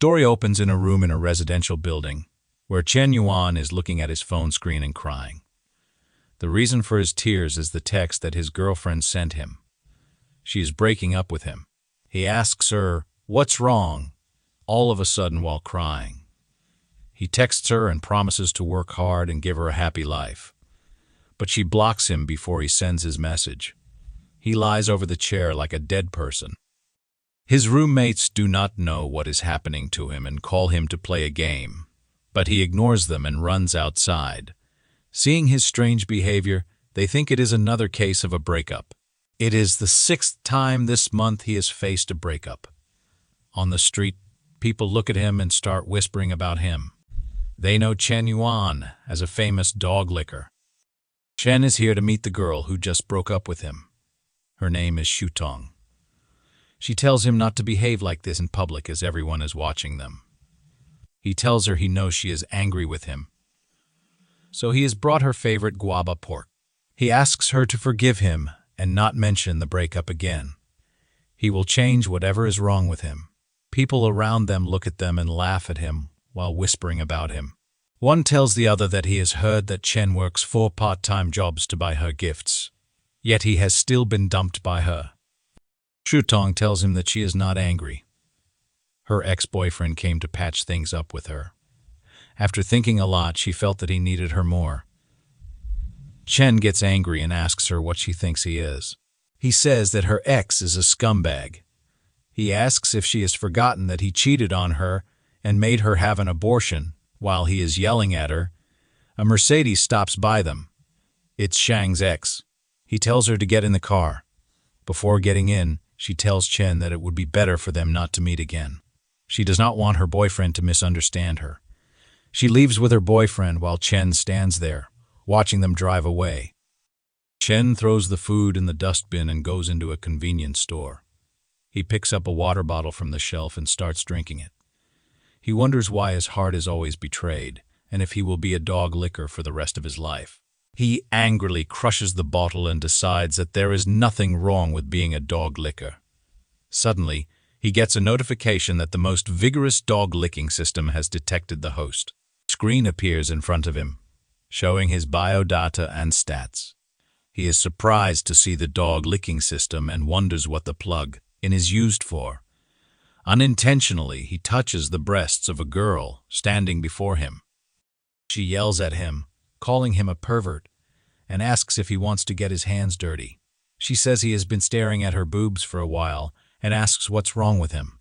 story opens in a room in a residential building, where Chen Yuan is looking at his phone screen and crying. The reason for his tears is the text that his girlfriend sent him. She is breaking up with him. He asks her, "What's wrong?" all of a sudden while crying. He texts her and promises to work hard and give her a happy life. But she blocks him before he sends his message. He lies over the chair like a dead person. His roommates do not know what is happening to him and call him to play a game, but he ignores them and runs outside. Seeing his strange behavior, they think it is another case of a breakup. It is the 6th time this month he has faced a breakup. On the street, people look at him and start whispering about him. They know Chen Yuan as a famous dog licker. Chen is here to meet the girl who just broke up with him. Her name is Shutong. She tells him not to behave like this in public as everyone is watching them. He tells her he knows she is angry with him. So he has brought her favorite guava pork. He asks her to forgive him and not mention the breakup again. He will change whatever is wrong with him. People around them look at them and laugh at him while whispering about him. One tells the other that he has heard that Chen works 4 part-time jobs to buy her gifts, yet he has still been dumped by her. Shutong tells him that she is not angry. Her ex-boyfriend came to patch things up with her. After thinking a lot, she felt that he needed her more. Chen gets angry and asks her what she thinks he is. He says that her ex is a scumbag. He asks if she has forgotten that he cheated on her and made her have an abortion. While he is yelling at her, a Mercedes stops by them. It's Shang's ex. He tells her to get in the car. Before getting in, she tells Chen that it would be better for them not to meet again. She does not want her boyfriend to misunderstand her. She leaves with her boyfriend while Chen stands there, watching them drive away. Chen throws the food in the dustbin and goes into a convenience store. He picks up a water bottle from the shelf and starts drinking it. He wonders why his heart is always betrayed, and if he will be a dog licker for the rest of his life. He angrily crushes the bottle and decides that there is nothing wrong with being a dog licker. Suddenly, he gets a notification that the most vigorous dog licking system has detected the host. A screen appears in front of him, showing his biodata and stats. He is surprised to see the dog licking system and wonders what the plug-in is used for. Unintentionally, he touches the breasts of a girl standing before him. She yells at him, calling him a pervert, and asks if he wants to get his hands dirty. She says he has been staring at her boobs for a while and asks what's wrong with him.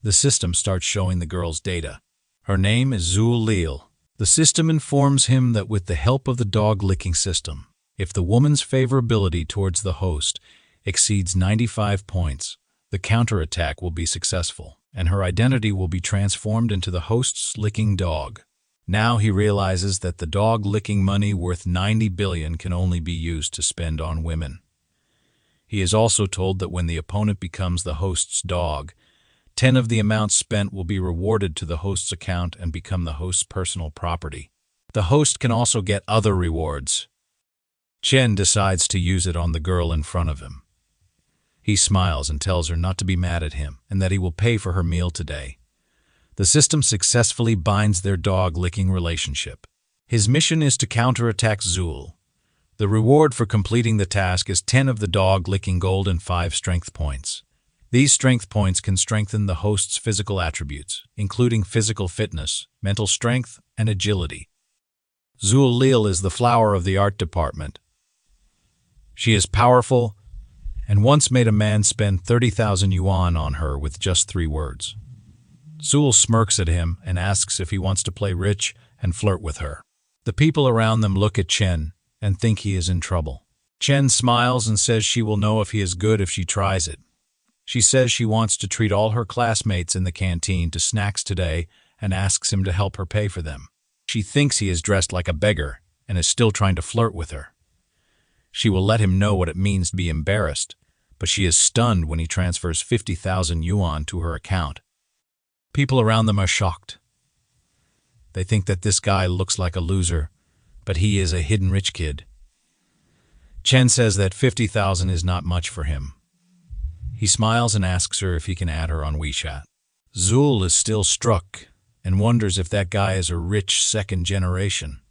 The system starts showing the girl's data. Her name is Zul Lil. The system informs him that with the help of the dog-licking system, if the woman's favorability towards the host exceeds 95 points, the counterattack will be successful, and her identity will be transformed into the host's licking dog. Now he realizes that the dog-licking money worth 90 billion can only be used to spend on women. He is also told that when the opponent becomes the host's dog, 10 of the amount spent will be rewarded to the host's account and become the host's personal property. The host can also get other rewards. Chen decides to use it on the girl in front of him. He smiles and tells her not to be mad at him and that he will pay for her meal today. The system successfully binds their dog-licking relationship. His mission is to counterattack Zul. The reward for completing the task is 10 of the dog-licking gold and 5 strength points. These strength points can strengthen the host's physical attributes, including physical fitness, mental strength, and agility. Zul Lil is the flower of the art department. She is powerful, and once made a man spend 30,000 yuan on her with just 3 words. Zul smirks at him and asks if he wants to play rich and flirt with her. The people around them look at Chen and think he is in trouble. Chen smiles and says she will know if he is good if she tries it. She says she wants to treat all her classmates in the canteen to snacks today and asks him to help her pay for them. She thinks he is dressed like a beggar and is still trying to flirt with her. She will let him know what it means to be embarrassed, but she is stunned when he transfers 50,000 yuan to her account. People around them are shocked. They think that this guy looks like a loser, but he is a hidden rich kid. Chen says that 50,000 is not much for him. He smiles and asks her if he can add her on WeChat. Zul is still struck and wonders if that guy is a rich second generation.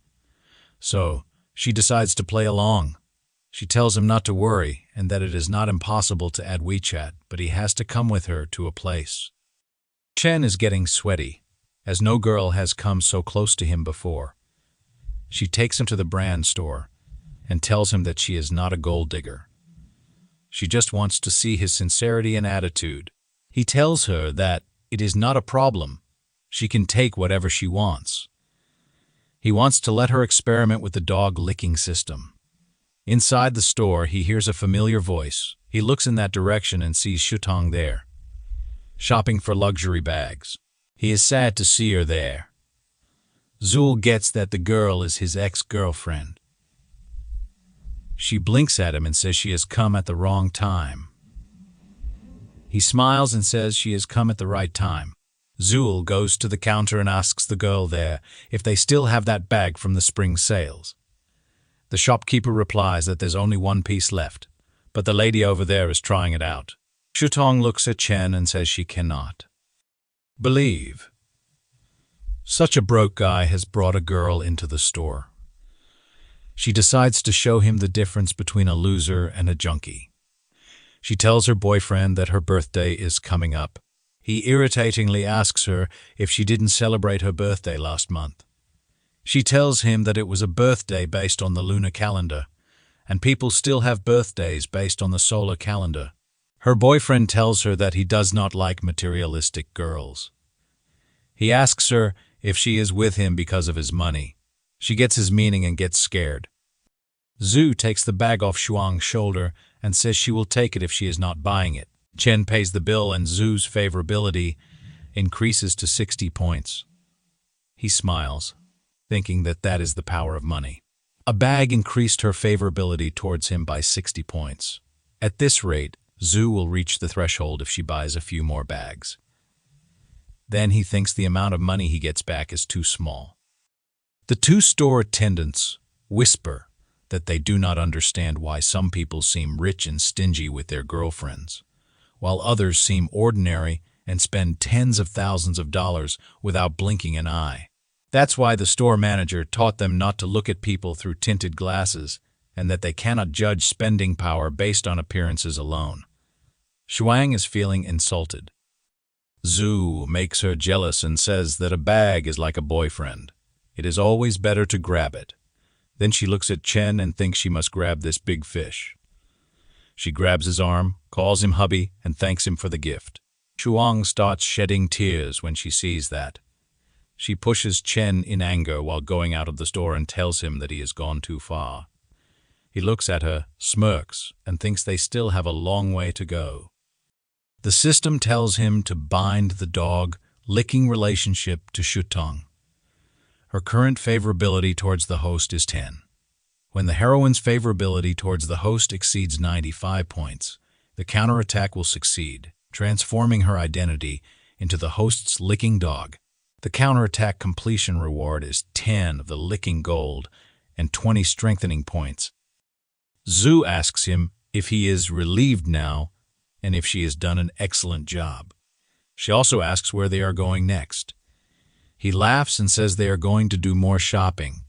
So, she decides to play along. She tells him not to worry and that it is not impossible to add WeChat, but he has to come with her to a place. Chen is getting sweaty, as no girl has come so close to him before. She takes him to the brand store and tells him that she is not a gold digger. She just wants to see his sincerity and attitude. He tells her that it is not a problem. She can take whatever she wants. He wants to let her experiment with the dog licking system. Inside the store, he hears a familiar voice. He looks in that direction and sees Shutong there, shopping for luxury bags. He is sad to see her there. Zul gets that the girl is his ex-girlfriend. She blinks at him and says she has come at the wrong time. He smiles and says she has come at the right time. Zul goes to the counter and asks the girl there if they still have that bag from the spring sales. The shopkeeper replies that there's only one piece left, but the lady over there is trying it out. Shutong looks at Chen and says she cannot believe such a broke guy has brought a girl into the store. She decides to show him the difference between a loser and a junkie. She tells her boyfriend that her birthday is coming up. He irritatingly asks her if she didn't celebrate her birthday last month. She tells him that it was a birthday based on the lunar calendar, and people still have birthdays based on the solar calendar. Her boyfriend tells her that he does not like materialistic girls. He asks her if she is with him because of his money. She gets his meaning and gets scared. Zhu takes the bag off Shuang's shoulder and says she will take it if she is not buying it. Chen pays the bill and Zhu's favorability increases to 60 points. He smiles, thinking that that is the power of money. A bag increased her favorability towards him by 60 points. At this rate, Zhu will reach the threshold if she buys a few more bags. Then he thinks the amount of money he gets back is too small. The two store attendants whisper that they do not understand why some people seem rich and stingy with their girlfriends, while others seem ordinary and spend tens of thousands of dollars without blinking an eye. That's why the store manager taught them not to look at people through tinted glasses and that they cannot judge spending power based on appearances alone. Shuang is feeling insulted. Zhu makes her jealous and says that a bag is like a boyfriend. It is always better to grab it. Then she looks at Chen and thinks she must grab this big fish. She grabs his arm, calls him hubby, and thanks him for the gift. Shuang starts shedding tears when she sees that. She pushes Chen in anger while going out of the store and tells him that he has gone too far. He looks at her, smirks, and thinks they still have a long way to go. The system tells him to bind the dog-licking relationship to Shutong. Her current favorability towards the host is 10. When the heroine's favorability towards the host exceeds 95 points, the counterattack will succeed, transforming her identity into the host's licking dog. The counterattack completion reward is 10 of the licking gold and 20 strengthening points. Zhu asks him if he is relieved now and if she has done an excellent job. She also asks where they are going next. He laughs and says they are going to do more shopping.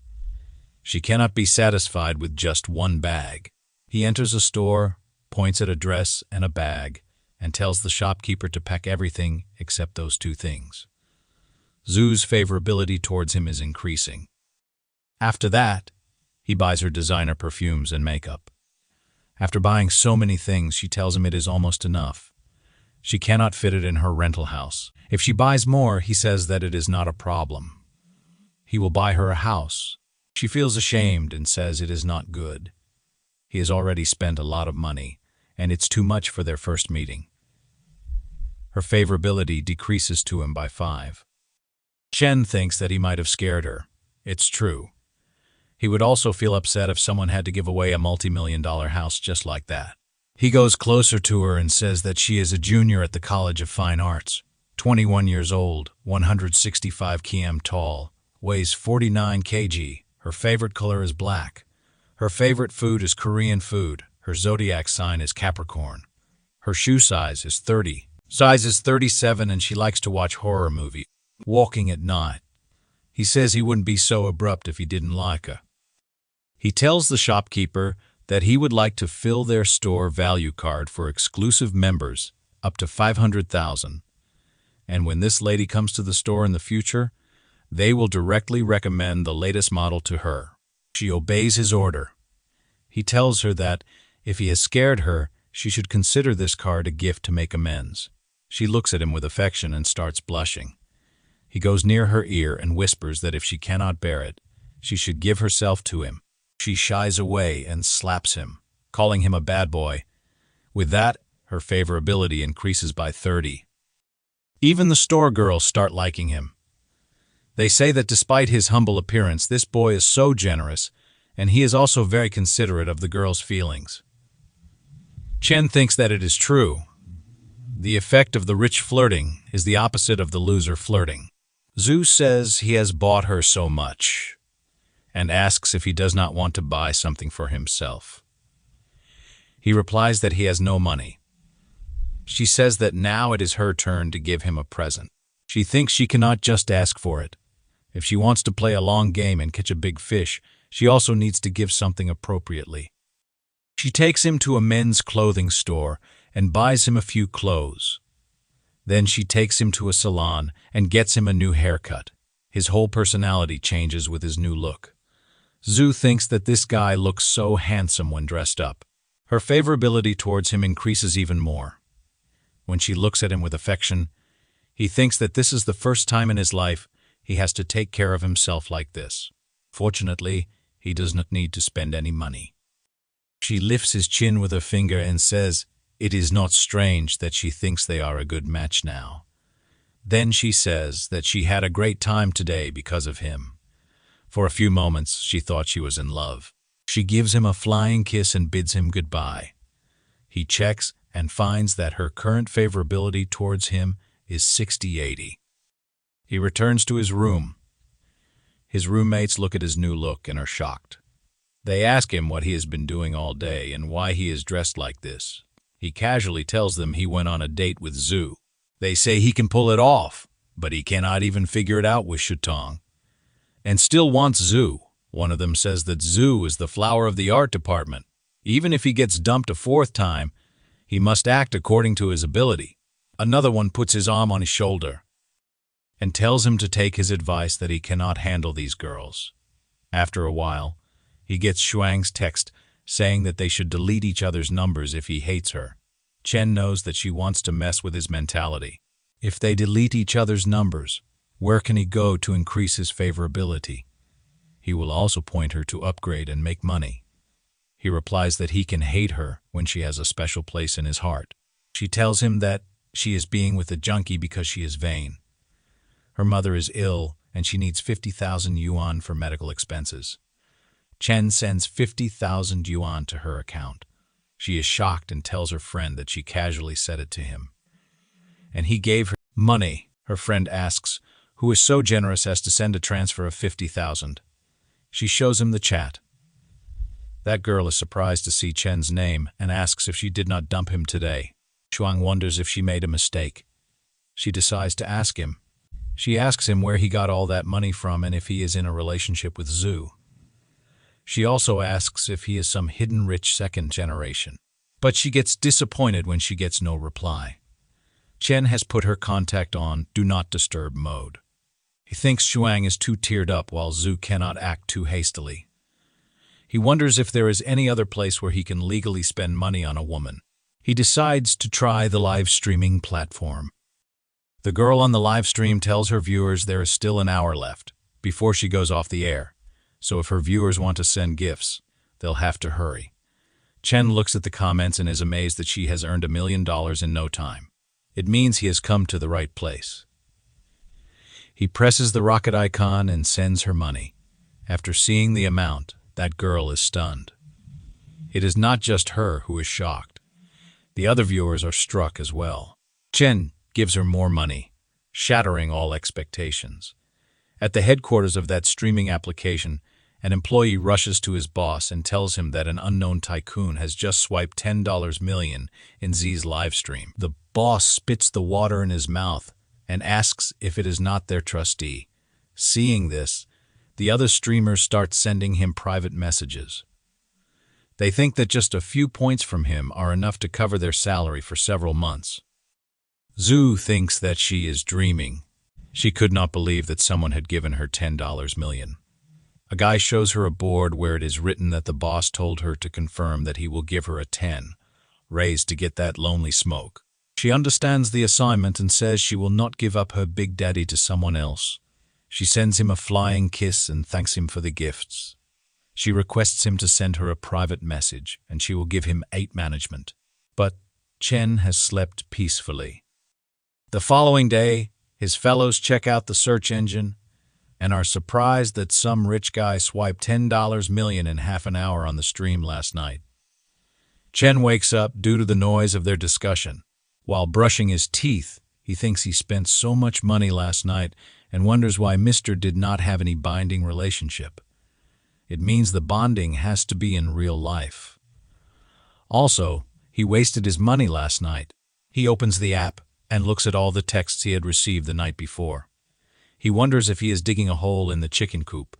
She cannot be satisfied with just one bag. He enters a store, points at a dress and a bag, and tells the shopkeeper to pack everything except those two things. Zhu's favorability towards him is increasing. After that, he buys her designer perfumes and makeup. After buying so many things, she tells him it is almost enough. She cannot fit it in her rental house. If she buys more, he says that it is not a problem. He will buy her a house. She feels ashamed and says it is not good. He has already spent a lot of money, and it's too much for their first meeting. Her favorability decreases to him by 5. Chen thinks that he might have scared her. It's true. He would also feel upset if someone had to give away a multi-million-dollar house just like that. He goes closer to her and says that she is a junior at the College of Fine Arts, 21 years old, 165 km tall, weighs 49 kg. Her favorite color is black. Her favorite food is Korean food. Her zodiac sign is Capricorn. Her shoe size is 30. Size is 37 and she likes to watch horror movies. Walking at night. He says he wouldn't be so abrupt if he didn't like her. He tells the shopkeeper that he would like to fill their store value card for exclusive members up to 500,000. And when this lady comes to the store in the future, they will directly recommend the latest model to her. She obeys his order. He tells her that if he has scared her, she should consider this card a gift to make amends. She looks at him with affection and starts blushing. He goes near her ear and whispers that if she cannot bear it, she should give herself to him. She shies away and slaps him, calling him a bad boy. With that, her favorability increases by 30. Even the store girls start liking him. They say that despite his humble appearance, this boy is so generous, and he is also very considerate of the girls' feelings. Chen thinks that it is true. The effect of the rich flirting is the opposite of the loser flirting. Zhu says he has bought her so much, and asks if he does not want to buy something for himself. He replies that he has no money. She says that now it is her turn to give him a present. She thinks she cannot just ask for it. If she wants to play a long game and catch a big fish, she also needs to give something appropriately. She takes him to a men's clothing store and buys him a few clothes. Then she takes him to a salon and gets him a new haircut. His whole personality changes with his new look. Zhu thinks that this guy looks so handsome when dressed up. Her favorability towards him increases even more. When she looks at him with affection, he thinks that this is the first time in his life he has to take care of himself like this. Fortunately, he does not need to spend any money. She lifts his chin with her finger and says it is not strange that she thinks they are a good match now. Then she says that she had a great time today because of him. For a few moments, she thought she was in love. She gives him a flying kiss and bids him goodbye. He checks and finds that her current favorability towards him is 60-80. He returns to his room. His roommates look at his new look and are shocked. They ask him what he has been doing all day and why he is dressed like this. He casually tells them he went on a date with Zhu. They say he can pull it off, but he cannot even figure it out with Shutong, and still wants Zhu. One of them says that Zhu is the flower of the art department. Even if he gets dumped a fourth time, he must act according to his ability. Another one puts his arm on his shoulder and tells him to take his advice that he cannot handle these girls. After a while, he gets Shuang's text saying that they should delete each other's numbers if he hates her. Chen knows that she wants to mess with his mentality. If they delete each other's numbers, where can he go to increase his favorability? He will also point her to upgrade and make money. He replies that he can hate her when she has a special place in his heart. She tells him that she is being with a junkie because she is vain. Her mother is ill and she needs 50,000 yuan for medical expenses. Chen sends 50,000 yuan to her account. She is shocked and tells her friend that she casually said it to him. And he gave her money. Her friend asks, who is so generous as to send a transfer of 50,000. She shows him the chat. That girl is surprised to see Chen's name and asks if she did not dump him today. Shuang wonders if she made a mistake. She decides to ask him. She asks him where he got all that money from and if he is in a relationship with Zhu. She also asks if he is some hidden rich second generation. But she gets disappointed when she gets no reply. Chen has put her contact on Do Not Disturb mode. He thinks Shuang is too teared up while Zhu cannot act too hastily. He wonders if there is any other place where he can legally spend money on a woman. He decides to try the live streaming platform. The girl on the live stream tells her viewers there is still an hour left before she goes off the air. So if her viewers want to send gifts, they'll have to hurry. Chen looks at the comments and is amazed that she has earned $1 million in no time. It means he has come to the right place. He presses the rocket icon and sends her money. After seeing the amount, that girl is stunned. It is not just her who is shocked. The other viewers are struck as well. Chen gives her more money, shattering all expectations. At the headquarters of that streaming application, An employee rushes to his boss and tells him that an unknown tycoon has just swiped $10 million in Z's livestream. The boss spits the water in his mouth and asks if it is not their trustee. Seeing this, the other streamers start sending him private messages. They think that just a few points from him are enough to cover their salary for several months. Zhu thinks that she is dreaming. She could not believe that someone had given her $10 million. A guy shows her a board where it is written that the boss told her to confirm that he will give her a 10 raise to get that lonely smoke. She understands the assignment and says she will not give up her big daddy to someone else. She sends him a flying kiss and thanks him for the gifts. She requests him to send her a private message, and she will give him 8 management. But Chen has slept peacefully. The following day, his fellows check out the search engine and are surprised that some rich guy swiped $10 million in half an hour on the stream last night. Chen wakes up due to the noise of their discussion. While brushing his teeth, he thinks he spent so much money last night and wonders why Mr. did not have any binding relationship. It means the bonding has to be in real life. Also, he wasted his money last night. He opens the app and looks at all the texts he had received the night before. He wonders if he is digging a hole in the chicken coop.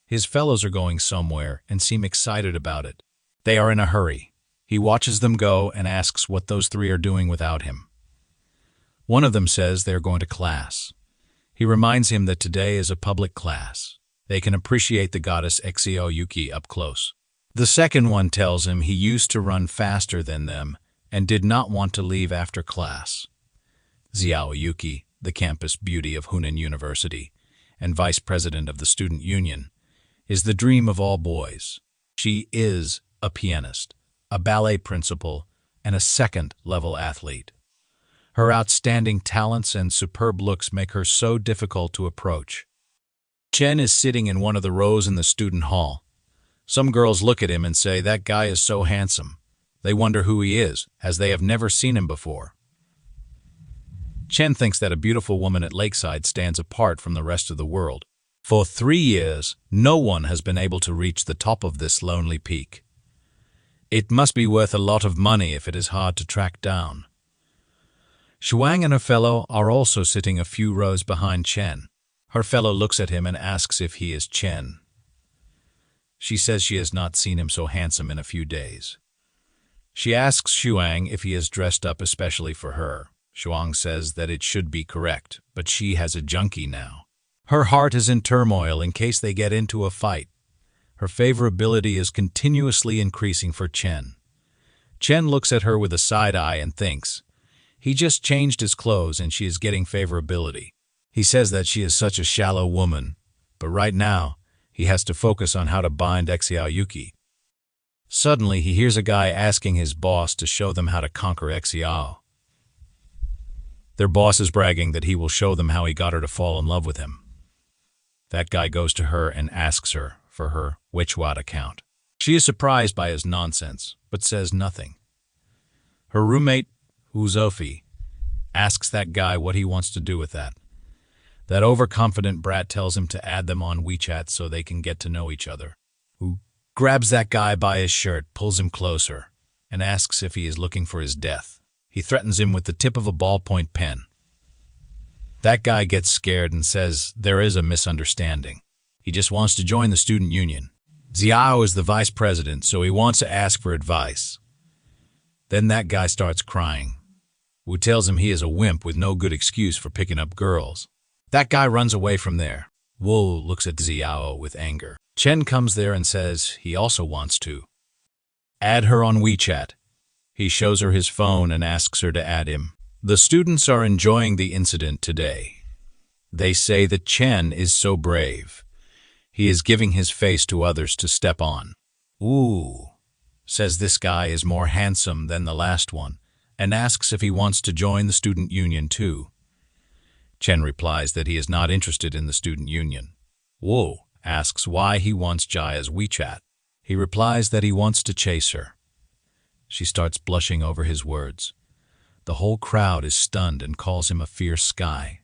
His fellows are going somewhere and seem excited about it. They are in a hurry. He watches them go and asks what those 3 are doing without him. One of them says they are going to class. He reminds him that today is a public class. They can appreciate the goddess Xiao Yuki up close. The second one tells him he used to run faster than them and did not want to leave after class. Xiao Yuki, the campus beauty of Hunan University and vice president of the student union, is the dream of all boys. She is a pianist, a ballet principal, and a second-level athlete. Her outstanding talents and superb looks make her so difficult to approach. Chen is sitting in one of the rows in the student hall. Some girls look at him and say, "That guy is so handsome." They wonder who he is, as they have never seen him before. Chen thinks that a beautiful woman at Lakeside stands apart from the rest of the world. For 3 years, no one has been able to reach the top of this lonely peak. It must be worth a lot of money if it is hard to track down. Shuang and her fellow are also sitting a few rows behind Chen. Her fellow looks at him and asks if he is Chen. She says she has not seen him so handsome in a few days. She asks Shuang if he is dressed up especially for her. Shuang says that it should be correct, but she has a junkie now. Her heart is in turmoil in case they get into a fight. Her favorability is continuously increasing for Chen. Chen looks at her with a side eye and thinks, he just changed his clothes and she is getting favorability. He says that she is such a shallow woman, but right now, he has to focus on how to bind Xiao Yuki. Suddenly, he hears a guy asking his boss to show them how to conquer Xiao. Their boss is bragging that he will show them how he got her to fall in love with him. That guy goes to her and asks her for her Webtoon account. She is surprised by his nonsense, but says nothing. Her roommate, Uzofi, asks that guy what he wants to do with that. That overconfident brat tells him to add them on WeChat so they can get to know each other. Who grabs that guy by his shirt, pulls him closer, and asks if he is looking for his death. He threatens him with the tip of a ballpoint pen. That guy gets scared and says there is a misunderstanding. He just wants to join the student union. Xiao is the vice president, so he wants to ask for advice. Then that guy starts crying. Wu tells him he is a wimp with no good excuse for picking up girls. That guy runs away from there. Wu looks at Xiao with anger. Chen comes there and says he also wants to add her on WeChat. He shows her his phone and asks her to add him. The students are enjoying the incident today. They say that Chen is so brave. He is giving his face to others to step on. Ooh, says this guy is more handsome than the last one, and asks if he wants to join the student union too. Chen replies that he is not interested in the student union. Wu asks why he wants Jaya's WeChat. He replies that he wants to chase her. She starts blushing over his words. The whole crowd is stunned and calls him a fierce guy.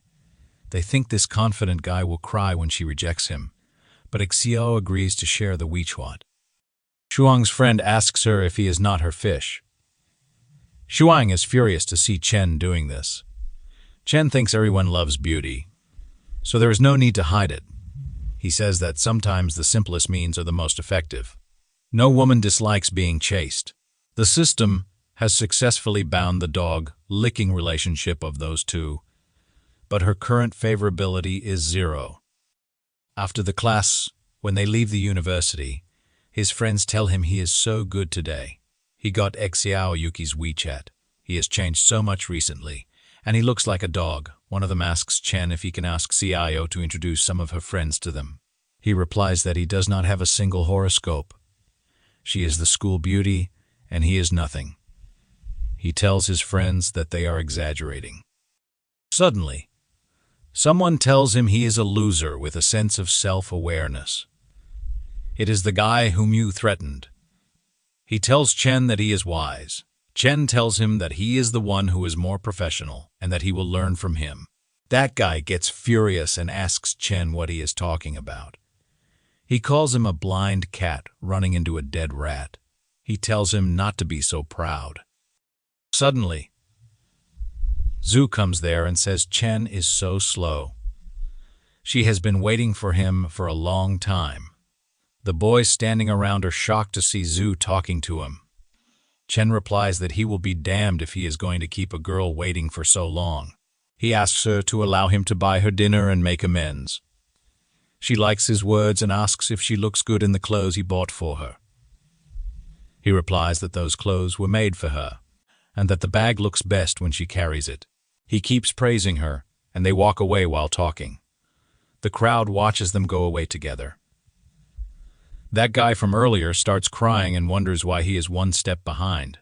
They think this confident guy will cry when she rejects him, but Xiao agrees to share the Weichuan. Shuang's friend asks her if he is not her fish. Shuang is furious to see Chen doing this. Chen thinks everyone loves beauty, so there is no need to hide it. He says that sometimes the simplest means are the most effective. No woman dislikes being chased. The system has successfully bound the dog-licking relationship of those two, but her current favorability is 0. After the class, when they leave the university, his friends tell him he is so good today. He got Xiao Yuki's WeChat. He has changed so much recently, and he looks like a dog. One of them asks Chen if he can ask Xiao to introduce some of her friends to them. He replies that he does not have a single horoscope. She is the school beauty, and he is nothing. He tells his friends that they are exaggerating. Suddenly, someone tells him he is a loser with a sense of self-awareness. It is the guy whom you threatened. He tells Chen that he is wise. Chen tells him that he is the one who is more professional and that he will learn from him. That guy gets furious and asks Chen what he is talking about. He calls him a blind cat running into a dead rat. He tells him not to be so proud. Suddenly, Zhu comes there and says Chen is so slow. She has been waiting for him for a long time. The boys standing around are shocked to see Zhu talking to him. Chen replies that he will be damned if he is going to keep a girl waiting for so long. He asks her to allow him to buy her dinner and make amends. She likes his words and asks if she looks good in the clothes he bought for her. He replies that those clothes were made for her, and that the bag looks best when she carries it. He keeps praising her, and they walk away while talking. The crowd watches them go away together. That guy from earlier starts crying and wonders why he is one step behind.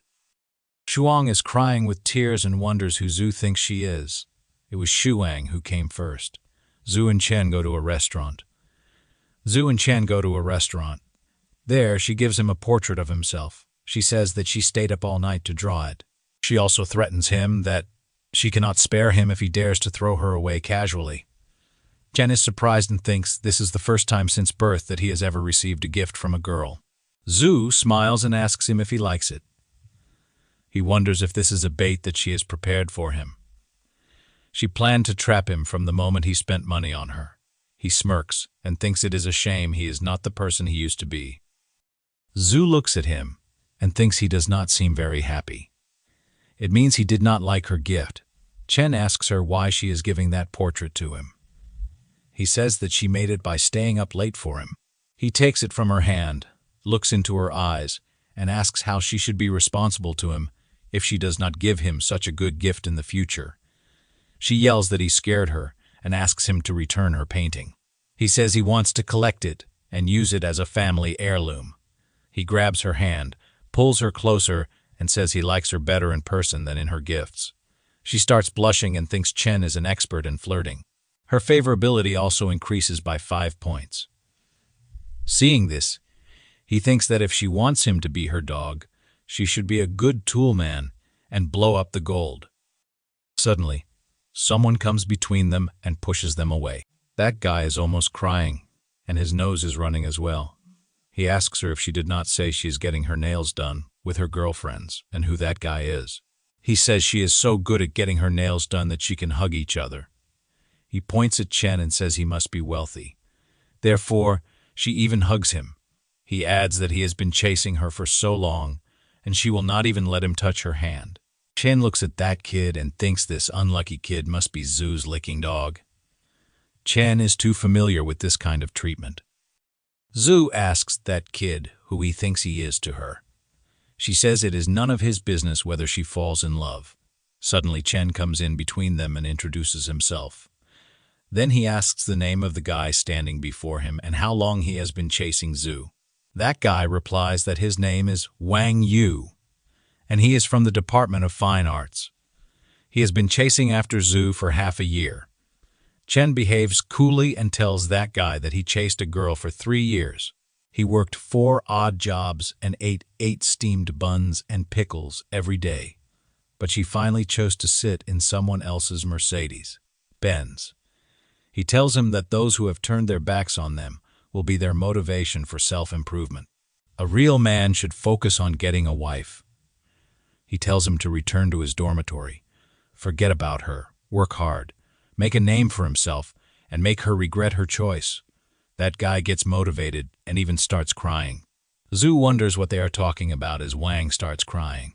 Shuang is crying with tears and wonders who Zhu thinks she is. It was Shuang who came first. Zhu and Chen go to a restaurant. There, she gives him a portrait of himself. She says that she stayed up all night to draw it. She also threatens him that she cannot spare him if he dares to throw her away casually. Chen is surprised and thinks this is the first time since birth that he has ever received a gift from a girl. Zhu smiles and asks him if he likes it. He wonders if this is a bait that she has prepared for him. She planned to trap him from the moment he spent money on her. He smirks and thinks it is a shame he is not the person he used to be. Zhu looks at him and thinks he does not seem very happy. It means he did not like her gift. Chen asks her why she is giving that portrait to him. He says that she made it by staying up late for him. He takes it from her hand, looks into her eyes, and asks how she should be responsible to him if she does not give him such a good gift in the future. She yells that he scared her and asks him to return her painting. He says he wants to collect it and use it as a family heirloom. He grabs her hand, pulls her closer, and says he likes her better in person than in her gifts. She starts blushing and thinks Chen is an expert in flirting. Her favorability also increases by 5 points. Seeing this, he thinks that if she wants him to be her dog, she should be a good toolman and blow up the gold. Suddenly, someone comes between them and pushes them away. That guy is almost crying, and his nose is running as well. He asks her if she did not say she is getting her nails done with her girlfriends and who that guy is. He says she is so good at getting her nails done that she can hug each other. He points at Chen and says he must be wealthy. Therefore, she even hugs him. He adds that he has been chasing her for so long, and she will not even let him touch her hand. Chen looks at that kid and thinks this unlucky kid must be Zhu's licking dog. Chen is too familiar with this kind of treatment. Zhu asks that kid who he thinks he is to her. She says it is none of his business whether she falls in love. Suddenly, Chen comes in between them and introduces himself. Then he asks the name of the guy standing before him and how long he has been chasing Zhu. That guy replies that his name is Wang Yu, and he is from the Department of Fine Arts. He has been chasing after Zhu for half a year. Chen behaves coolly and tells that guy that he chased a girl for 3 years. He worked 4 odd jobs and ate 8 steamed buns and pickles every day, but she finally chose to sit in someone else's Mercedes Benz. He tells him that those who have turned their backs on them will be their motivation for self-improvement. A real man should focus on getting a wife. He tells him to return to his dormitory, forget about her, work hard, make a name for himself, and make her regret her choice. That guy gets motivated and even starts crying. Zhu wonders what they are talking about as Wang starts crying.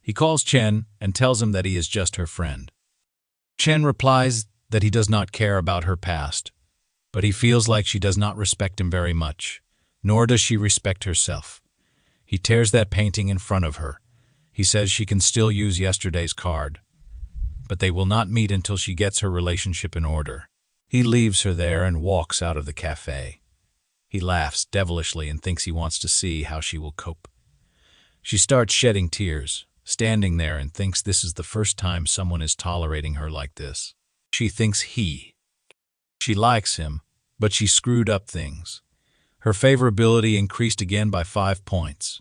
He calls Chen and tells him that he is just her friend. Chen replies that he does not care about her past, but he feels like she does not respect him very much, nor does she respect herself. He tears that painting in front of her. He says she can still use yesterday's card, but they will not meet until she gets her relationship in order. He leaves her there and walks out of the cafe. He laughs devilishly and thinks he wants to see how she will cope. She starts shedding tears, standing there, and thinks this is the first time someone is tolerating her like this. She thinks she likes him, but she screwed up things. Her favorability increased again by 5 points.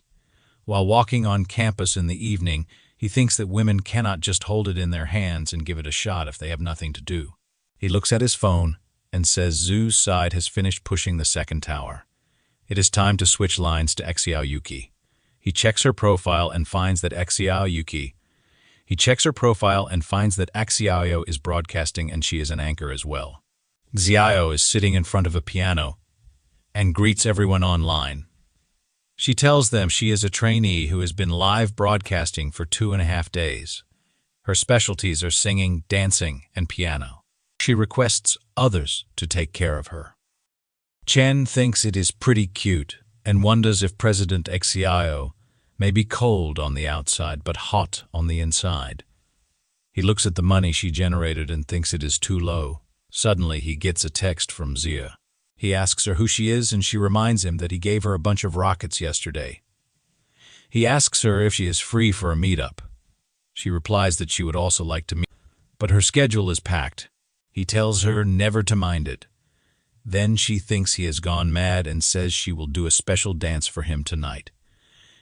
While walking on campus in the evening, he thinks that women cannot just hold it in their hands and give it a shot if they have nothing to do. He looks at his phone and says Zhu's side has finished pushing the second tower. It is time to switch lines to Xiao Yuki. He checks her profile and finds that Xiao is broadcasting and she is an anchor as well. Xiao is sitting in front of a piano and greets everyone online. She tells them she is a trainee who has been live broadcasting for 2.5 days. Her specialties are singing, dancing, and piano. She requests others to take care of her. Chen thinks it is pretty cute and wonders if President Xiao may be cold on the outside but hot on the inside. He looks at the money she generated and thinks it is too low. Suddenly, he gets a text from Zia. He asks her who she is, and she reminds him that he gave her a bunch of rockets yesterday. He asks her if she is free for a meetup. She replies that she would also like to meet, but her schedule is packed. He tells her never to mind it. Then she thinks he has gone mad and says she will do a special dance for him tonight.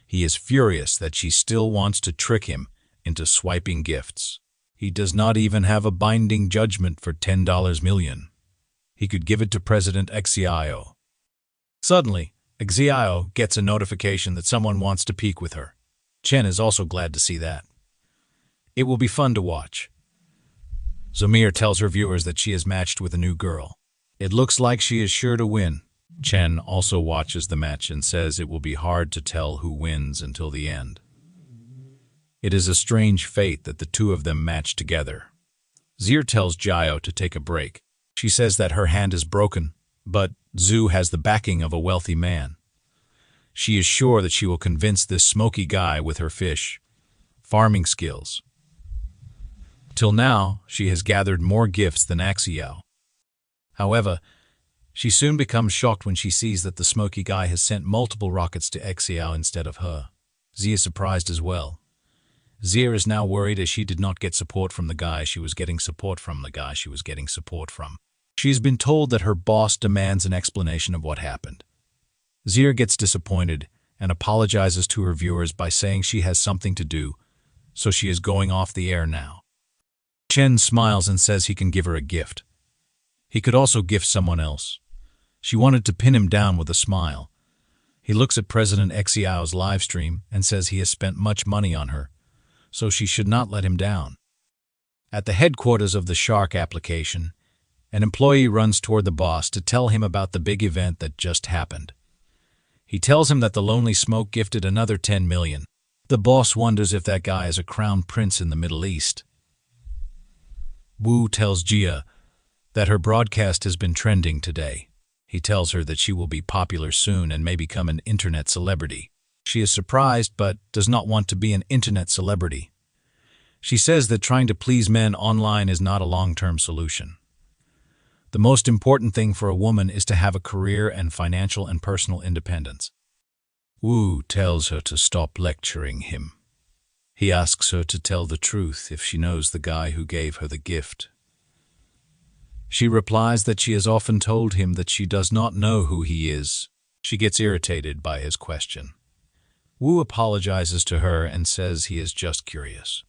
He is furious that she still wants to trick him into swiping gifts. He does not even have a binding judgment for $10 million. He could give it to President Xiao. Suddenly, Xiao gets a notification that someone wants to peek with her. Chen is also glad to see that. It will be fun to watch. Zomir tells her viewers that she is matched with a new girl. It looks like she is sure to win. Chen also watches the match and says it will be hard to tell who wins until the end. It is a strange fate that the two of them match together. Zir tells Jiao to take a break. She says that her hand is broken, but Zhu has the backing of a wealthy man. She is sure that she will convince this smoky guy with her farming skills. Till now, she has gathered more gifts than Xiao. However, she soon becomes shocked when she sees that the smoky guy has sent multiple rockets to Xiao instead of her. Zia is surprised as well. Zia is now worried as she did not get support from the guy she was getting support from. She's been told that her boss demands an explanation of what happened. Zia gets disappointed and apologizes to her viewers by saying she has something to do, so she is going off the air now. Chen smiles and says he can give her a gift. He could also gift someone else. She wanted to pin him down with a smile. He looks at President Xiao's live stream and says he has spent much money on her, so she should not let him down. At the headquarters of the Shark application, an employee runs toward the boss to tell him about the big event that just happened. He tells him that the Lonely Smoke gifted another 10 million. The boss wonders if that guy is a crown prince in the Middle East. Wu tells Jia that her broadcast has been trending today. He tells her that she will be popular soon and may become an internet celebrity. She is surprised but does not want to be an internet celebrity. She says that trying to please men online is not a long-term solution. The most important thing for a woman is to have a career and financial and personal independence. Wu tells her to stop lecturing him. He asks her to tell the truth if she knows the guy who gave her the gift. She replies that she has often told him that she does not know who he is. She gets irritated by his question. Wu apologizes to her and says he is just curious.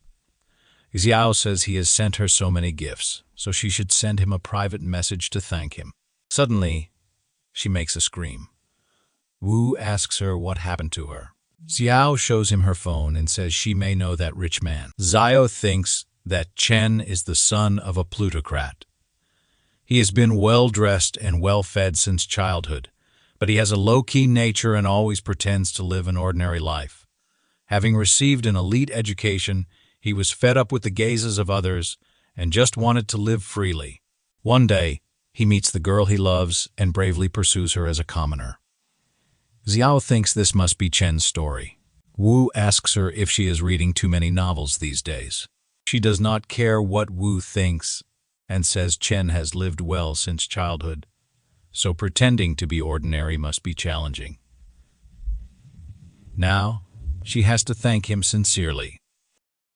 Xiao says he has sent her so many gifts, so she should send him a private message to thank him. Suddenly, She makes a scream. Wu asks her what happened to her. Xiao shows him her phone and says she may know that rich man. Xiao thinks that Chen is the son of a plutocrat. He has been well-dressed and well-fed since childhood, but he has a low-key nature and always pretends to live an ordinary life. Having received an elite education, he was fed up with the gazes of others and just wanted to live freely. One day, he meets the girl he loves and bravely pursues her as a commoner. Xiao thinks this must be Chen's story. Wu asks her if she is reading too many novels these days. She does not care what Wu thinks and says Chen has lived well since childhood, so pretending to be ordinary must be challenging. Now, she has to thank him sincerely.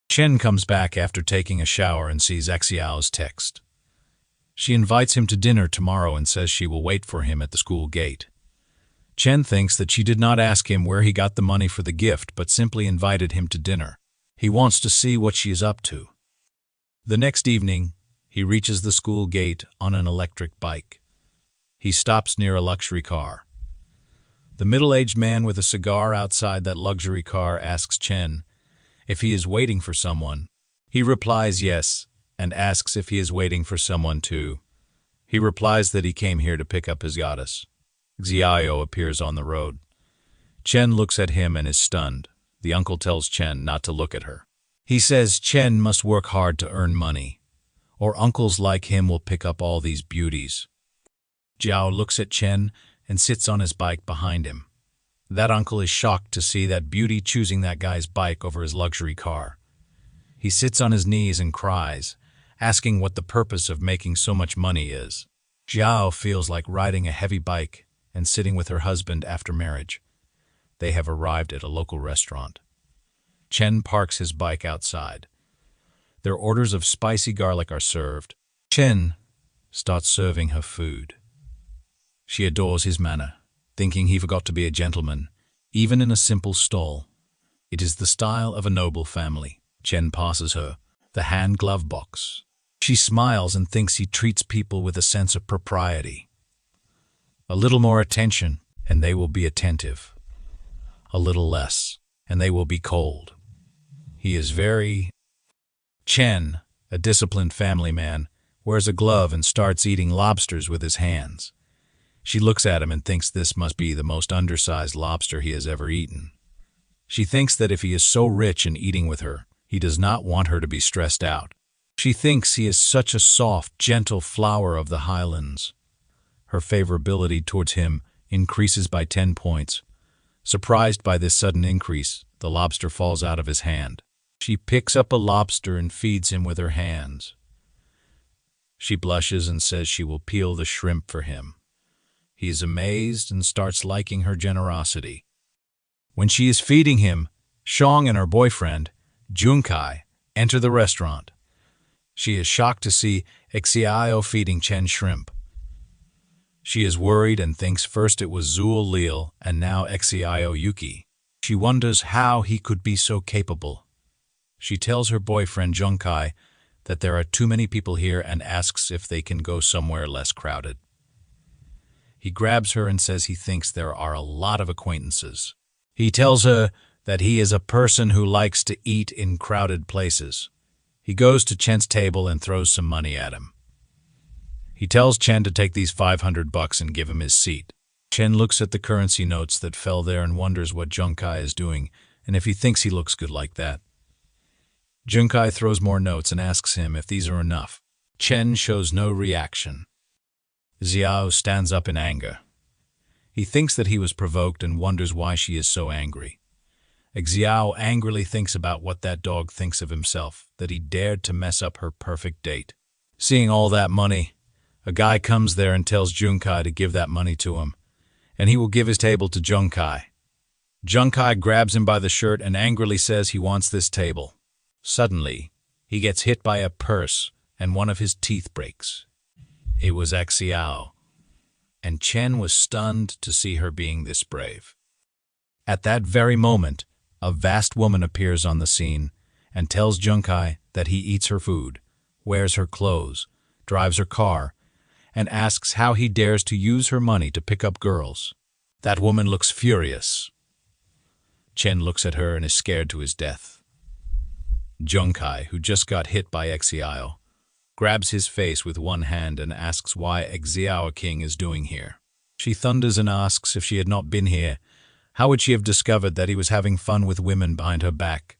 Chen comes back after taking a shower and sees Xiao's text. She invites him to dinner tomorrow and says she will wait for him at the school gate. Chen thinks that she did not ask him where he got the money for the gift, but simply invited him to dinner. He wants to see what she is up to. The next evening, he reaches the school gate on an electric bike. He stops near a luxury car. The middle-aged man with a cigar outside that luxury car asks Chen if he is waiting for someone. He replies yes, and asks if he is waiting for someone too. He replies that he came here to pick up his goddess. Xiao appears on the road. Chen looks at him and is stunned. The uncle tells Chen not to look at her. He says Chen must work hard to earn money, or uncles like him will pick up all these beauties. Jiao looks at Chen and sits on his bike behind him. That uncle is shocked to see that beauty choosing that guy's bike over his luxury car. He sits on his knees and cries, asking what the purpose of making so much money is. Jiao feels like riding a heavy bike and sitting with her husband after marriage. They have arrived at a local restaurant. Chen parks his bike outside. Their orders of spicy garlic are served. Chen starts serving her food. She adores his manner, thinking he forgot to be a gentleman, even in a simple stall. It is the style of a noble family. Chen passes her the hand-glove box. She smiles and thinks he treats people with a sense of propriety. A little more attention, and they will be attentive. A little less, and they will be cold. He is very... Chen, a disciplined family man, wears a glove and starts eating lobsters with his hands. She looks at him and thinks this must be the most undersized lobster he has ever eaten. She thinks that if he is so rich in eating with her, he does not want her to be stressed out. She thinks he is such a soft, gentle flower of the highlands. Her favorability towards him increases by 10 points. Surprised by this sudden increase, the lobster falls out of his hand. She picks up a lobster and feeds him with her hands. She blushes and says she will peel the shrimp for him. He is amazed and starts liking her generosity. When she is feeding him, Shang and her boyfriend, Junkai, enter the restaurant. She is shocked to see Xiao feeding Chen shrimp. She is worried and thinks first it was Zul Lil and now Xiao Yuki. She wonders how he could be so capable. She tells her boyfriend Junkai that there are too many people here and asks if they can go somewhere less crowded. He grabs her and says he thinks there are a lot of acquaintances. He tells her that he is a person who likes to eat in crowded places. He goes to Chen's table and throws some money at him. He tells Chen to take these $500 and give him his seat. Chen looks at the currency notes that fell there and wonders what Junkai is doing and if he thinks he looks good like that. Junkai throws more notes and asks him if these are enough. Chen shows no reaction. Xiao stands up in anger. He thinks that he was provoked and wonders why she is so angry. Xiao angrily thinks about what that dog thinks of himself, that he dared to mess up her perfect date. Seeing all that money, a guy comes there and tells Junkai to give that money to him, and he will give his table to Junkai. Junkai grabs him by the shirt and angrily says he wants this table. Suddenly, he gets hit by a purse and one of his teeth breaks. It was Xiao, and Chen was stunned to see her being this brave. At that very moment, a vast woman appears on the scene and tells Junkai that he eats her food, wears her clothes, drives her car, and asks how he dares to use her money to pick up girls. That woman looks furious. Chen looks at her and is scared to his death. Junkai, who just got hit by Xiao, grabs his face with one hand and asks why Xiao King is doing here. She thunders and asks if she had not been here, how would she have discovered that he was having fun with women behind her back?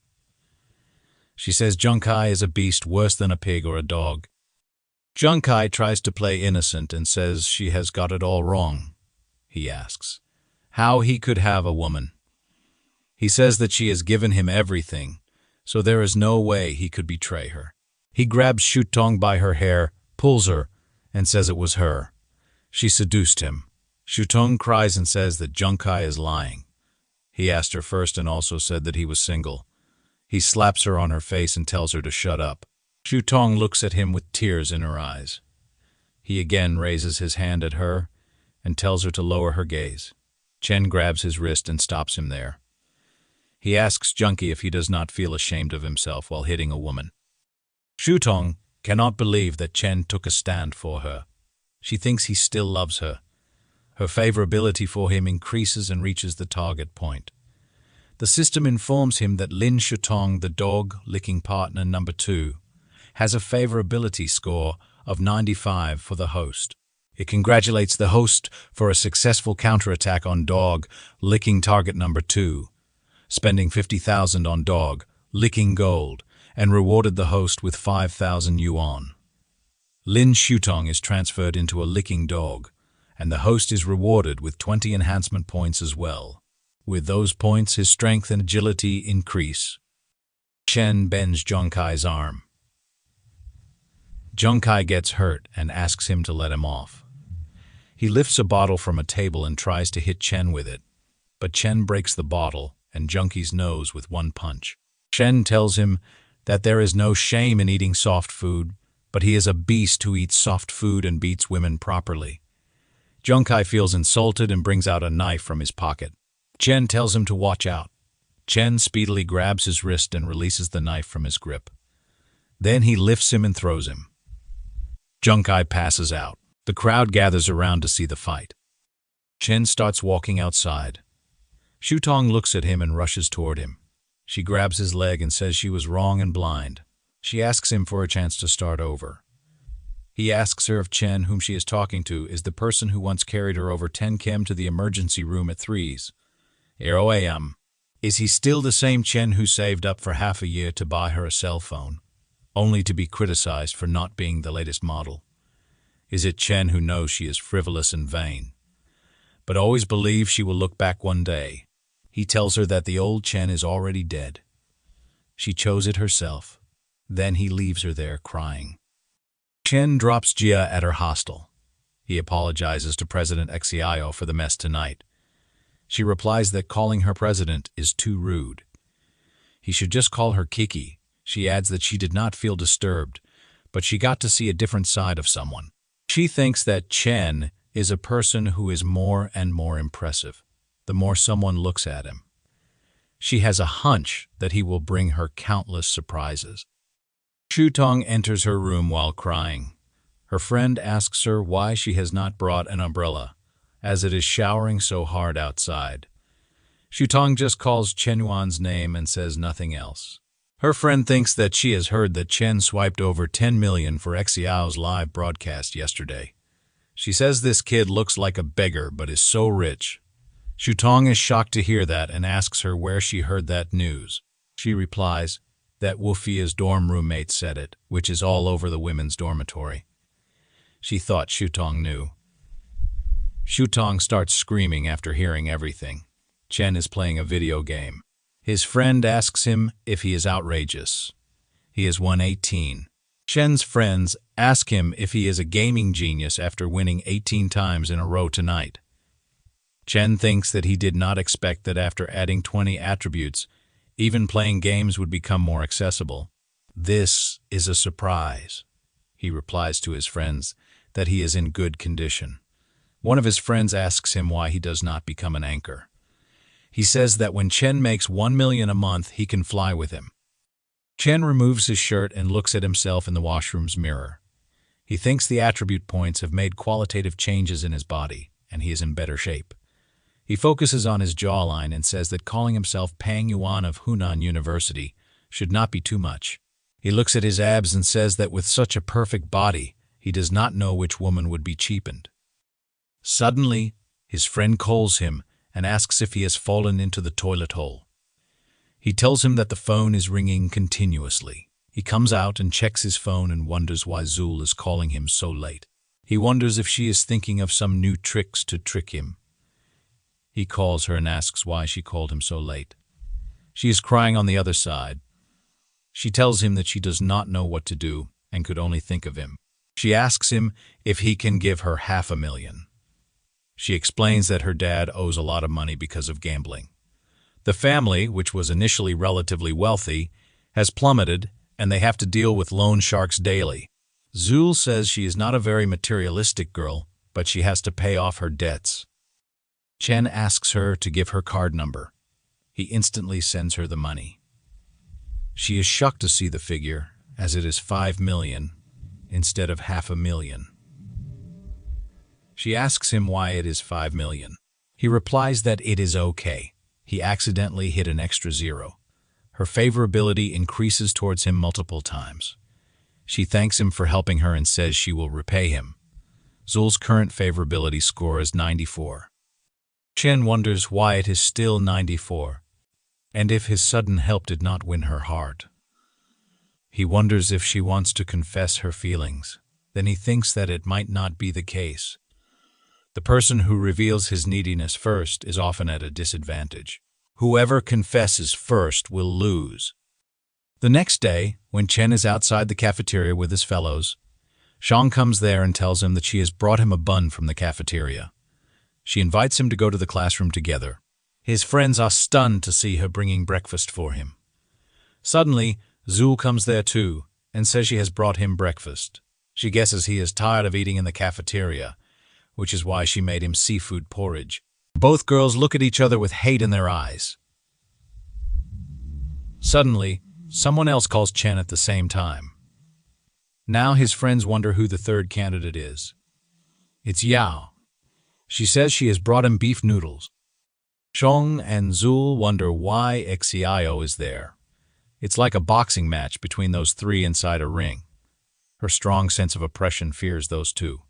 She says Junkai is a beast worse than a pig or a dog. Junkai tries to play innocent and says she has got it all wrong. He asks how he could have a woman. He says that she has given him everything, so there is no way he could betray her. He grabs Shutong by her hair, pulls her, and says it was her. She seduced him. Shutong cries and says that Junkai is lying. He asked her first and also said that he was single. He slaps her on her face and tells her to shut up. Shutong looks at him with tears in her eyes. He again raises his hand at her and tells her to lower her gaze. Chen grabs his wrist and stops him there. He asks Junkie if he does not feel ashamed of himself while hitting a woman. Shutong cannot believe that Chen took a stand for her. She thinks he still loves her. Her favorability for him increases and reaches the target point. The system informs him that Lin Shutong, the dog-licking partner number 2, has a favorability score of 95 for the host. It congratulates the host for a successful counterattack on dog-licking target number 2, spending 50,000 on dog-licking gold, and rewarded the host with 5,000 yuan. Lin Shutong is transferred into a licking dog, and the host is rewarded with 20 enhancement points as well. With those points, his strength and agility increase. Chen bends Junkai's arm. Junkai gets hurt and asks him to let him off. He lifts a bottle from a table and tries to hit Chen with it, but Chen breaks the bottle and Junkie's nose with one punch. Chen tells him that there is no shame in eating soft food, but he is a beast who eats soft food and beats women properly. Junkai feels insulted and brings out a knife from his pocket. Chen tells him to watch out. Chen speedily grabs his wrist and releases the knife from his grip. Then he lifts him and throws him. Junkai passes out. The crowd gathers around to see the fight. Chen starts walking outside. Shutong looks at him and rushes toward him. She grabs his leg and says she was wrong and blind. She asks him for a chance to start over. He asks her if Chen, whom she is talking to, is the person who once carried her over 10 km to the emergency room at 3 a.m. Is he still the same Chen who saved up for half a year to buy her a cell phone, only to be criticized for not being the latest model? Is it Chen who knows she is frivolous and vain, but always believes she will look back one day? He tells her that the old Chen is already dead. She chose it herself. Then he leaves her there crying. Chen drops Jia at her hostel. He apologizes to President Xiao for the mess tonight. She replies that calling her president is too rude. He should just call her Kiki. She adds that she did not feel disturbed, but she got to see a different side of someone. She thinks that Chen is a person who is more and more impressive, the more someone looks at him. She has a hunch that he will bring her countless surprises. Shutong enters her room while crying. Her friend asks her why she has not brought an umbrella, as it is showering so hard outside. Shutong just calls Chen Yuan's name and says nothing else. Her friend thinks that she has heard that Chen swiped over 10 million for Xiao's live broadcast yesterday. She says this kid looks like a beggar but is so rich. Shutong is shocked to hear that and asks her where she heard that news. She replies that Wufia's dorm roommate said it, which is all over the women's dormitory. She thought Shutong knew. Shutong starts screaming after hearing everything. Chen is playing a video game. His friend asks him if he is outrageous. He is 118. Chen's friends ask him if he is a gaming genius after winning 18 times in a row tonight. Chen thinks that he did not expect that after adding 20 attributes, even playing games would become more accessible. This is a surprise. He replies to his friends that he is in good condition. One of his friends asks him why he does not become an anchor. He says that when Chen makes 1 million a month, he can fly with him. Chen removes his shirt and looks at himself in the washroom's mirror. He thinks the attribute points have made qualitative changes in his body, and he is in better shape. He focuses on his jawline and says that calling himself Pang Yuan of Hunan University should not be too much. He looks at his abs and says that with such a perfect body, he does not know which woman would be cheapened. Suddenly, his friend calls him and asks if he has fallen into the toilet hole. He tells him that the phone is ringing continuously. He comes out and checks his phone and wonders why Zul is calling him so late. He wonders if she is thinking of some new tricks to trick him. He calls her and asks why she called him so late. She is crying on the other side. She tells him that she does not know what to do and could only think of him. She asks him if he can give her $500,000. She explains that her dad owes a lot of money because of gambling. The family, which was initially relatively wealthy, has plummeted, and they have to deal with loan sharks daily. Zul says she is not a very materialistic girl, but she has to pay off her debts. Chen asks her to give her card number. He instantly sends her the money. She is shocked to see the figure, as it is 5 million instead of $500,000. She asks him why it is 5 million. He replies that it is okay. He accidentally hit an extra zero. Her favorability increases towards him multiple times. She thanks him for helping her and says she will repay him. Zul's current favorability score is 94. Chen wonders why it is still 94, and if his sudden help did not win her heart. He wonders if she wants to confess her feelings. Then he thinks that it might not be the case. The person who reveals his neediness first is often at a disadvantage. Whoever confesses first will lose. The next day, when Chen is outside the cafeteria with his fellows, Shang comes there and tells him that she has brought him a bun from the cafeteria. She invites him to go to the classroom together. His friends are stunned to see her bringing breakfast for him. Suddenly, Zul comes there too and says she has brought him breakfast. She guesses he is tired of eating in the cafeteria, which is why she made him seafood porridge. Both girls look at each other with hate in their eyes. Suddenly, someone else calls Chen at the same time. Now his friends wonder who the third candidate is. It's Yao. She says she has brought him beef noodles. Shong and Zul wonder why Xiao is there. It's like a boxing match between those three inside a ring. Her strong sense of oppression fears those two.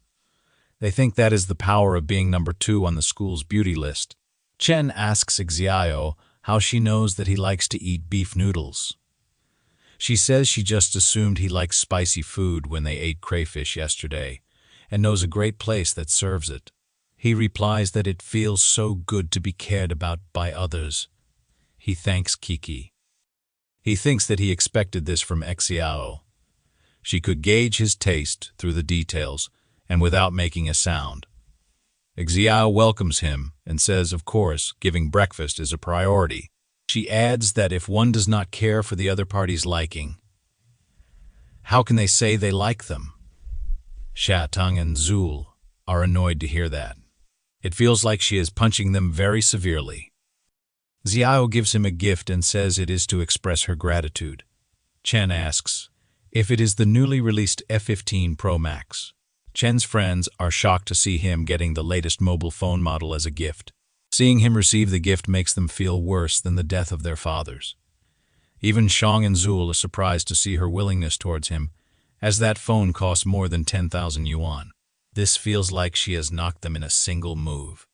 They think that is the power of being number 2 on the school's beauty list. Chen asks Xiao how she knows that he likes to eat beef noodles. She says she just assumed he likes spicy food when they ate crayfish yesterday, and knows a great place that serves it. He replies that it feels so good to be cared about by others. He thanks Kiki. He thinks that he expected this from Xiao. She could gauge his taste through the details, and without making a sound. Xiao welcomes him and says, of course, giving breakfast is a priority. She adds that if one does not care for the other party's liking, how can they say they like them? Shutong and Zul are annoyed to hear that. It feels like she is punching them very severely. Xiao gives him a gift and says it is to express her gratitude. Chen asks if it is the newly released F15 Pro Max. Chen's friends are shocked to see him getting the latest mobile phone model as a gift. Seeing him receive the gift makes them feel worse than the death of their fathers. Even Shang and Zul are surprised to see her willingness towards him, as that phone costs more than 10,000 yuan. This feels like she has knocked them in a single move.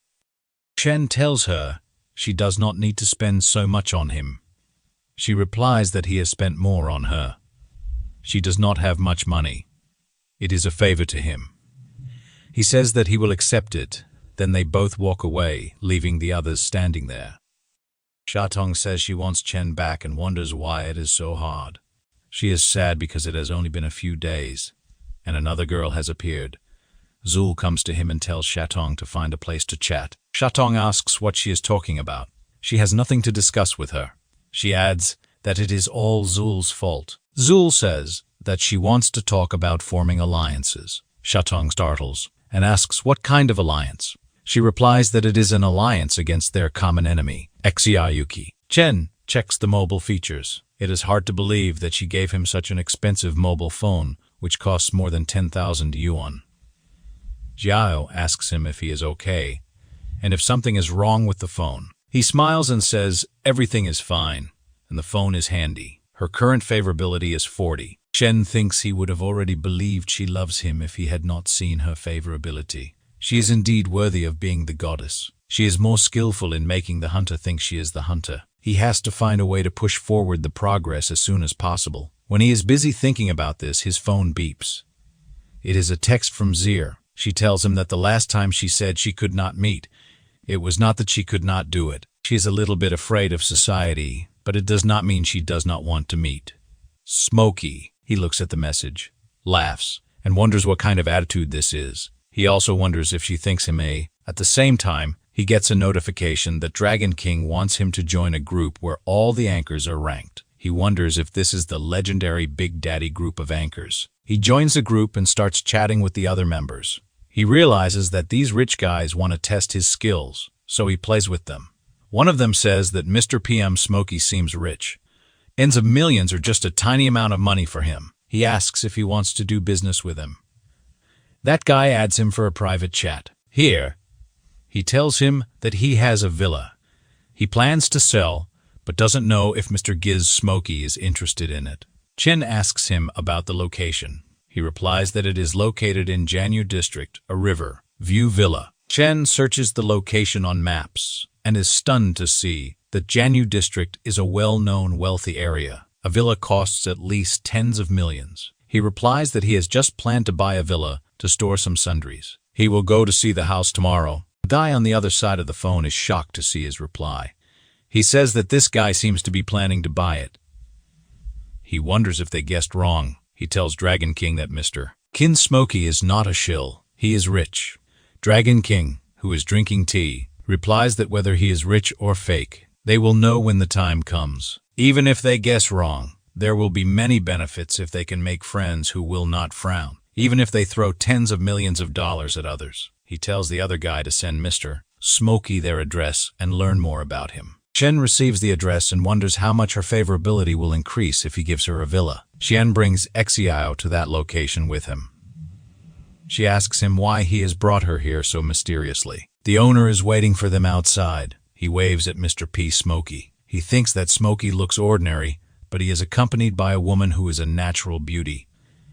Chen tells her she does not need to spend so much on him. She replies that he has spent more on her. She does not have much money. It is a favor to him. He says that he will accept it. Then they both walk away, leaving the others standing there. Shutong says she wants Chen back and wonders why it is so hard. She is sad because it has only been a few days, and another girl has appeared. Zul comes to him and tells Shutong to find a place to chat. Shutong asks what she is talking about. She has nothing to discuss with her. She adds that it is all Zul's fault. Zul says that she wants to talk about forming alliances. Shutong startles and asks what kind of alliance. She replies that it is an alliance against their common enemy, Xiao. Chen checks the mobile features. It is hard to believe that she gave him such an expensive mobile phone which costs more than 10,000 yuan. Jiao asks him if he is okay, and if something is wrong with the phone. He smiles and says everything is fine, and the phone is handy. Her current favorability is 40. Chen thinks he would have already believed she loves him if he had not seen her favorability. She is indeed worthy of being the goddess. She is more skillful in making the hunter think she is the hunter. He has to find a way to push forward the progress as soon as possible. When he is busy thinking about this, his phone beeps. It is a text from Zir. She tells him that the last time she said she could not meet, it was not that she could not do it. She is a little bit afraid of society, but it does not mean she does not want to meet. Smokey. He looks at the message, laughs, and wonders what kind of attitude this is. He also wonders if she thinks him a. At the same time, he gets a notification that Dragon King wants him to join a group where all the anchors are ranked. He wonders if this is the legendary Big Daddy group of anchors. He joins the group and starts chatting with the other members. He realizes that these rich guys want to test his skills, so he plays with them. One of them says that Mr. PM Smokey seems rich. Ends of millions are just a tiny amount of money for him. He asks if he wants to do business with him. That guy adds him for a private chat. Here, he tells him that he has a villa. He plans to sell, but doesn't know if Mr. Giz Smokey is interested in it. Chen asks him about the location. He replies that it is located in Jianyu District, a river, View Villa. Chen searches the location on maps and is stunned to see that Jianyu District is a well-known wealthy area. A villa costs at least tens of millions. He replies that he has just planned to buy a villa to store some sundries. He will go to see the house tomorrow. The guy on the other side of the phone is shocked to see his reply. He says that this guy seems to be planning to buy it. He wonders if they guessed wrong. He tells Dragon King that Mr. Kin Smokey is not a shill. He is rich. Dragon King, who is drinking tea, replies that whether he is rich or fake, they will know when the time comes. Even if they guess wrong, there will be many benefits if they can make friends who will not frown, even if they throw tens of millions of dollars at others. He tells the other guy to send Mr. Smokey their address and learn more about him. Chen receives the address and wonders how much her favorability will increase if he gives her a villa. Xian brings Xiao to that location with him. She asks him why he has brought her here so mysteriously. The owner is waiting for them outside. He waves at Mr. P. Smokey. He thinks that Smokey looks ordinary, but he is accompanied by a woman who is a natural beauty.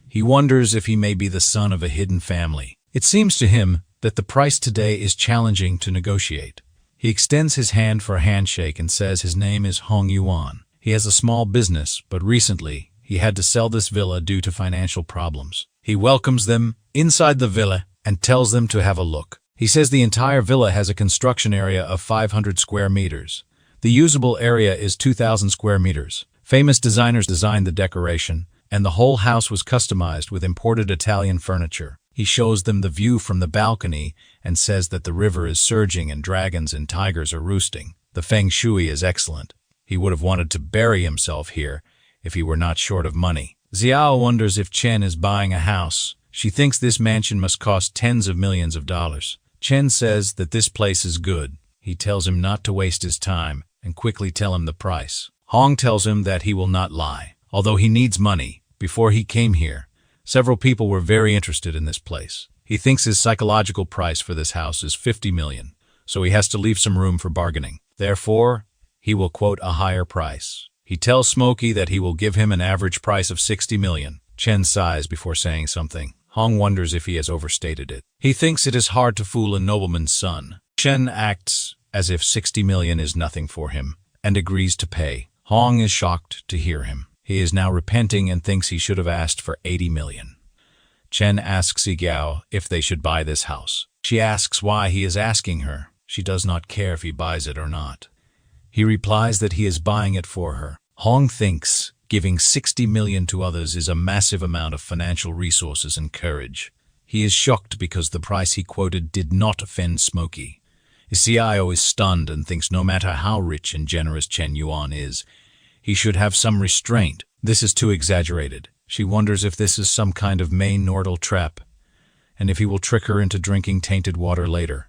He wonders if he may be the son of a hidden family. It seems to him that the price today is challenging to negotiate. He extends his hand for a handshake and says his name is Chen Yuan. He has a small business, but recently he had to sell this villa due to financial problems. He welcomes them inside the villa and tells them to have a look. He says the entire villa has a construction area of 500 square meters. The usable area is 2,000 square meters. Famous designers designed the decoration, and the whole house was customized with imported Italian furniture. He shows them the view from the balcony and says that the river is surging and dragons and tigers are roosting. The feng shui is excellent. He would have wanted to bury himself here if he were not short of money. Xiao wonders if Chen is buying a house. She thinks this mansion must cost tens of millions of dollars. Chen says that this place is good. He tells him not to waste his time and quickly tell him the price. Hong tells him that he will not lie. Although he needs money, before he came here, several people were very interested in this place. He thinks his psychological price for this house is 50 million, so he has to leave some room for bargaining. Therefore, he will quote a higher price. He tells Smokey that he will give him an average price of 60 million. Chen sighs before saying something. Hong wonders if he has overstated it. He thinks it is hard to fool a nobleman's son. Chen acts as if 60 million is nothing for him and agrees to pay. Hong is shocked to hear him. He is now repenting and thinks he should have asked for 80 million. Chen asks Yigao if they should buy this house. She asks why he is asking her. She does not care if he buys it or not. He replies that he is buying it for her. Hong thinks giving 60 million to others is a massive amount of financial resources and courage. He is shocked because the price he quoted did not offend Smokey. Xiao is stunned and thinks no matter how rich and generous Chen Yuan is, he should have some restraint. This is too exaggerated. She wonders if this is some kind of main Nordal trap, and if he will trick her into drinking tainted water later.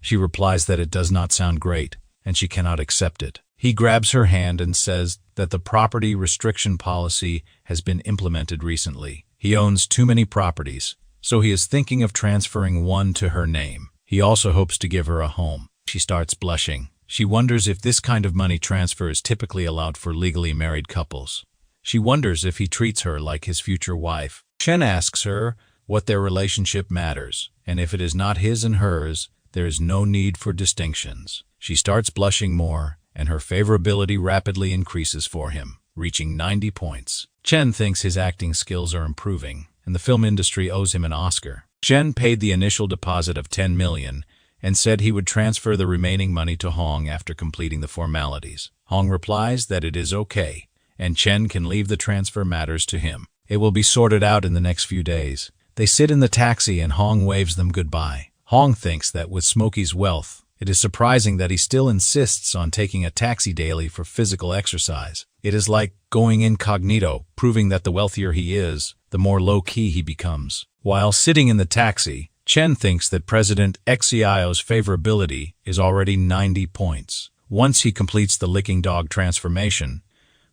She replies that it does not sound great, and she cannot accept it. He grabs her hand and says that the property restriction policy has been implemented recently. He owns too many properties, so he is thinking of transferring one to her name. He also hopes to give her a home. She starts blushing. She wonders if this kind of money transfer is typically allowed for legally married couples. She wonders if he treats her like his future wife. Chen asks her what their relationship matters, and if it is not his and hers, there is no need for distinctions. She starts blushing more, and her favorability rapidly increases for him, reaching 90 points. Chen thinks his acting skills are improving, and the film industry owes him an Oscar. Chen paid the initial deposit of 10 million and said he would transfer the remaining money to Hong after completing the formalities. Hong replies that it is okay, and Chen can leave the transfer matters to him. It will be sorted out in the next few days. They sit in the taxi and Hong waves them goodbye. Hong thinks that with Smokey's wealth, it is surprising that he still insists on taking a taxi daily for physical exercise. It is like going incognito, proving that the wealthier he is, the more low-key he becomes. While sitting in the taxi, Chen thinks that President Xiao's favorability is already 90 points. Once he completes the licking dog transformation,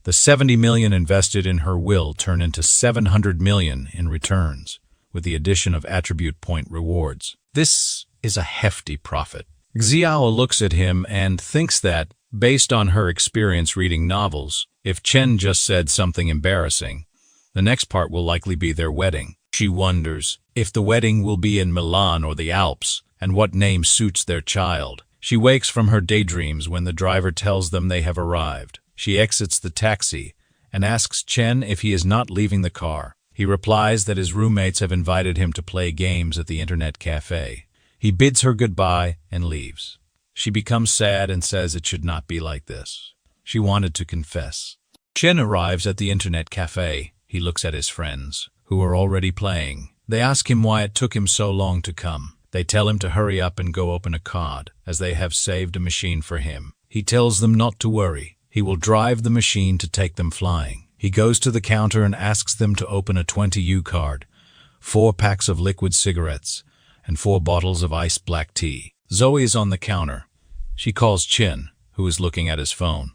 the 70 million invested in her will turn into 700 million in returns, with the addition of attribute point rewards. This is a hefty profit. Xiao looks at him and thinks that, based on her experience reading novels, if Chen just said something embarrassing, the next part will likely be their wedding. She wonders if the wedding will be in Milan or the Alps, and what name suits their child. She wakes from her daydreams when the driver tells them they have arrived. She exits the taxi and asks Chen if he is not leaving the car. He replies that his roommates have invited him to play games at the internet cafe. He bids her goodbye and leaves. She becomes sad and says it should not be like this. She wanted to confess. Chen arrives at the internet cafe. He looks at his friends, who are already playing. They ask him why it took him so long to come. They tell him to hurry up and go open a card, as they have saved a machine for him. He tells them not to worry. He will drive the machine to take them flying. He goes to the counter and asks them to open a 20U card, 4 packs of liquid cigarettes, and 4 bottles of iced black tea. Zoe is on the counter. She calls Chen, who is looking at his phone.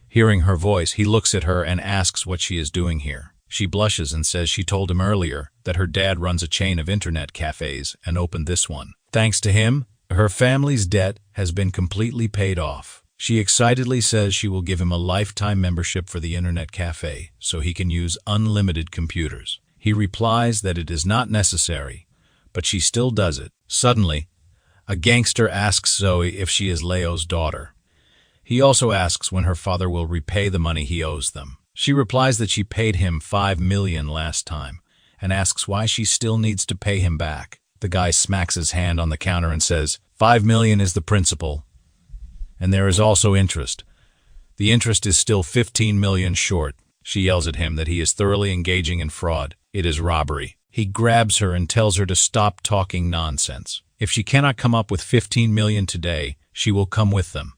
Hearing her voice, he looks at her and asks what she is doing here. She blushes and says she told him earlier that her dad runs a chain of internet cafes and opened this one. Thanks to him, her family's debt has been completely paid off. She excitedly says she will give him a lifetime membership for the internet cafe so he can use unlimited computers. He replies that it is not necessary, but she still does it. Suddenly, a gangster asks Zoe if she is Leo's daughter. He also asks when her father will repay the money he owes them. She replies that she paid him 5 million last time and asks why she still needs to pay him back. The guy smacks his hand on the counter and says, 5 million is the principal, and there is also interest. The interest is still 15 million short. She yells at him that he is thoroughly engaging in fraud. It is robbery. He grabs her and tells her to stop talking nonsense. If she cannot come up with 15 million today, she will come with them.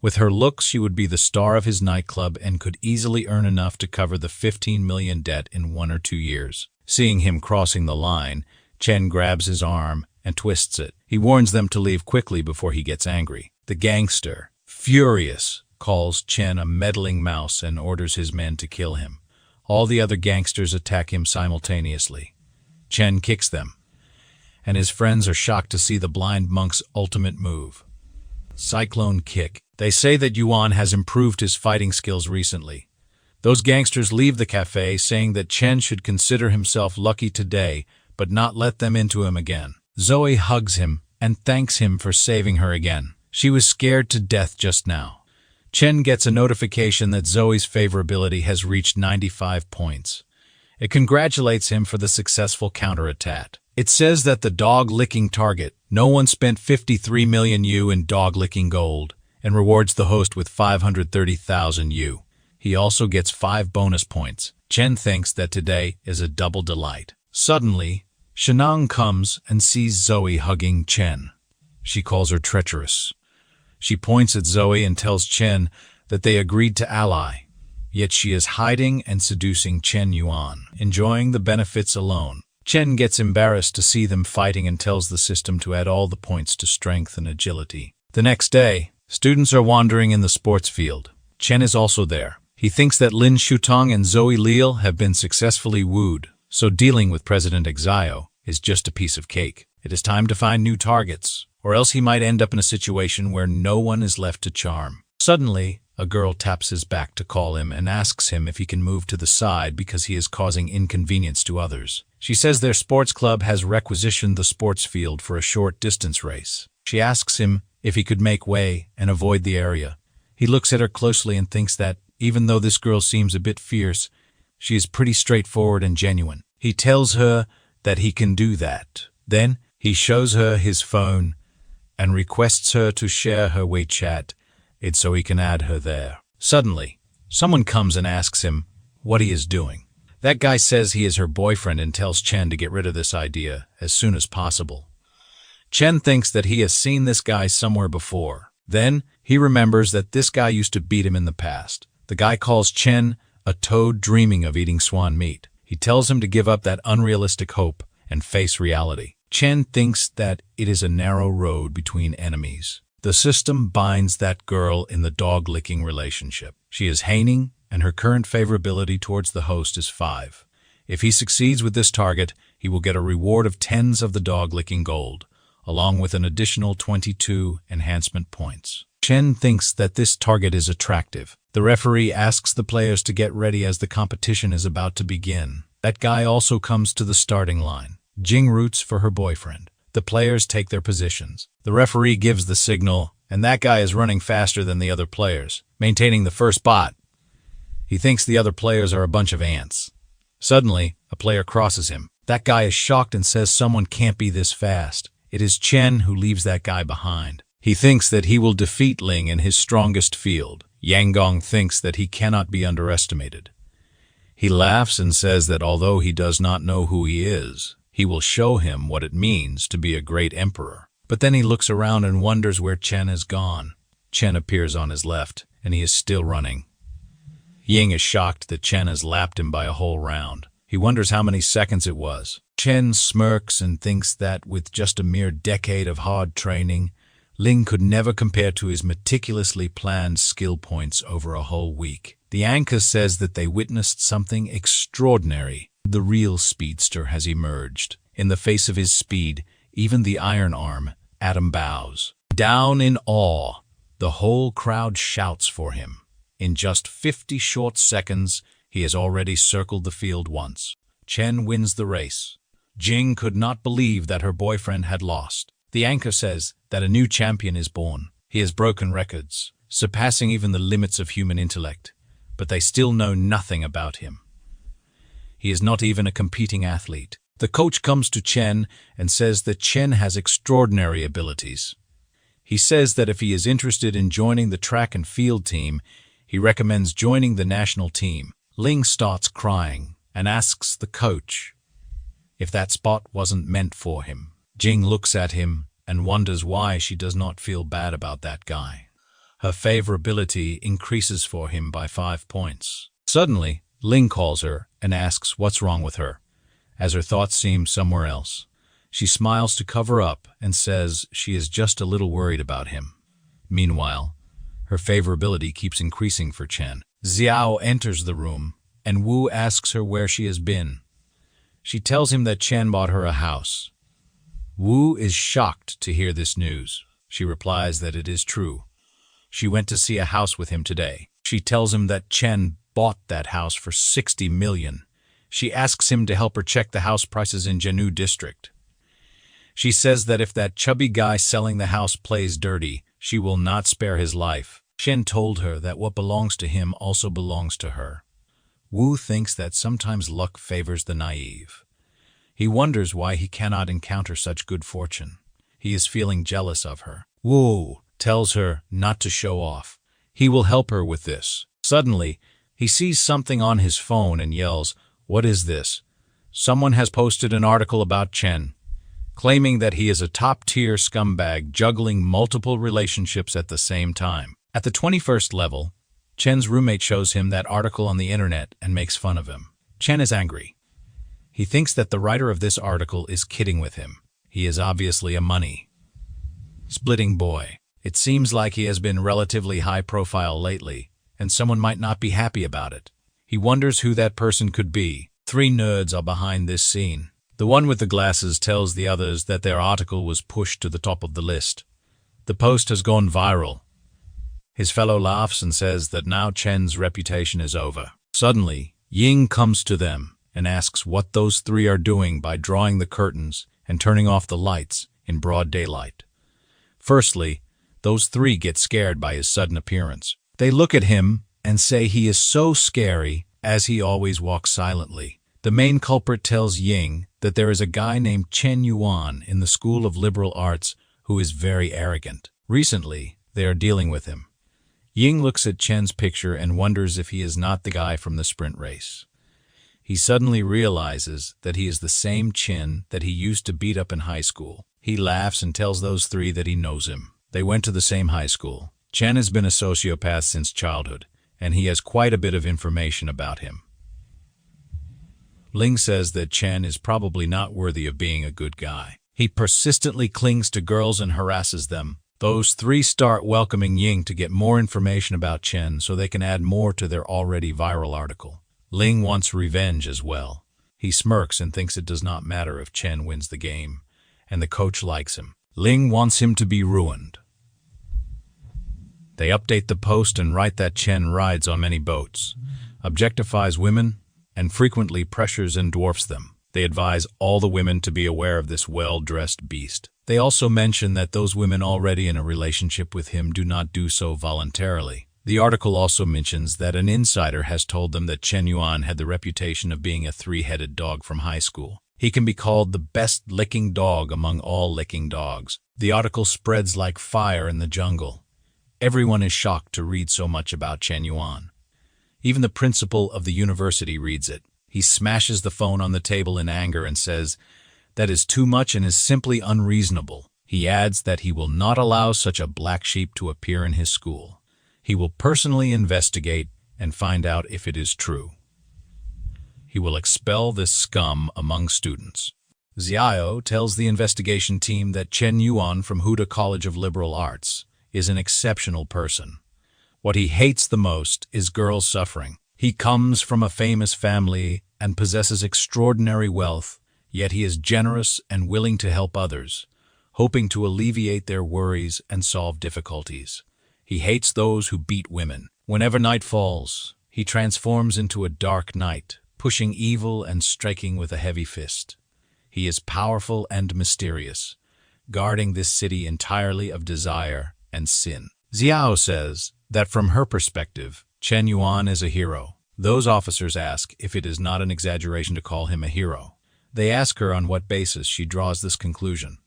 With her looks, she would be the star of his nightclub and could easily earn enough to cover the 15 million debt in 1 or 2 years. Seeing him crossing the line, Chen grabs his arm and twists it. He warns them to leave quickly before he gets angry. The gangster, furious, calls Chen a meddling mouse and orders his men to kill him. All the other gangsters attack him simultaneously. Chen kicks them, and his friends are shocked to see the blind monk's ultimate move. Cyclone kick. They say that Yuan has improved his fighting skills recently. Those gangsters leave the cafe saying that Chen should consider himself lucky today, but not let them into him again. Zoe hugs him and thanks him for saving her again. She was scared to death just now. Chen gets a notification that Zoe's favorability has reached 95 points. It congratulates him for the successful counterattack. It says that the dog-licking target, no one spent 53 million U in dog-licking gold, and rewards the host with 530,000 U. He also gets 5 bonus points. Chen thinks that today is a double delight. Suddenly, Shutong comes and sees Zoe hugging Chen. She calls her treacherous. She points at Zoe and tells Chen that they agreed to ally, yet she is hiding and seducing Chen Yuan, enjoying the benefits alone. Chen gets embarrassed to see them fighting and tells the system to add all the points to strength and agility. The next day, students are wandering in the sports field. Chen is also there. He thinks that Lin Shutong and Zoe Leal have been successfully wooed, So dealing with President Exio is just a piece of cake. It is time to find new targets, or else he might end up in a situation where no one is left to charm. Suddenly, a girl taps his back to call him and asks him if he can move to the side because he is causing inconvenience to others. She says their sports club has requisitioned the sports field for a short distance race. She asks him if he could make way and avoid the area. He looks at her closely and thinks that, even though this girl seems a bit fierce, she is pretty straightforward and genuine. He tells her that he can do that. Then, he shows her his phone and requests her to share her WeChat, so he can add her there. Suddenly, someone comes and asks him what he is doing. That guy says he is her boyfriend and tells Chen to get rid of this idea as soon as possible. Chen thinks that he has seen this guy somewhere before. Then, he remembers that this guy used to beat him in the past. The guy calls Chen a toad dreaming of eating swan meat. He tells him to give up that unrealistic hope and face reality. Chen thinks that it is a narrow road between enemies. The system binds that girl in the dog-licking relationship. She is Haining, and her current favorability towards the host is 5. If he succeeds with this target, he will get a reward of tens of the dog-licking gold, along with an additional 22 enhancement points. Chen thinks that this target is attractive. The referee asks the players to get ready as the competition is about to begin. That guy also comes to the starting line. Jing roots for her boyfriend. The players take their positions. The referee gives the signal, and that guy is running faster than the other players, maintaining the first spot. He thinks the other players are a bunch of ants. Suddenly, a player crosses him. That guy is shocked and says someone can't be this fast. It is Chen who leaves that guy behind. He thinks that he will defeat Ling in his strongest field. Yang Gong thinks that he cannot be underestimated. He laughs and says that although he does not know who he is, he will show him what it means to be a great emperor. But then he looks around and wonders where Chen has gone. Chen appears on his left, and he is still running. Ying is shocked that Chen has lapped him by a whole round. He wonders how many seconds it was. Chen smirks and thinks that with just a mere decade of hard training, Ling could never compare to his meticulously planned skill points over a whole week. The anchor says that they witnessed something extraordinary. The real speedster has emerged. In the face of his speed, even the iron arm, Adam bows. Down in awe, the whole crowd shouts for him. In just 50 short seconds, he has already circled the field once. Chen wins the race. Jing could not believe that her boyfriend had lost. The anchor says that a new champion is born. He has broken records, surpassing even the limits of human intellect, but they still know nothing about him. He is not even a competing athlete. The coach comes to Chen and says that Chen has extraordinary abilities. He says that if he is interested in joining the track and field team, he recommends joining the national team. Ling starts crying and asks the coach if that spot wasn't meant for him. Jing looks at him and wonders why she does not feel bad about that guy. Her favorability increases for him by 5 points. Suddenly, Ling calls her and asks what's wrong with her, as her thoughts seem somewhere else. She smiles to cover up and says she is just a little worried about him. Meanwhile, her favorability keeps increasing for Chen. Xiao enters the room, and Wu asks her where she has been. She tells him that Chen bought her a house. Wu is shocked to hear this news. She replies that it is true. She went to see a house with him today. She tells him that Chen bought that house for 60 million. She asks him to help her check the house prices in Jianu district. She says that if that chubby guy selling the house plays dirty, she will not spare his life. Chen told her that what belongs to him also belongs to her. Wu thinks that sometimes luck favors the naive. He wonders why he cannot encounter such good fortune. He is feeling jealous of her. Wu tells her not to show off. He will help her with this. Suddenly, he sees something on his phone and yells, "What is this?" Someone has posted an article about Chen, claiming that he is a top-tier scumbag juggling multiple relationships at the same time. At the 21st level, Chen's roommate shows him that article on the internet and makes fun of him. Chen is angry. He thinks that the writer of this article is kidding with him. He is obviously a money-splitting boy. It seems like he has been relatively high-profile lately, and someone might not be happy about it. He wonders who that person could be. 3 nerds are behind this scene. The one with the glasses tells the others that their article was pushed to the top of the list. The post has gone viral. His fellow laughs and says that now Chen's reputation is over. Suddenly, Ying comes to them and asks what those 3 are doing by drawing the curtains and turning off the lights in broad daylight. Firstly, those 3 get scared by his sudden appearance. They look at him and say he is so scary, as he always walks silently. The main culprit tells Ying that there is a guy named Chen Yuan in the School of Liberal Arts who is very arrogant. Recently, they are dealing with him. Ying looks at Chen's picture and wonders if he is not the guy from the sprint race. He suddenly realizes that he is the same Chen that he used to beat up in high school. He laughs and tells those 3 that he knows him. They went to the same high school. Chen has been a sociopath since childhood, and he has quite a bit of information about him. Ling says that Chen is probably not worthy of being a good guy. He persistently clings to girls and harasses them. Those 3 start welcoming Ying to get more information about Chen so they can add more to their already viral article. Ling wants revenge as well. He smirks and thinks it does not matter if Chen wins the game, and the coach likes him. Ling wants him to be ruined. They update the post and write that Chen rides on many boats, objectifies women, and frequently pressures and dwarfs them. They advise all the women to be aware of this well-dressed beast. They also mention that those women already in a relationship with him do not do so voluntarily. The article also mentions that an insider has told them that Chen Yuan had the reputation of being a 3-headed dog from high school. He can be called the best licking dog among all licking dogs. The article spreads like fire in the jungle. Everyone is shocked to read so much about Chen Yuan. Even the principal of the university reads it. He smashes the phone on the table in anger and says, "That is too much and is simply unreasonable." He adds that he will not allow such a black sheep to appear in his school. He will personally investigate and find out if it is true. He will expel this scum among students. Xiao tells the investigation team that Chen Yuan from Huda College of Liberal Arts is an exceptional person. What he hates the most is girls suffering. He comes from a famous family and possesses extraordinary wealth, yet he is generous and willing to help others, hoping to alleviate their worries and solve difficulties. He hates those who beat women. Whenever night falls, he transforms into a dark knight, pushing evil and striking with a heavy fist. He is powerful and mysterious, guarding this city entirely of desire and sin. Xiao says that from her perspective, Chen Yuan is a hero. Those officers ask if it is not an exaggeration to call him a hero. They ask her on what basis she draws this conclusion.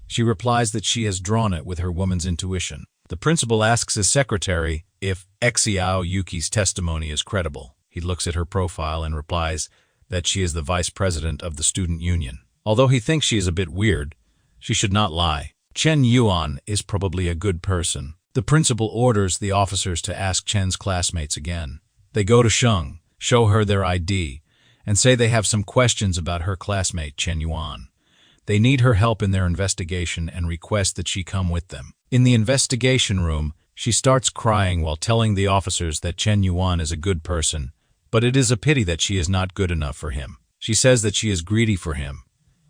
She replies that she has drawn it with her woman's intuition. The principal asks his secretary if Xiao Yuki's testimony is credible. He looks at her profile and replies that she is the vice president of the student union. Although he thinks she is a bit weird, she should not lie. Chen Yuan is probably a good person. The principal orders the officers to ask Chen's classmates again. They go to Sheng, show her their ID, and say they have some questions about her classmate Chen Yuan. They need her help in their investigation and request that she come with them. In the investigation room, she starts crying while telling the officers that Chen Yuan is a good person, but it is a pity that she is not good enough for him. She says that she is greedy for him,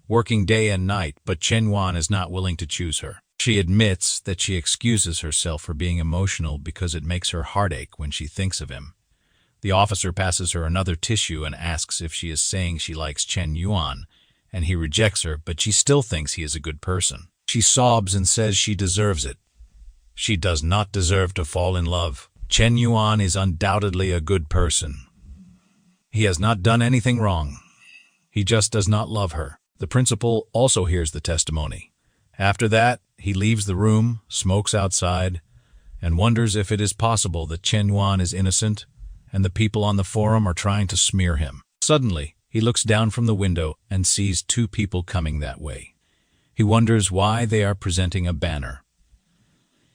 working day and night, but Chen Yuan is not willing to choose her. She admits that she excuses herself for being emotional because it makes her heart ache when she thinks of him. The officer passes her another tissue and asks if she is saying she likes Chen Yuan, and he rejects her, but she still thinks he is a good person. She sobs and says she deserves it. She does not deserve to fall in love. Chen Yuan is undoubtedly a good person. He has not done anything wrong. He just does not love her. The principal also hears the testimony. After that, he leaves the room, smokes outside, and wonders if it is possible that Chen Yuan is innocent and the people on the forum are trying to smear him. Suddenly, he looks down from the window and sees 2 people coming that way. He wonders why they are presenting a banner.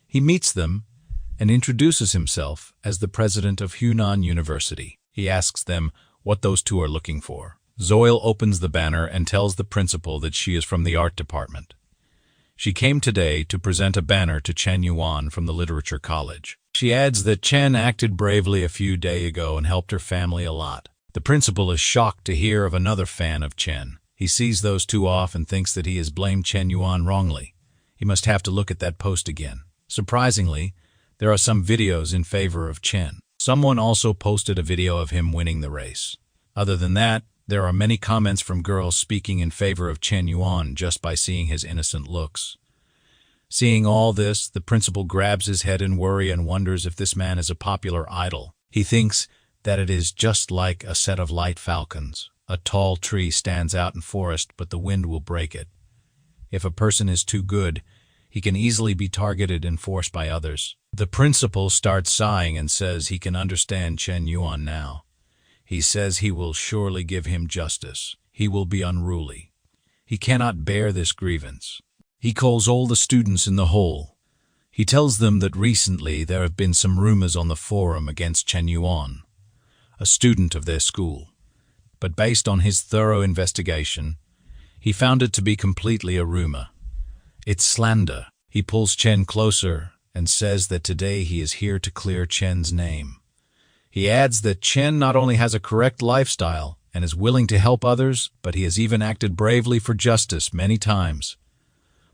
He meets them and introduces himself as the president of Hunan University. He asks them what those 2 are looking for. Zoil opens the banner and tells the principal that she is from the art department. She came today to present a banner to Chen Yuan from the literature college. She adds that Chen acted bravely a few days ago and helped her family a lot. The principal is shocked to hear of another fan of Chen. He sees those two off and thinks that he has blamed Chen Yuan wrongly. He must have to look at that post again. Surprisingly, there are some videos in favor of Chen. Someone also posted a video of him winning the race. Other than that, there are many comments from girls speaking in favor of Chen Yuan just by seeing his innocent looks. Seeing all this, the principal grabs his head in worry and wonders if this man is a popular idol. He thinks that it is just like a set of light falcons. A tall tree stands out in forest, but the wind will break it. If a person is too good, he can easily be targeted and forced by others. The principal starts sighing and says he can understand Chen Yuan now. He says he will surely give him justice. He will be unruly. He cannot bear this grievance. He calls all the students in the hall. He tells them that recently there have been some rumors on the forum against Chen Yuan, a student of their school. But based on his thorough investigation, he found it to be completely a rumor. It's slander. He pulls Chen closer and says that today he is here to clear Chen's name. He adds that Chen not only has a correct lifestyle and is willing to help others, but he has even acted bravely for justice many times,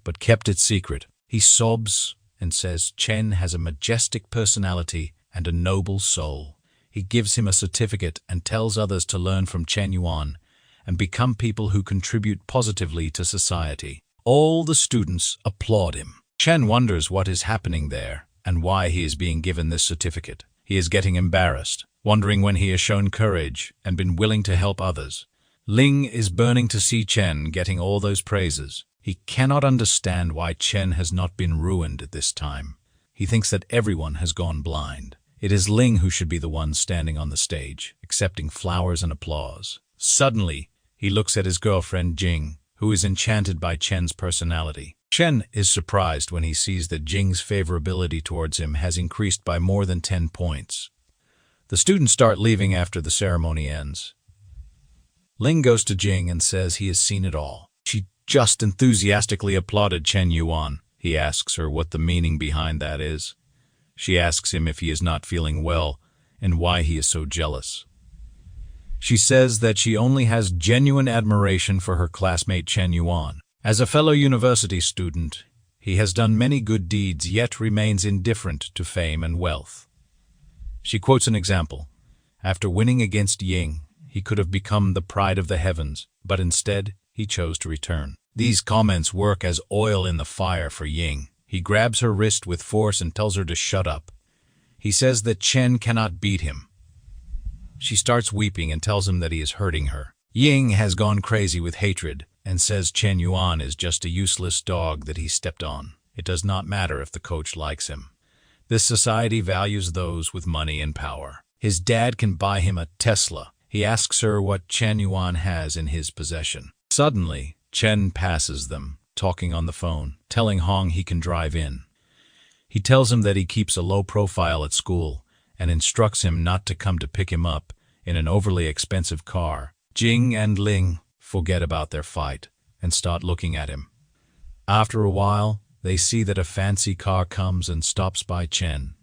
but kept it secret. He sobs and says Chen has a majestic personality and a noble soul. He gives him a certificate and tells others to learn from Chen Yuan and become people who contribute positively to society. All the students applaud him. Chen wonders what is happening there and why he is being given this certificate. He is getting embarrassed, wondering when he has shown courage and been willing to help others. Ling is burning to see Chen getting all those praises. He cannot understand why Chen has not been ruined at this time. He thinks that everyone has gone blind. It is Ling who should be the one standing on the stage, accepting flowers and applause. Suddenly, he looks at his girlfriend Jing, who is enchanted by Chen's personality. Chen is surprised when he sees that Jing's favorability towards him has increased by more than 10 points. The students start leaving after the ceremony ends. Ling goes to Jing and says he has seen it all. She just enthusiastically applauded Chen Yuan. He asks her what the meaning behind that is. She asks him if he is not feeling well and why he is so jealous. She says that she only has genuine admiration for her classmate Chen Yuan. As a fellow university student, he has done many good deeds yet remains indifferent to fame and wealth. She quotes an example. After winning against Ying, he could have become the pride of the heavens, but instead he chose to return. These comments work as oil in the fire for Ying. He grabs her wrist with force and tells her to shut up. He says that Chen cannot beat him. She starts weeping and tells him that he is hurting her. Ying has gone crazy with hatred and says Chen Yuan is just a useless dog that he stepped on. It does not matter if the coach likes him. This society values those with money and power. His dad can buy him a Tesla. He asks her what Chen Yuan has in his possession. Suddenly, Chen passes them, talking on the phone, telling Hong he can drive in. He tells him that he keeps a low profile at school and instructs him not to come to pick him up in an overly expensive car. Jing and Ling forget about their fight and start looking at him. After a while, they see that a fancy car comes and stops by Chen.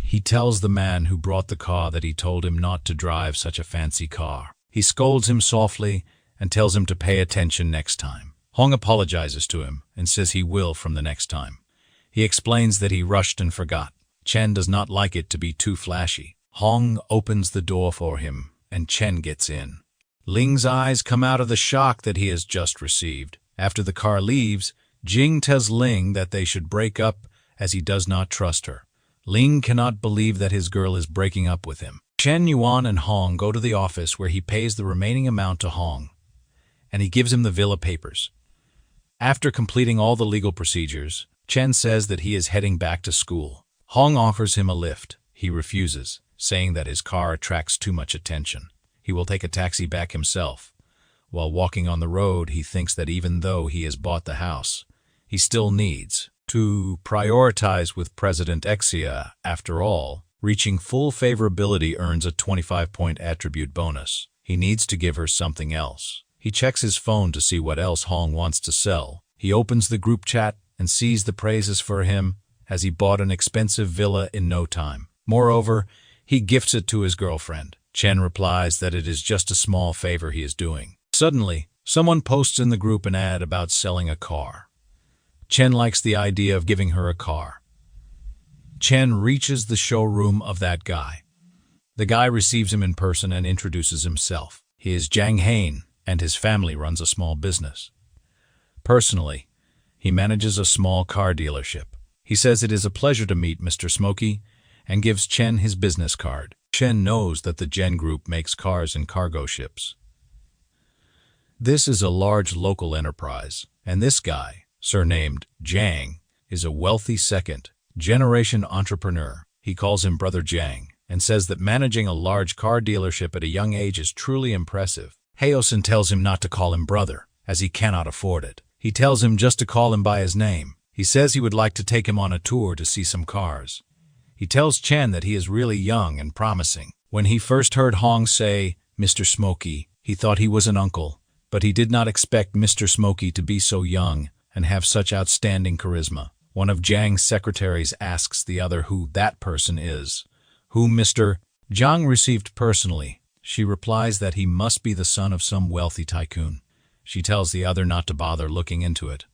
He tells the man who brought the car that he told him not to drive such a fancy car. He scolds him softly and tells him to pay attention next time. Hong apologizes to him and says he will from the next time. He explains that he rushed and forgot. Chen does not like it to be too flashy. Hong opens the door for him and Chen gets in. Ling's eyes come out of the shock that he has just received. After the car leaves, Jing tells Ling that they should break up as he does not trust her. Ling cannot believe that his girl is breaking up with him. Chen Yuan and Hong go to the office where he pays the remaining amount to Hong, and he gives him the villa papers. After completing all the legal procedures, Chen says that he is heading back to school. Hong offers him a lift. He refuses, saying that his car attracts too much attention. He will take a taxi back himself. While walking on the road, he thinks that even though he has bought the house, he still needs to prioritize with President Xia. After all, reaching full favorability earns a 25-point attribute bonus. He needs to give her something else. He checks his phone to see what else Hong wants to sell. He opens the group chat and sees the praises for him as he bought an expensive villa in no time. Moreover, he gifts it to his girlfriend. Chen replies that it is just a small favor he is doing. Suddenly, someone posts in the group an ad about selling a car. Chen likes the idea of giving her a car. Chen reaches the showroom of that guy. The guy receives him in person and introduces himself. He is Jiang Hain, and his family runs a small business. Personally, he manages a small car dealership. He says it is a pleasure to meet Mr. Smokey and gives Chen his business card. Chen knows that the Gen Group makes cars and cargo ships. This is a large local enterprise, and this guy, surnamed Jiang, is a wealthy second-generation entrepreneur. He calls him Brother Jiang and says that managing a large car dealership at a young age is truly impressive. Haosen tells him not to call him brother, as he cannot afford it. He tells him just to call him by his name. He says he would like to take him on a tour to see some cars. He tells Chen that he is really young and promising. When he first heard Hong say, Mr. Smokey, he thought he was an uncle, but he did not expect Mr. Smokey to be so young and have such outstanding charisma. One of Jiang's secretaries asks the other who that person is, whom Mr. Jiang received personally. She replies that he must be the son of some wealthy tycoon. She tells the other not to bother looking into it.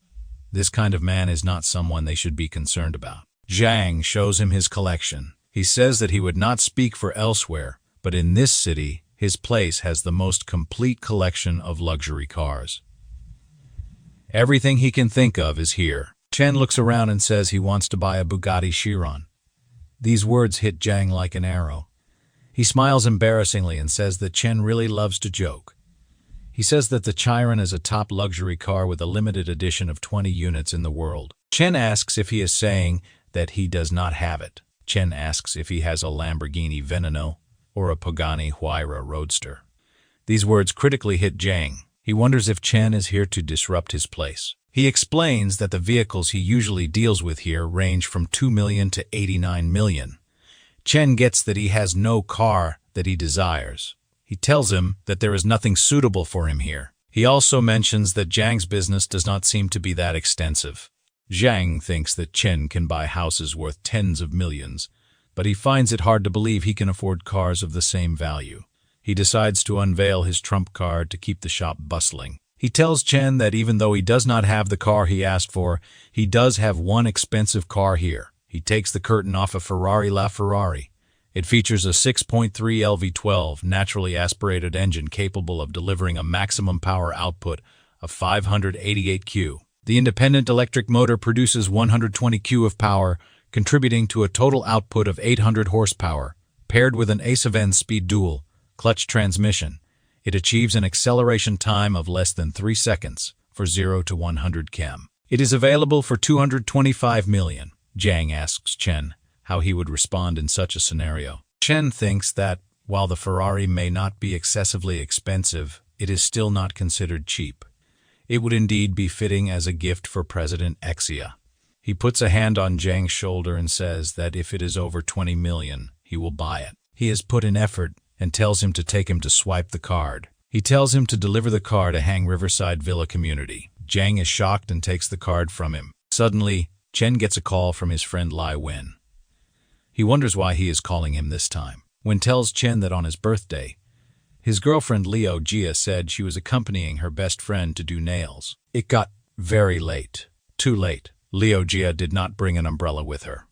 This kind of man is not someone they should be concerned about. Jiang shows him his collection. He says that he would not speak for elsewhere, but in this city, his place has the most complete collection of luxury cars. Everything he can think of is here. Chen looks around and says he wants to buy a Bugatti Chiron. These words hit Jiang like an arrow. He smiles embarrassingly and says that Chen really loves to joke. He says that the Chiron is a top luxury car with a limited edition of 20 units in the world. Chen asks if he is saying that he does not have it. Chen asks if he has a Lamborghini Veneno or a Pagani Huayra Roadster. These words critically hit Jiang. He wonders if Chen is here to disrupt his place. He explains that the vehicles he usually deals with here range from 2 million to 89 million. Chen gets that he has no car that he desires. He tells him that there is nothing suitable for him here. He also mentions that Jiang's business does not seem to be that extensive. Jiang thinks that Chen can buy houses worth tens of millions, but he finds it hard to believe he can afford cars of the same value. He decides to unveil his trump card to keep the shop bustling. He tells Chen that even though he does not have the car he asked for, he does have one expensive car here. He takes the curtain off a Ferrari LaFerrari. It features a 6.3 LV12 naturally aspirated engine capable of delivering a maximum power output of 588 Q. The independent electric motor produces 120 Q of power, contributing to a total output of 800 horsepower. Paired with an A7 speed dual clutch transmission, it achieves an acceleration time of less than 3 seconds for 0 to 100 km. It is available for 225 million. Jiang asks Chen how he would respond in such a scenario. Chen thinks that, while the Ferrari may not be excessively expensive, it is still not considered cheap. It would indeed be fitting as a gift for President Xia. He puts a hand on Jiang's shoulder and says that if it is over 20 million, he will buy it. He has put in effort and tells him to take him to swipe the card. He tells him to deliver the car to Hang Riverside Villa Community. Jiang is shocked and takes the card from him. Suddenly, Chen gets a call from his friend Lai Wen. He wonders why he is calling him this time. Wen tells Chen that on his birthday, his girlfriend Liu Jia said she was accompanying her best friend to do nails. It got very late. Too late. Liu Jia did not bring an umbrella with her.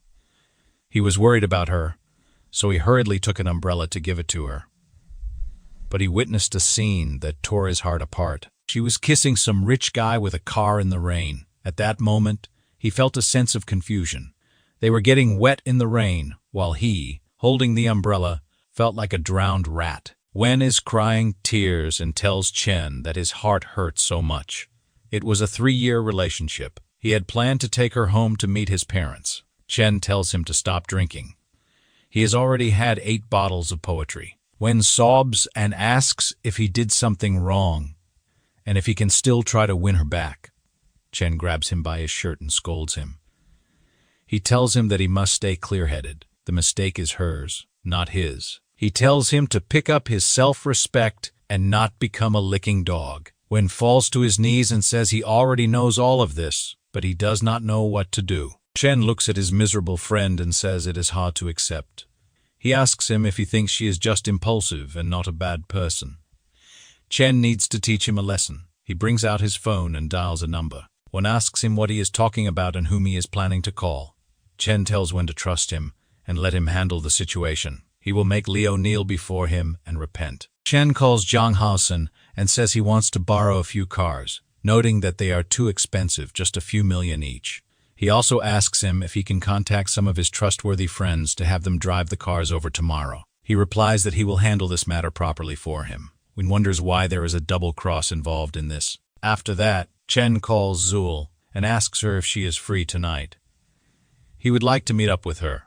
He was worried about her, so he hurriedly took an umbrella to give it to her. But he witnessed a scene that tore his heart apart. She was kissing some rich guy with a car in the rain. At that moment, he felt a sense of confusion. They were getting wet in the rain, while he, holding the umbrella, felt like a drowned rat. Wen is crying tears and tells Chen that his heart hurt so much. It was a 3-year relationship. He had planned to take her home to meet his parents. Chen tells him to stop drinking. He has already had 8 bottles of poetry. Wen sobs and asks if he did something wrong, and if he can still try to win her back. Chen grabs him by his shirt and scolds him. He tells him that he must stay clear-headed. The mistake is hers, not his. He tells him to pick up his self-respect and not become a licking dog. Wen falls to his knees and says he already knows all of this, but he does not know what to do. Chen looks at his miserable friend and says it is hard to accept. He asks him if he thinks she is just impulsive and not a bad person. Chen needs to teach him a lesson. He brings out his phone and dials a number. Wen asks him what he is talking about and whom he is planning to call. Chen tells Wen to trust him and let him handle the situation. He will make Leo kneel before him and repent. Chen calls Zhang Haosen and says he wants to borrow a few cars, noting that they are too expensive, just a few million each. He also asks him if he can contact some of his trustworthy friends to have them drive the cars over tomorrow. He replies that he will handle this matter properly for him. Wen wonders why there is a double cross involved in this. After that, Chen calls Zul and asks her if she is free tonight. He would like to meet up with her.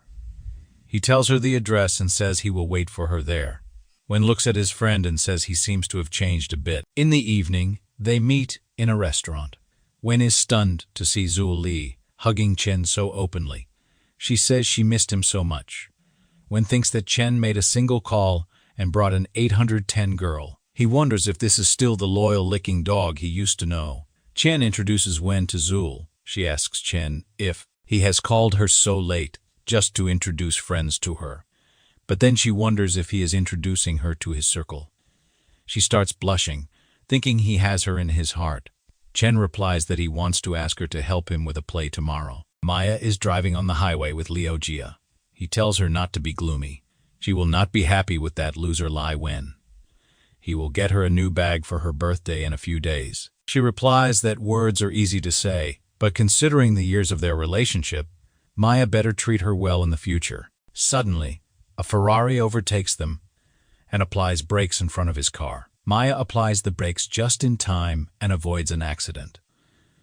He tells her the address and says he will wait for her there. Wen looks at his friend and says he seems to have changed a bit. In the evening, they meet in a restaurant. Wen is stunned to see Zul Li hugging Chen so openly. She says she missed him so much. Wen thinks that Chen made a single call and brought an 810 girl. He wonders if this is still the loyal licking dog he used to know. Chen introduces Wen to Zul. She asks Chen if he has called her so late just to introduce friends to her. But then she wonders if he is introducing her to his circle. She starts blushing, thinking he has her in his heart. Chen replies that he wants to ask her to help him with a play tomorrow. Maya is driving on the highway with Liu Jia. He tells her not to be gloomy. She will not be happy with that loser Lai Wen. He will get her a new bag for her birthday in a few days. She replies that words are easy to say, but considering the years of their relationship, Maya better treat her well in the future. Suddenly, a Ferrari overtakes them and applies brakes in front of his car. Maya applies the brakes just in time and avoids an accident.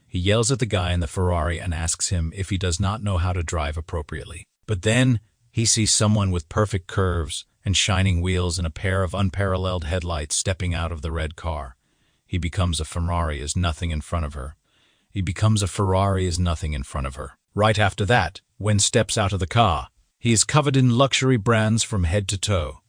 He yells at the guy in the Ferrari and asks him if he does not know how to drive appropriately. But then, he sees someone with perfect curves and shining wheels and a pair of unparalleled headlights stepping out of the red car. He becomes a Ferrari as nothing in front of her. Right after that, Wen steps out of the car. He is covered in luxury brands from head to toe.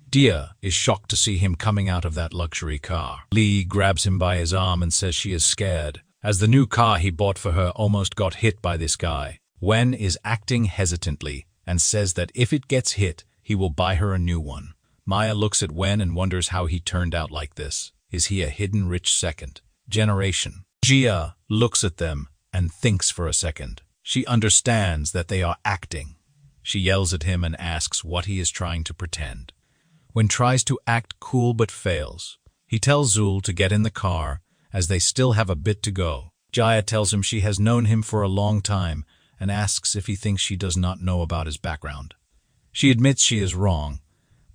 Dia is shocked to see him coming out of that luxury car. Li grabs him by his arm and says she is scared, as the new car he bought for her almost got hit by this guy. Wen is acting hesitantly and says that if it gets hit, he will buy her a new one. Maya looks at Wen and wonders how he turned out like this. Is he a hidden rich second generation? Jia looks at them and thinks for a second. She understands that they are acting. She yells at him and asks what he is trying to pretend. Wen tries to act cool but fails. He tells Zul to get in the car, as they still have a bit to go. Jia tells him she has known him for a long time and asks if he thinks she does not know about his background. She admits she is wrong,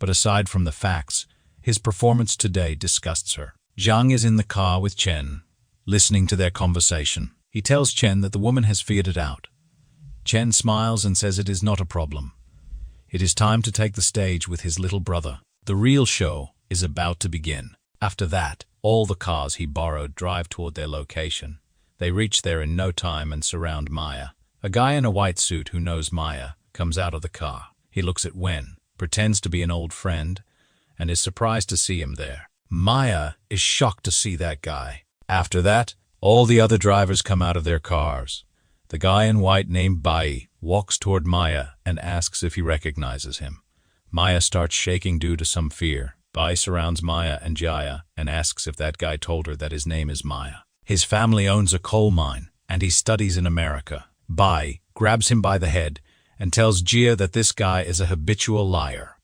but aside from the facts, his performance today disgusts her. Zhang is in the car with Chen, listening to their conversation. He tells Chen that the woman has figured it out. Chen smiles and says it is not a problem. It is time to take the stage with his little brother. The real show is about to begin. After that, all the cars he borrowed drive toward their location. They reach there in no time and surround Maya. A guy in a white suit who knows Maya comes out of the car. He looks at Wen, pretends to be an old friend, and is surprised to see him there. Maya is shocked to see that guy. After that, all the other drivers come out of their cars. The guy in white named Bai walks toward Maya and asks if he recognizes him. Maya starts shaking due to some fear. Bai surrounds Maya and Jaya and asks if that guy told her that his name is Maya. His family owns a coal mine, and he studies in America. Bai grabs him by the head and tells Jia that this guy is a habitual liar.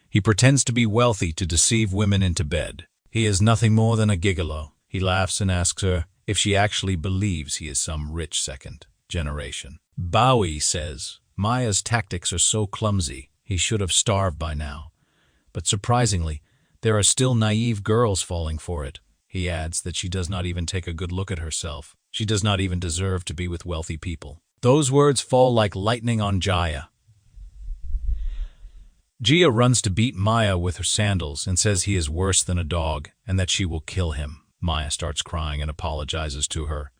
He pretends to be wealthy to deceive women into bed. He is nothing more than a gigolo. He laughs and asks her if she actually believes he is some rich second generation. Bowie says, Maya's tactics are so clumsy, he should have starved by now. But surprisingly, there are still naive girls falling for it. He adds that she does not even take a good look at herself. She does not even deserve to be with wealthy people. Those words fall like lightning on Jaya. Jia runs to beat Maya with her sandals and says he is worse than a dog and that she will kill him. Maya starts crying and apologizes to her.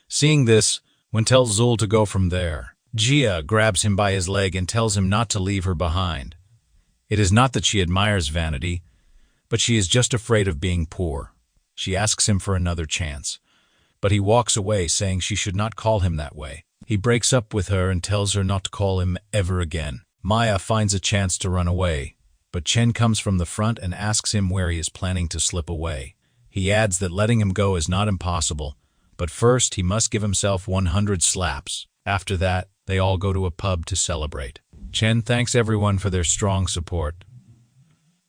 Seeing this, Wen tells Zul to go from there. Jia grabs him by his leg and tells him not to leave her behind. It is not that she admires vanity, but she is just afraid of being poor. She asks him for another chance, but he walks away saying she should not call him that way. He breaks up with her and tells her not to call him ever again. Maya finds a chance to run away, but Chen comes from the front and asks him where he is planning to slip away. He adds that letting him go is not impossible, but first he must give himself 100 slaps. After that, they all go to a pub to celebrate. Chen thanks everyone for their strong support.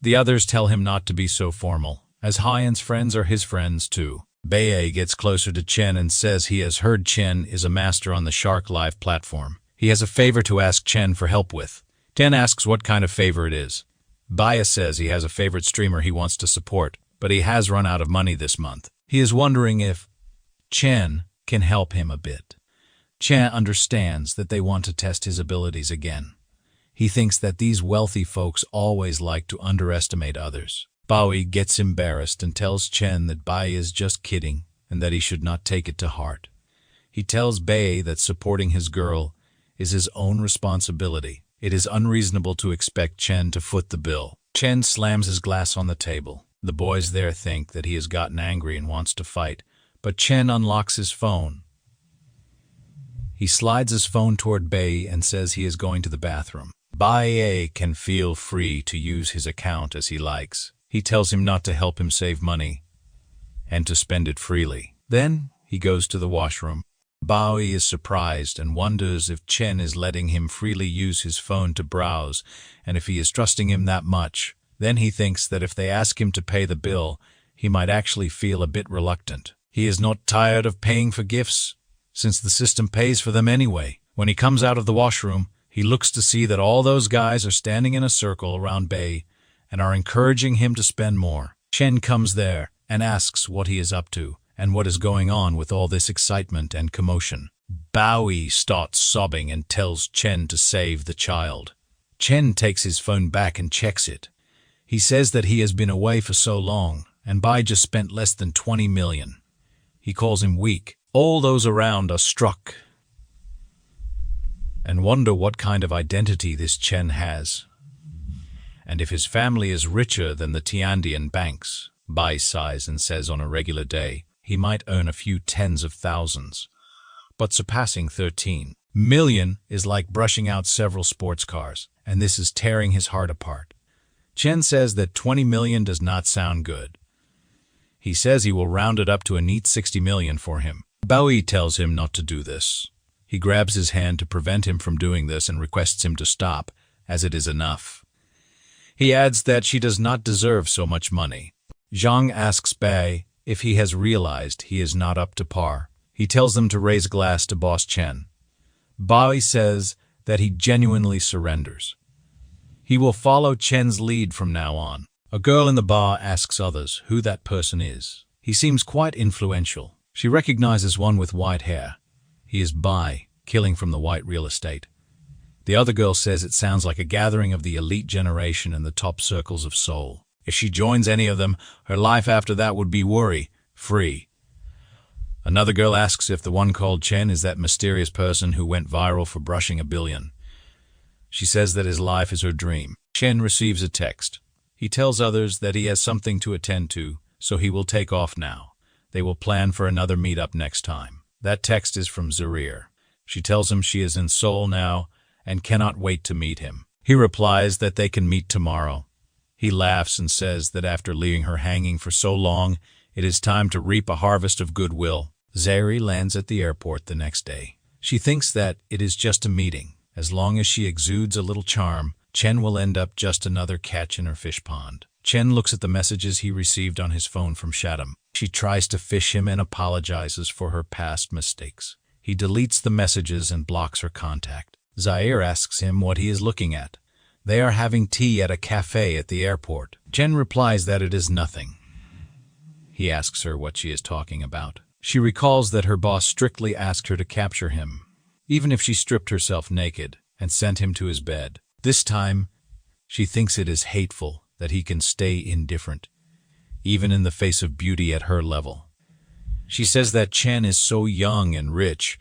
The others tell him not to be so formal, as Hyan's friends are his friends too. Bae gets closer to Chen and says he has heard Chen is a master on the Shark Live platform. He has a favor to ask Chen for help with. Chen asks what kind of favor it is. Bae says he has a favorite streamer he wants to support, but he has run out of money this month. He is wondering if Chen can help him a bit. Chen understands that they want to test his abilities again. He thinks that these wealthy folks always like to underestimate others. Bae gets embarrassed and tells Chen that Bae is just kidding and that he should not take it to heart. He tells Bae that supporting his girl is his own responsibility. It is unreasonable to expect Chen to foot the bill. Chen slams his glass on the table. The boys there think that he has gotten angry and wants to fight, but Chen unlocks his phone. He slides his phone toward Bae and says he is going to the bathroom. Bae can feel free to use his account as he likes. He tells him not to help him save money and to spend it freely. Then he goes to the washroom. Bae is surprised and wonders if Chen is letting him freely use his phone to browse, and if he is trusting him that much. Then he thinks that if they ask him to pay the bill, he might actually feel a bit reluctant. He is not tired of paying for gifts, since the system pays for them anyway. When he comes out of the washroom, he looks to see that all those guys are standing in a circle around Bae and are encouraging him to spend more. Chen comes there and asks what he is up to and what is going on with all this excitement and commotion. Bae starts sobbing and tells Chen to save the child. Chen takes his phone back and checks it. He says that he has been away for so long and Bae just spent less than 20 million. He calls him weak. All those around are struck and wonder what kind of identity this Chen has, and if his family is richer than the Tiandian banks. Bae sighs and says on a regular day he might earn a few tens of thousands, but surpassing 13 million is like brushing out several sports cars, and this is tearing his heart apart. Chen says that 20 million does not sound good. He says he will round it up to a neat 60 million for him. Bae tells him not to do this. He grabs his hand to prevent him from doing this and requests him to stop, as it is enough. He adds that she does not deserve so much money. Zhang asks Bae if he has realized he is not up to par. He tells them to raise a glass to Boss Chen. Bae says that he genuinely surrenders. He will follow Chen's lead from now on. A girl in the bar asks others who that person is. He seems quite influential. She recognizes one with white hair. He is Bae, killing from the white real estate. The other girl says it sounds like a gathering of the elite generation in the top circles of Seoul. If she joins any of them, her life after that would be worry-free. Another girl asks if the one called Chen is that mysterious person who went viral for brushing 1 billion. She says that his life is her dream. Chen receives a text. He tells others that he has something to attend to, so he will take off now. They will plan for another meetup next time. That text is from Zarir. She tells him she is in Seoul now and cannot wait to meet him. He replies that they can meet tomorrow. He laughs and says that after leaving her hanging for so long, it is time to reap a harvest of goodwill. Zarir lands at the airport the next day. She thinks that it is just a meeting. As long as she exudes a little charm, Chen will end up just another catch in her fish pond. Chen looks at the messages he received on his phone from Shatum. She tries to fish him and apologizes for her past mistakes. He deletes the messages and blocks her contact. Zaire asks him what he is looking at. They are having tea at a cafe at the airport. Chen replies that it is nothing. He asks her what she is talking about. She recalls that her boss strictly asked her to capture him, even if she stripped herself naked and sent him to his bed. This time, she thinks it is hateful that he can stay indifferent, even in the face of beauty at her level. She says that Chen is so young and rich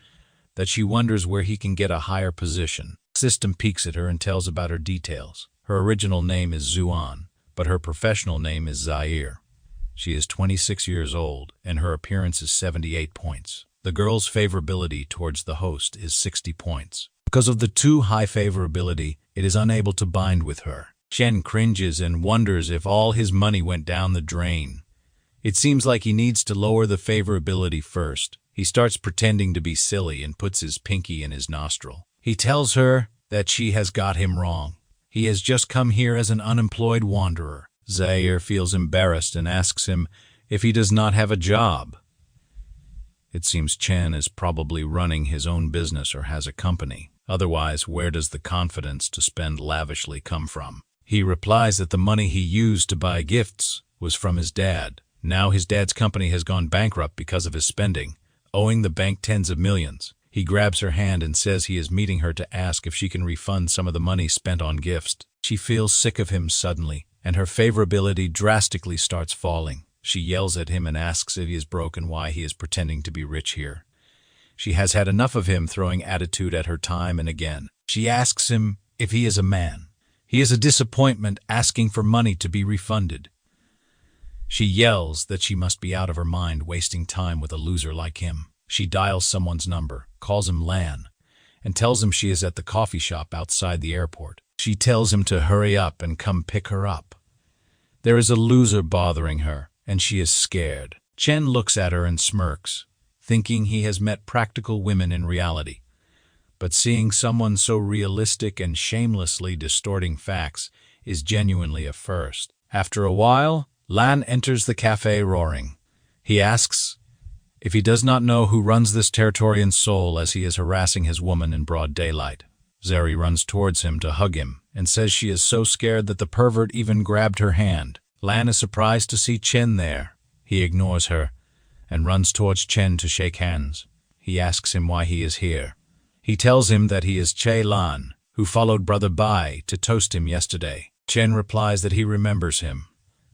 that she wonders where he can get a higher position. System peeks at her and tells about her details. Her original name is Zuan, but her professional name is Zaire. She is 26 years old, and her appearance is 78 points. The girl's favorability towards the host is 60 points. Because of the too high favorability, it is unable to bind with her. Chen cringes and wonders if all his money went down the drain. It seems like he needs to lower the favorability first. He starts pretending to be silly and puts his pinky in his nostril. He tells her that she has got him wrong. He has just come here as an unemployed wanderer. Zaire feels embarrassed and asks him if he does not have a job. It seems Chen is probably running his own business or has a company. Otherwise, where does the confidence to spend lavishly come from? He replies that the money he used to buy gifts was from his dad. Now his dad's company has gone bankrupt because of his spending, owing the bank tens of millions. He grabs her hand and says he is meeting her to ask if she can refund some of the money spent on gifts. She feels sick of him suddenly, and her favorability drastically starts falling. She yells at him and asks if he is broke and why he is pretending to be rich here. She has had enough of him throwing attitude at her time and again. She asks him if he is a man. He is a disappointment, asking for money to be refunded. She yells that she must be out of her mind wasting time with a loser like him. She dials someone's number, calls him Lan, and tells him she is at the coffee shop outside the airport. She tells him to hurry up and come pick her up. There is a loser bothering her, and she is scared. Chen looks at her and smirks, thinking he has met practical women in reality. But seeing someone so realistic and shamelessly distorting facts is genuinely a first. After a while, Lan enters the cafe roaring. He asks if he does not know who runs this territory in Seoul as he is harassing his woman in broad daylight. Zeri runs towards him to hug him and says she is so scared that the pervert even grabbed her hand. Lan is surprised to see Chen there. He ignores her and runs towards Chen to shake hands. He asks him why he is here. He tells him that he is Che Lan, who followed Brother Bai to toast him yesterday. Chen replies that he remembers him.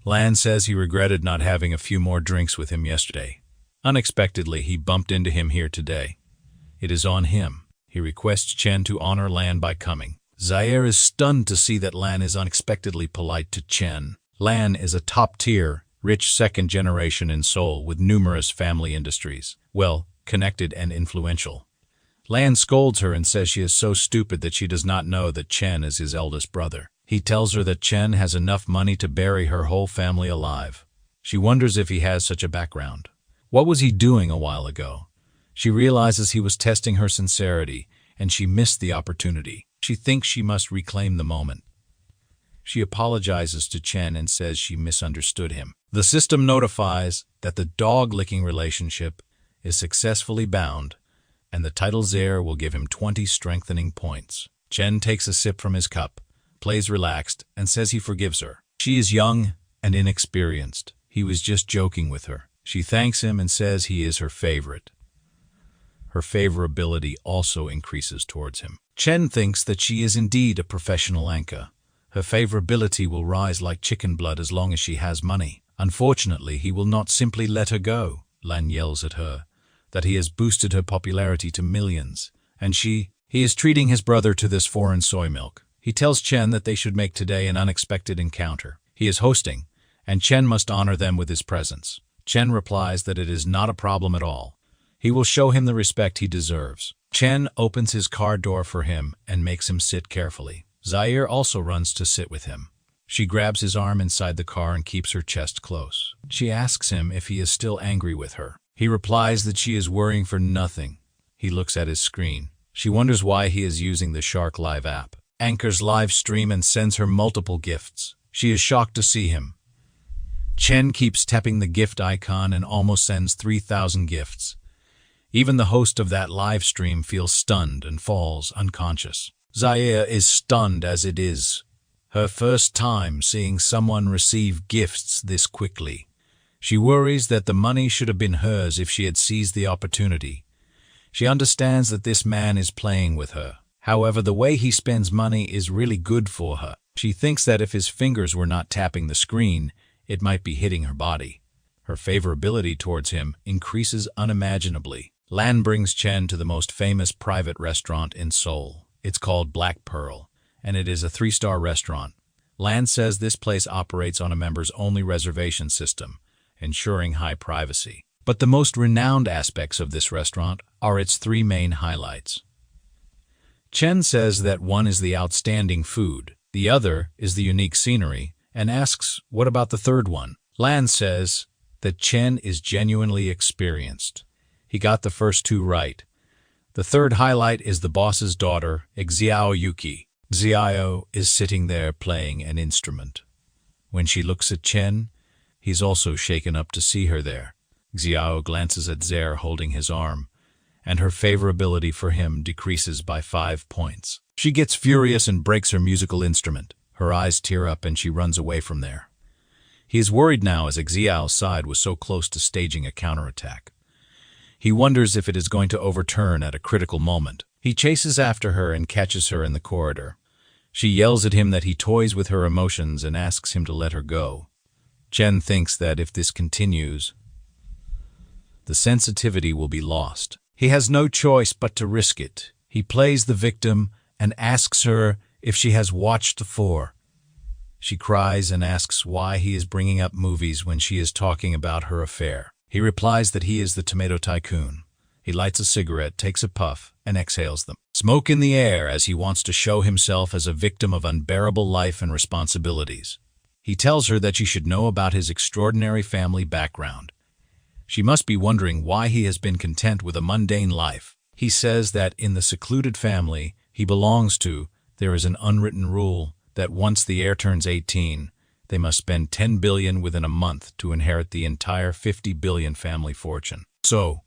Lan says he regretted not having a few more drinks with him yesterday. Unexpectedly, he bumped into him here today. It is on him. He requests Chen to honor Lan by coming. Zaire is stunned to see that Lan is unexpectedly polite to Chen. Lan is a top-tier, rich second generation in Seoul with numerous family industries, well, connected and influential. Lan scolds her and says she is so stupid that she does not know that Chen is his eldest brother. He tells her that Chen has enough money to bury her whole family alive. She wonders if he has such a background. What was he doing a while ago? She realizes he was testing her sincerity, and she missed the opportunity. She thinks she must reclaim the moment. She apologizes to Chen and says she misunderstood him. The system notifies that the dog-licking relationship is successfully bound, and the title's heir will give him 20 strengthening points. Chen takes a sip from his cup, plays relaxed, and says he forgives her. She is young and inexperienced. He was just joking with her. She thanks him and says he is her favorite. Her favorability also increases towards him. Chen thinks that she is indeed a professional anchor. Her favorability will rise like chicken blood as long as she has money. Unfortunately, he will not simply let her go. Lan yells at her that he has boosted her popularity to millions, and he is treating his brother to this foreign soy milk. He tells Chen that they should make today an unexpected encounter. He is hosting, and Chen must honor them with his presence. Chen replies that it is not a problem at all. He will show him the respect he deserves. Chen opens his car door for him and makes him sit carefully. Zaire also runs to sit with him. She grabs his arm inside the car and keeps her chest close. She asks him if he is still angry with her. He replies that she is worrying for nothing. He looks at his screen. She wonders why he is using the Shark Live app. Anchors live stream and sends her multiple gifts. She is shocked to see him. Chen keeps tapping the gift icon and almost sends 3,000 gifts. Even the host of that live stream feels stunned and falls unconscious. Zaire is stunned as it is her first time seeing someone receive gifts this quickly. She worries that the money should have been hers if she had seized the opportunity. She understands that this man is playing with her. However, the way he spends money is really good for her. She thinks that if his fingers were not tapping the screen, it might be hitting her body. Her favorability towards him increases unimaginably. Lan brings Chen to the most famous private restaurant in Seoul. It's called Black Pearl, and it is a 3-star restaurant. Lan says this place operates on a members-only reservation system, ensuring high privacy. But the most renowned aspects of this restaurant are its 3 main highlights. Chen says that one is the outstanding food, the other is the unique scenery, and asks, what about the third one? Lan says that Chen is genuinely experienced. He got the first two right. The third highlight is the boss's daughter, Xiao Yuki. Xiao is sitting there playing an instrument. When she looks at Chen, he's also shaken up to see her there. Xiao glances at Zer holding his arm, and her favorability for him decreases by 5 points. She gets furious and breaks her musical instrument. Her eyes tear up and she runs away from there. He is worried now as Xiao's side was so close to staging a counterattack. He wonders if it is going to overturn at a critical moment. He chases after her and catches her in the corridor. She yells at him that he toys with her emotions and asks him to let her go. Chen thinks that if this continues, the sensitivity will be lost. He has no choice but to risk it. He plays the victim and asks her if she has watched the 4. She cries and asks why he is bringing up movies when she is talking about her affair. He replies that he is the tomato tycoon. He lights a cigarette, takes a puff, and exhales them. Smoke in the air as he wants to show himself as a victim of unbearable life and responsibilities. He tells her that she should know about his extraordinary family background. She must be wondering why he has been content with a mundane life. He says that in the secluded family he belongs to, there is an unwritten rule that once the heir turns 18, they must spend 10 billion within a month to inherit the entire 50 billion family fortune. So,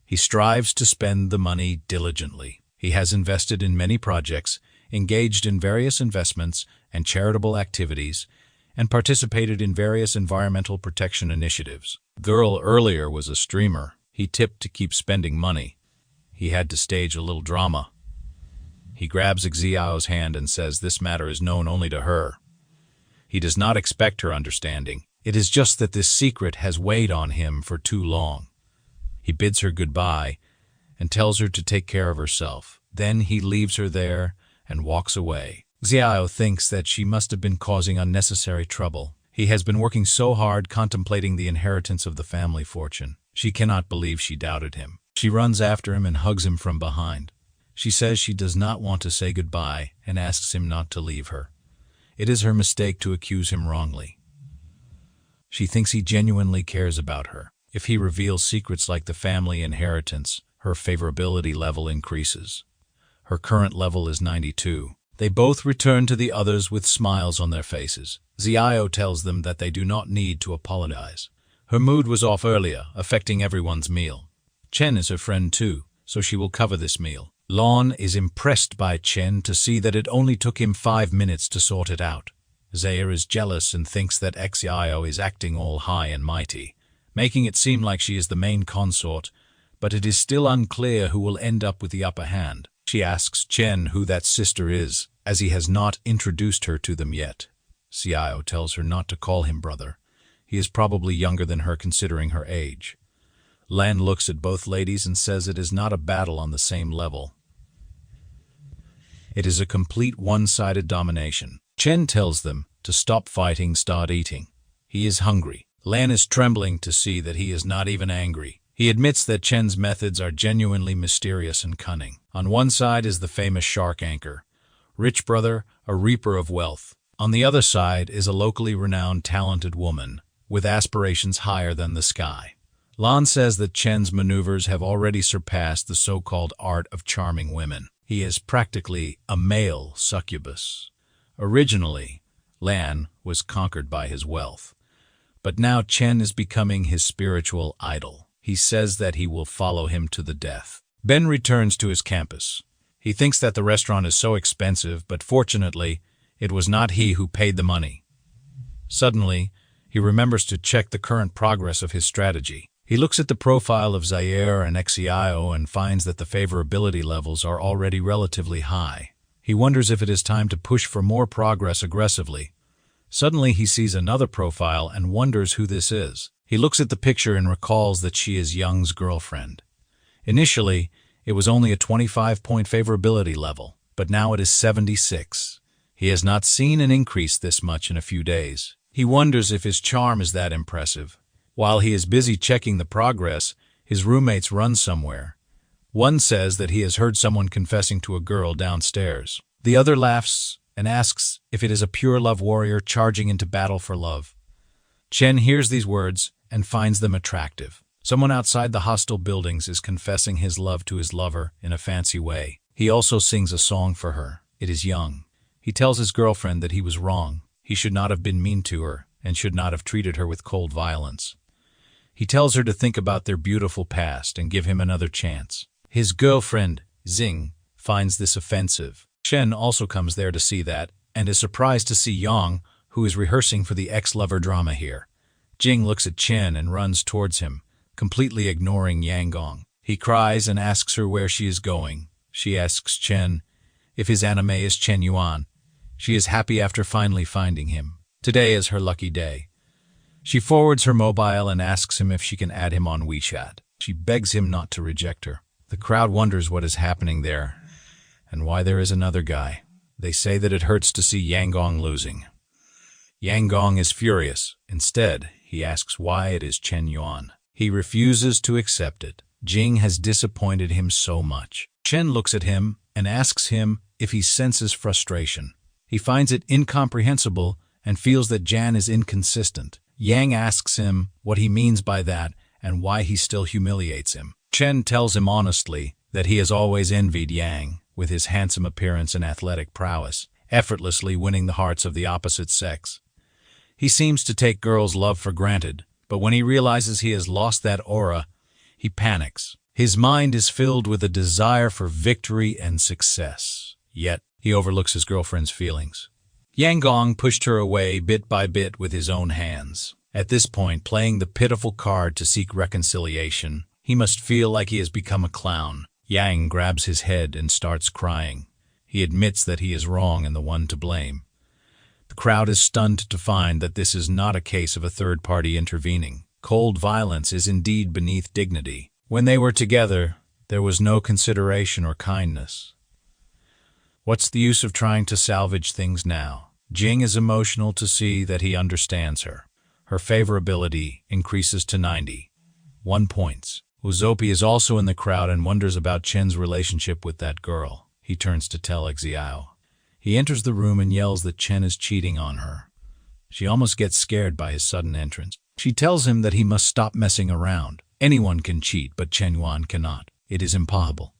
he strives to spend the money diligently. He has invested in many projects, engaged in various investments and charitable activities, and participated in various environmental protection initiatives. Girl earlier was a streamer. He tipped to keep spending money. He had to stage a little drama. He grabs Xiao's hand and says this matter is known only to her. He does not expect her understanding. It is just that this secret has weighed on him for too long. He bids her goodbye and tells her to take care of herself. Then he leaves her there and walks away. Xiao thinks that she must have been causing unnecessary trouble. He has been working so hard contemplating the inheritance of the family fortune. She cannot believe she doubted him. She runs after him and hugs him from behind. She says she does not want to say goodbye and asks him not to leave her. It is her mistake to accuse him wrongly. She thinks he genuinely cares about her. If he reveals secrets like the family inheritance, her favorability level increases. Her current level is 92. They both return to the others with smiles on their faces. Xiao tells them that they do not need to apologize. Her mood was off earlier, affecting everyone's meal. Chen is her friend too, so she will cover this meal. Lan is impressed by Chen to see that it only took him 5 minutes to sort it out. Zaire is jealous and thinks that Xiao is acting all high and mighty, making it seem like she is the main consort, but it is still unclear who will end up with the upper hand. She asks Chen who that sister is, as he has not introduced her to them yet. Xiao tells her not to call him brother. He is probably younger than her considering her age. Lan looks at both ladies and says it is not a battle on the same level. It is a complete one-sided domination. Chen tells them to stop fighting, start eating. He is hungry. Lan is trembling to see that he is not even angry. He admits that Chen's methods are genuinely mysterious and cunning. On one side is the famous shark anchor, rich brother, a reaper of wealth. On the other side is a locally renowned talented woman, with aspirations higher than the sky. Lan says that Chen's maneuvers have already surpassed the so-called art of charming women. He is practically a male succubus. Originally, Lan was conquered by his wealth, but now Chen is becoming his spiritual idol. He says that he will follow him to the death. Ben returns to his campus. He thinks that the restaurant is so expensive, but fortunately, it was not he who paid the money. Suddenly, he remembers to check the current progress of his strategy. He looks at the profile of Zaire and Xiao and finds that the favorability levels are already relatively high. He wonders if it is time to push for more progress aggressively. Suddenly he sees another profile and wonders who this is. He looks at the picture and recalls that she is Young's girlfriend. Initially, it was only a 25-point favorability level, but now it is 76. He has not seen an increase this much in a few days. He wonders if his charm is that impressive. While he is busy checking the progress, his roommates run somewhere. One says that he has heard someone confessing to a girl downstairs. The other laughs and asks if it is a pure love warrior charging into battle for love. Chen hears these words and finds them attractive. Someone outside the hostile buildings is confessing his love to his lover in a fancy way. He also sings a song for her. It is young. He tells his girlfriend that he was wrong. He should not have been mean to her and should not have treated her with cold violence. He tells her to think about their beautiful past and give him another chance. His girlfriend, Xing, finds this offensive. Chen also comes there to see that and is surprised to see Yang, who is rehearsing for the ex-lover drama here. Jing looks at Chen and runs towards him, completely ignoring Yang Gong. He cries and asks her where she is going. She asks Chen if his anime is Chen Yuan. She is happy after finally finding him. Today is her lucky day. She forwards her mobile and asks him if she can add him on WeChat. She begs him not to reject her. The crowd wonders what is happening there and why there is another guy. They say that it hurts to see Yang Gong losing. Yang Gong is furious. Instead, he asks why it is Chen Yuan. He refuses to accept it. Jing has disappointed him so much. Chen looks at him and asks him if he senses frustration. He finds it incomprehensible and feels that Jan is inconsistent. Yang asks him what he means by that and why he still humiliates him. Chen tells him honestly that he has always envied Yang, with his handsome appearance and athletic prowess, effortlessly winning the hearts of the opposite sex. He seems to take girls' love for granted, but when he realizes he has lost that aura, he panics. His mind is filled with a desire for victory and success. Yet, he overlooks his girlfriend's feelings. Yang Gong pushed her away bit by bit with his own hands. At this point, playing the pitiful card to seek reconciliation, he must feel like he has become a clown. Yang grabs his head and starts crying. He admits that he is wrong and the one to blame. The crowd is stunned to find that this is not a case of a third party intervening. Cold violence is indeed beneath dignity. When they were together, there was no consideration or kindness. What's the use of trying to salvage things now? Jing is emotional to see that he understands her. Her favorability increases to 91 points. Uzopi is also in the crowd and wonders about Chen's relationship with that girl. He turns to tell Xiao. He enters the room and yells that Chen is cheating on her. She almost gets scared by his sudden entrance. She tells him that he must stop messing around. Anyone can cheat, but Chen Yuan cannot. It is impossible.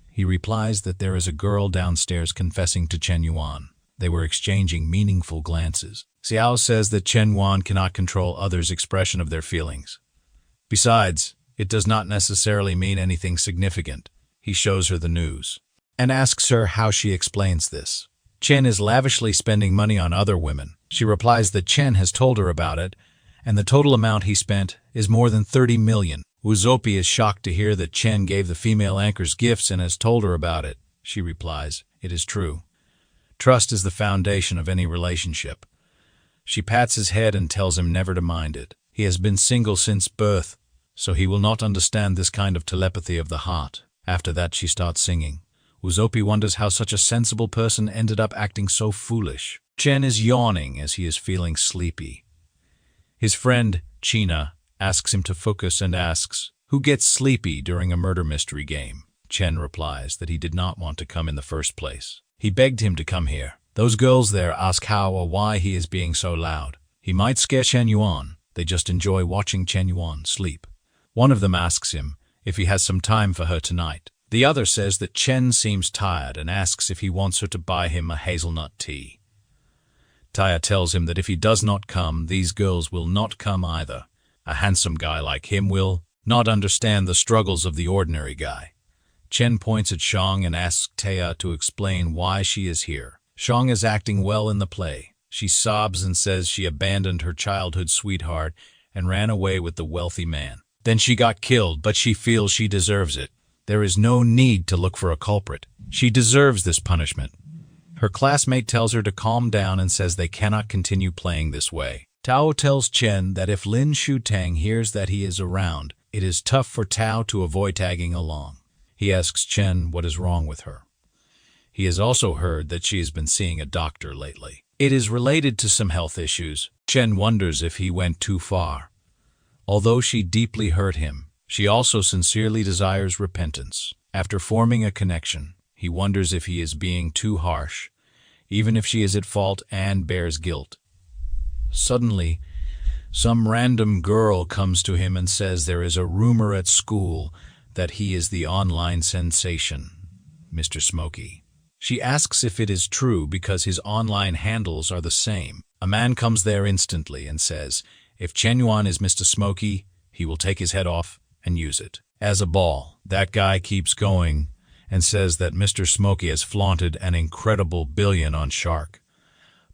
He replies that there is a girl downstairs confessing to Chen Yuan. They were exchanging meaningful glances. Xiao says that Chen Yuan cannot control others' expression of their feelings. Besides, it does not necessarily mean anything significant. He shows her the news and asks her how she explains this. Chen is lavishly spending money on other women. She replies that Chen has told her about it, and the total amount he spent is more than 30 million. Uzopi is shocked to hear that Chen gave the female anchors gifts and has told her about it. She replies, "It is true. Trust is the foundation of any relationship." She pats his head and tells him never to mind it. He has been single since birth, so he will not understand this kind of telepathy of the heart. After that, she starts singing. Uzopi wonders how such a sensible person ended up acting so foolish. Chen is yawning as he is feeling sleepy. His friend, China, asks him to focus and asks, "Who gets sleepy during a murder mystery game?" Chen replies that he did not want to come in the first place. He begged him to come here. Those girls there ask how or why he is being so loud. He might scare Chen Yuan. They just enjoy watching Chen Yuan sleep. One of them asks him if he has some time for her tonight. The other says that Chen seems tired and asks if he wants her to buy him a hazelnut tea. Taya tells him that if he does not come, these girls will not come either. A handsome guy like him will not understand the struggles of the ordinary guy. Chen points at Shang and asks Taya to explain why she is here. Shang is acting well in the play. She sobs and says she abandoned her childhood sweetheart and ran away with the wealthy man. Then she got killed, but she feels she deserves it. There is no need to look for a culprit. She deserves this punishment. Her classmate tells her to calm down and says they cannot continue playing this way. Tao tells Chen that if Lin Shutong hears that he is around, it is tough for Tao to avoid tagging along. He asks Chen what is wrong with her. He has also heard that she has been seeing a doctor lately. It is related to some health issues. Chen wonders if he went too far. Although she deeply hurt him, She also sincerely desires repentance. After forming a connection, he wonders if he is being too harsh, even if she is at fault and bears guilt. Suddenly, some random girl comes to him and says there is a rumor at school that he is the online sensation, Mr. Smokey. She asks if it is true because his online handles are the same. A man comes there instantly and says, if Chen Yuan is Mr. Smokey, he will take his head off and use it as a ball. That guy keeps going and says that Mr. Smokey has flaunted an incredible billion on Shark.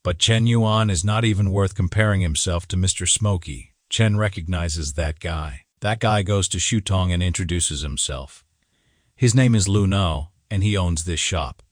But Chen Yuan is not even worth comparing himself to Mr. Smokey. Chen recognizes that guy. That guy goes to Shutong and introduces himself. His name is Lu No, and he owns this shop.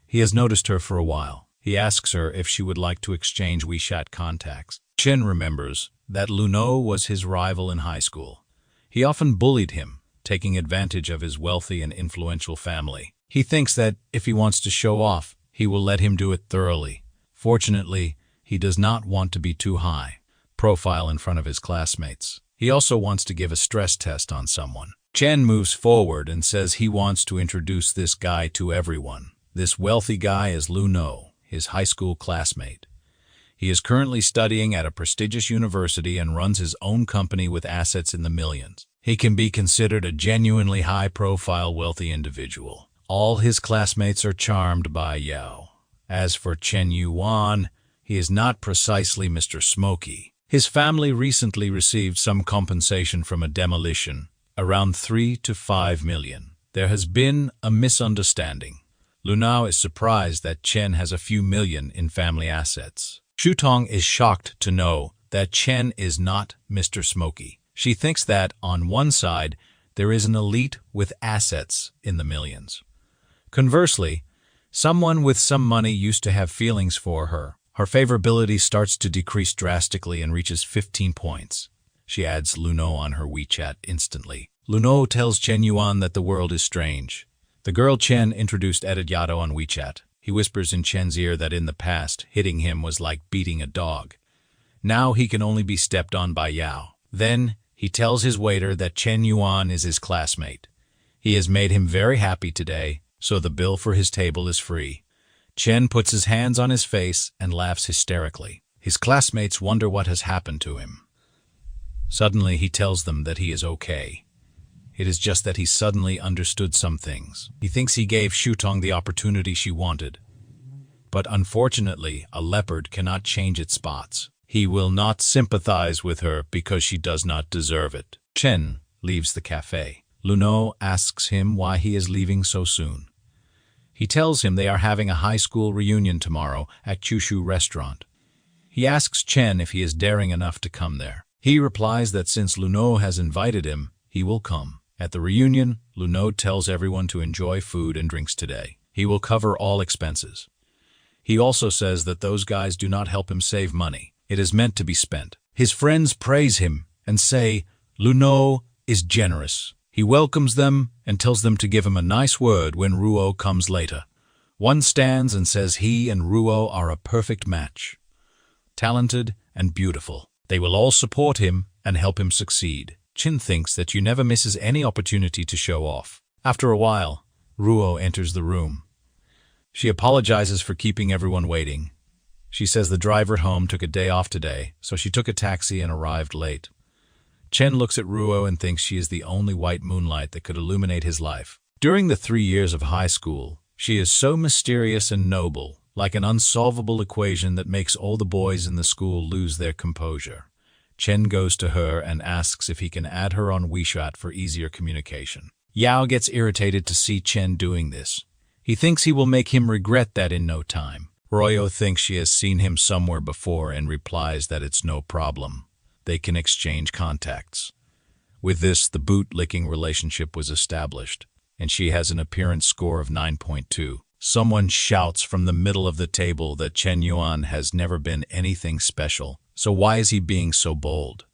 He has noticed her for a while. He asks her if she would like to exchange WeChat contacts. Chen remembers that Lu No was his rival in high school. He often bullied him, taking advantage of his wealthy and influential family. He thinks that if he wants to show off, he will let him do it thoroughly. Fortunately, he does not want to be too high profile in front of his classmates. He also wants to give a stress test on someone. Chen moves forward and says he wants to introduce this guy to everyone. This wealthy guy is Lu No, his high school classmate. He is currently studying at a prestigious university and runs his own company with assets in the millions. He can be considered a genuinely high-profile, wealthy individual. All his classmates are charmed by Yao. As for Chen Yuan, he is not precisely Mr. Smokey. His family recently received some compensation from a demolition, around 3 to 5 million. There has been a misunderstanding. Lu No is surprised that Chen has a few million in family assets. Shutong is shocked to know that Chen is not Mr. Smokey. She thinks that, on one side, there is an elite with assets in the millions. Conversely, someone with some money used to have feelings for her. Her favorability starts to decrease drastically and reaches 15 points. She adds Lu No on her WeChat instantly. Lu No tells Chen Yuan that the world is strange. The girl Chen introduced Edit Yato on WeChat. He whispers in Chen's ear that in the past, hitting him was like beating a dog. Now he can only be stepped on by Yao. Then he tells his waiter that Chen Yuan is his classmate. He has made him very happy today, so the bill for his table is free. Chen puts his hands on his face and laughs hysterically. His classmates wonder what has happened to him. Suddenly he tells them that he is okay. It is just that he suddenly understood some things. He thinks he gave Shutong the opportunity she wanted. But unfortunately, a leopard cannot change its spots. He will not sympathize with her because she does not deserve it. Chen leaves the cafe. Lu No asks him why he is leaving so soon. He tells him they are having a high school reunion tomorrow at Kyushu restaurant. He asks Chen if he is daring enough to come there. He replies that since Lu No has invited him, he will come. At the reunion, Lu No tells everyone to enjoy food and drinks today. He will cover all expenses. He also says that those guys do not help him save money. It is meant to be spent. His friends praise him and say Lu No is generous. He welcomes them and tells them to give him a nice word when Ruo comes later. One stands and says he and Ruo are a perfect match. Talented and beautiful. They will all support him and help him succeed. Chen thinks that you never misses any opportunity to show off. After a while, Ruo enters the room. She apologizes for keeping everyone waiting. She says the driver at home took a day off today, so she took a taxi and arrived late. Chen looks at Ruo and thinks she is the only white moonlight that could illuminate his life. During the 3 years of high school, she is so mysterious and noble, like an unsolvable equation that makes all the boys in the school lose their composure. Chen goes to her and asks if he can add her on WeChat for easier communication. Yao gets irritated to see Chen doing this. He thinks he will make him regret that in no time. Royo thinks she has seen him somewhere before and replies that it's no problem. They can exchange contacts. With this, the boot-licking relationship was established, and she has an appearance score of 9.2. Someone shouts from the middle of the table that Chen Yuan has never been anything special, so why is he being so bold?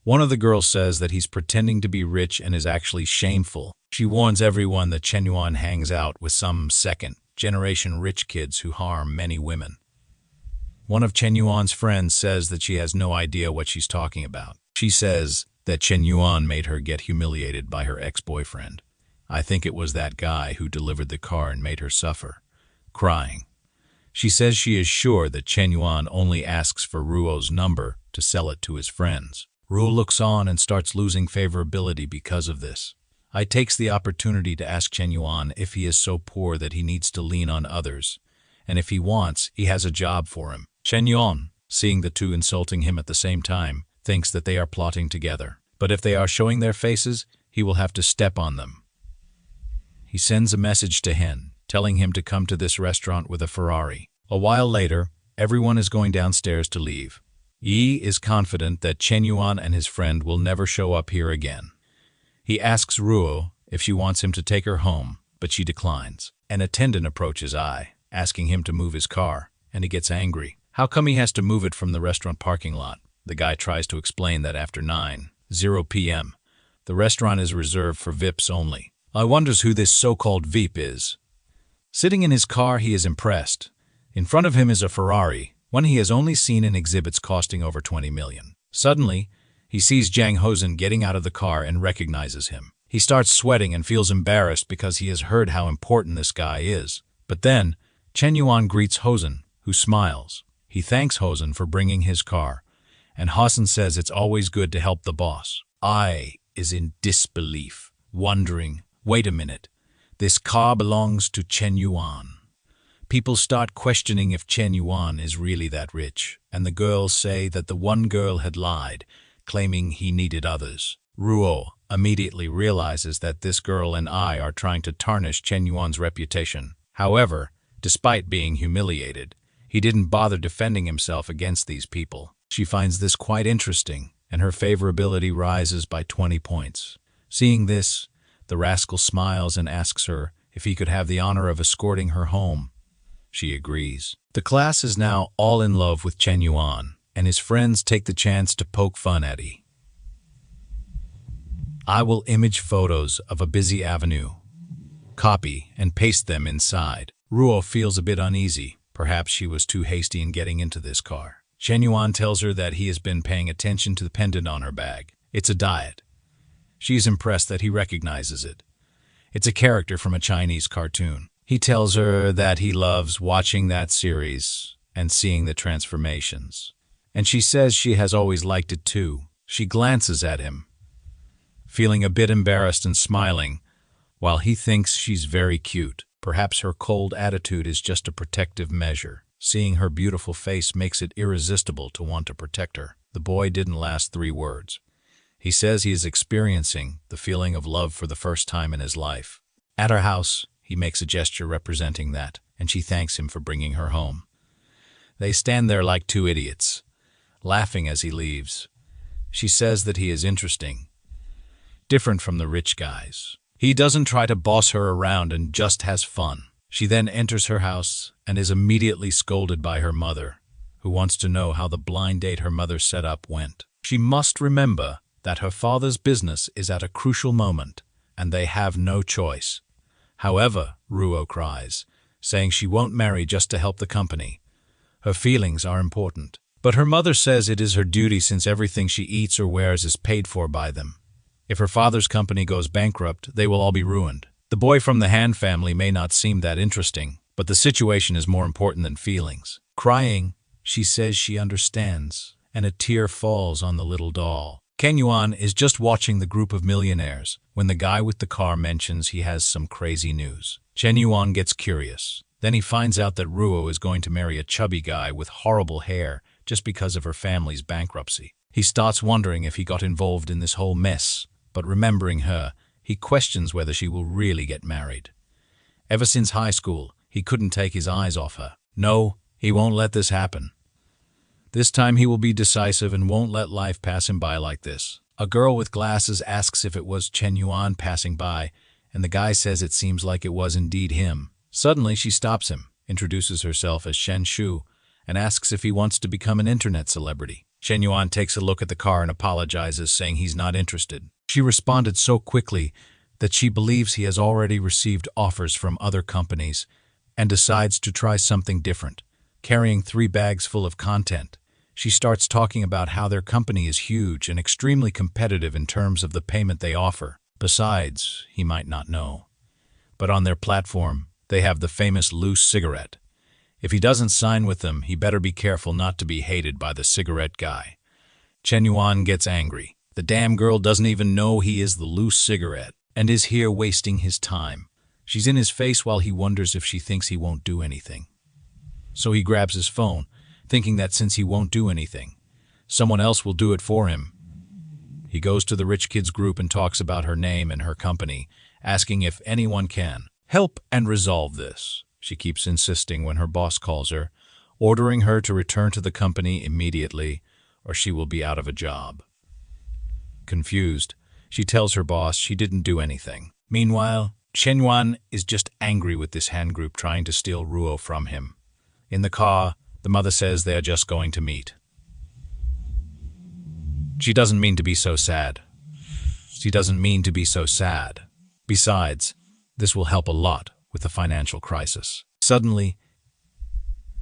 One of the girls says that he's pretending to be rich and is actually shameful. She warns everyone that Chen Yuan hangs out with some second-generation rich kids who harm many women. One of Chen Yuan's friends says that she has no idea what she's talking about. She says that Chen Yuan made her get humiliated by her ex-boyfriend. I think it was that guy who delivered the car and made her suffer. Crying. She says she is sure that Chen Yuan only asks for Ruo's number to sell it to his friends. Ruo looks on and starts losing favorability because of this. I takes the opportunity to ask Chen Yuan if he is so poor that he needs to lean on others, and if he wants, he has a job for him. Chen Yuan, seeing the two insulting him at the same time, thinks that they are plotting together. But if they are showing their faces, he will have to step on them. He sends a message to Hen, telling him to come to this restaurant with a Ferrari. A while later, everyone is going downstairs to leave. Yi is confident that Chen Yuan and his friend will never show up here again. He asks Ruo if she wants him to take her home, but she declines. An attendant approaches Ai, asking him to move his car, and he gets angry. How come he has to move it from the restaurant parking lot? The guy tries to explain that after 9:00 p.m., the restaurant is reserved for VIPs only. I wonders who this so-called VIP is. Sitting in his car, he is impressed. In front of him is a Ferrari, one he has only seen in exhibits costing over 20 million. Suddenly, he sees Zhang Hosen getting out of the car and recognizes him. He starts sweating and feels embarrassed because he has heard how important this guy is. But then, Chen Yuan greets Hosen, who smiles. He thanks Hosen for bringing his car, and Hosen says it's always good to help the boss. Ai is in disbelief, wondering, wait a minute, this car belongs to Chen Yuan. People start questioning if Chen Yuan is really that rich, and the girls say that the one girl had lied, claiming he needed others. Ruo immediately realizes that this girl and Ai are trying to tarnish Chen Yuan's reputation. However, despite being humiliated, he didn't bother defending himself against these people. She finds this quite interesting, and her favorability rises by 20 points. Seeing this, the rascal smiles and asks her if he could have the honor of escorting her home. She agrees. The class is now all in love with Chen Yuan, and his friends take the chance to poke fun at him. I will image photos of a busy avenue, copy, and paste them inside. Ruo feels a bit uneasy. Perhaps she was too hasty in getting into this car. Chen Yuan tells her that he has been paying attention to the pendant on her bag. It's a diet. She is impressed that he recognizes it. It's a character from a Chinese cartoon. He tells her that he loves watching that series and seeing the transformations. And she says she has always liked it too. She glances at him, feeling a bit embarrassed and smiling, while he thinks she's very cute. Perhaps her cold attitude is just a protective measure. Seeing her beautiful face makes it irresistible to want to protect her. The boy didn't last 3 words. He says he is experiencing the feeling of love for the first time in his life. At her house, he makes a gesture representing that, and she thanks him for bringing her home. They stand there like 2 idiots, laughing as he leaves. She says that he is interesting, different from the rich guys. He doesn't try to boss her around and just has fun. She then enters her house and is immediately scolded by her mother, who wants to know how the blind date her mother set up went. She must remember that her father's business is at a crucial moment, and they have no choice. However, Ruo cries, saying she won't marry just to help the company. Her feelings are important. But her mother says it is her duty since everything she eats or wears is paid for by them. If her father's company goes bankrupt, they will all be ruined. The boy from the Han family may not seem that interesting, but the situation is more important than feelings. Crying, she says she understands, and a tear falls on the little doll. Chen Yuan is just watching the group of millionaires when the guy with the car mentions he has some crazy news. Chen Yuan gets curious. Then he finds out that Ruo is going to marry a chubby guy with horrible hair just because of her family's bankruptcy. He starts wondering if he got involved in this whole mess, but remembering her, he questions whether she will really get married. Ever since high school, he couldn't take his eyes off her. No, he won't let this happen. This time he will be decisive and won't let life pass him by like this. A girl with glasses asks if it was Chen Yuan passing by, and the guy says it seems like it was indeed him. Suddenly she stops him, introduces herself as Shen Shu, and asks if he wants to become an internet celebrity. Chen Yuan takes a look at the car and apologizes, saying he's not interested. She responded so quickly that she believes he has already received offers from other companies and decides to try something different. Carrying 3 bags full of content, She starts talking about how their company is huge and extremely competitive in terms of the payment they offer. Besides, he might not know, but on their platform, they have the famous loose cigarette. If he doesn't sign with them, he better be careful not to be hated by the cigarette guy. Chen Yuan gets angry. The damn girl doesn't even know he is the loose cigarette and is here wasting his time. She's in his face while he wonders if she thinks he won't do anything. So he grabs his phone, thinking that since he won't do anything, someone else will do it for him. He goes to the rich kids group and talks about her name and her company, asking if anyone can help and resolve this. She keeps insisting when her boss calls her, ordering her to return to the company immediately or she will be out of a job. Confused, she tells her boss she didn't do anything. Meanwhile, Chen Yuan is just angry with this hand group trying to steal Ruo from him. In the car, the mother says they are just going to meet. She doesn't mean to be so sad. She doesn't mean to be so sad. Besides, this will help a lot with the financial crisis. Suddenly,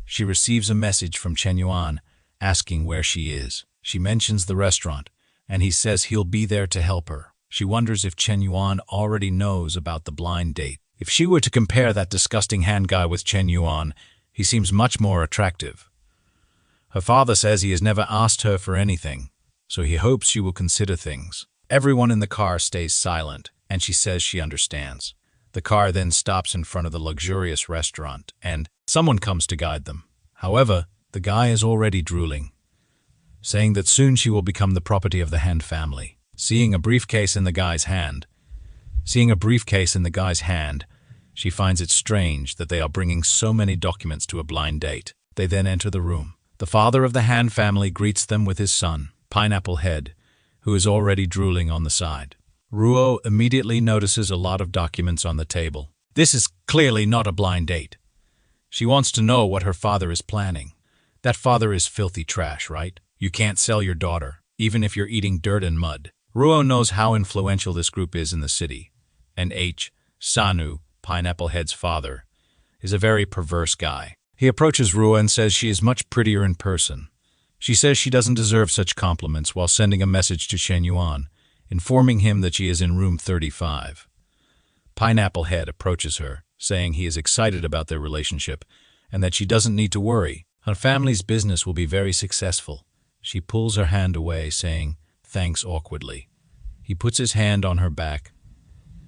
she receives a message from Chen Yuan asking where she is. She mentions the restaurant, and he says he'll be there to help her. She wonders if Chen Yuan already knows about the blind date. If she were to compare that disgusting hand guy with Chen Yuan, he seems much more attractive. Her father says he has never asked her for anything, so he hopes she will consider things. Everyone in the car stays silent, and she says she understands. The car then stops in front of the luxurious restaurant, and someone comes to guide them. However, the guy is already drooling, saying that soon she will become the property of the Han family. Seeing a briefcase in the guy's hand, she finds it strange that they are bringing so many documents to a blind date. They then enter the room. The father of the Han family greets them with his son, Pineapple Head, who is already drooling on the side. Ruo immediately notices a lot of documents on the table. This is clearly not a blind date. She wants to know what her father is planning. That father is filthy trash, right? You can't sell your daughter, even if you're eating dirt and mud. Ruo knows how influential this group is in the city, and Sanu, Pineapple Head's father, is a very perverse guy. He approaches Ruo and says she is much prettier in person. She says she doesn't deserve such compliments while sending a message to Chen Yuan, informing him that she is in room 35. Pineapple Head approaches her, saying he is excited about their relationship and that she doesn't need to worry. Her family's business will be very successful. She pulls her hand away, saying thanks awkwardly. He puts his hand on her back,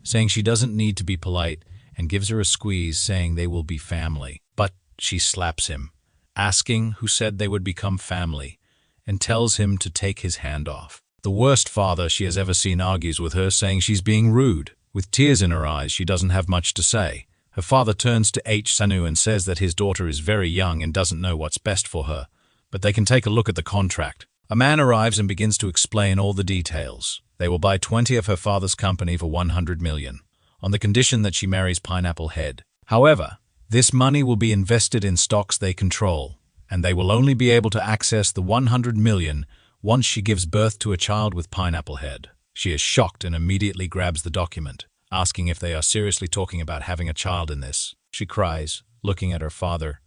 saying she doesn't need to be polite, and gives her a squeeze, saying they will be family. But she slaps him, asking who said they would become family, and tells him to take his hand off. The worst father she has ever seen argues with her, saying she's being rude. With tears in her eyes, she doesn't have much to say. Her father turns to Sanu and says that his daughter is very young and doesn't know what's best for her, but they can take a look at the contract. A man arrives and begins to explain all the details. They will buy 20 of her father's company for 100 million, on the condition that she marries Pineapple Head. However, this money will be invested in stocks they control, and they will only be able to access the 100 million once she gives birth to a child with Pineapple Head. She is shocked and immediately grabs the document, asking if they are seriously talking about having a child in this. She cries, looking at her father,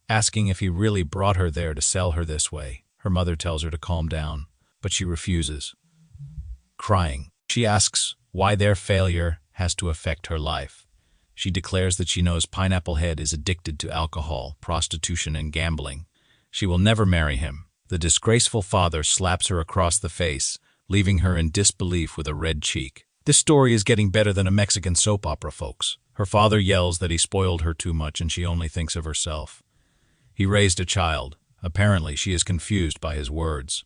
asking if he really brought her there to sell her this way. Her mother tells her to calm down, but she refuses. Crying, she asks why their failure has to affect her life. She declares that she knows Pineapple Head is addicted to alcohol, prostitution, and gambling. She will never marry him. The disgraceful father slaps her across the face, leaving her in disbelief with a red cheek. This story is getting better than a Mexican soap opera, folks. Her father yells that he spoiled her too much and she only thinks of herself. He raised a child. Apparently, she is confused by his words,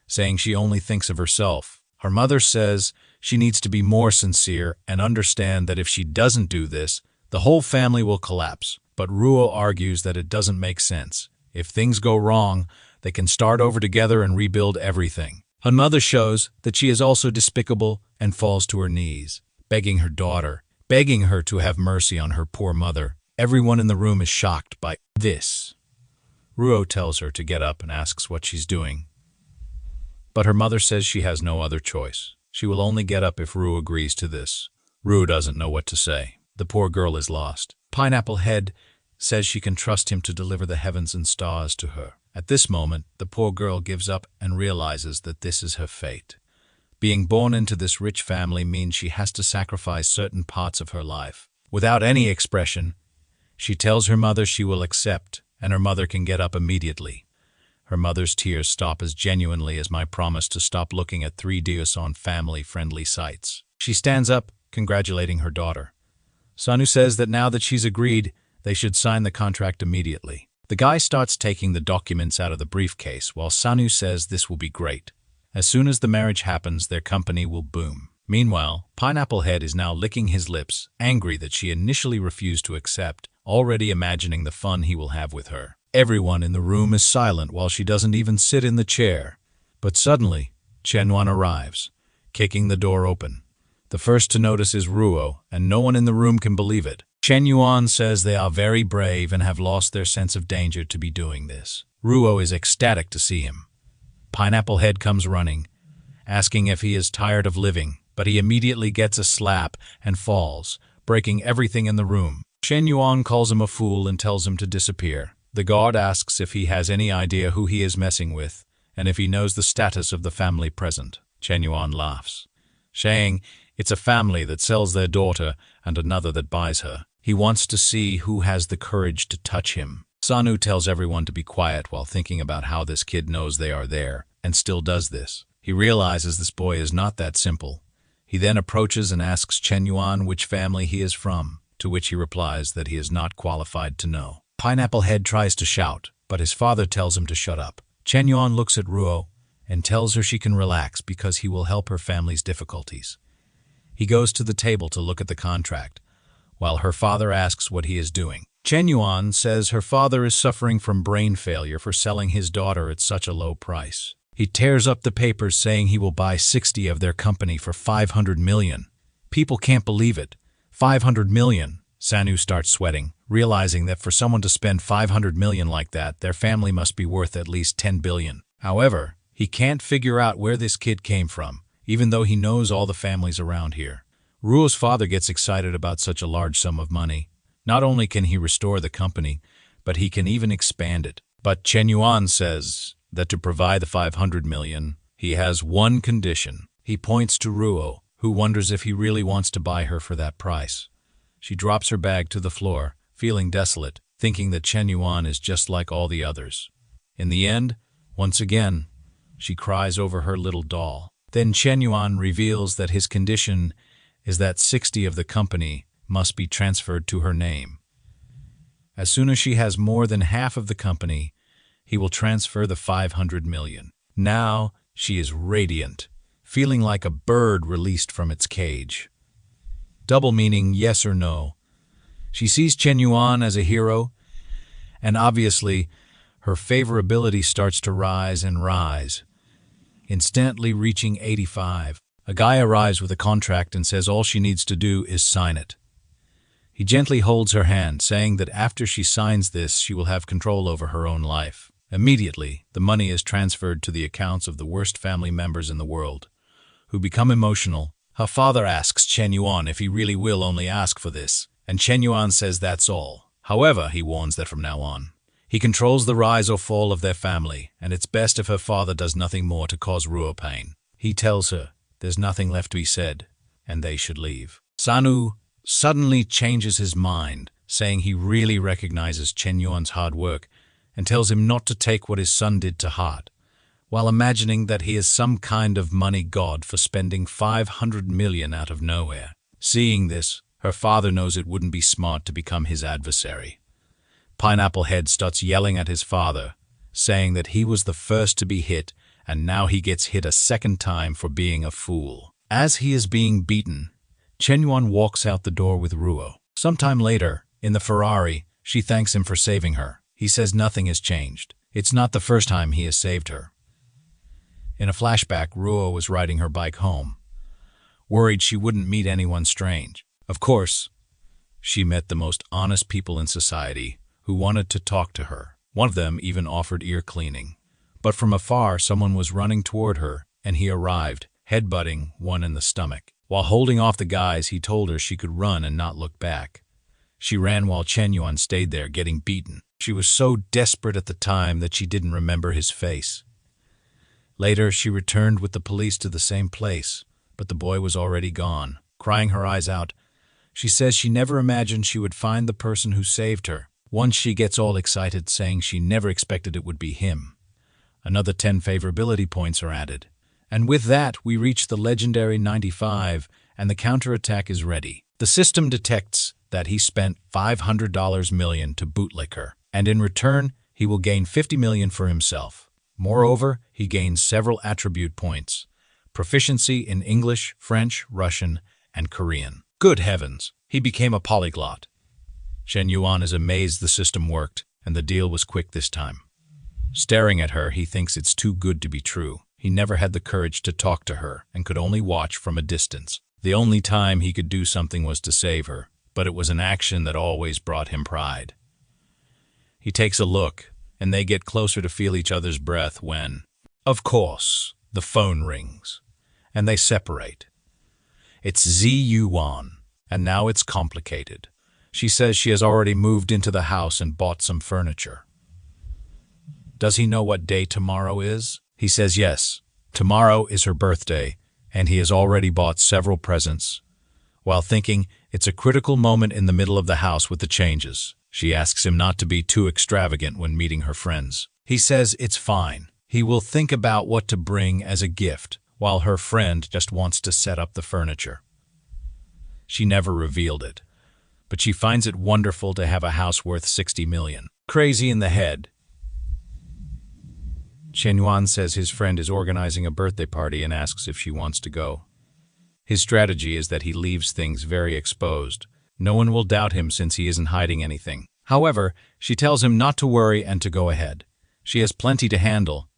saying she only thinks of herself. Her mother says she needs to be more sincere and understand that if she doesn't do this, the whole family will collapse. But Ruo argues that it doesn't make sense. If things go wrong, they can start over together and rebuild everything. Her mother shows that she is also despicable and falls to her knees, begging her daughter, begging her to have mercy on her poor mother. Everyone in the room is shocked by this. Ruo tells her to get up and asks what she's doing. But her mother says she has no other choice. She will only get up if Ruo agrees to this. Ruo doesn't know what to say. The poor girl is lost. Pineapple Head says she can trust him to deliver the heavens and stars to her. At this moment, the poor girl gives up and realizes that this is her fate. Being born into this rich family means she has to sacrifice certain parts of her life. Without any expression, she tells her mother she will accept, and her mother can get up immediately. Her mother's tears stop as genuinely as my promise to stop looking at 3Ds on family-friendly sites. She stands up, congratulating her daughter. Sanu says that now that she's agreed, they should sign the contract immediately. The guy starts taking the documents out of the briefcase, while Sanu says this will be great. As soon as the marriage happens, their company will boom. Meanwhile, Pineapple Head is now licking his lips, angry that she initially refused to accept, already imagining the fun he will have with her. Everyone in the room is silent while she doesn't even sit in the chair. But suddenly, Chen Yuan arrives, kicking the door open. The first to notice is Ruo, and no one in the room can believe it. Chen Yuan says they are very brave and have lost their sense of danger to be doing this. Ruo is ecstatic to see him. Pineapple Head comes running, asking if he is tired of living, but he immediately gets a slap and falls, breaking everything in the room. Chen Yuan calls him a fool and tells him to disappear. The guard asks if he has any idea who he is messing with, and if he knows the status of the family present. Chen Yuan laughs, saying it's a family that sells their daughter and another that buys her. He wants to see who has the courage to touch him. Sanu tells everyone to be quiet while thinking about how this kid knows they are there, and still does this. He realizes this boy is not that simple. He then approaches and asks Chen Yuan which family he is from, to which he replies that he is not qualified to know. Pineapple Head tries to shout, but his father tells him to shut up. Chen Yuan looks at Ruo and tells her she can relax because he will help her family's difficulties. He goes to the table to look at the contract, while her father asks what he is doing. Chen Yuan says her father is suffering from brain failure for selling his daughter at such a low price. He tears up the papers saying he will buy 60 of their company for 500 million. People can't believe it. 500 million. Sanu starts sweating, realizing that for someone to spend 500 million like that, their family must be worth at least 10 billion. However, he can't figure out where this kid came from, even though he knows all the families around here. Ruo's father gets excited about such a large sum of money. Not only can he restore the company, but he can even expand it. But Chen Yuan says that to provide the 500 million, he has one condition. He points to Ruo, who wonders if he really wants to buy her for that price. She drops her bag to the floor, feeling desolate, thinking that Chen Yuan is just like all the others. In the end, once again, she cries over her little doll. Then Chen Yuan reveals that his condition is that 60 of the company must be transferred to her name. As soon as she has more than half of the company, he will transfer the 500 million. Now she is radiant, feeling like a bird released from its cage. Double meaning yes or no. She sees Chen Yuan as a hero, and obviously her favorability starts to rise and rise, instantly reaching 85. A guy arrives with a contract and says all she needs to do is sign it. He gently holds her hand, saying that after she signs this, she will have control over her own life. Immediately, the money is transferred to the accounts of the worst family members in the world, who become emotional. Her father asks Chen Yuan if he really will only ask for this, and Chen Yuan says that's all. However, he warns that from now on, he controls the rise or fall of their family, and it's best if her father does nothing more to cause Ruo pain. He tells her there's nothing left to be said, and they should leave. Sanu suddenly changes his mind, saying he really recognizes Chen Yuan's hard work and tells him not to take what his son did to heart, while imagining that he is some kind of money god for spending 500 million out of nowhere. Seeing this, her father knows it wouldn't be smart to become his adversary. Pineapple Head starts yelling at his father, saying that he was the first to be hit, and now he gets hit a second time for being a fool. As he is being beaten, Chen Yuan walks out the door with Ruo. Sometime later, in the Ferrari, she thanks him for saving her. He says nothing has changed. It's not the first time he has saved her. In a flashback, Ruo was riding her bike home, worried she wouldn't meet anyone strange. Of course, she met the most honest people in society who wanted to talk to her. One of them even offered ear cleaning. But from afar, someone was running toward her, and he arrived, headbutting one in the stomach. While holding off the guys, he told her she could run and not look back. She ran while Chen Yuan stayed there getting beaten. She was so desperate at the time that she didn't remember his face. Later, she returned with the police to the same place, but the boy was already gone. Crying her eyes out, she says she never imagined she would find the person who saved her. Once she gets all excited, saying she never expected it would be him. Another 10 favorability points are added. And with that, we reach the legendary 95, and the counterattack is ready. The system detects that he spent $500 million to bootlick her, and in return, he will gain $50 million for himself. Moreover, he gains several attribute points: proficiency in English, French, Russian, and Korean. Good heavens, he became a polyglot. Chen Yuan is amazed the system worked, and the deal was quick this time. Staring at her, he thinks it's too good to be true. He never had the courage to talk to her and could only watch from a distance. The only time he could do something was to save her, but it was an action that always brought him pride. He takes a look, and they get closer to feel each other's breath when, of course, the phone rings, and they separate. It's Yuan, and now it's complicated. She says she has already moved into the house and bought some furniture. Does he know what day tomorrow is? He says yes. Tomorrow is her birthday, and he has already bought several presents. While thinking, it's a critical moment in the middle of the house with the changes. She asks him not to be too extravagant when meeting her friends. He says it's fine. He will think about what to bring as a gift, while her friend just wants to set up the furniture. She never revealed it, but she finds it wonderful to have a house worth $60 million. Crazy in the head. Chen Yuan says his friend is organizing a birthday party and asks if she wants to go. His strategy is that he leaves things very exposed. No one will doubt him since he isn't hiding anything. However, she tells him not to worry and to go ahead. She has plenty to handle,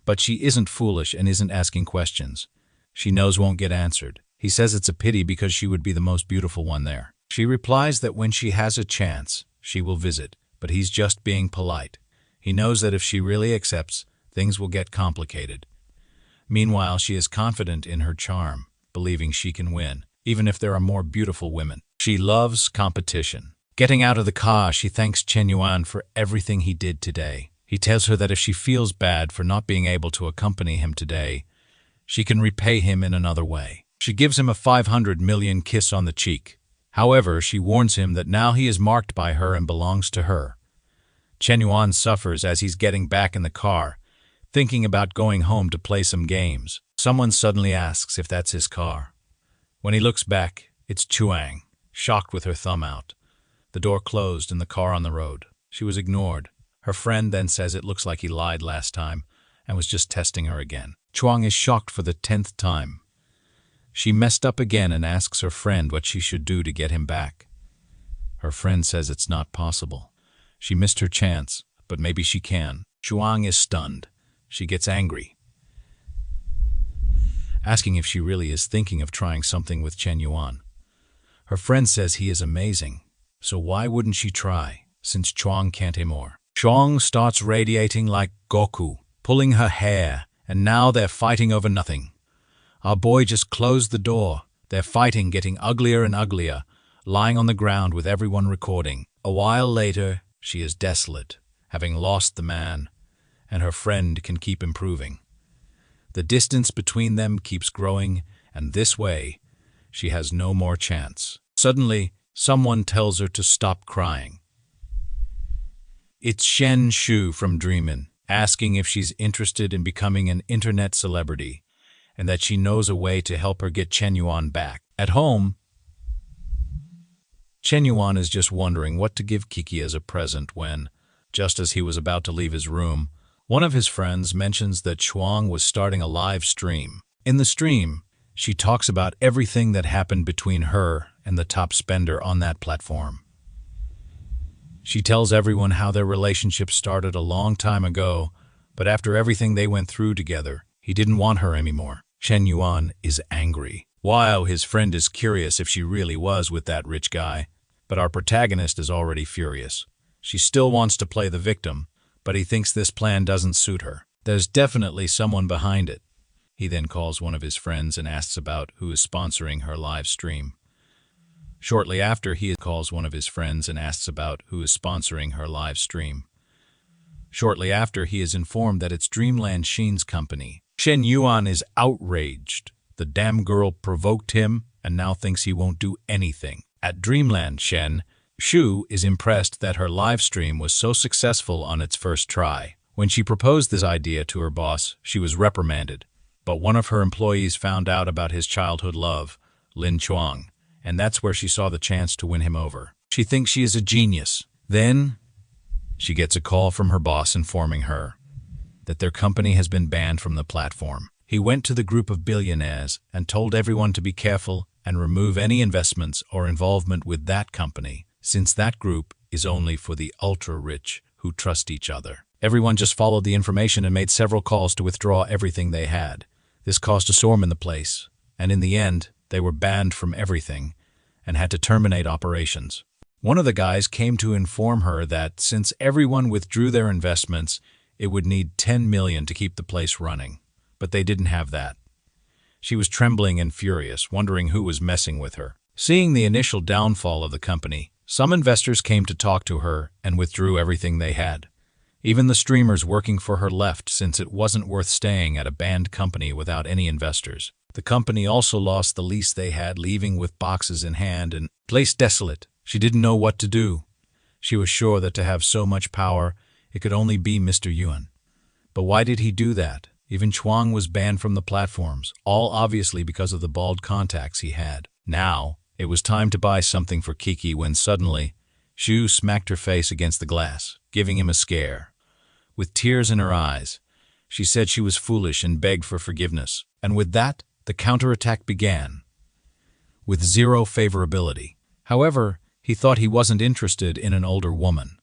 but she isn't foolish and isn't asking questions. She knows won't get answered. He says it's a pity because she would be the most beautiful one there. She replies that when she has a chance, she will visit, but he's just being polite. He knows that if she really accepts, things will get complicated. Meanwhile, she is confident in her charm, believing she can win, even if there are more beautiful women. She loves competition. Getting out of the car, she thanks Chen Yuan for everything he did today. He tells her that if she feels bad for not being able to accompany him today, she can repay him in another way. She gives him a $500 million kiss on the cheek. However, she warns him that now he is marked by her and belongs to her. Chen Yuan suffers as he's getting back in the car, thinking about going home to play some games. Someone suddenly asks if that's his car. When he looks back, it's Chuang, shocked with her thumb out. The door closed and the car on the road. She was ignored. Her friend then says it looks like he lied last time and was just testing her again. Chuang is shocked for the 10th time. She messed up again and asks her friend what she should do to get him back. Her friend says it's not possible. She missed her chance, but maybe she can. Chuang is stunned. She gets angry, asking if she really is thinking of trying something with Chen Yuan. Her friend says he is amazing, so why wouldn't she try, since Chuang can't anymore? Chuang starts radiating like Goku, pulling her hair, and now they're fighting over nothing. Our boy just closed the door. They're fighting, getting uglier and uglier, lying on the ground with everyone recording. A while later, she is desolate, having lost the man, and her friend can keep improving. The distance between them keeps growing, and this way, she has no more chance. Suddenly, someone tells her to stop crying. It's Shen Shu from Dreamin', asking if she's interested in becoming an internet celebrity, and that she knows a way to help her get Chen Yuan back. At home, Chen Yuan is just wondering what to give Kiki as a present when, just as he was about to leave his room, one of his friends mentions that Chuang was starting a live stream. In the stream, she talks about everything that happened between her and the top spender on that platform. She tells everyone how their relationship started a long time ago, but after everything they went through together, he didn't want her anymore. Chen Yuan is angry. While his friend is curious if she really was with that rich guy, but our protagonist is already furious. She still wants to play the victim, but he thinks this plan doesn't suit her. There's definitely someone behind it. He then calls one of his friends and asks about who is sponsoring her live stream. Shortly after, he calls one of his friends and asks about who is sponsoring her live stream. Shortly after, he is informed that it's Dreamland Sheen's company. Chen Yuan is outraged. The damn girl provoked him and now thinks he won't do anything. At Dreamland Shen, Shu is impressed that her live stream was so successful on its first try. When she proposed this idea to her boss, she was reprimanded. But one of her employees found out about his childhood love, Lin Shutong, and that's where she saw the chance to win him over. She thinks she is a genius. Then, she gets a call from her boss informing her that their company has been banned from the platform. He went to the group of billionaires and told everyone to be careful and remove any investments or involvement with that company, since that group is only for the ultra-rich who trust each other. Everyone just followed the information and made several calls to withdraw everything they had. This caused a storm in the place, and in the end, they were banned from everything and had to terminate operations. One of the guys came to inform her that since everyone withdrew their investments, it would need 10 million to keep the place running. But they didn't have that. She was trembling and furious, wondering who was messing with her. Seeing the initial downfall of the company, some investors came to talk to her and withdrew everything they had. Even the streamers working for her left since it wasn't worth staying at a banned company without any investors. The company also lost the lease they had, leaving with boxes in hand and place desolate. She didn't know what to do. She was sure that to have so much power, it could only be Mr. Yuan. But why did he do that? Even Chuang was banned from the platforms, all obviously because of the bald contacts he had. Now, it was time to buy something for Kiki when suddenly, Shu smacked her face against the glass, giving him a scare. With tears in her eyes, she said she was foolish and begged for forgiveness. And with that, the counterattack began, with zero favorability. However, he thought he wasn't interested in an older woman,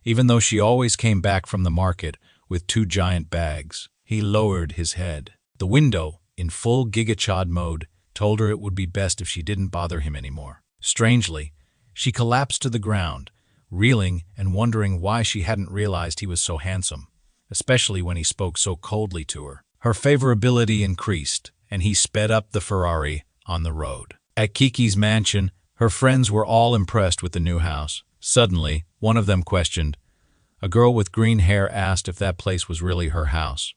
even though she always came back from the market with 2 giant bags. He lowered his head. The window, in full gigachad mode, told her it would be best if she didn't bother him anymore. Strangely, she collapsed to the ground, reeling and wondering why she hadn't realized he was so handsome, especially when he spoke so coldly to her. Her favorability increased, and he sped up the Ferrari on the road. At Kiki's mansion, her friends were all impressed with the new house. Suddenly, one of them questioned. A girl with green hair asked if that place was really her house.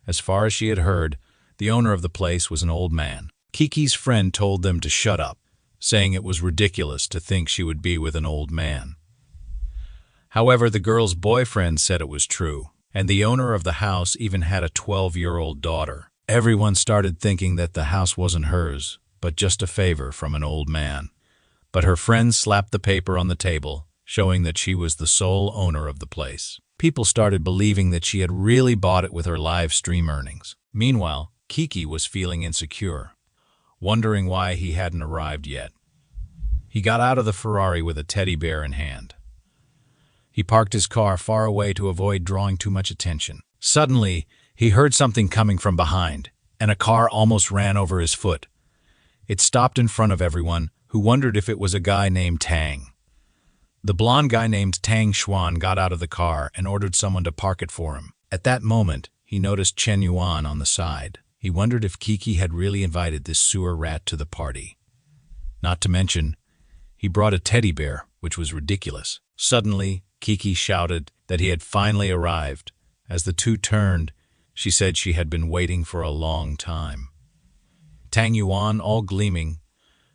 As far as she had heard, the owner of the place was an old man. Kiki's friend told them to shut up, saying it was ridiculous to think she would be with an old man. However, the girl's boyfriend said it was true, and the owner of the house even had a 12-year-old daughter. Everyone started thinking that the house wasn't hers, but just a favor from an old man. But her friends slapped the paper on the table, showing that she was the sole owner of the place. People started believing that she had really bought it with her live stream earnings. Meanwhile, Kiki was feeling insecure, wondering why he hadn't arrived yet. He got out of the Ferrari with a teddy bear in hand. He parked his car far away to avoid drawing too much attention. Suddenly, he heard something coming from behind, and a car almost ran over his foot. It stopped in front of everyone, who wondered if it was a guy named Tang. The blonde guy named Tang Xuan got out of the car and ordered someone to park it for him. At that moment, he noticed Chen Yuan on the side. He wondered if Kiki had really invited this sewer rat to the party. Not to mention, he brought a teddy bear, which was ridiculous. Suddenly, Kiki shouted that he had finally arrived. As the two turned, she said she had been waiting for a long time. Tang Yuan, all gleaming,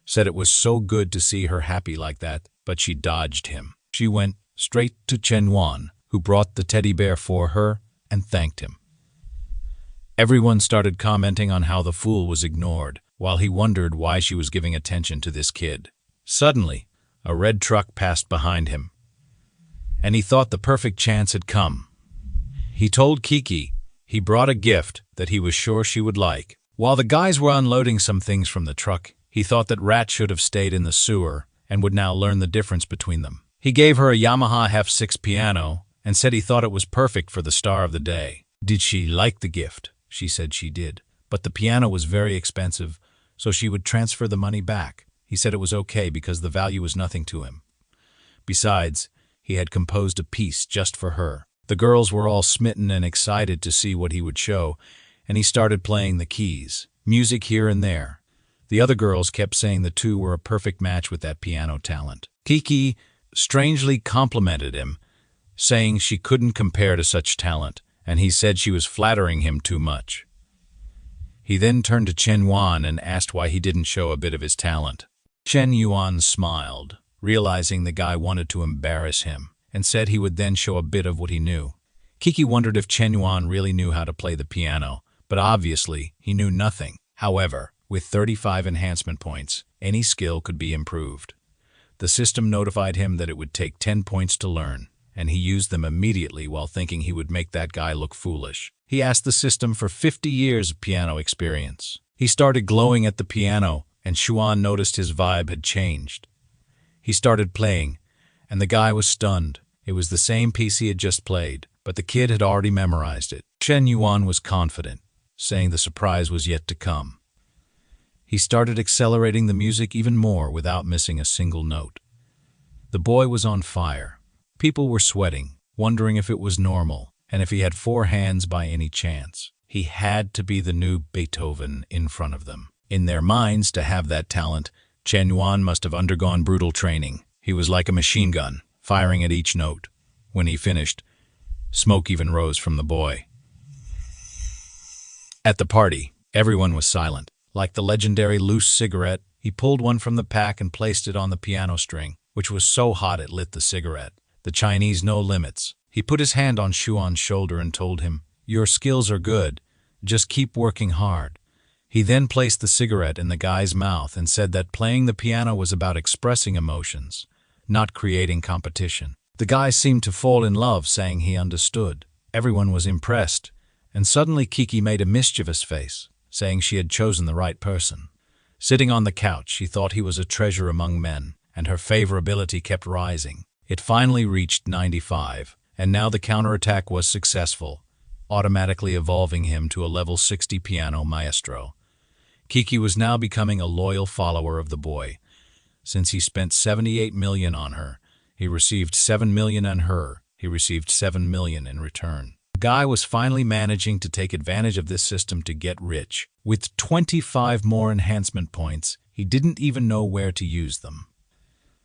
said it was so good to see her happy like that, but she dodged him. She went straight to Chen Yuan, who brought the teddy bear for her and thanked him. Everyone started commenting on how the fool was ignored, while he wondered why she was giving attention to this kid. Suddenly, a red truck passed behind him, and he thought the perfect chance had come. He told Kiki he brought a gift that he was sure she would like. While the guys were unloading some things from the truck, he thought that Rat should have stayed in the sewer and would now learn the difference between them. He gave her a Yamaha F6 piano and said he thought it was perfect for the star of the day. Did she like the gift? She said she did, but the piano was very expensive, so she would transfer the money back. He said it was okay because the value was nothing to him. Besides, he had composed a piece just for her. The girls were all smitten and excited to see what he would show, and he started playing the keys, music here and there. The other girls kept saying the two were a perfect match with that piano talent. Kiki strangely complimented him, saying she couldn't compare to such talent, and he said she was flattering him too much. He then turned to Chen Yuan and asked why he didn't show a bit of his talent. Chen Yuan smiled, realizing the guy wanted to embarrass him, and said he would then show a bit of what he knew. Kiki wondered if Chen Yuan really knew how to play the piano, but obviously he knew nothing. However, with 35 enhancement points, any skill could be improved. The system notified him that it would take 10 points to learn, and he used them immediately while thinking he would make that guy look foolish. He asked the system for 50 years of piano experience. He started glowing at the piano, and Xuan noticed his vibe had changed. He started playing, and the guy was stunned. It was the same piece he had just played, but the kid had already memorized it. Chen Yuan was confident, saying the surprise was yet to come. He started accelerating the music even more without missing a single note. The boy was on fire. People were sweating, wondering if it was normal, and if he had 4 hands by any chance. He had to be the new Beethoven in front of them. In their minds, to have that talent, Chen Yuan must have undergone brutal training. He was like a machine gun, firing at each note. When he finished, smoke even rose from the boy. At the party, everyone was silent. Like the legendary loose cigarette, he pulled one from the pack and placed it on the piano string, which was so hot it lit the cigarette. The Chinese no limits. He put his hand on Xuan's shoulder and told him, "Your skills are good. Just keep working hard." He then placed the cigarette in the guy's mouth and said that playing the piano was about expressing emotions, not creating competition. The guy seemed to fall in love, saying he understood. Everyone was impressed, and suddenly Kiki made a mischievous face, saying she had chosen the right person. Sitting on the couch, she thought he was a treasure among men, and her favorability kept rising. It finally reached 95, and now the counterattack was successful, automatically evolving him to a level 60 piano maestro. Kiki was now becoming a loyal follower of the boy. Since he spent 78 million on her, he received 7 million on her, he received 7 million in return. The guy was finally managing to take advantage of this system to get rich. With 25 more enhancement points, he didn't even know where to use them.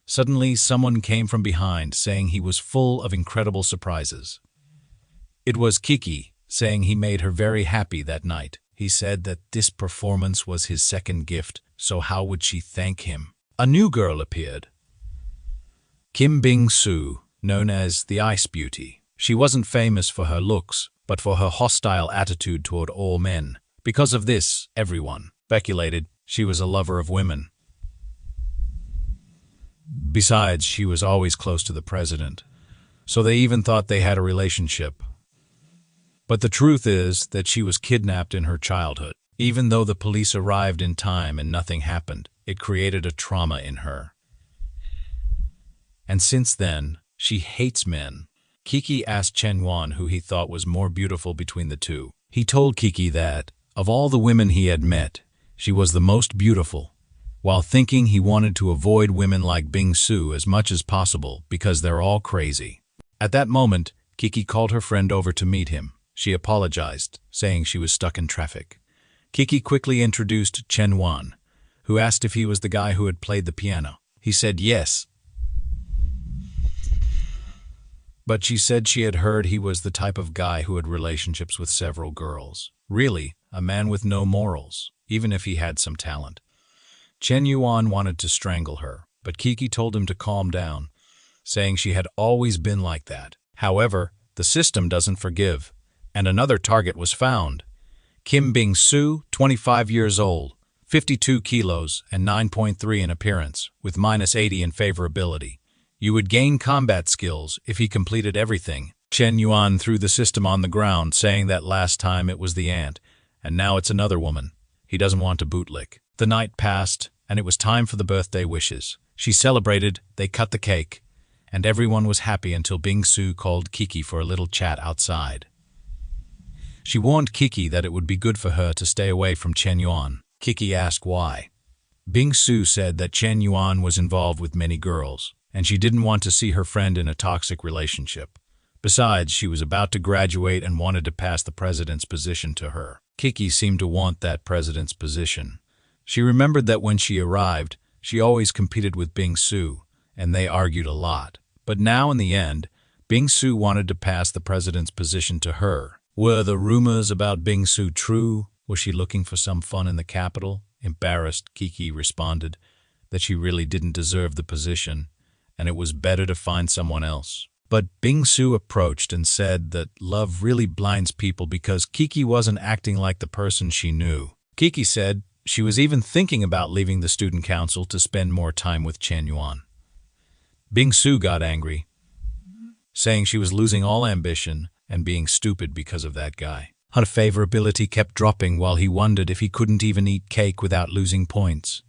Suddenly, someone came from behind, saying he was full of incredible surprises. It was Kiki, saying he made her very happy that night. He said that this performance was his second gift, so how would she thank him? A new girl appeared. Kim Bing-soo, known as the Ice Beauty. She wasn't famous for her looks, but for her hostile attitude toward all men. Because of this, everyone speculated she was a lover of women. Besides, she was always close to the president, so they even thought they had a relationship. But the truth is that she was kidnapped in her childhood. Even though the police arrived in time and nothing happened, it created a trauma in her. And since then, she hates men. Kiki asked Chen Yuan who he thought was more beautiful between the two. He told Kiki that, of all the women he had met, she was the most beautiful, while thinking he wanted to avoid women like Bing-soo as much as possible because they're all crazy. At that moment, Kiki called her friend over to meet him. She apologized, saying she was stuck in traffic. Kiki quickly introduced Chen Yuan, who asked if he was the guy who had played the piano. He said yes, but she said she had heard he was the type of guy who had relationships with several girls. Really, a man with no morals, even if he had some talent. Chen Yuan wanted to strangle her, but Kiki told him to calm down, saying she had always been like that. However, the system doesn't forgive, and another target was found. Kim Bing-soo, 25 years old, 52 kilos and 9.3 in appearance, with -80 in favorability. You would gain combat skills if he completed everything. Chen Yuan threw the system on the ground, saying that last time it was the ant, and now it's another woman. He doesn't want to bootlick. The night passed, and it was time for the birthday wishes. She celebrated, they cut the cake, and everyone was happy until Bing-soo called Kiki for a little chat outside. She warned Kiki that it would be good for her to stay away from Chen Yuan. Kiki asked why. Bing-soo said that Chen Yuan was involved with many girls, and she didn't want to see her friend in a toxic relationship. Besides, she was about to graduate and wanted to pass the president's position to her. Kiki seemed to want that president's position. She remembered that when she arrived, she always competed with Bing-soo, and they argued a lot. But now in the end, Bing-su wanted to pass the president's position to her. Were the rumors about Bing-su true? Was she looking for some fun in the capital? Embarrassed, Kiki responded that she really didn't deserve the position, and it was better to find someone else. But Bing-su approached and said that love really blinds people because Kiki wasn't acting like the person she knew. Kiki said she was even thinking about leaving the student council to spend more time with Chen Yuan. Bing-su got angry, saying she was losing all ambition and being stupid because of that guy. Her favorability kept dropping while he wondered if he couldn't even eat cake without losing points.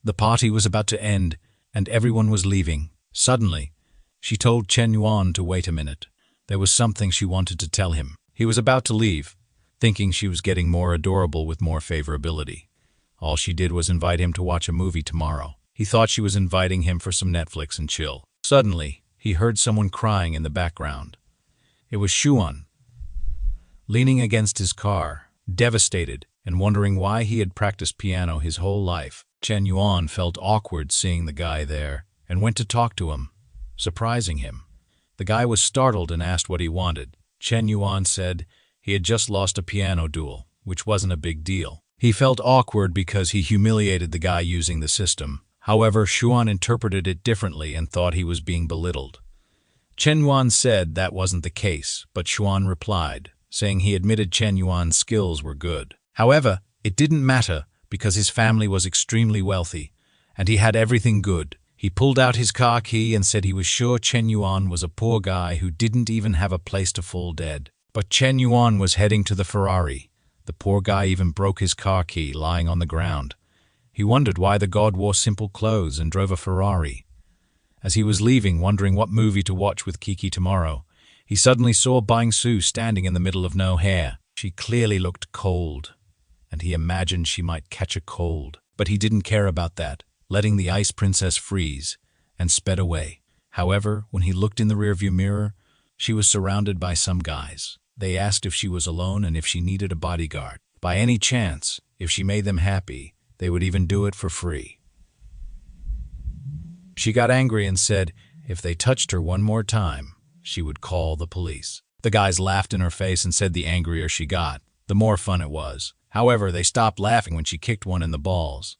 The party was about to end, and everyone was leaving. Suddenly, she told Chen Yuan to wait a minute. There was something she wanted to tell him. He was about to leave, thinking she was getting more adorable with more favorability. All she did was invite him to watch a movie tomorrow. He thought she was inviting him for some Netflix and chill. Suddenly, he heard someone crying in the background. It was Xuan, leaning against his car, devastated and wondering why he had practiced piano his whole life. Chen Yuan felt awkward seeing the guy there and went to talk to him, surprising him. The guy was startled and asked what he wanted. Chen Yuan said he had just lost a piano duel, which wasn't a big deal. He felt awkward because he humiliated the guy using the system. However, Xuan interpreted it differently and thought he was being belittled. Chen Yuan said that wasn't the case, but Xuan replied, saying he admitted Chen Yuan's skills were good. However, it didn't matter because his family was extremely wealthy, and he had everything good. He pulled out his car key and said he was sure Chen Yuan was a poor guy who didn't even have a place to fall dead. But Chen Yuan was heading to the Ferrari. The poor guy even broke his car key lying on the ground. He wondered why the god wore simple clothes and drove a Ferrari. As he was leaving, wondering what movie to watch with Kiki tomorrow, he suddenly saw Bing-su standing in the middle of nowhere. She clearly looked cold, and he imagined she might catch a cold. But he didn't care about that, letting the ice princess freeze, and sped away. However, when he looked in the rearview mirror, she was surrounded by some guys. They asked if she was alone and if she needed a bodyguard. By any chance, if she made them happy, they would even do it for free. She got angry and said if they touched her one more time, she would call the police. The guys laughed in her face and said the angrier she got, the more fun it was. However, they stopped laughing when she kicked one in the balls.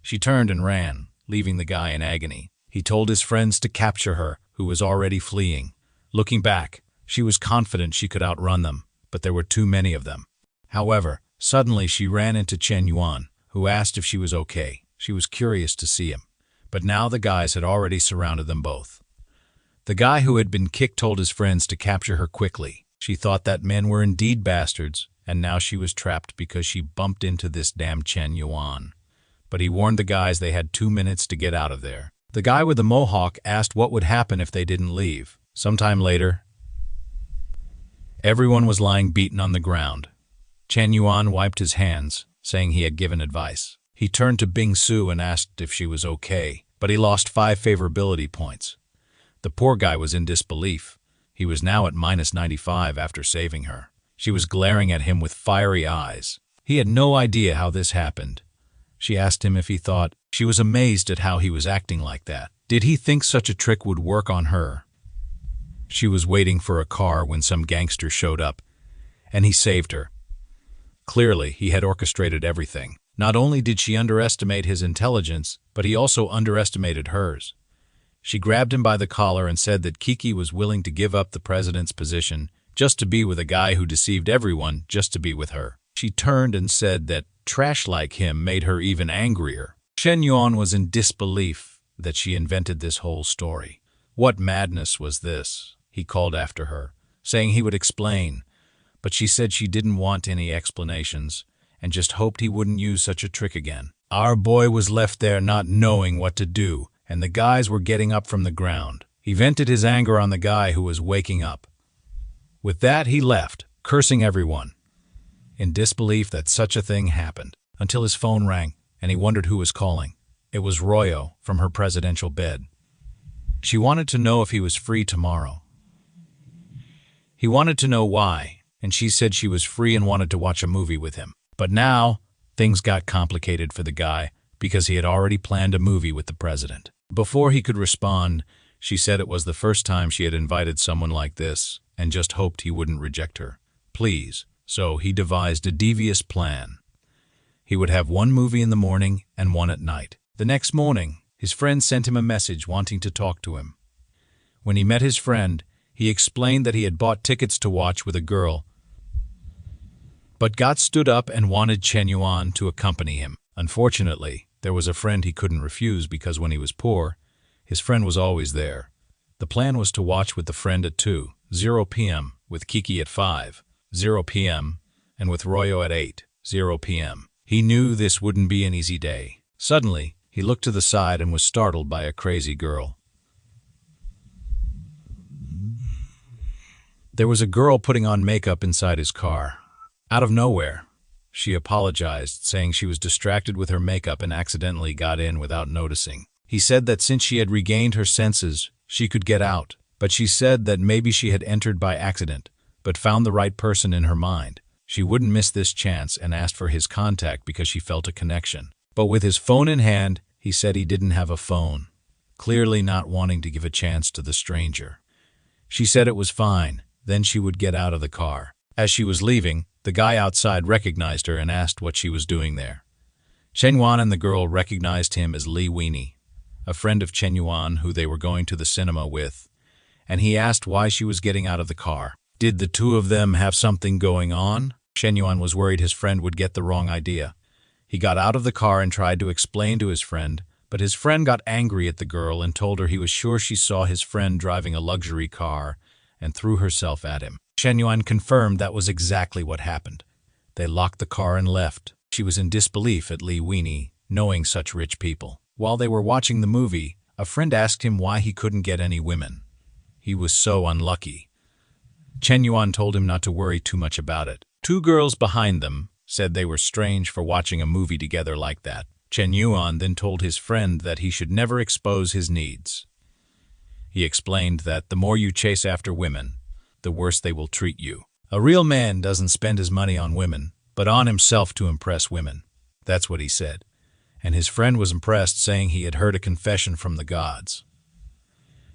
She turned and ran, leaving the guy in agony. He told his friends to capture her, who was already fleeing. Looking back, she was confident she could outrun them, but there were too many of them. However, suddenly she ran into Chen Yuan, who asked if she was okay. She was curious to see him, but now the guys had already surrounded them both. The guy who had been kicked told his friends to capture her quickly. She thought that men were indeed bastards, and now she was trapped because she bumped into this damn Chen Yuan. But he warned the guys they had 2 minutes to get out of there. The guy with the mohawk asked what would happen if they didn't leave. Sometime later, everyone was lying beaten on the ground. Chen Yuan wiped his hands, saying he had given advice. He turned to Bing-su and asked if she was okay, but he lost 5 favorability points. The poor guy was in disbelief. He was now at -95 after saving her. She was glaring at him with fiery eyes. He had no idea how this happened. She asked him if he thought she was amazed at how he was acting like that. Did he think such a trick would work on her? She was waiting for a car when some gangster showed up, and he saved her. Clearly, he had orchestrated everything. Not only did she underestimate his intelligence, but he also underestimated hers. She grabbed him by the collar and said that Kiki was willing to give up the president's position just to be with a guy who deceived everyone just to be with her. She turned and said that trash like him made her even angrier. Chen Yuan was in disbelief that she invented this whole story. What madness was this? He called after her, saying he would explain, but she said she didn't want any explanations and just hoped he wouldn't use such a trick again. Our boy was left there not knowing what to do, and the guys were getting up from the ground. He vented his anger on the guy who was waking up. With that, he left, cursing everyone, in disbelief that such a thing happened, until his phone rang, and he wondered who was calling. It was Royo from her presidential bed. She wanted to know if he was free tomorrow. He wanted to know why, and she said she was free and wanted to watch a movie with him. But now, things got complicated for the guy because he had already planned a movie with the president. Before he could respond, She said it was the first time she had invited someone like this and just hoped he wouldn't reject her. Please. So he devised a devious plan. He would have one movie in the morning and one at night. The next morning, his friend sent him a message wanting to talk to him. When he met his friend, he explained that he had bought tickets to watch with a girl, but got stood up and wanted Chen Yuan to accompany him. Unfortunately, there was a friend he couldn't refuse because when he was poor, his friend was always there. The plan was to watch with the friend at 2:00 p.m., with Kiki at 5:00 p.m., and with Royo at 8:00 p.m. He knew this wouldn't be an easy day. Suddenly, he looked to the side and was startled by a crazy girl. There was a girl putting on makeup inside his car. Out of nowhere, she apologized, saying she was distracted with her makeup and accidentally got in without noticing. He said that since she had regained her senses, she could get out, but she said that maybe she had entered by accident, but found the right person in her mind. She wouldn't miss this chance and asked for his contact because she felt a connection. But with his phone in hand, he said he didn't have a phone, clearly not wanting to give a chance to the stranger. She said it was fine, then she would get out of the car. As she was leaving, the guy outside recognized her and asked what she was doing there. Chen Yuan and the girl recognized him as Li Weenie, a friend of Chen Yuan who they were going to the cinema with, and he asked why she was getting out of the car. Did the two of them have something going on? Chen Yuan was worried his friend would get the wrong idea. He got out of the car and tried to explain to his friend, but his friend got angry at the girl and told her he was sure she saw his friend driving a luxury car and threw herself at him. Chen Yuan confirmed that was exactly what happened. They locked the car and left. She was in disbelief at Li Weenie, knowing such rich people. While they were watching the movie, a friend asked him why he couldn't get any women. He was so unlucky. Chen Yuan told him not to worry too much about it. Two girls behind them said they were strange for watching a movie together like that. Chen Yuan then told his friend that he should never expose his needs. He explained that the more you chase after women, the worse they will treat you. A real man doesn't spend his money on women, but on himself to impress women. That's what he said. And his friend was impressed, saying he had heard a confession from the gods.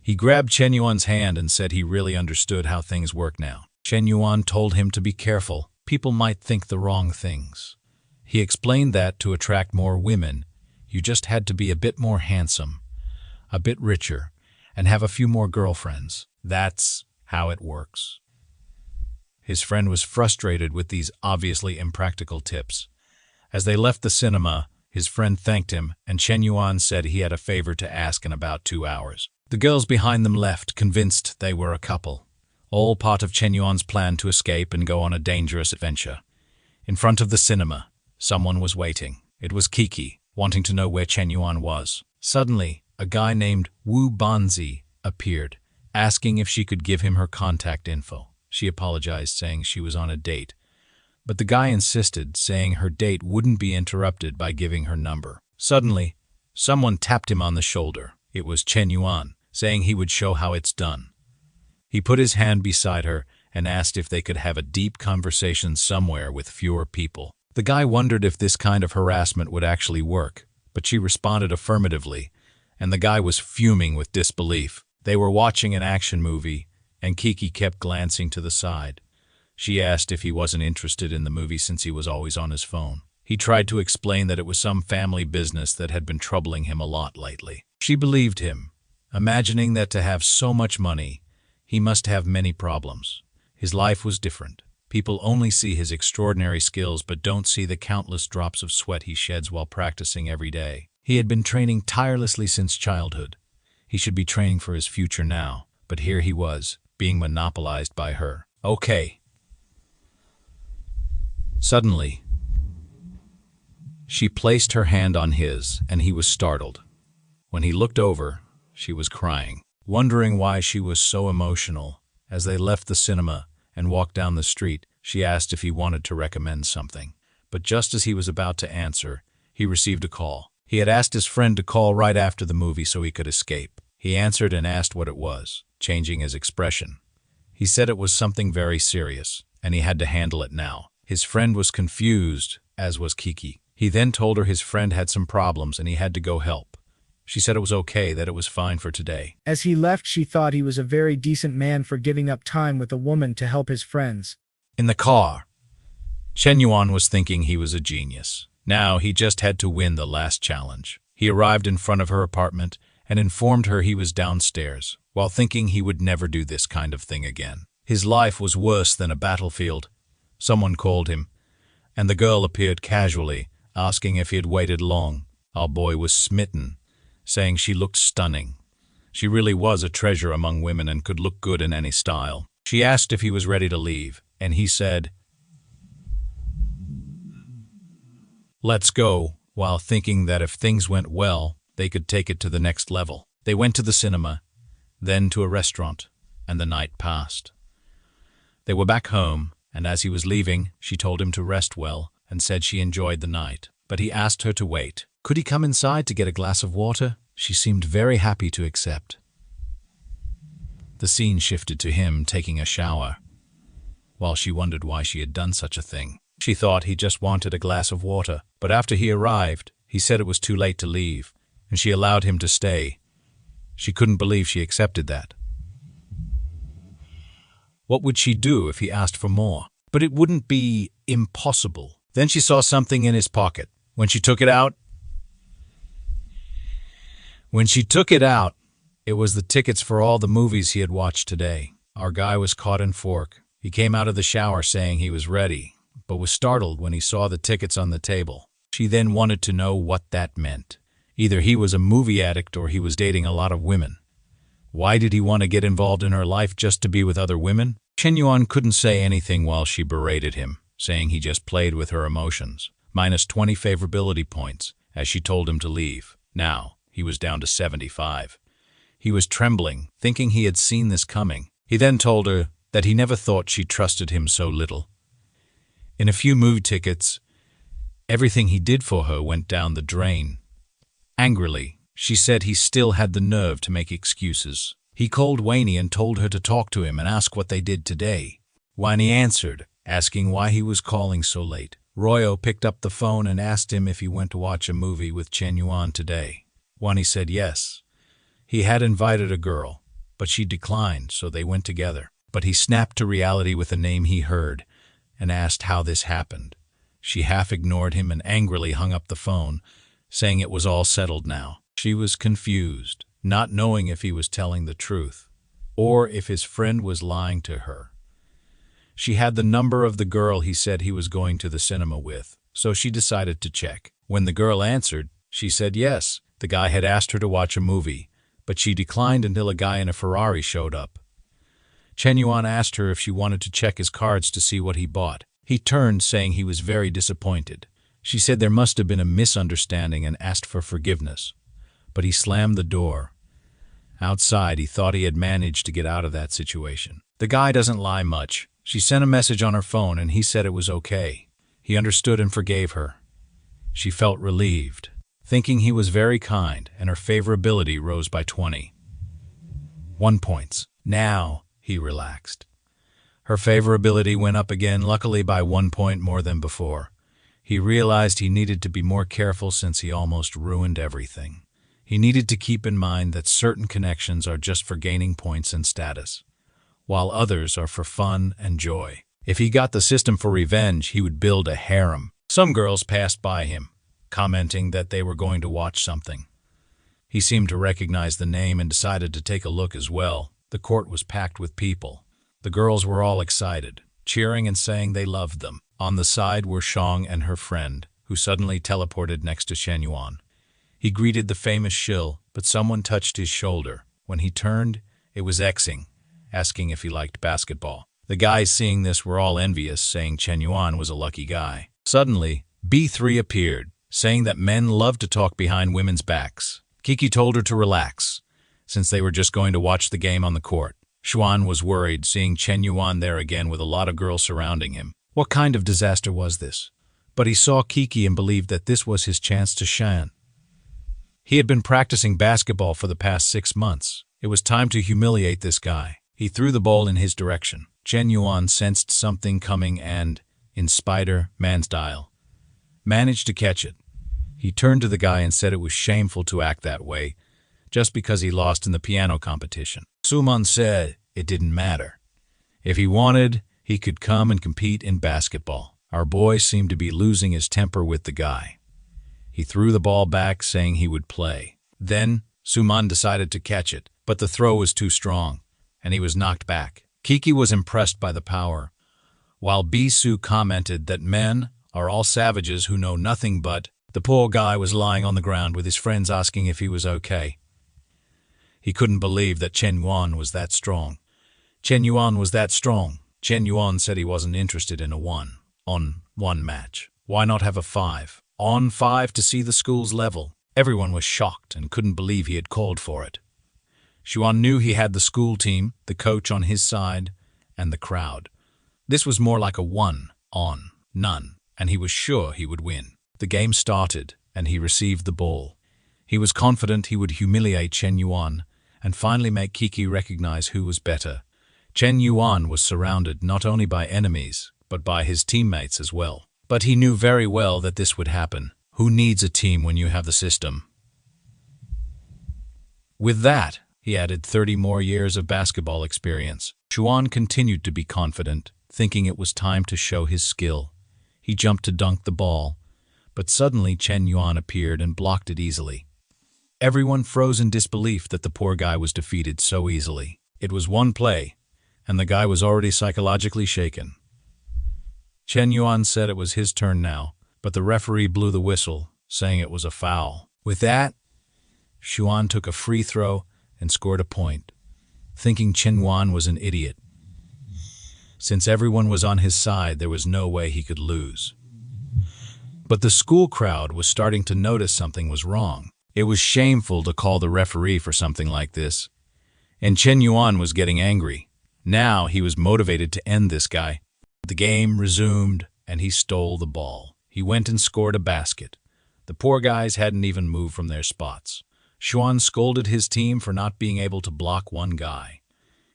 He grabbed Chen Yuan's hand and said he really understood how things work now. Chen Yuan told him to be careful. People might think the wrong things. He explained that to attract more women, you just had to be a bit more handsome, a bit richer, and have a few more girlfriends. That's how it works. His friend was frustrated with these obviously impractical tips. As they left the cinema, his friend thanked him, and Chen Yuan said he had a favor to ask in about 2 hours. The girls behind them left, convinced they were a couple, all part of Chen Yuan's plan to escape and go on a dangerous adventure. In front of the cinema, someone was waiting. It was Kiki, wanting to know where Chen Yuan was. Suddenly, a guy named Wu Banzi appeared, asking if she could give him her contact info. She apologized, saying she was on a date, but the guy insisted, saying her date wouldn't be interrupted by giving her number. Suddenly, someone tapped him on the shoulder. It was Chen Yuan, saying he would show how it's done. He put his hand beside her and asked if they could have a deep conversation somewhere with fewer people. The guy wondered if this kind of harassment would actually work, but she responded affirmatively, and the guy was fuming with disbelief. They were watching an action movie, and Kiki kept glancing to the side. She asked if he wasn't interested in the movie since he was always on his phone. He tried to explain that it was some family business that had been troubling him a lot lately. She believed him, imagining that to have so much money, he must have many problems. His life was different. People only see his extraordinary skills but don't see the countless drops of sweat he sheds while practicing every day. He had been training tirelessly since childhood. He should be training for his future now, but here he was, being monopolized by her. Okay. Suddenly, she placed her hand on his, and he was startled. When he looked over, she was crying, wondering why she was so emotional. As they left the cinema and walked down the street, she asked if he wanted to recommend something. But just as he was about to answer, he received a call. He had asked his friend to call right after the movie so he could escape. He answered and asked what it was, changing his expression. He said it was something very serious, and he had to handle it now. His friend was confused, as was Kiki. He then told her his friend had some problems and he had to go help. She said it was okay, that it was fine for today. As he left, she thought he was a very decent man for giving up time with a woman to help his friends. In the car, Chen Yuan was thinking he was a genius. Now he just had to win the last challenge. He arrived in front of her apartment and informed her he was downstairs, while thinking he would never do this kind of thing again. His life was worse than a battlefield. Someone called him, and the girl appeared casually, asking if he had waited long. Our boy was smitten, saying she looked stunning. She really was a treasure among women and could look good in any style. She asked if he was ready to leave, and he said, "Let's go," while thinking that if things went well, they could take it to the next level. They went to the cinema, then to a restaurant, and the night passed. They were back home, and as he was leaving, she told him to rest well and said she enjoyed the night. But he asked her to wait. Could he come inside to get a glass of water? She seemed very happy to accept. The scene shifted to him taking a shower, while she wondered why she had done such a thing. She thought he just wanted a glass of water, but after he arrived, he said it was too late to leave, and she allowed him to stay. She couldn't believe she accepted that. What would she do if he asked for more? But it wouldn't be impossible. Then she saw something in his pocket. When she took it out, it was the tickets for all the movies he had watched today. Our guy was caught in fork. He came out of the shower saying he was ready, but was startled when he saw the tickets on the table. She then wanted to know what that meant. Either he was a movie addict or he was dating a lot of women. Why did he want to get involved in her life just to be with other women? Chen Yuan couldn't say anything while she berated him, saying he just played with her emotions. Minus 20 favorability points, as she told him to leave. Now, he was down to 75. He was trembling, thinking he had seen this coming. He then told her that he never thought she trusted him so little. In a few movie tickets, everything he did for her went down the drain. Angrily, she said he still had the nerve to make excuses. He called Wayne and told her to talk to him and ask what they did today. Wayne answered, asking why he was calling so late. Royo picked up the phone and asked him if he went to watch a movie with Chen Yuan today. Wani said yes. He had invited a girl, but she declined, so they went together. But he snapped to reality with a name he heard and asked how this happened. She half ignored him and angrily hung up the phone, saying it was all settled now. She was confused, not knowing if he was telling the truth or if his friend was lying to her. She had the number of the girl he said he was going to the cinema with, so she decided to check. When the girl answered, she said yes. The guy had asked her to watch a movie, but she declined until a guy in a Ferrari showed up. Chen Yuan asked her if she wanted to check his cards to see what he bought. He turned, saying he was very disappointed. She said there must have been a misunderstanding and asked for forgiveness, but he slammed the door. Outside, he thought he had managed to get out of that situation. The guy doesn't lie much. She sent a message on her phone and he said it was okay. He understood and forgave her. She felt relieved, thinking he was very kind, and her favorability rose by 21 points. Now, he relaxed. Her favorability went up again, luckily by 1 point more than before. He realized he needed to be more careful since he almost ruined everything. He needed to keep in mind that certain connections are just for gaining points and status, while others are for fun and joy. If he got the system for revenge, he would build a harem. Some girls passed by him, commenting that they were going to watch something. He seemed to recognize the name and decided to take a look as well. The court was packed with people. The girls were all excited, cheering and saying they loved them. On the side were Shang and her friend, who suddenly teleported next to Chen Yuan. He greeted the famous shill, but someone touched his shoulder. When he turned, it was Xing, asking if he liked basketball. The guys seeing this were all envious, saying Chen Yuan was a lucky guy. Suddenly, B3 appeared, saying that men love to talk behind women's backs. Kiki told her to relax, since they were just going to watch the game on the court. Xuan was worried, seeing Chen Yuan there again with a lot of girls surrounding him. What kind of disaster was this? But he saw Kiki and believed that this was his chance to shine. He had been practicing basketball for the past 6 months. It was time to humiliate this guy. He threw the ball in his direction. Chen Yuan sensed something coming and, in Spider-Man style, managed to catch it. He turned to the guy and said it was shameful to act that way, just because he lost in the piano competition. Suman said it didn't matter. If he wanted, he could come and compete in basketball. Our boy seemed to be losing his temper with the guy. He threw the ball back, saying he would play. Then, Suman decided to catch it, but the throw was too strong, and he was knocked back. Kiki was impressed by the power, while Bisu commented that men are all savages who know nothing but. The poor guy was lying on the ground with his friends asking if he was okay. He couldn't believe that Chen Yuan was that strong. Chen Yuan was that strong. Chen Yuan said he wasn't interested in a 1-on-1 match. Why not have a 5-on-5 to see the school's level? Everyone was shocked and couldn't believe he had called for it. Xuan knew he had the school team, the coach on his side, and the crowd. This was more like a 1-on-none, and he was sure he would win. The game started, and he received the ball. He was confident he would humiliate Chen Yuan and finally make Kiki recognize who was better. Chen Yuan was surrounded not only by enemies, but by his teammates as well. But he knew very well that this would happen. Who needs a team when you have the system? With that, he added 30 more years of basketball experience. Xuan continued to be confident, thinking it was time to show his skill. He jumped to dunk the ball, but suddenly Chen Yuan appeared and blocked it easily. Everyone froze in disbelief that the poor guy was defeated so easily. It was one play, and the guy was already psychologically shaken. Chen Yuan said it was his turn now, but the referee blew the whistle, saying it was a foul. With that, Xuan took a free throw and scored a point, thinking Chen Yuan was an idiot. Since everyone was on his side, there was no way he could lose. But the school crowd was starting to notice something was wrong. It was shameful to call the referee for something like this. And Chen Yuan was getting angry. Now he was motivated to end this guy. The game resumed, and he stole the ball. He went and scored a basket. The poor guys hadn't even moved from their spots. Xuan scolded his team for not being able to block one guy.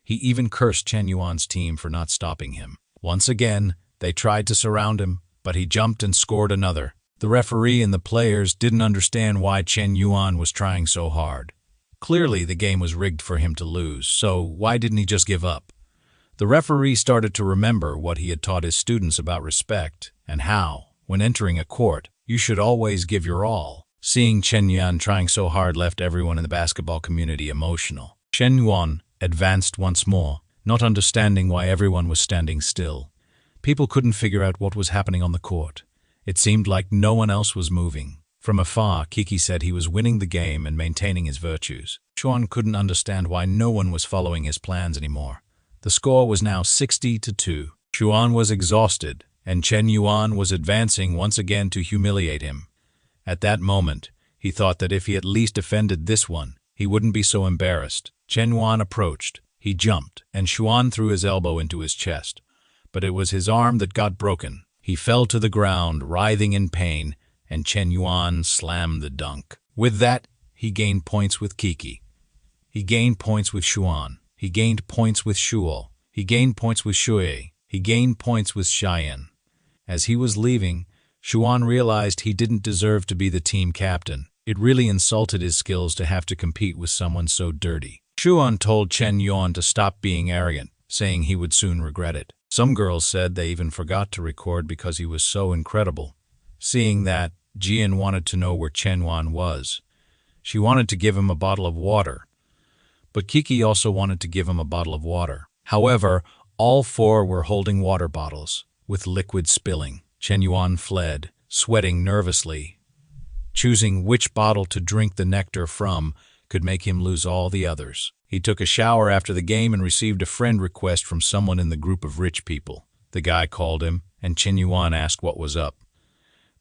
He even cursed Chen Yuan's team for not stopping him. Once again, they tried to surround him, but he jumped and scored another. The referee and the players didn't understand why Chen Yuan was trying so hard. Clearly, the game was rigged for him to lose, so why didn't he just give up? The referee started to remember what he had taught his students about respect and how, when entering a court, you should always give your all. Seeing Chen Yuan trying so hard left everyone in the basketball community emotional. Chen Yuan advanced once more, not understanding why everyone was standing still. People couldn't figure out what was happening on the court. It seemed like no one else was moving. From afar, Kiki said he was winning the game and maintaining his virtues. Xuan couldn't understand why no one was following his plans anymore. The score was now 60-2. Xuan was exhausted, and Chen Yuan was advancing once again to humiliate him. At that moment, he thought that if he at least defended this one, he wouldn't be so embarrassed. Chen Yuan approached. He jumped, and Xuan threw his elbow into his chest. But it was his arm that got broken. He fell to the ground, writhing in pain, and Chen Yuan slammed the dunk. With that, he gained points with Kiki. He gained points with Xuan. He gained points with Shuo. He gained points with Shui. He gained points with Cheyenne. As he was leaving, Xuan realized he didn't deserve to be the team captain. It really insulted his skills to have to compete with someone so dirty. Xuan told Chen Yuan to stop being arrogant, saying he would soon regret it. Some girls said they even forgot to record because he was so incredible. Seeing that, Jian wanted to know where Chen Yuan was. She wanted to give him a bottle of water. But Kiki also wanted to give him a bottle of water. However, all four were holding water bottles, with liquid spilling. Chen Yuan fled, sweating nervously. Choosing which bottle to drink the nectar from could make him lose all the others. He took a shower after the game and received a friend request from someone in the group of rich people. The guy called him, and Chen Yuan asked what was up.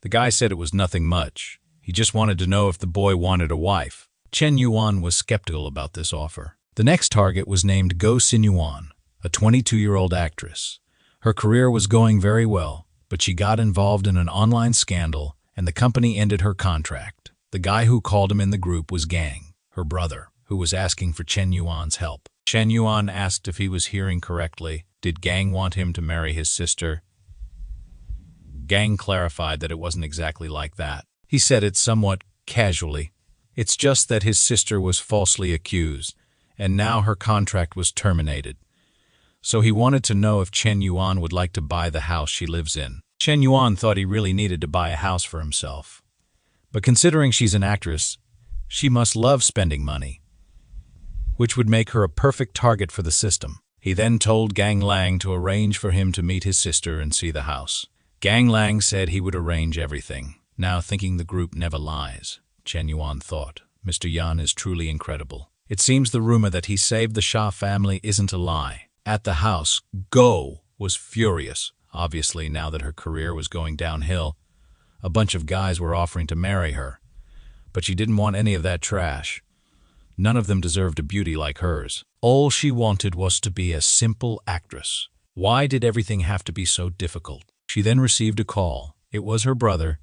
The guy said it was nothing much. He just wanted to know if the boy wanted a wife. Chen Yuan was skeptical about this offer. The next target was named Goddess Lin Shutong, a 22-year-old actress. Her career was going very well, but she got involved in an online scandal, and the company ended her contract. The guy who called him in the group was Gang, her brother, who was asking for Chen Yuan's help. Chen Yuan asked if he was hearing correctly. Did Gang want him to marry his sister? Gang clarified that it wasn't exactly like that. He said it somewhat casually. It's just that his sister was falsely accused, and now her contract was terminated. So he wanted to know if Chen Yuan would like to buy the house she lives in. Chen Yuan thought he really needed to buy a house for himself. But considering she's an actress, she must love spending money, which would make her a perfect target for the system. He then told Gang Lang to arrange for him to meet his sister and see the house. Gang Lang said he would arrange everything. Now, thinking the group never lies, Chen Yuan thought, Mr. Yan is truly incredible. It seems the rumor that he saved the Shah family isn't a lie. At the house, Go was furious. Obviously, now that her career was going downhill, a bunch of guys were offering to marry her. But she didn't want any of that trash. None of them deserved a beauty like hers. All she wanted was to be a simple actress. Why did everything have to be so difficult? She then received a call. It was her brother,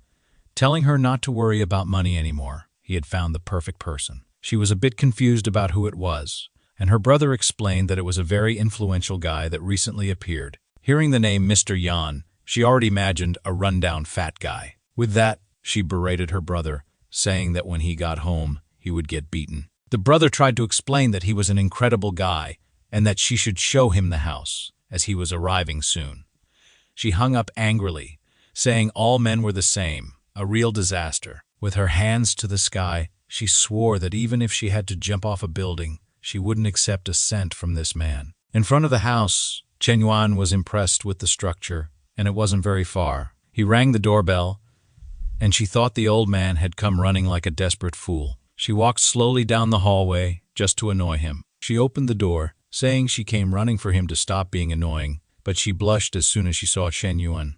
telling her not to worry about money anymore. He had found the perfect person. She was a bit confused about who it was, and her brother explained that it was a very influential guy that recently appeared. Hearing the name Mr. Yan, she already imagined a rundown fat guy. With that, she berated her brother, saying that when he got home, he would get beaten. The brother tried to explain that he was an incredible guy and that she should show him the house, as he was arriving soon. She hung up angrily, saying all men were the same, a real disaster. With her hands to the sky, she swore that even if she had to jump off a building, she wouldn't accept a cent from this man. In front of the house, Chen Yuan was impressed with the structure, and it wasn't very far. He rang the doorbell, and she thought the old man had come running like a desperate fool. She walked slowly down the hallway, just to annoy him. She opened the door, saying she came running for him to stop being annoying, but she blushed as soon as she saw Chen Yuan.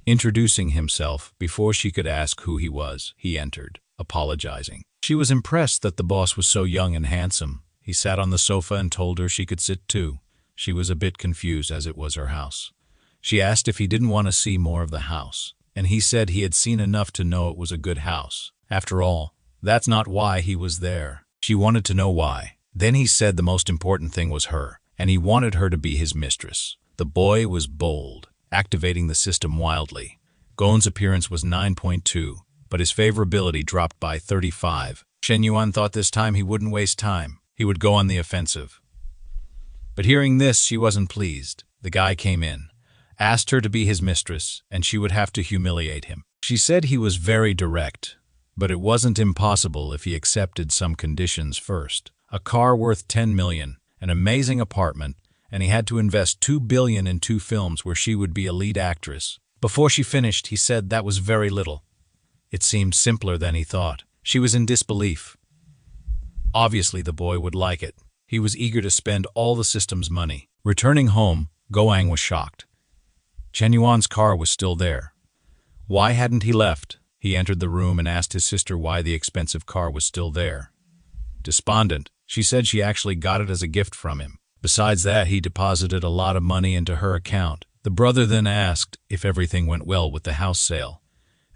Introducing himself, before she could ask who he was, he entered, apologizing. She was impressed that the boss was so young and handsome. He sat on the sofa and told her she could sit too. She was a bit confused as it was her house. She asked if he didn't want to see more of the house, and he said he had seen enough to know it was a good house. After all, that's not why he was there. She wanted to know why. Then he said the most important thing was her, and he wanted her to be his mistress. The boy was bold, activating the system wildly. Gon's appearance was 9.2, but his favorability dropped by 35. Chen Yuan thought this time he wouldn't waste time. He would go on the offensive. But hearing this, she wasn't pleased. The guy came in, asked her to be his mistress, and she would have to humiliate him. She said he was very direct, but it wasn't impossible if he accepted some conditions first. A car worth 10 million, an amazing apartment, and he had to invest 2 billion in 2 films where she would be a lead actress. Before she finished, he said that was very little. It seemed simpler than he thought. She was in disbelief. Obviously, the boy would like it. He was eager to spend all the system's money. Returning home, Goang was shocked. Chen Yuan's car was still there. Why hadn't he left? He entered the room and asked his sister why the expensive car was still there. Despondent, she said she actually got it as a gift from him. Besides that, he deposited a lot of money into her account. The brother then asked if everything went well with the house sale,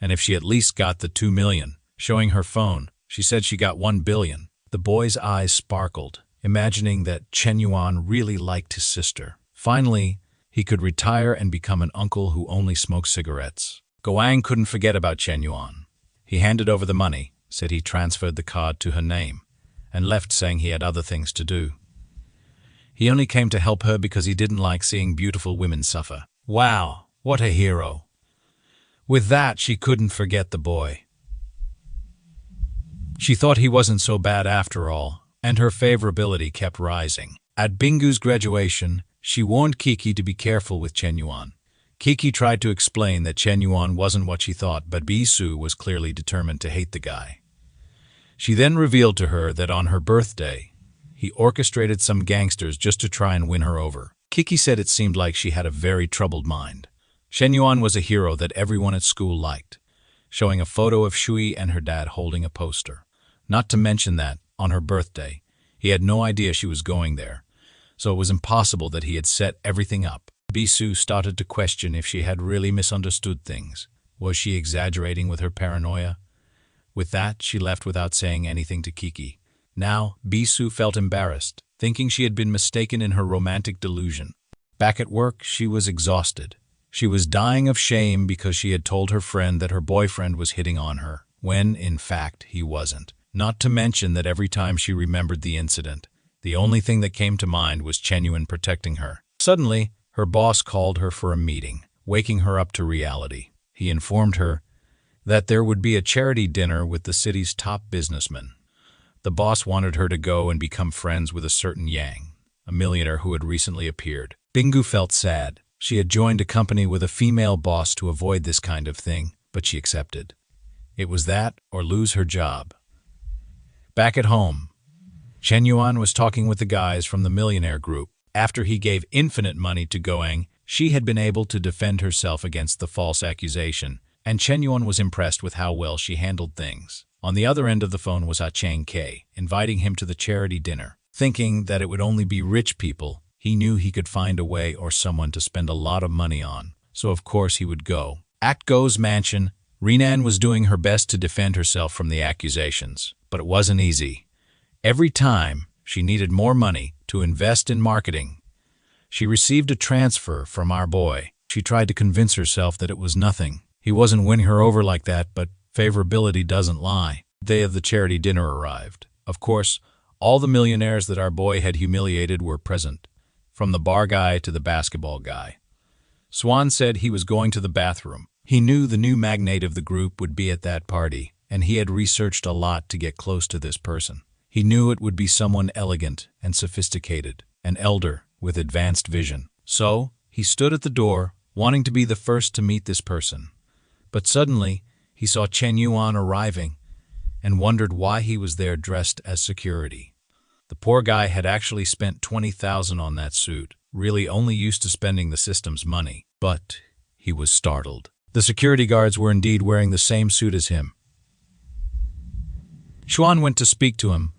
and if she at least got the 2 million. Showing her phone, she said she got 1 billion. The boy's eyes sparkled, imagining that Chen Yuan really liked his sister. Finally, he could retire and become an uncle who only smoked cigarettes. Goang couldn't forget about Chen Yuan. He handed over the money, said he transferred the card to her name, and left saying he had other things to do. He only came to help her because he didn't like seeing beautiful women suffer. Wow, what a hero. With that, she couldn't forget the boy. She thought he wasn't so bad after all, and her favorability kept rising. At Bingu's graduation, she warned Kiki to be careful with Chen Yuan. Kiki tried to explain that Chen Yuan wasn't what she thought, but Bisu was clearly determined to hate the guy. She then revealed to her that on her birthday, he orchestrated some gangsters just to try and win her over. Kiki said it seemed like she had a very troubled mind. Chen Yuan was a hero that everyone at school liked, showing a photo of Shui and her dad holding a poster. Not to mention that, on her birthday, he had no idea she was going there, so it was impossible that he had set everything up. Bisu started to question if she had really misunderstood things. Was she exaggerating with her paranoia? With that, she left without saying anything to Kiki. Now, Bisu felt embarrassed, thinking she had been mistaken in her romantic delusion. Back at work, she was exhausted. She was dying of shame because she had told her friend that her boyfriend was hitting on her, when, in fact, he wasn't. Not to mention that every time she remembered the incident, the only thing that came to mind was Chen Yuan protecting her. Suddenly, her boss called her for a meeting, waking her up to reality. He informed her that there would be a charity dinner with the city's top businessmen. The boss wanted her to go and become friends with a certain Yang, a millionaire who had recently appeared. Bingsu felt sad. She had joined a company with a female boss to avoid this kind of thing, but she accepted. It was that or lose her job. Back at home, Chen Yuan was talking with the guys from the millionaire group. After he gave infinite money to Goang, she had been able to defend herself against the false accusation, and Chen Yuan was impressed with how well she handled things. On the other end of the phone was Chang K, inviting him to the charity dinner. Thinking that it would only be rich people, he knew he could find a way or someone to spend a lot of money on, so of course he would go. At Go's mansion, Renan was doing her best to defend herself from the accusations, but it wasn't easy. Every time she needed more money to invest in marketing, she received a transfer from our boy. She tried to convince herself that it was nothing. He wasn't winning her over like that, but favorability doesn't lie. The day of the charity dinner arrived. Of course, all the millionaires that our boy had humiliated were present, from the bar guy to the basketball guy. Swan said he was going to the bathroom. He knew the new magnate of the group would be at that party, and he had researched a lot to get close to this person. He knew it would be someone elegant and sophisticated, an elder with advanced vision. So, he stood at the door, wanting to be the first to meet this person. But suddenly, he saw Chen Yuan arriving and wondered why he was there dressed as security. The poor guy had actually spent 20,000 on that suit, really only used to spending the system's money. But he was startled. The security guards were indeed wearing the same suit as him. Xuan went to speak to him,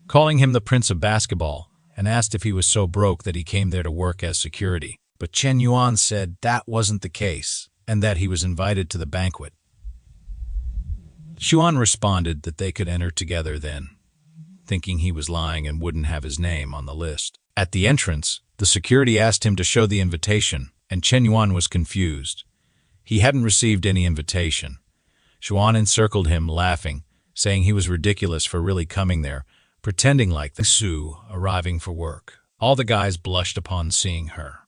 calling him the Prince of Basketball, and asked if he was so broke that he came there to work as security. But Chen Yuan said that wasn't the case, and that he was invited to the banquet. Xuan responded that they could enter together then, thinking he was lying and wouldn't have his name on the list. At the entrance, the security asked him to show the invitation, and Chen Yuan was confused. He hadn't received any invitation. Xuan encircled him, laughing, saying he was ridiculous for really coming there, pretending like the Sue arriving for work. All the guys blushed upon seeing her.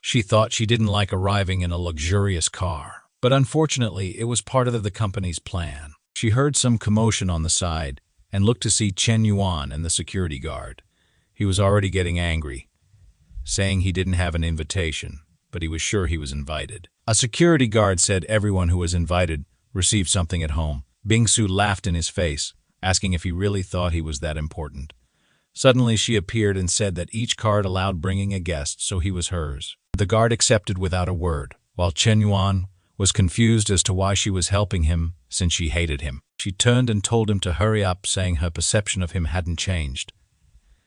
She thought she didn't like arriving in a luxurious car, but unfortunately it was part of the company's plan. She heard some commotion on the side and looked to see Chen Yuan and the security guard. He was already getting angry, saying he didn't have an invitation, but he was sure he was invited. A security guard said everyone who was invited received something at home. Bingsu laughed in his face, asking if he really thought he was that important. Suddenly she appeared and said that each card allowed bringing a guest, so he was hers. The guard accepted without a word, while Chen Yuan was confused as to why she was helping him since she hated him. She turned and told him to hurry up, saying her perception of him hadn't changed.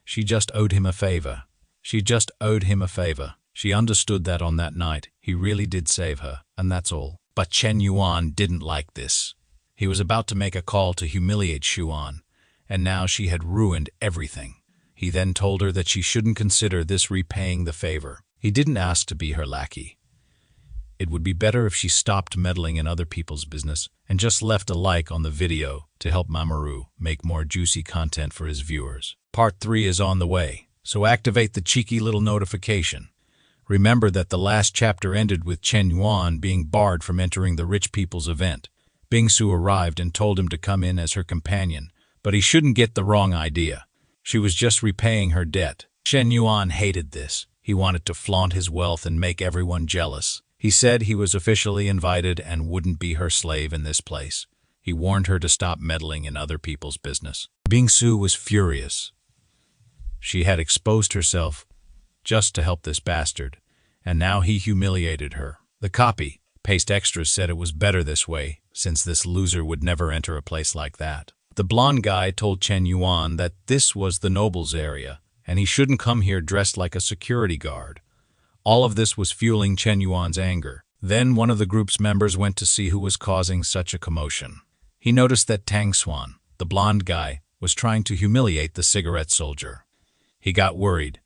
She just owed him a favor. She just owed him a favor. She understood that on that night, he really did save her, and that's all. But Chen Yuan didn't like this. He was about to make a call to humiliate Xuan, and now she had ruined everything. He then told her that she shouldn't consider this repaying the favor. He didn't ask to be her lackey. It would be better if she stopped meddling in other people's business and just left a like on the video to help Mamoru make more juicy content for his viewers. Part 3 is on the way, so activate the cheeky little notification. Remember that the last chapter ended with Chen Yuan being barred from entering the rich people's event. Bingsu arrived and told him to come in as her companion, but he shouldn't get the wrong idea. She was just repaying her debt. Chen Yuan hated this. He wanted to flaunt his wealth and make everyone jealous. He said he was officially invited and wouldn't be her slave in this place. He warned her to stop meddling in other people's business. Bingsu was furious. She had exposed herself just to help this bastard, and now he humiliated her. The copy-paste extras said it was better this way, since this loser would never enter a place like that. The blonde guy told Chen Yuan that this was the nobles' area, and he shouldn't come here dressed like a security guard. All of this was fueling Chen Yuan's anger. Then one of the group's members went to see who was causing such a commotion. He noticed that Tang Xuan, the blonde guy, was trying to humiliate the cigarette soldier. He got worried,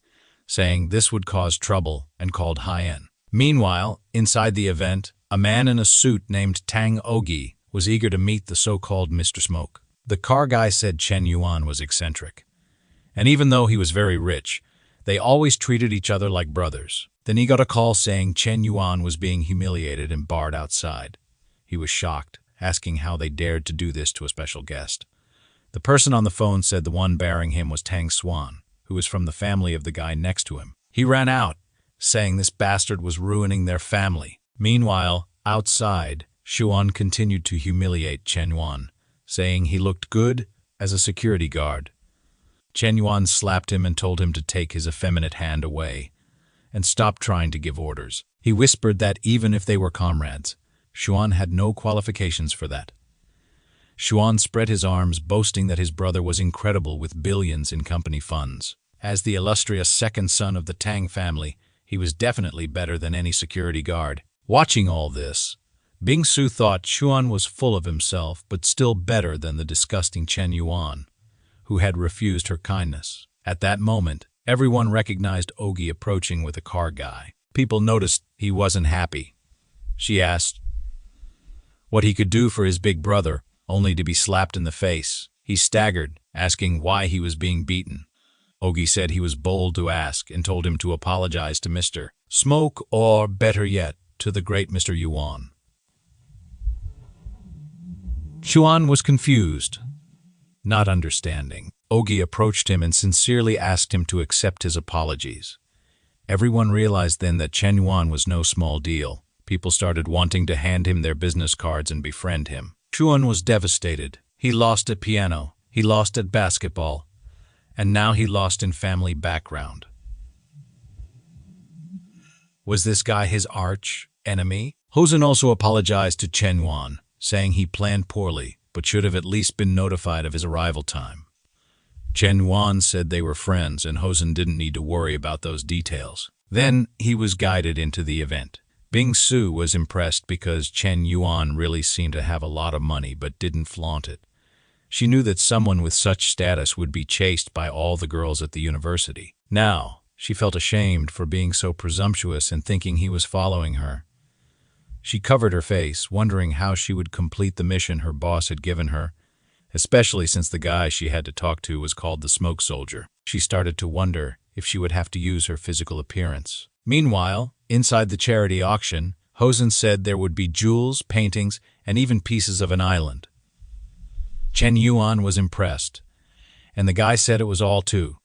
saying this would cause trouble, and called Hien. Meanwhile, inside the event, a man in a suit named Tang Ogi was eager to meet the so-called Mr. Smoke. The car guy said Chen Yuan was eccentric. And even though he was very rich, they always treated each other like brothers. Then he got a call saying Chen Yuan was being humiliated and barred outside. He was shocked, asking how they dared to do this to a special guest. The person on the phone said the one barring him was Tang Xuan, who was from the family of the guy next to him. He ran out, saying this bastard was ruining their family. Meanwhile, outside, Xuan continued to humiliate Chen Yuan, saying he looked good as a security guard. Chen Yuan slapped him and told him to take his effeminate hand away and stop trying to give orders. He whispered that even if they were comrades, Xuan had no qualifications for that. Xuan spread his arms, boasting that his brother was incredible with billions in company funds. As the illustrious second son of the Tang family, he was definitely better than any security guard. Watching all this, Bing-su thought Xuan was full of himself, but still better than the disgusting Chen Yuan, who had refused her kindness. At that moment, everyone recognized Ogi approaching with a car guy. People noticed he wasn't happy. She asked what he could do for his big brother, only to be slapped in the face. He staggered, asking why he was being beaten. Ogi said he was bold to ask and told him to apologize to Mr. Smoke, or better yet, to the great Mr. Yuan. Xuan was confused, not understanding. Ogi approached him and sincerely asked him to accept his apologies. Everyone realized then that Chen Yuan was no small deal. People started wanting to hand him their business cards and befriend him. Xuan was devastated. He lost at piano, he lost at basketball, and now he lost in family background. Was this guy his arch enemy? Hosen also apologized to Chen Yuan, saying he planned poorly, but should have at least been notified of his arrival time. Chen Yuan said they were friends and Hosen didn't need to worry about those details. Then he was guided into the event. Bing-su was impressed because Chen Yuan really seemed to have a lot of money but didn't flaunt it. She knew that someone with such status would be chased by all the girls at the university. Now, she felt ashamed for being so presumptuous and thinking he was following her. She covered her face, wondering how she would complete the mission her boss had given her, especially since the guy she had to talk to was called the Smoke Soldier. She started to wonder if she would have to use her physical appearance. Meanwhile, inside the charity auction, Hosen said there would be jewels, paintings, and even pieces of an island. Chen Yuan was impressed, and the guy said it was all too.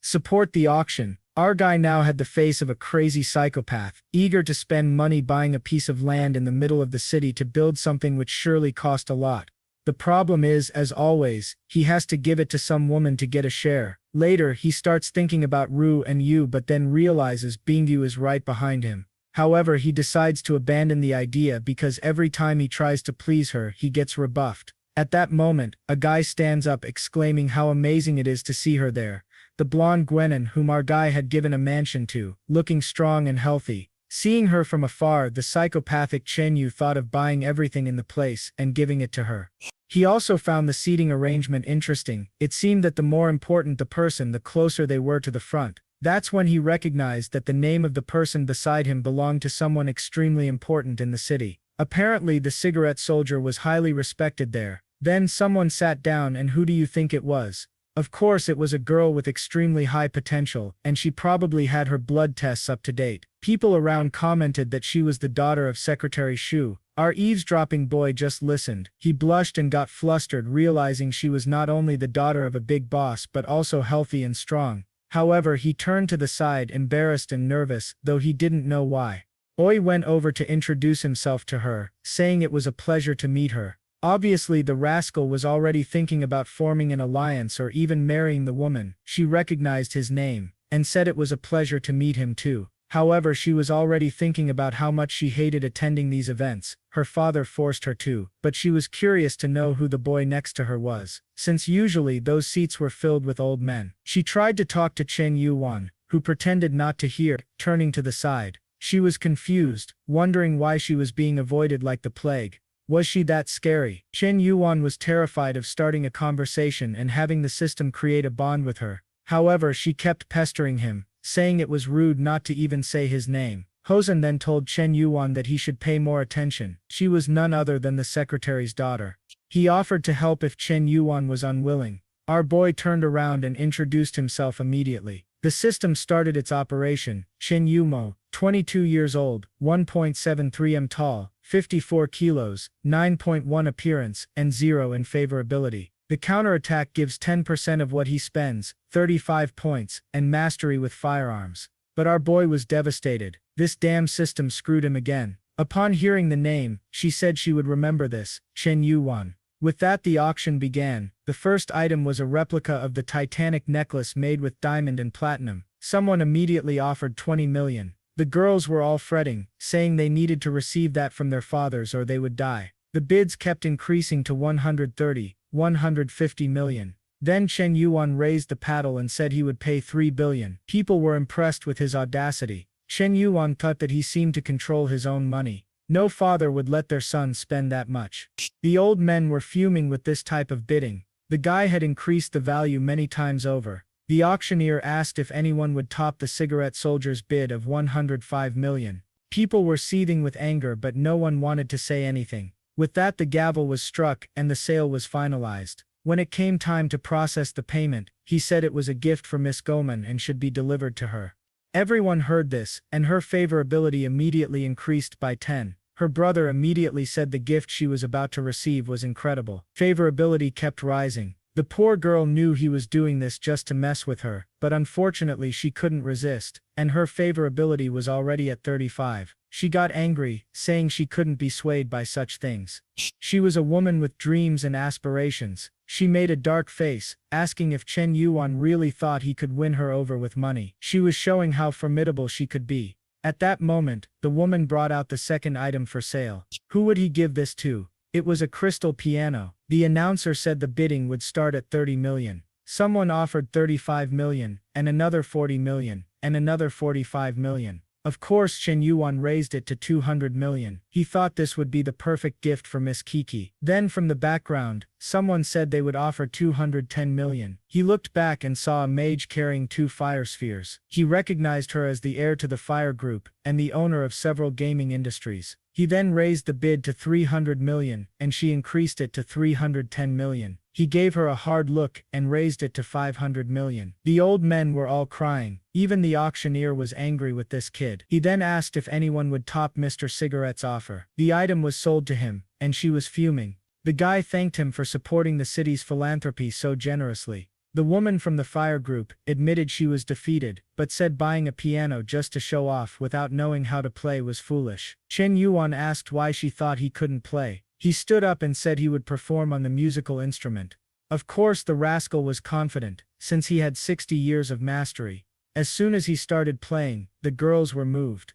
Support the auction. Our guy now had the face of a crazy psychopath, eager to spend money buying a piece of land in the middle of the city to build something which surely cost a lot. The problem is, as always, he has to give it to some woman to get a share. Later, he starts thinking about Ru and Yu but then realizes Bingyu is right behind him. However, he decides to abandon the idea because every time he tries to please her, he gets rebuffed. At that moment, a guy stands up exclaiming how amazing it is to see her there. The blonde Gwenon whom our guy had given a mansion to, looking strong and healthy. Seeing her from afar, the psychopathic Chen Yu thought of buying everything in the place and giving it to her. He also found the seating arrangement interesting. It seemed that the more important the person, the closer they were to the front. That's when he recognized that the name of the person beside him belonged to someone extremely important in the city. Apparently, the cigarette soldier was highly respected there. Then someone sat down, and who do you think it was? Of course it was a girl with extremely high potential, and she probably had her blood tests up to date. People around commented that she was the daughter of Secretary Shu. Our eavesdropping boy just listened. He blushed and got flustered, realizing she was not only the daughter of a big boss but also healthy and strong. However, he turned to the side, embarrassed and nervous, though he didn't know why. Oi went over to introduce himself to her, saying it was a pleasure to meet her. Obviously, the rascal was already thinking about forming an alliance or even marrying the woman. She recognized his name, and said it was a pleasure to meet him too. However, she was already thinking about how much she hated attending these events. Her father forced her to, but she was curious to know who the boy next to her was, since usually those seats were filled with old men. She tried to talk to Chen Yuan, who pretended not to hear, turning to the side. She was confused, wondering why she was being avoided like the plague. Was she that scary? Chen Yuan was terrified of starting a conversation and having the system create a bond with her. However, she kept pestering him, saying it was rude not to even say his name. Hosen then told Chen Yuan that he should pay more attention. She was none other than the secretary's daughter. He offered to help if Chen Yuan was unwilling. Our boy turned around and introduced himself immediately. The system started its operation. Chen Yumo, 22 years old, 1.73 m tall, 54 kilos, 9.1 appearance, and 0 in favorability. The counterattack gives 10% of what he spends, 35 points, and mastery with firearms. But our boy was devastated. This damn system screwed him again. Upon hearing the name, she said she would remember this, Chen Yuan. With that the auction began. The first item was a replica of the Titanic necklace made with diamond and platinum. Someone immediately offered 20 million. The girls were all fretting, saying they needed to receive that from their fathers or they would die. The bids kept increasing to 130, 150 million. Then Chen Yuan raised the paddle and said he would pay 3 billion. People were impressed with his audacity. Chen Yuan thought that he seemed to control his own money. No father would let their son spend that much. The old men were fuming with this type of bidding. The guy had increased the value many times over. The auctioneer asked if anyone would top the cigarette soldier's bid of 105 million. People were seething with anger but no one wanted to say anything. With that the gavel was struck and the sale was finalized. When it came time to process the payment, he said it was a gift for Miss Goman and should be delivered to her. Everyone heard this, and her favorability immediately increased by 10. Her brother immediately said the gift she was about to receive was incredible. Favorability kept rising. The poor girl knew he was doing this just to mess with her, but unfortunately she couldn't resist, and her favorability was already at 35. She got angry, saying she couldn't be swayed by such things. She was a woman with dreams and aspirations. She made a dark face, asking if Chen Yuan really thought he could win her over with money. She was showing how formidable she could be. At that moment, the woman brought out the second item for sale. Who would he give this to? It was a crystal piano. The announcer said the bidding would start at 30 million. Someone offered 35 million, and another 40 million, and another 45 million. Of course Chen Yuan raised it to 200 million. He thought this would be the perfect gift for Miss Kiki. Then from the background, someone said they would offer 210 million. He looked back and saw a mage carrying 2 fire spheres. He recognized her as the heir to the fire group, and the owner of several gaming industries. He then raised the bid to 300 million, and she increased it to 310 million. He gave her a hard look and raised it to 500 million. The old men were all crying. Even the auctioneer was angry with this kid. He then asked if anyone would top Mr. Cigarette's offer. The item was sold to him, and she was fuming. The guy thanked him for supporting the city's philanthropy so generously. The woman from the fire group admitted she was defeated, but said buying a piano just to show off without knowing how to play was foolish. Chen Yuan asked why she thought he couldn't play. He stood up and said he would perform on the musical instrument. Of course the rascal was confident, since he had 60 years of mastery. As soon as he started playing, the girls were moved.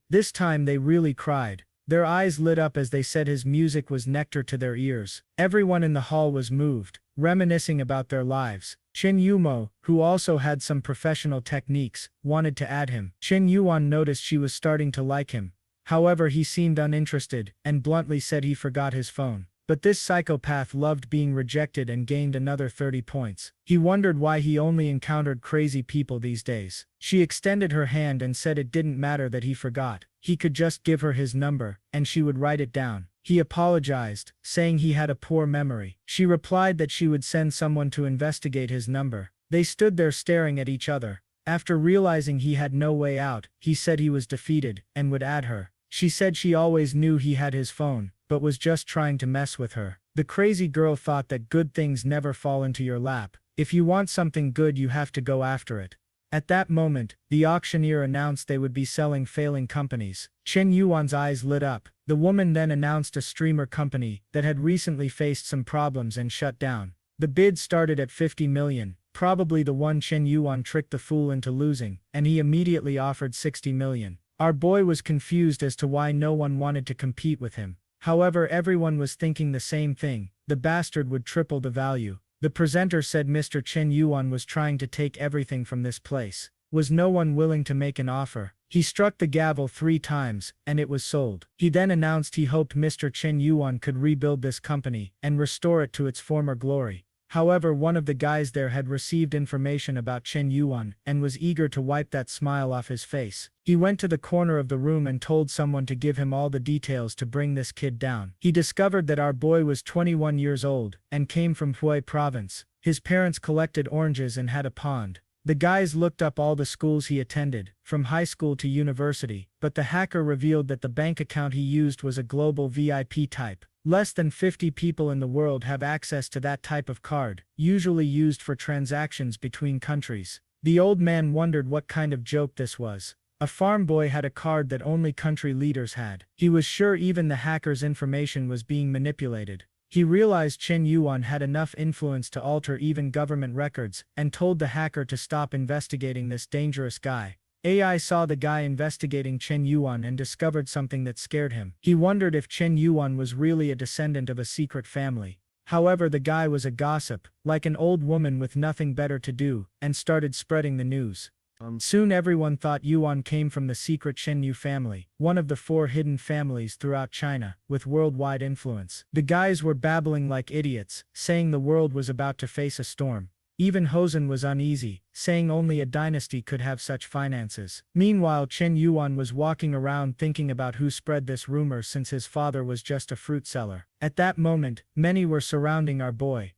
This time they really cried. Their eyes lit up as they said his music was nectar to their ears. Everyone in the hall was moved, reminiscing about their lives. Chen Yumo, who also had some professional techniques, wanted to add him. Chen Yuan noticed she was starting to like him. However, he seemed uninterested, and bluntly said he forgot his phone. But this psychopath loved being rejected and gained another 30 points. He wondered why he only encountered crazy people these days. She extended her hand and said it didn't matter that he forgot. He could just give her his number, and she would write it down. He apologized, saying he had a poor memory. She replied that she would send someone to investigate his number. They stood there staring at each other. After realizing he had no way out, he said he was defeated, and would add her. She said she always knew he had his phone, but was just trying to mess with her. The crazy girl thought that good things never fall into your lap. If you want something good you have to go after it. At that moment, the auctioneer announced they would be selling failing companies. Chen Yuan's eyes lit up. The woman then announced a streamer company that had recently faced some problems and shut down. The bid started at 50 million, probably the one Chen Yuan tricked the fool into losing, and he immediately offered 60 million. Our boy was confused as to why no one wanted to compete with him. However, everyone was thinking the same thing. The bastard would triple the value. The presenter said Mr. Chen Yuan was trying to take everything from this place. Was no one willing to make an offer? He struck the gavel 3 times, and it was sold. He then announced he hoped Mr. Chen Yuan could rebuild this company and restore it to its former glory. However, one of the guys there had received information about Chen Yuan and was eager to wipe that smile off his face. He went to the corner of the room and told someone to give him all the details to bring this kid down. He discovered that our boy was 21 years old and came from Hue province. His parents collected oranges and had a pond. The guys looked up all the schools he attended, from high school to university, but the hacker revealed that the bank account he used was a global VIP type. Less than 50 people in the world have access to that type of card, usually used for transactions between countries. The old man wondered what kind of joke this was. A farm boy had a card that only country leaders had. He was sure even the hacker's information was being manipulated. He realized Chen Yuan had enough influence to alter even government records, and told the hacker to stop investigating this dangerous guy. AI saw the guy investigating Chen Yuan and discovered something that scared him. He wondered if Chen Yuan was really a descendant of a secret family. However, the guy was a gossip, like an old woman with nothing better to do, and started spreading the news. Soon everyone thought Yuan came from the secret Chen Yu family, one of the 4 hidden families throughout China, with worldwide influence. The guys were babbling like idiots, saying the world was about to face a storm. Even Hosen was uneasy, saying only a dynasty could have such finances. Meanwhile, Chen Yuan was walking around thinking about who spread this rumor since his father was just a fruit seller. At that moment, many were surrounding our boy.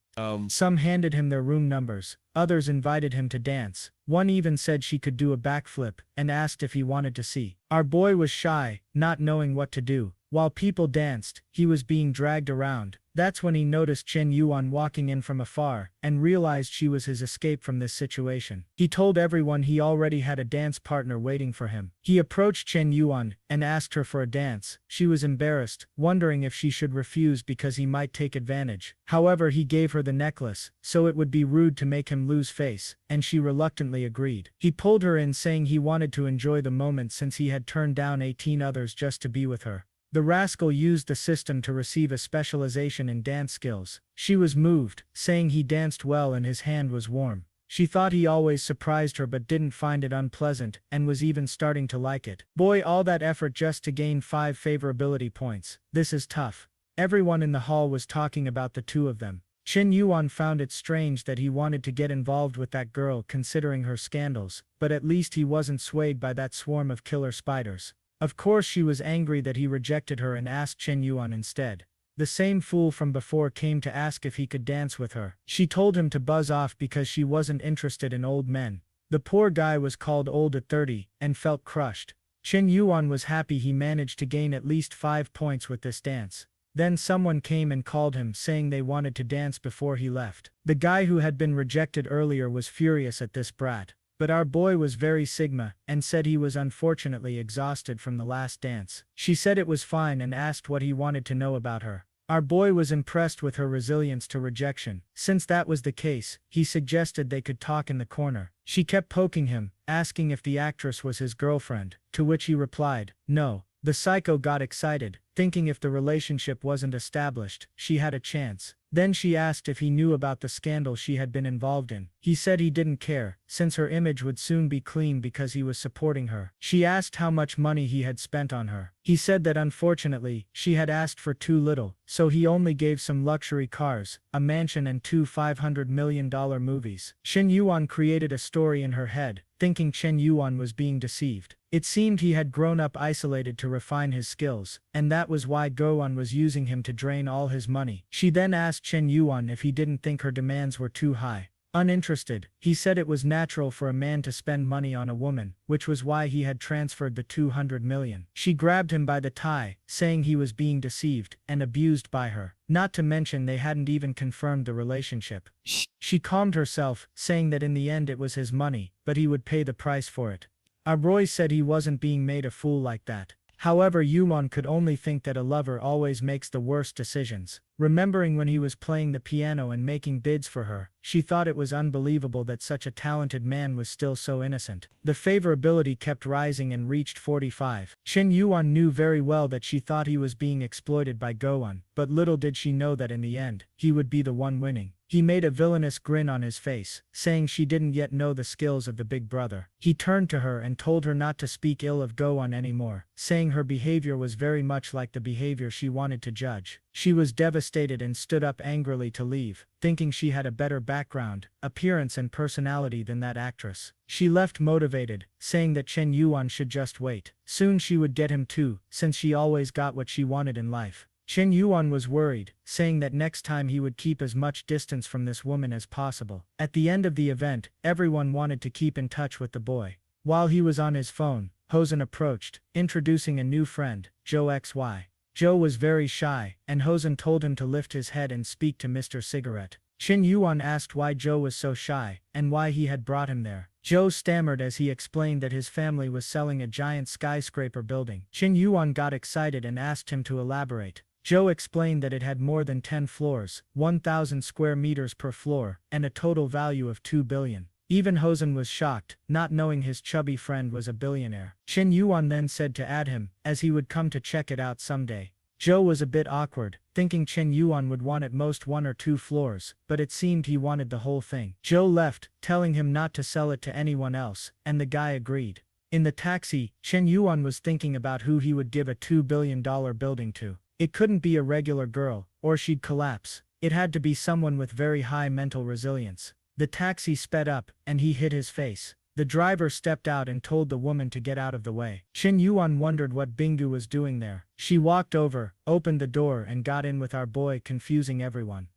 Some handed him their room numbers, others invited him to dance. One even said she could do a backflip, and asked if he wanted to see. Our boy was shy, not knowing what to do. While people danced, he was being dragged around. That's when he noticed Chen Yuan walking in from afar, and realized she was his escape from this situation. He told everyone he already had a dance partner waiting for him. He approached Chen Yuan, and asked her for a dance. She was embarrassed, wondering if she should refuse because he might take advantage. However, he gave her the necklace, so it would be rude to make him lose face, and she reluctantly agreed. He pulled her in, saying he wanted to enjoy the moment since he had turned down 18 others just to be with her. The rascal used the system to receive a specialization in dance skills. She was moved, saying he danced well and his hand was warm. She thought he always surprised her but didn't find it unpleasant, and was even starting to like it. Boy, all that effort just to gain 5 favorability points. This is tough. Everyone in the hall was talking about the two of them. Chen Yuan found it strange that he wanted to get involved with that girl considering her scandals, but at least he wasn't swayed by that swarm of killer spiders. Of course, she was angry that he rejected her and asked Chen Yuan instead. The same fool from before came to ask if he could dance with her. She told him to buzz off because she wasn't interested in old men. The poor guy was called old at 30, and felt crushed. Chen Yuan was happy he managed to gain at least 5 points with this dance. Then someone came and called him, saying they wanted to dance before he left. The guy who had been rejected earlier was furious at this brat. But our boy was very Sigma, and said he was unfortunately exhausted from the last dance. She said it was fine and asked what he wanted to know about her. Our boy was impressed with her resilience to rejection. Since that was the case, he suggested they could talk in the corner. She kept poking him, asking if the actress was his girlfriend, to which he replied, no. The psycho got excited, thinking if the relationship wasn't established, she had a chance. Then she asked if he knew about the scandal she had been involved in. He said he didn't care, since her image would soon be clean because he was supporting her. She asked how much money he had spent on her. He said that unfortunately, she had asked for too little, so he only gave some luxury cars, a mansion and 2 $500 million movies. Chen Yuan created a story in her head, thinking Chen Yuan was being deceived. It seemed he had grown up isolated to refine his skills, and that was why Gowan was using him to drain all his money. She then asked Chen Yuan if he didn't think her demands were too high. Uninterested, he said it was natural for a man to spend money on a woman, which was why he had transferred the 200 million. She grabbed him by the tie, saying he was being deceived and abused by her. Not to mention they hadn't even confirmed the relationship. She calmed herself, saying that in the end it was his money, but he would pay the price for it. Roy said he wasn't being made a fool like that. However, Yumon could only think that a lover always makes the worst decisions. Remembering when he was playing the piano and making bids for her, she thought it was unbelievable that such a talented man was still so innocent. The favorability kept rising and reached 45. Chen Yuan knew very well that she thought he was being exploited by Gowan, but little did she know that in the end, he would be the one winning. He made a villainous grin on his face, saying she didn't yet know the skills of the big brother. He turned to her and told her not to speak ill of Go-on anymore, saying her behavior was very much like the behavior she wanted to judge. She was devastated and stood up angrily to leave, thinking she had a better background, appearance and personality than that actress. She left motivated, saying that Chen Yuan should just wait. Soon she would get him too, since she always got what she wanted in life. Chen Yuan was worried, saying that next time he would keep as much distance from this woman as possible. At the end of the event, everyone wanted to keep in touch with the boy. While he was on his phone, Hosen approached, introducing a new friend, Joe XY. Joe was very shy, and Hosen told him to lift his head and speak to Mr. Cigarette. Chen Yuan asked why Joe was so shy, and why he had brought him there. Joe stammered as he explained that his family was selling a giant skyscraper building. Chen Yuan got excited and asked him to elaborate. Joe explained that it had more than 10 floors, 1,000 square meters per floor, and a total value of 2 billion. Even Hosen was shocked, not knowing his chubby friend was a billionaire. Chen Yuan then said to add him, as he would come to check it out someday. Joe was a bit awkward, thinking Chen Yuan would want at most 1 or 2 floors, but it seemed he wanted the whole thing. Joe left, telling him not to sell it to anyone else, and the guy agreed. In the taxi, Chen Yuan was thinking about who he would give a $2 billion building to. It couldn't be a regular girl, or she'd collapse. It had to be someone with very high mental resilience. The taxi sped up, and he hit his face. The driver stepped out and told the woman to get out of the way. Chen Yuan wondered what Bingu was doing there. She walked over, opened the door and got in with our boy, confusing everyone.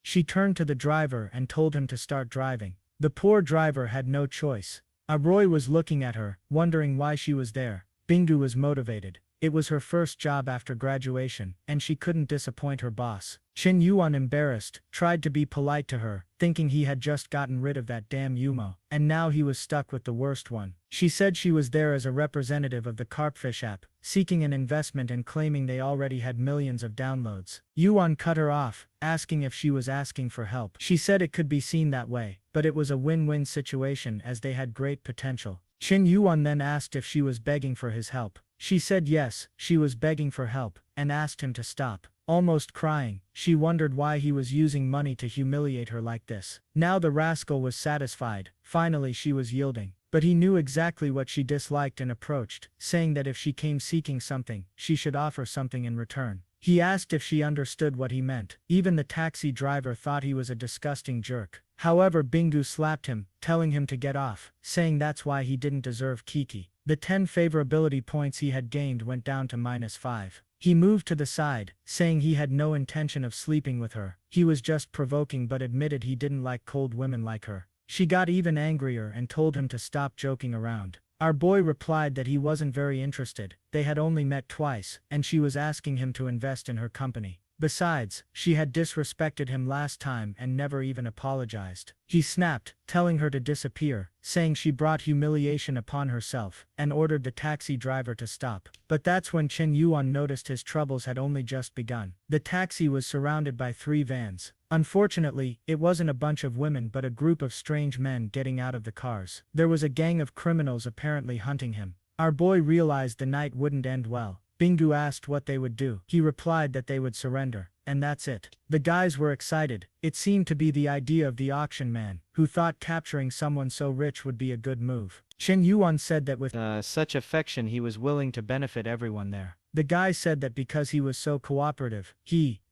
She turned to the driver and told him to start driving. The poor driver had no choice. Roy was looking at her, wondering why she was there. Bingu was motivated. It was her first job after graduation, and she couldn't disappoint her boss. Chen Yuan, embarrassed, tried to be polite to her, thinking he had just gotten rid of that damn Yumo, and now he was stuck with the worst one. She said she was there as a representative of the Carpfish app, seeking an investment and claiming they already had millions of downloads. Yuan cut her off, asking if she was asking for help. She said it could be seen that way, but it was a win-win situation as they had great potential. Chen Yuan then asked if she was begging for his help. She said yes, she was begging for help, and asked him to stop. Almost crying, she wondered why he was using money to humiliate her like this. Now the rascal was satisfied, finally she was yielding. But he knew exactly what she disliked and approached, saying that if she came seeking something, she should offer something in return. He asked if she understood what he meant. Even the taxi driver thought he was a disgusting jerk. However, Bingu slapped him, telling him to get off, saying that's why he didn't deserve Kiki. The 10 favorability points he had gained went down to -5. He moved to the side, saying he had no intention of sleeping with her. He was just provoking but admitted he didn't like cold women like her. She got even angrier and told him to stop joking around. Our boy replied that he wasn't very interested, they had only met twice, and she was asking him to invest in her company. Besides, she had disrespected him last time and never even apologized. He snapped, telling her to disappear, saying she brought humiliation upon herself, and ordered the taxi driver to stop. But that's when Chen Yuan noticed his troubles had only just begun. The taxi was surrounded by 3 vans. Unfortunately, it wasn't a bunch of women but a group of strange men getting out of the cars. There was a gang of criminals apparently hunting him. Our boy realized the night wouldn't end well. Bingu asked what they would do. He replied that they would surrender, and that's it. The guys were excited. It seemed to be the idea of the auction man, who thought capturing someone so rich would be a good move. Chen Yuan said that with such affection he was willing to benefit everyone there. The guy said that because he was so cooperative,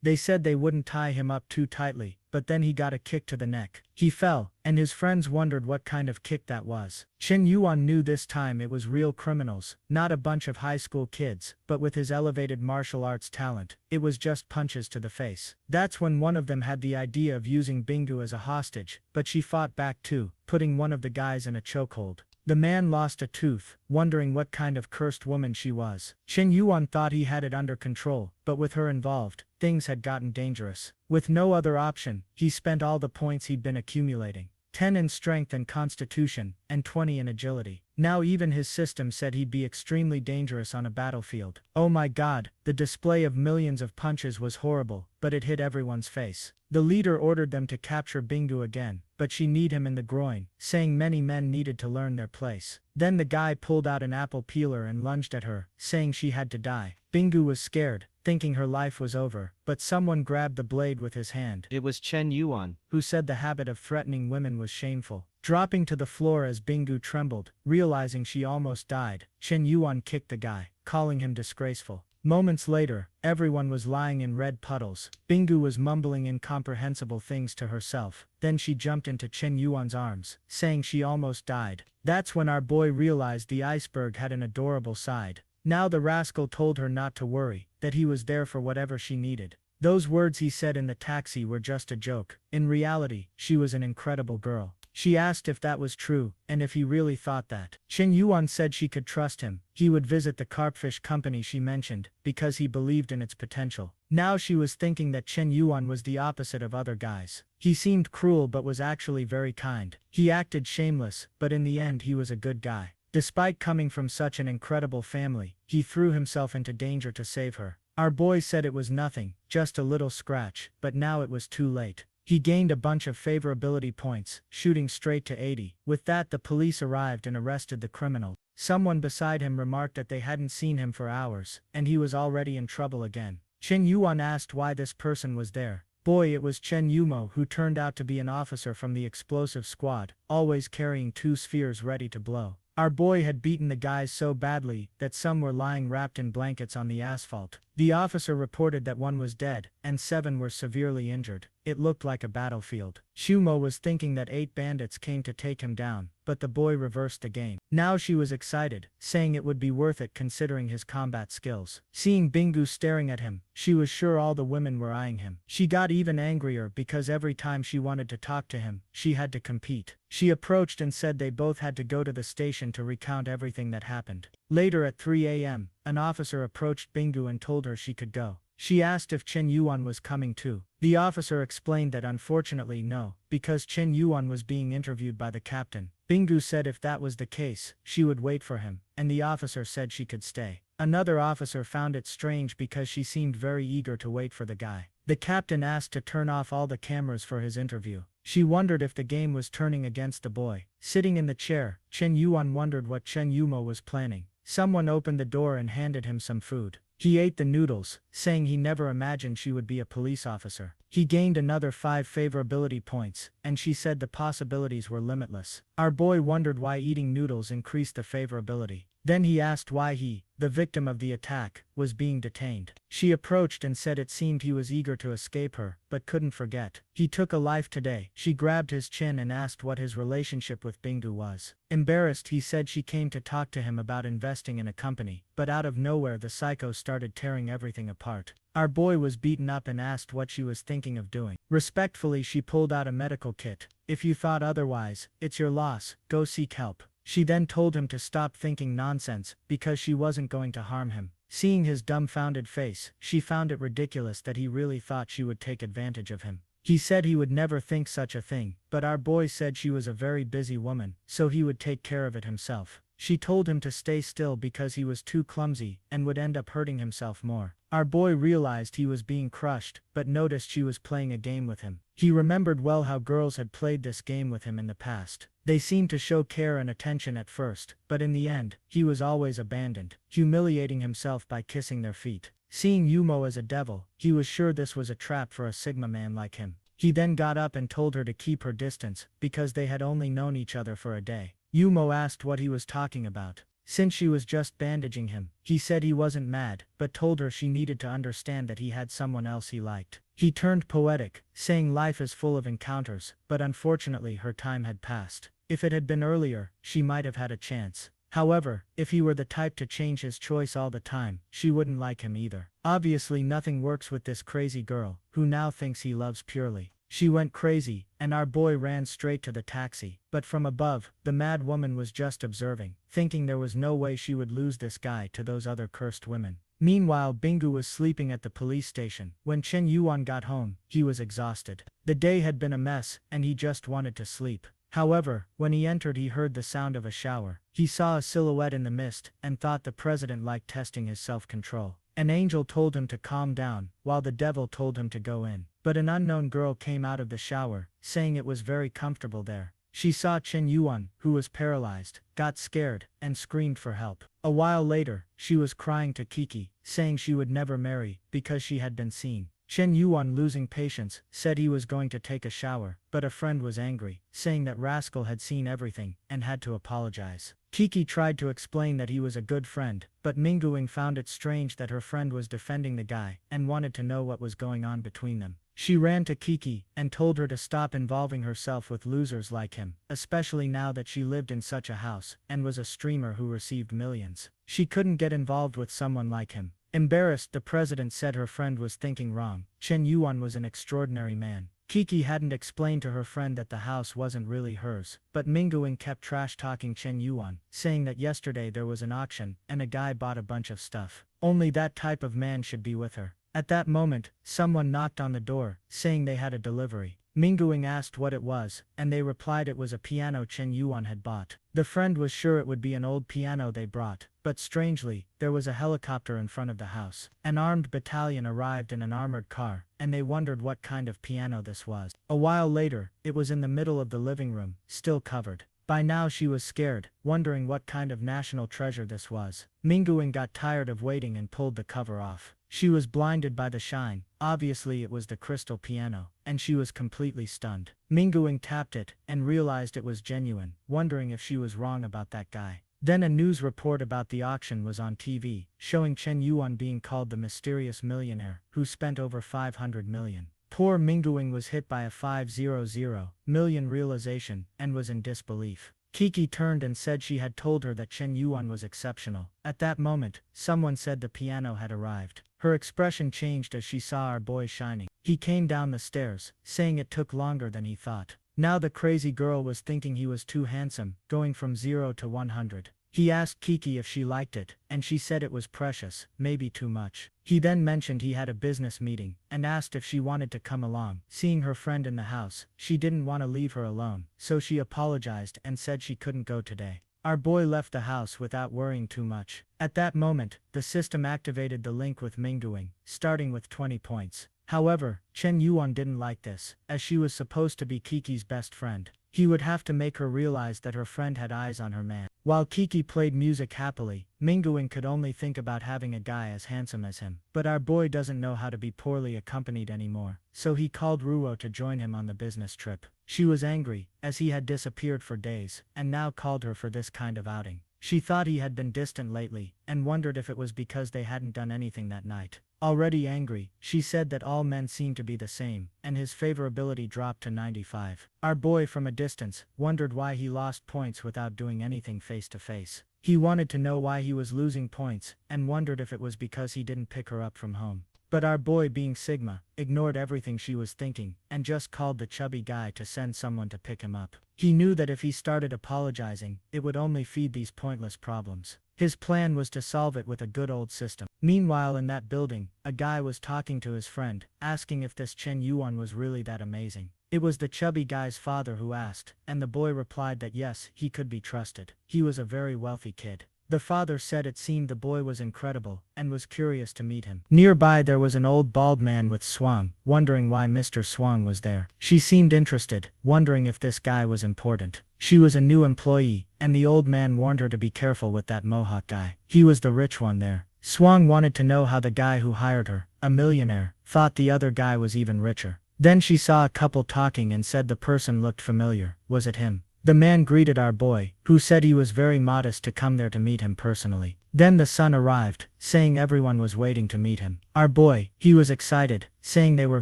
they said they wouldn't tie him up too tightly, but then he got a kick to the neck. He fell, and his friends wondered what kind of kick that was. Chen Yuan knew this time it was real criminals, not a bunch of high school kids, but with his elevated martial arts talent, it was just punches to the face. That's when one of them had the idea of using Bingu as a hostage, but she fought back too, putting one of the guys in a chokehold. The man lost a tooth, wondering what kind of cursed woman she was. Chen Yuan thought he had it under control, but with her involved, things had gotten dangerous. With no other option, he spent all the points he'd been accumulating. 10 in strength and constitution, and 20 in agility. Now even his system said he'd be extremely dangerous on a battlefield. Oh my god, the display of millions of punches was horrible, but it hit everyone's face. The leader ordered them to capture Bingu again, but she kneed him in the groin, saying many men needed to learn their place. Then the guy pulled out an apple peeler and lunged at her, saying she had to die. Bingu was scared, thinking her life was over, but someone grabbed the blade with his hand. It was Chen Yuan, Who said the habit of threatening women was shameful. Dropping to the floor as Bingu trembled, realizing she almost died, Chen Yuan kicked the guy, calling him disgraceful. Moments later, everyone was lying in red puddles. Bingu was mumbling incomprehensible things to herself. Then she jumped into Chen Yuan's arms, saying she almost died. That's when our boy realized the iceberg had an adorable side. Now the rascal told her not to worry, that he was there for whatever she needed. Those words he said in the taxi were just a joke. In reality, she was an incredible girl. She asked if that was true, and if he really thought that. Chen Yuan said she could trust him. He would visit the carpfish company she mentioned, because he believed in its potential. Now she was thinking that Chen Yuan was the opposite of other guys. He seemed cruel but was actually very kind. He acted shameless, but in the end he was a good guy. Despite coming from such an incredible family, he threw himself into danger to save her. Our boy said it was nothing, just a little scratch, but now it was too late. He gained a bunch of favorability points, shooting straight to 80. With that the police arrived and arrested the criminal. Someone beside him remarked that they hadn't seen him for hours, and he was already in trouble again. Chen Yuan asked why this person was there. Boy, it was Chen Yumo, who turned out to be an officer from the explosive squad, always carrying 2 spheres ready to blow. Our boy had beaten the guys so badly that some were lying wrapped in blankets on the asphalt. The officer reported that 1 was dead, and 7 were severely injured. It looked like a battlefield. Shumo was thinking that 8 bandits came to take him down, but the boy reversed the game. Now she was excited, saying it would be worth it considering his combat skills. Seeing Bingu staring at him, she was sure all the women were eyeing him. She got even angrier because every time she wanted to talk to him, she had to compete. She approached and said they both had to go to the station to recount everything that happened. Later at 3 a.m., an officer approached Bingu and told her she could go. She asked if Chen Yuan was coming too. The officer explained that unfortunately no, because Chen Yuan was being interviewed by the captain. Bingu said if that was the case, she would wait for him, and the officer said she could stay. Another officer found it strange because she seemed very eager to wait for the guy. The captain asked to turn off all the cameras for his interview. She wondered if the game was turning against the boy. Sitting in the chair, Chen Yuan wondered what Chen Yumo was planning. Someone opened the door and handed him some food. He ate the noodles, saying he never imagined she would be a police officer. He gained another 5 favorability points, and she said the possibilities were limitless. Our boy wondered why eating noodles increased the favorability. Then he asked why he, the victim of the attack, was being detained. She approached and said it seemed he was eager to escape her, but couldn't forget. He took a life today. She grabbed his chin and asked what his relationship with Bingu was. Embarrassed, he said she came to talk to him about investing in a company, but out of nowhere the psycho started tearing everything apart. Our boy was beaten up and asked what she was thinking of doing. Respectfully, she pulled out a medical kit. If you thought otherwise, it's your loss, go seek help. She then told him to stop thinking nonsense, because she wasn't going to harm him. Seeing his dumbfounded face, she found it ridiculous that he really thought she would take advantage of him. He said he would never think such a thing, but our boy said she was a very busy woman, so he would take care of it himself. She told him to stay still because he was too clumsy, and would end up hurting himself more. Our boy realized he was being crushed, but noticed she was playing a game with him. He remembered well how girls had played this game with him in the past. They seemed to show care and attention at first, but in the end, he was always abandoned, humiliating himself by kissing their feet. Seeing Yumo as a devil, he was sure this was a trap for a Sigma man like him. He then got up and told her to keep her distance, because they had only known each other for a day. Yumo asked what he was talking about. Since she was just bandaging him, he said he wasn't mad, but told her she needed to understand that he had someone else he liked. He turned poetic, saying life is full of encounters, but unfortunately her time had passed. If it had been earlier, she might have had a chance. However, if he were the type to change his choice all the time, she wouldn't like him either. Obviously nothing works with this crazy girl, who now thinks he loves purely. She went crazy, and our boy ran straight to the taxi. But from above, the mad woman was just observing, thinking there was no way she would lose this guy to those other cursed women. Meanwhile, Bingu was sleeping at the police station. When Chen Yuan got home, he was exhausted. The day had been a mess, and he just wanted to sleep. However, when he entered he heard the sound of a shower. He saw a silhouette in the mist, and thought the president liked testing his self-control. An angel told him to calm down, while the devil told him to go in. But an unknown girl came out of the shower, saying it was very comfortable there. She saw Chen Yuan, who was paralyzed, got scared, and screamed for help. A while later, she was crying to Kiki, saying she would never marry, because she had been seen. Chen Yuan, losing patience, said he was going to take a shower, but a friend was angry, saying that Rascal had seen everything, and had to apologize. Kiki tried to explain that he was a good friend, but Minguing found it strange that her friend was defending the guy, and wanted to know what was going on between them. She ran to Kiki, and told her to stop involving herself with losers like him, especially now that she lived in such a house, and was a streamer who received millions. She couldn't get involved with someone like him. Embarrassed, the president said her friend was thinking wrong. Chen Yuan was an extraordinary man. Kiki hadn't explained to her friend that the house wasn't really hers, but Minguing kept trash-talking Chen Yuan, saying that yesterday there was an auction, and a guy bought a bunch of stuff. Only that type of man should be with her. At that moment, someone knocked on the door, saying they had a delivery. Minguing asked what it was, and they replied it was a piano Chen Yuan had bought. The friend was sure it would be an old piano they brought, but strangely, there was a helicopter in front of the house. An armed battalion arrived in an armored car, and they wondered what kind of piano this was. A while later, it was in the middle of the living room, still covered. By now she was scared, wondering what kind of national treasure this was. Minguing got tired of waiting and pulled the cover off. She was blinded by the shine. Obviously it was the crystal piano, and she was completely stunned. Minguing tapped it, and realized it was genuine, wondering if she was wrong about that guy. Then a news report about the auction was on TV, showing Chen Yuan being called the mysterious millionaire, who spent over 500 million. Poor Minguing was hit by a 500 million realization, and was in disbelief. Kiki turned and said she had told her that Chen Yuan was exceptional. At that moment, someone said the piano had arrived. Her expression changed as she saw our boy shining. He came down the stairs, saying it took longer than he thought. Now the crazy girl was thinking he was too handsome, going from 0 to 100. He asked Kiki if she liked it, and she said it was precious, maybe too much. He then mentioned he had a business meeting, and asked if she wanted to come along. Seeing her friend in the house, she didn't want to leave her alone, so she apologized and said she couldn't go today. Our boy left the house without worrying too much. At that moment, the system activated the link with Minguing, starting with 20 points. However, Chen Yuan didn't like this, as she was supposed to be Kiki's best friend. He would have to make her realize that her friend had eyes on her man. While Kiki played music happily, Minguing could only think about having a guy as handsome as him. But our boy doesn't know how to be poorly accompanied anymore, so he called Ruo to join him on the business trip. She was angry, as he had disappeared for days, and now called her for this kind of outing. She thought he had been distant lately, and wondered if it was because they hadn't done anything that night. Already angry, she said that all men seemed to be the same, and his favorability dropped to 95. Our boy from a distance wondered why he lost points without doing anything face to face. He wanted to know why he was losing points, and wondered if it was because he didn't pick her up from home. But our boy, being Sigma, ignored everything she was thinking, and just called the chubby guy to send someone to pick him up. He knew that if he started apologizing, it would only feed these pointless problems. His plan was to solve it with a good old system. Meanwhile, in that building, a guy was talking to his friend, asking if this Chen Yuan was really that amazing. It was the chubby guy's father who asked, and the boy replied that yes, he could be trusted. He was a very wealthy kid. The father said it seemed the boy was incredible, and was curious to meet him. Nearby there was an old bald man with Swang, wondering why Mr. Swang was there. She seemed interested, wondering if this guy was important. She was a new employee, and the old man warned her to be careful with that Mohawk guy. He was the rich one there. Swang wanted to know how the guy who hired her, a millionaire, thought the other guy was even richer. Then she saw a couple talking and said the person looked familiar. Was it him? The man greeted our boy, who said he was very modest to come there to meet him personally. Then the son arrived, saying everyone was waiting to meet him. Our boy, he was excited, saying they were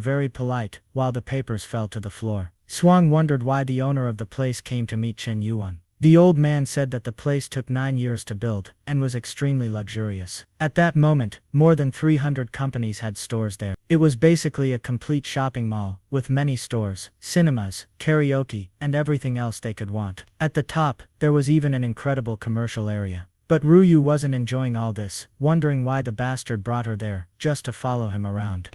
very polite, while the papers fell to the floor. Swang wondered why the owner of the place came to meet Chen Yuan. The old man said that the place took 9 years to build, and was extremely luxurious. At that moment, more than 300 companies had stores there. It was basically a complete shopping mall, with many stores, cinemas, karaoke, and everything else they could want. At the top, there was even an incredible commercial area. But Ruyu wasn't enjoying all this, wondering why the bastard brought her there, just to follow him around.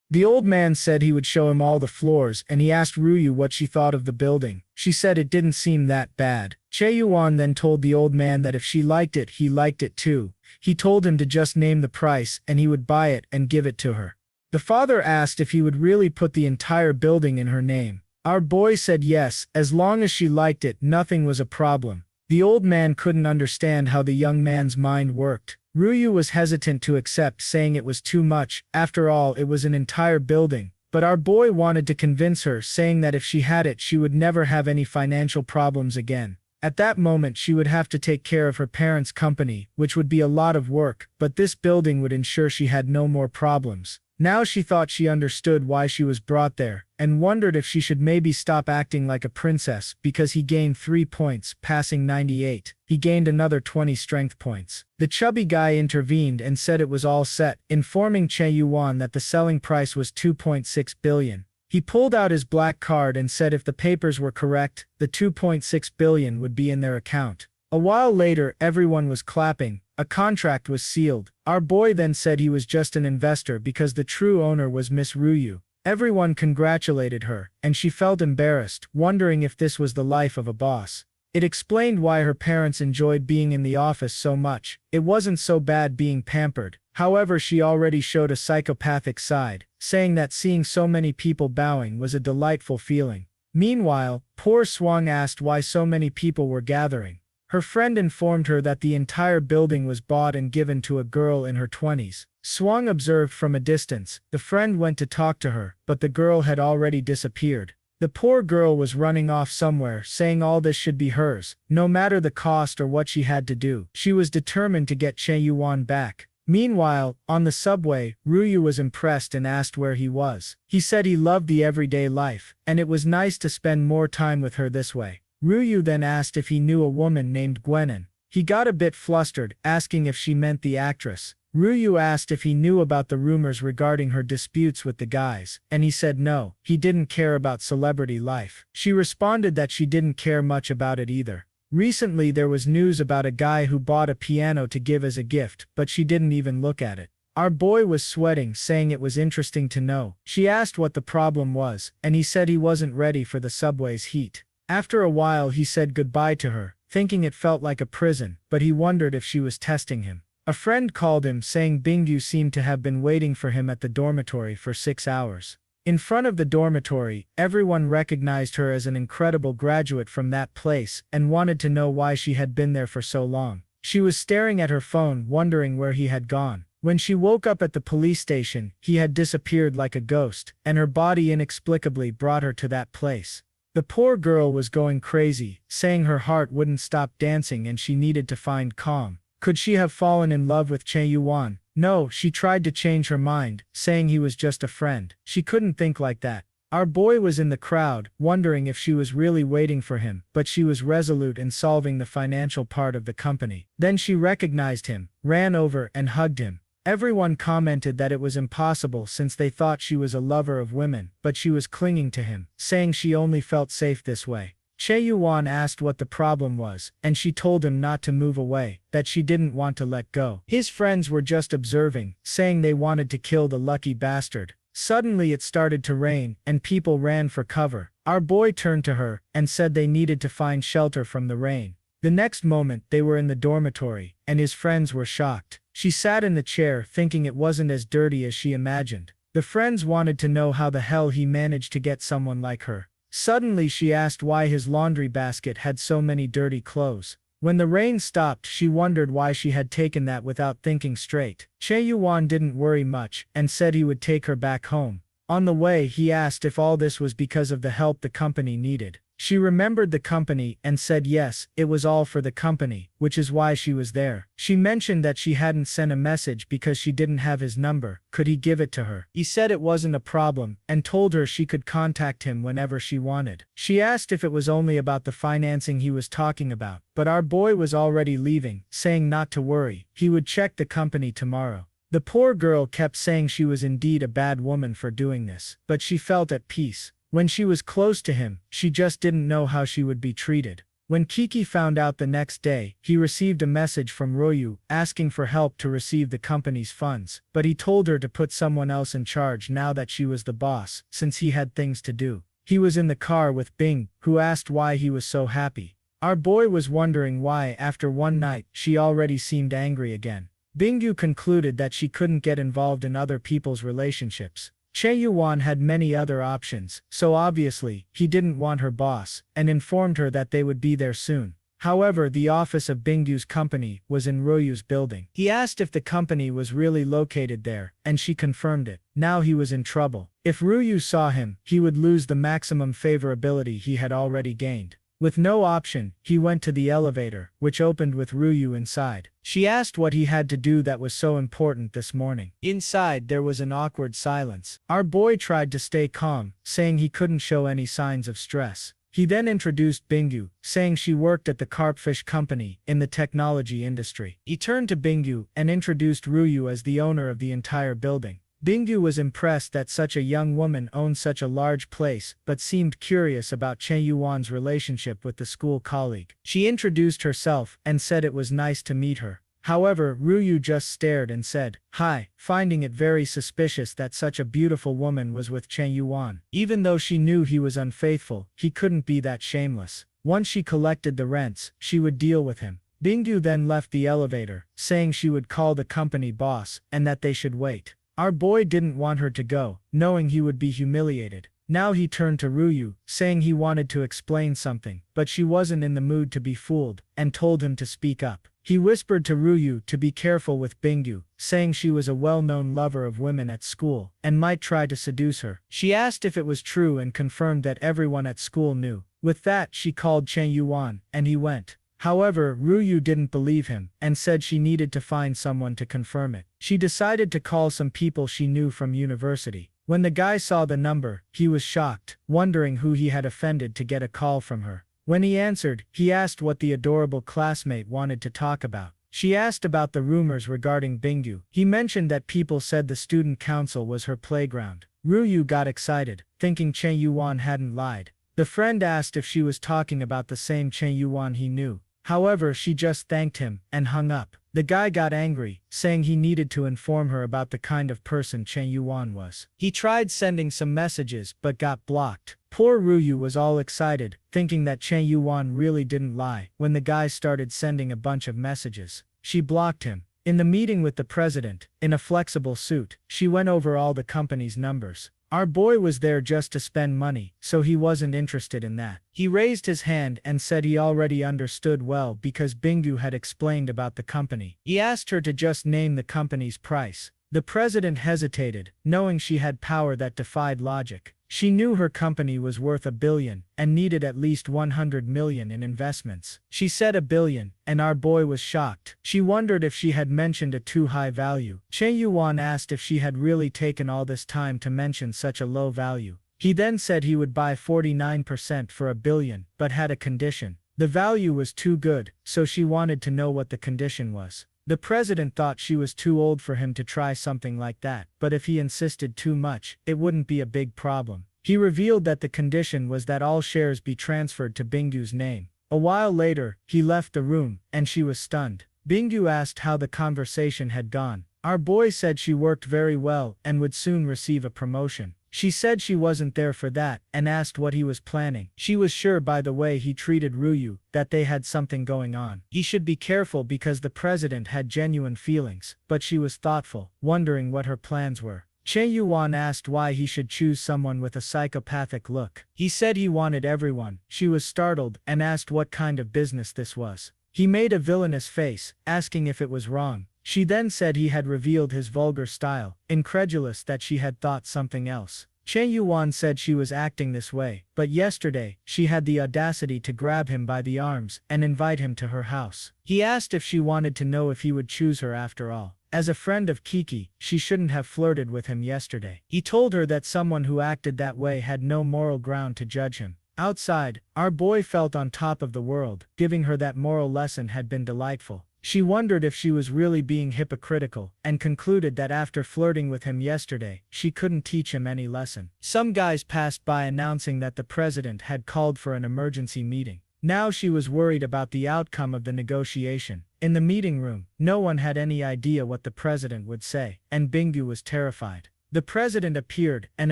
The old man said he would show him all the floors, and he asked Ruyu what she thought of the building. She said it didn't seem that bad. Chen Yuan then told the old man that if she liked it, he liked it too. He told him to just name the price and he would buy it and give it to her. The father asked if he would really put the entire building in her name. Our boy said yes, as long as she liked it, nothing was a problem. The old man couldn't understand how the young man's mind worked. Ruyu was hesitant to accept, saying it was too much. After all, it was an entire building. But our boy wanted to convince her, saying that if she had it, she would never have any financial problems again. At that moment, she would have to take care of her parents' company, which would be a lot of work, but this building would ensure she had no more problems. Now she thought she understood why she was brought there, and wondered if she should maybe stop acting like a princess, because he gained 3 points, passing 98. He gained another 20 strength points. The chubby guy intervened and said it was all set, informing Chen Yuan that the selling price was 2.6 billion. He pulled out his black card and said if the papers were correct, the 2.6 billion would be in their account. A while later, everyone was clapping. A contract was sealed. Our boy then said he was just an investor because the true owner was Miss Ruyu. Everyone congratulated her, and she felt embarrassed, wondering if this was the life of a boss. It explained why her parents enjoyed being in the office so much. It wasn't so bad being pampered. However, she already showed a psychopathic side, saying that seeing so many people bowing was a delightful feeling. Meanwhile, poor Swang asked why so many people were gathering. Her friend informed her that the entire building was bought and given to a girl in her 20s. Swang observed from a distance. The friend went to talk to her, but the girl had already disappeared. The poor girl was running off somewhere, saying all this should be hers, no matter the cost or what she had to do. She was determined to get Chen Yuan back. Meanwhile, on the subway, Ruyu was impressed and asked where he was. He said he loved the everyday life, and it was nice to spend more time with her this way. Ruyu then asked if he knew a woman named Gwenin. He got a bit flustered, asking if she meant the actress. Ruyu asked if he knew about the rumors regarding her disputes with the guys, and he said no, he didn't care about celebrity life. She responded that she didn't care much about it either. Recently there was news about a guy who bought a piano to give as a gift, but she didn't even look at it. Our boy was sweating, saying it was interesting to know. She asked what the problem was, and he said he wasn't ready for the subway's heat. After a while he said goodbye to her, thinking it felt like a prison, but he wondered if she was testing him. A friend called him, saying Bingyu seemed to have been waiting for him at the dormitory for 6 hours. In front of the dormitory, everyone recognized her as an incredible graduate from that place and wanted to know why she had been there for so long. She was staring at her phone, wondering where he had gone. When she woke up at the police station, he had disappeared like a ghost, and her body inexplicably brought her to that place. The poor girl was going crazy, saying her heart wouldn't stop dancing and she needed to find calm. Could she have fallen in love with Chen Yuan? No, she tried to change her mind, saying he was just a friend. She couldn't think like that. Our boy was in the crowd, wondering if she was really waiting for him, but she was resolute in solving the financial part of the company. Then she recognized him, ran over and hugged him. Everyone commented that it was impossible since they thought she was a lover of women, but she was clinging to him, saying she only felt safe this way. Chen Yuan asked what the problem was, and she told him not to move away, that she didn't want to let go. His friends were just observing, saying they wanted to kill the lucky bastard. Suddenly it started to rain, and people ran for cover. Our boy turned to her, and said they needed to find shelter from the rain. The next moment, they were in the dormitory, and his friends were shocked. She sat in the chair, thinking it wasn't as dirty as she imagined. The friends wanted to know how the hell he managed to get someone like her. Suddenly she asked why his laundry basket had so many dirty clothes. When the rain stopped, she wondered why she had taken that without thinking straight. Chen Yuan didn't worry much, and said he would take her back home. On the way, he asked if all this was because of the help the company needed. She remembered the company and said yes, it was all for the company, which is why she was there. She mentioned that she hadn't sent a message because she didn't have his number. Could he give it to her? He said it wasn't a problem, and told her she could contact him whenever she wanted. She asked if it was only about the financing he was talking about, but our boy was already leaving, saying not to worry, he would check the company tomorrow. The poor girl kept saying she was indeed a bad woman for doing this, but she felt at peace. When she was close to him, she just didn't know how she would be treated. When Kiki found out the next day, he received a message from Royu asking for help to receive the company's funds, but he told her to put someone else in charge now that she was the boss, since he had things to do. He was in the car with Bing, who asked why he was so happy. Our boy was wondering why after one night she already seemed angry again. Bingyu concluded that she couldn't get involved in other people's relationships. Chen Yuan had many other options, so obviously, he didn't want her boss, and informed her that they would be there soon. However, the office of Bingyu's company was in Royu's building. He asked if the company was really located there, and she confirmed it. Now he was in trouble. If Royu saw him, he would lose the maximum favorability he had already gained. With no option, he went to the elevator, which opened with Royu inside. She asked what he had to do that was so important this morning. Inside, there was an awkward silence. Our boy tried to stay calm, saying he couldn't show any signs of stress. He then introduced Bingyu, saying she worked at the carpfish company in the technology industry. He turned to Bingyu and introduced Royu as the owner of the entire building. Bingyu was impressed that such a young woman owned such a large place, but seemed curious about Chen Yuan's relationship with the school colleague. She introduced herself and said it was nice to meet her. However, Royu just stared and said, "Hi," finding it very suspicious that such a beautiful woman was with Chen Yuan. Even though she knew he was unfaithful, he couldn't be that shameless. Once she collected the rents, she would deal with him. Bingyu then left the elevator, saying she would call the company boss and that they should wait. Our boy didn't want her to go, knowing he would be humiliated. Now he turned to Royu, saying he wanted to explain something, but she wasn't in the mood to be fooled, and told him to speak up. He whispered to Royu to be careful with Bingyu, saying she was a well-known lover of women at school, and might try to seduce her. She asked if it was true and confirmed that everyone at school knew. With that, she called Chen Yuan, and he went. However, Royu didn't believe him, and said she needed to find someone to confirm it. She decided to call some people she knew from university. When the guy saw the number, he was shocked, wondering who he had offended to get a call from her. When he answered, he asked what the adorable classmate wanted to talk about. She asked about the rumors regarding Bingyu. He mentioned that people said the student council was her playground. Royu got excited, thinking Chen Yuan hadn't lied. The friend asked if she was talking about the same Chen Yuan he knew. However, she just thanked him and hung up. The guy got angry, saying he needed to inform her about the kind of person Chen Yuan was. He tried sending some messages but got blocked. Poor Royu was all excited, thinking that Chen Yuan really didn't lie, when the guy started sending a bunch of messages. She blocked him. In the meeting with the president, in a flexible suit, she went over all the company's numbers. Our boy was there just to spend money, so he wasn't interested in that. He raised his hand and said he already understood well because Bingyu had explained about the company. He asked her to just name the company's price. The president hesitated, knowing she had power that defied logic. She knew her company was worth $1 billion and needed at least $100 million in investments. She said $1 billion, and our boy was shocked. She wondered if she had mentioned a too high value. Chen Yuan asked if she had really taken all this time to mention such a low value. He then said he would buy 49% for $1 billion, but had a condition. The value was too good, so she wanted to know what the condition was. The president thought she was too old for him to try something like that, but if he insisted too much, it wouldn't be a big problem. He revealed that the condition was that all shares be transferred to Bingyu's name. A while later, he left the room, and she was stunned. Bingyu asked how the conversation had gone. Our boy said she worked very well and would soon receive a promotion. She said she wasn't there for that, and asked what he was planning. She was sure by the way he treated Royu, that they had something going on. He should be careful because the president had genuine feelings, but she was thoughtful, wondering what her plans were. Chen Yuan asked why he should choose someone with a psychopathic look. He said he wanted everyone. She was startled, and asked what kind of business this was. He made a villainous face, asking if it was wrong. She then said he had revealed his vulgar style, incredulous that she had thought something else. Chen Yuan said she was acting this way, but yesterday, she had the audacity to grab him by the arms and invite him to her house. He asked if she wanted to know if he would choose her after all. As a friend of Kiki, she shouldn't have flirted with him yesterday. He told her that someone who acted that way had no moral ground to judge him. Outside, our boy felt on top of the world. Giving her that moral lesson had been delightful. She wondered if she was really being hypocritical, and concluded that after flirting with him yesterday, she couldn't teach him any lesson. Some guys passed by announcing that the president had called for an emergency meeting. Now she was worried about the outcome of the negotiation. In the meeting room, no one had any idea what the president would say, and Bingu was terrified. The president appeared and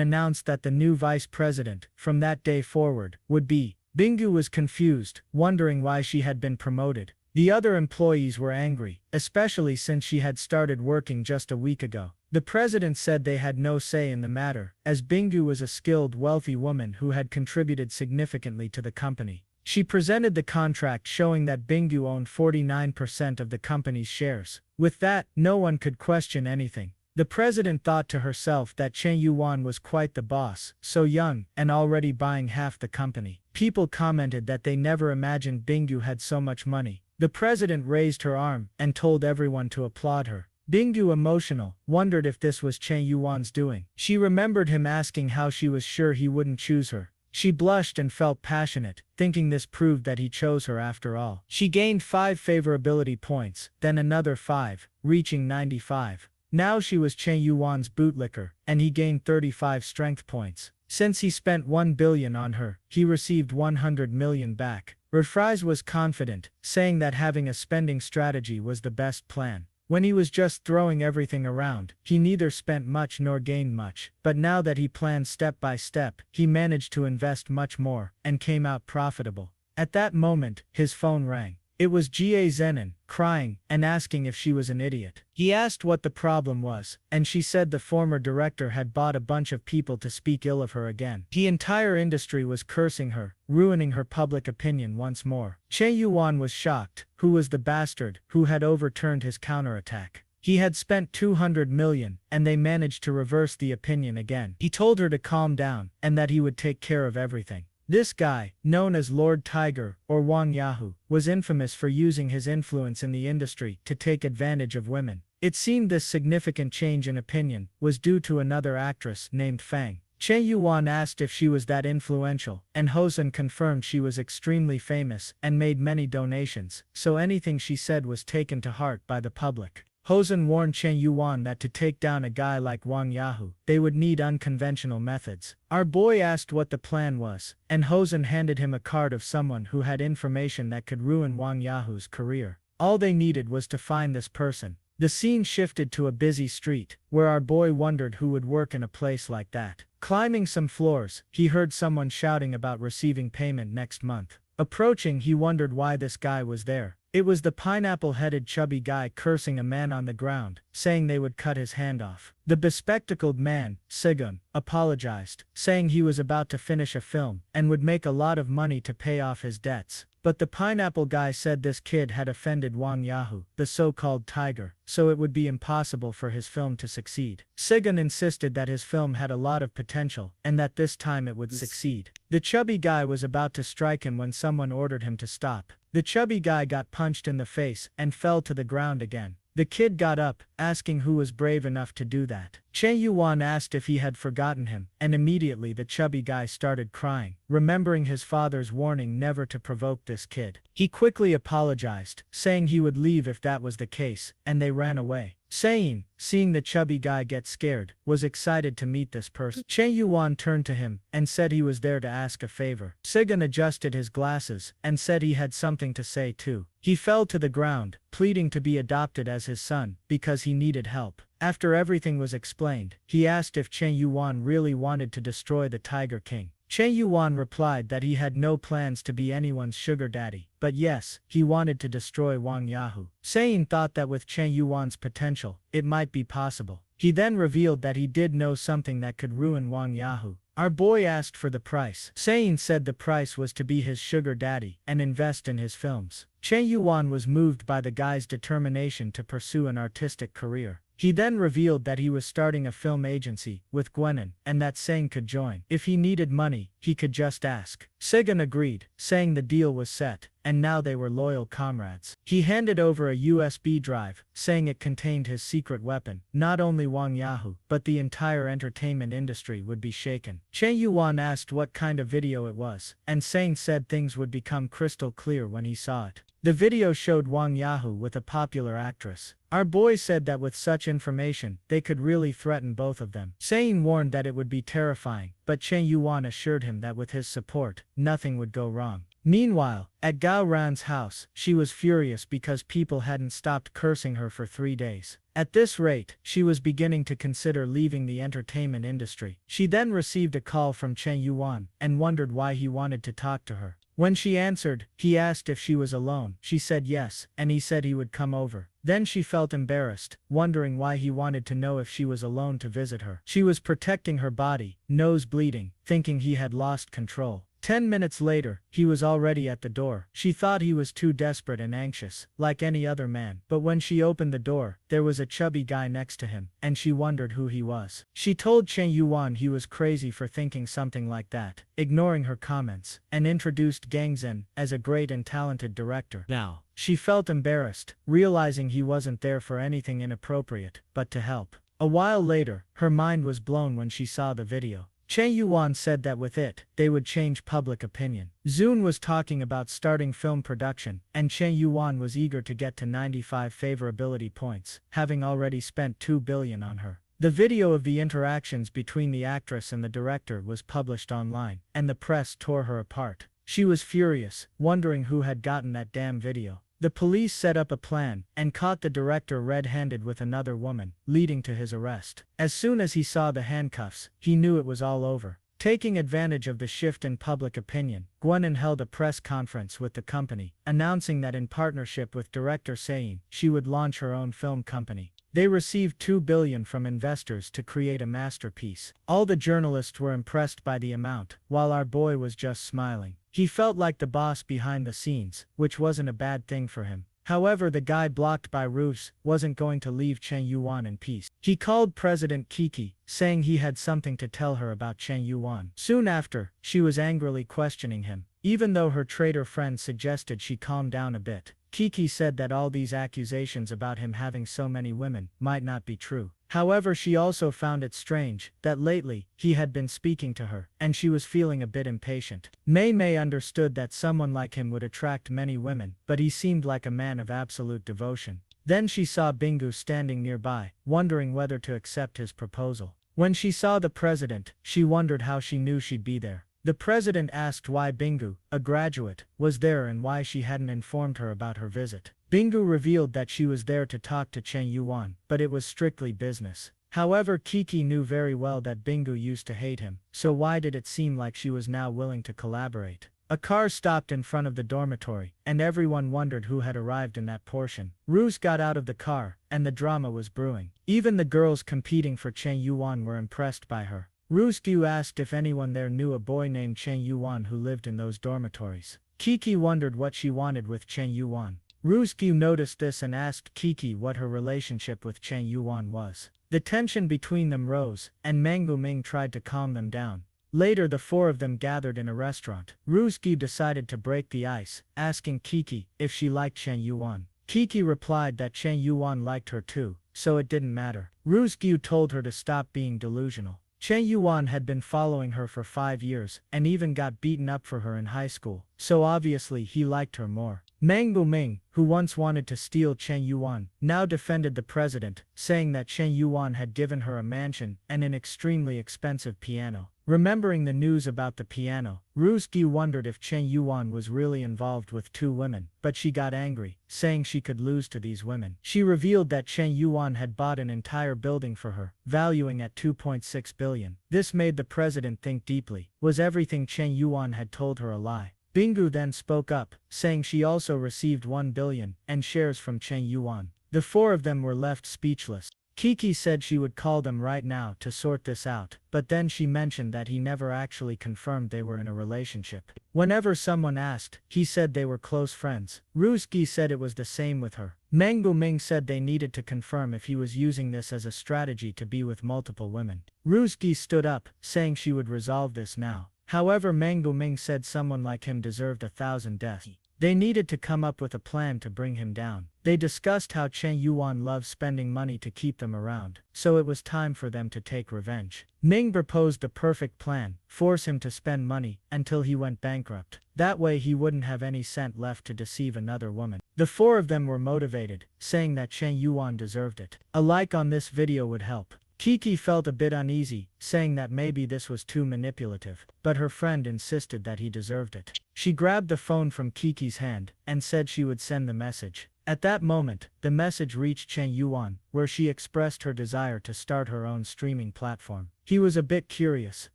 announced that the new vice president, from that day forward, would be. Bingu was confused, wondering why she had been promoted. The other employees were angry, especially since she had started working just a week ago. The president said they had no say in the matter, as Bingu was a skilled, wealthy woman who had contributed significantly to the company. She presented the contract showing that Bingu owned 49% of the company's shares. With that, no one could question anything. The president thought to herself that Chen Yuan was quite the boss, so young, and already buying half the company. People commented that they never imagined Bingu had so much money. The president raised her arm and told everyone to applaud her. Bingu, emotional, wondered if this was Chen Yuan's doing. She remembered him asking how she was sure he wouldn't choose her. She blushed and felt passionate, thinking this proved that he chose her after all. She gained 5 favorability points, then another 5, reaching 95. Now she was Chen Yuan's bootlicker, and he gained 35 strength points. Since he spent 1 billion on her, he received 100 million back. Refries was confident, saying that having a spending strategy was the best plan. When he was just throwing everything around, he neither spent much nor gained much. But now that he planned step by step, he managed to invest much more, and came out profitable. At that moment, his phone rang. It was Jie Zenin, crying, and asking if she was an idiot. He asked what the problem was, and she said the former director had bought a bunch of people to speak ill of her again. The entire industry was cursing her, ruining her public opinion once more. Chen Yuan was shocked. Who was the bastard who had overturned his counterattack? He had spent 200 million, and they managed to reverse the opinion again. He told her to calm down, and that he would take care of everything. This guy, known as Lord Tiger, or Wang Yahoo, was infamous for using his influence in the industry to take advantage of women. It seemed this significant change in opinion was due to another actress named Fang. Chen Yuan asked if she was that influential, and Hosen confirmed she was extremely famous and made many donations, so anything she said was taken to heart by the public. Hosen warned Chen Yuan that to take down a guy like Wang Yahoo, they would need unconventional methods. Our boy asked what the plan was, and Hosen handed him a card of someone who had information that could ruin Wang Yahoo's career. All they needed was to find this person. The scene shifted to a busy street, where our boy wondered who would work in a place like that. Climbing some floors, he heard someone shouting about receiving payment next month. Approaching, he wondered why this guy was there. It was the pineapple-headed chubby guy cursing a man on the ground, saying they would cut his hand off. The bespectacled man, Sigun, apologized, saying he was about to finish a film and would make a lot of money to pay off his debts. But the pineapple guy said this kid had offended Wang Yahoo, the so-called tiger, so it would be impossible for his film to succeed. Sigun insisted that his film had a lot of potential, and that this time it would succeed. The chubby guy was about to strike him when someone ordered him to stop. The chubby guy got punched in the face and fell to the ground again. The kid got up, asking who was brave enough to do that. Chen Yuan asked if he had forgotten him, and immediately the chubby guy started crying, remembering his father's warning never to provoke this kid. He quickly apologized, saying he would leave if that was the case, and they ran away. Seeing the chubby guy get scared, was excited to meet this person. Chen Yuan turned to him and said he was there to ask a favor. Sigun adjusted his glasses and said he had something to say too. He fell to the ground, pleading to be adopted as his son because he needed help. After everything was explained, he asked if Chen Yuan really wanted to destroy the Tiger King. Chen Yuan replied that he had no plans to be anyone's sugar daddy, but yes, he wanted to destroy Wang Yahoo. Sein thought that with Chen Yuan's potential, it might be possible. He then revealed that he did know something that could ruin Wang Yahoo. Our boy asked for the price. Sein said the price was to be his sugar daddy and invest in his films. Chen Yuan was moved by the guy's determination to pursue an artistic career. He then revealed that he was starting a film agency with Gwenin, and that Sang could join. If he needed money, he could just ask. Sigun agreed, saying the deal was set, and now they were loyal comrades. He handed over a USB drive, saying it contained his secret weapon. Not only Wang Yahoo, but the entire entertainment industry would be shaken. Chen Yuan asked what kind of video it was, and Sang said things would become crystal clear when he saw it. The video showed Wang Yahoo with a popular actress. Our boy said that with such information, they could really threaten both of them. Sein warned that it would be terrifying, but Chen Yuan assured him that with his support, nothing would go wrong. Meanwhile, at Gao Ran's house, she was furious because people hadn't stopped cursing her for 3 days. At this rate, she was beginning to consider leaving the entertainment industry. She then received a call from Chen Yuan and wondered why he wanted to talk to her. When she answered, he asked if she was alone. She said yes, and he said he would come over. Then she felt embarrassed, wondering why he wanted to know if she was alone to visit her. She was protecting her body, nose bleeding, thinking he had lost control. 10 minutes later, he was already at the door. She thought he was too desperate and anxious, like any other man. But when she opened the door, there was a chubby guy next to him, and she wondered who he was. She told Chen Yuan he was crazy for thinking something like that, ignoring her comments, and introduced Gang Zhen as a great and talented director. Now, she felt embarrassed, realizing he wasn't there for anything inappropriate, but to help. A while later, her mind was blown when she saw the video. Chen Yuan said that with it, they would change public opinion. Zun was talking about starting film production, and Chen Yuan was eager to get to 95 favorability points, having already spent 2 billion on her. The video of the interactions between the actress and the director was published online, and the press tore her apart. She was furious, wondering who had gotten that damn video. The police set up a plan and caught the director red-handed with another woman, leading to his arrest. As soon as he saw the handcuffs, he knew it was all over. Taking advantage of the shift in public opinion, Guanan held a press conference with the company, announcing that in partnership with director Sein, she would launch her own film company. They received 2 billion from investors to create a masterpiece. All the journalists were impressed by the amount, while our boy was just smiling. He felt like the boss behind the scenes, which wasn't a bad thing for him. However, the guy blocked by roofs wasn't going to leave Chen Yuan in peace. He called President Kiki, saying he had something to tell her about Chen Yuan. Soon after, she was angrily questioning him. Even though her traitor friend suggested she calm down a bit, Kiki said that all these accusations about him having so many women might not be true. However, she also found it strange that lately, he had been speaking to her, and she was feeling a bit impatient. Mei Mei understood that someone like him would attract many women, but he seemed like a man of absolute devotion. Then she saw Bingu standing nearby, wondering whether to accept his proposal. When she saw the president, she wondered how she knew she'd be there. The president asked why Bingu, a graduate, was there and why she hadn't informed her about her visit. Bingu revealed that she was there to talk to Chen Yuan, but it was strictly business. However, Kiki knew very well that Bingu used to hate him, so why did it seem like she was now willing to collaborate? A car stopped in front of the dormitory, and everyone wondered who had arrived in that portion. Roos got out of the car, and the drama was brewing. Even the girls competing for Chen Yuan were impressed by her. Roosgu asked if anyone there knew a boy named Chen Yuan who lived in those dormitories. Kiki wondered what she wanted with Chen Yuan. Roosgu noticed this and asked Kiki what her relationship with Chen Yuan was. The tension between them rose, and Mangu Ming tried to calm them down. Later, the four of them gathered in a restaurant. Roosgu decided to break the ice, asking Kiki if she liked Chen Yuan. Kiki replied that Chen Yuan liked her too, so it didn't matter. Roosgu told her to stop being delusional. Chen Yuan had been following her for 5 years, and even got beaten up for her in high school, so obviously he liked her more. Meng Buming, who once wanted to steal Chen Yuan, now defended the president, saying that Chen Yuan had given her a mansion and an extremely expensive piano. Remembering the news about the piano, Roosgu wondered if Chen Yuan was really involved with 2 women, but she got angry, saying she could lose to these women. She revealed that Chen Yuan had bought an entire building for her, valuing at 2.6 billion. This made the president think deeply. Was everything Chen Yuan had told her a lie? Bingu then spoke up, saying she also received 1 billion and shares from Chen Yuan. The 4 of them were left speechless. Kiki said she would call them right now to sort this out, but then she mentioned that he never actually confirmed they were in a relationship. Whenever someone asked, he said they were close friends. Roosgi said it was the same with her. Meng Buming said they needed to confirm if he was using this as a strategy to be with multiple women. Roosgi stood up, saying she would resolve this now. However, Meng Buming said someone like him deserved 1,000 deaths. They needed to come up with a plan to bring him down. They discussed how Chen Yuan loves spending money to keep them around, so it was time for them to take revenge. Ming proposed the perfect plan: force him to spend money until he went bankrupt. That way he wouldn't have any cent left to deceive another woman. The 4 of them were motivated, saying that Chen Yuan deserved it. A like on this video would help. Kiki felt a bit uneasy, saying that maybe this was too manipulative, but her friend insisted that he deserved it. She grabbed the phone from Kiki's hand and said she would send the message. At that moment, the message reached Chen Yuan, where she expressed her desire to start her own streaming platform. He was a bit curious,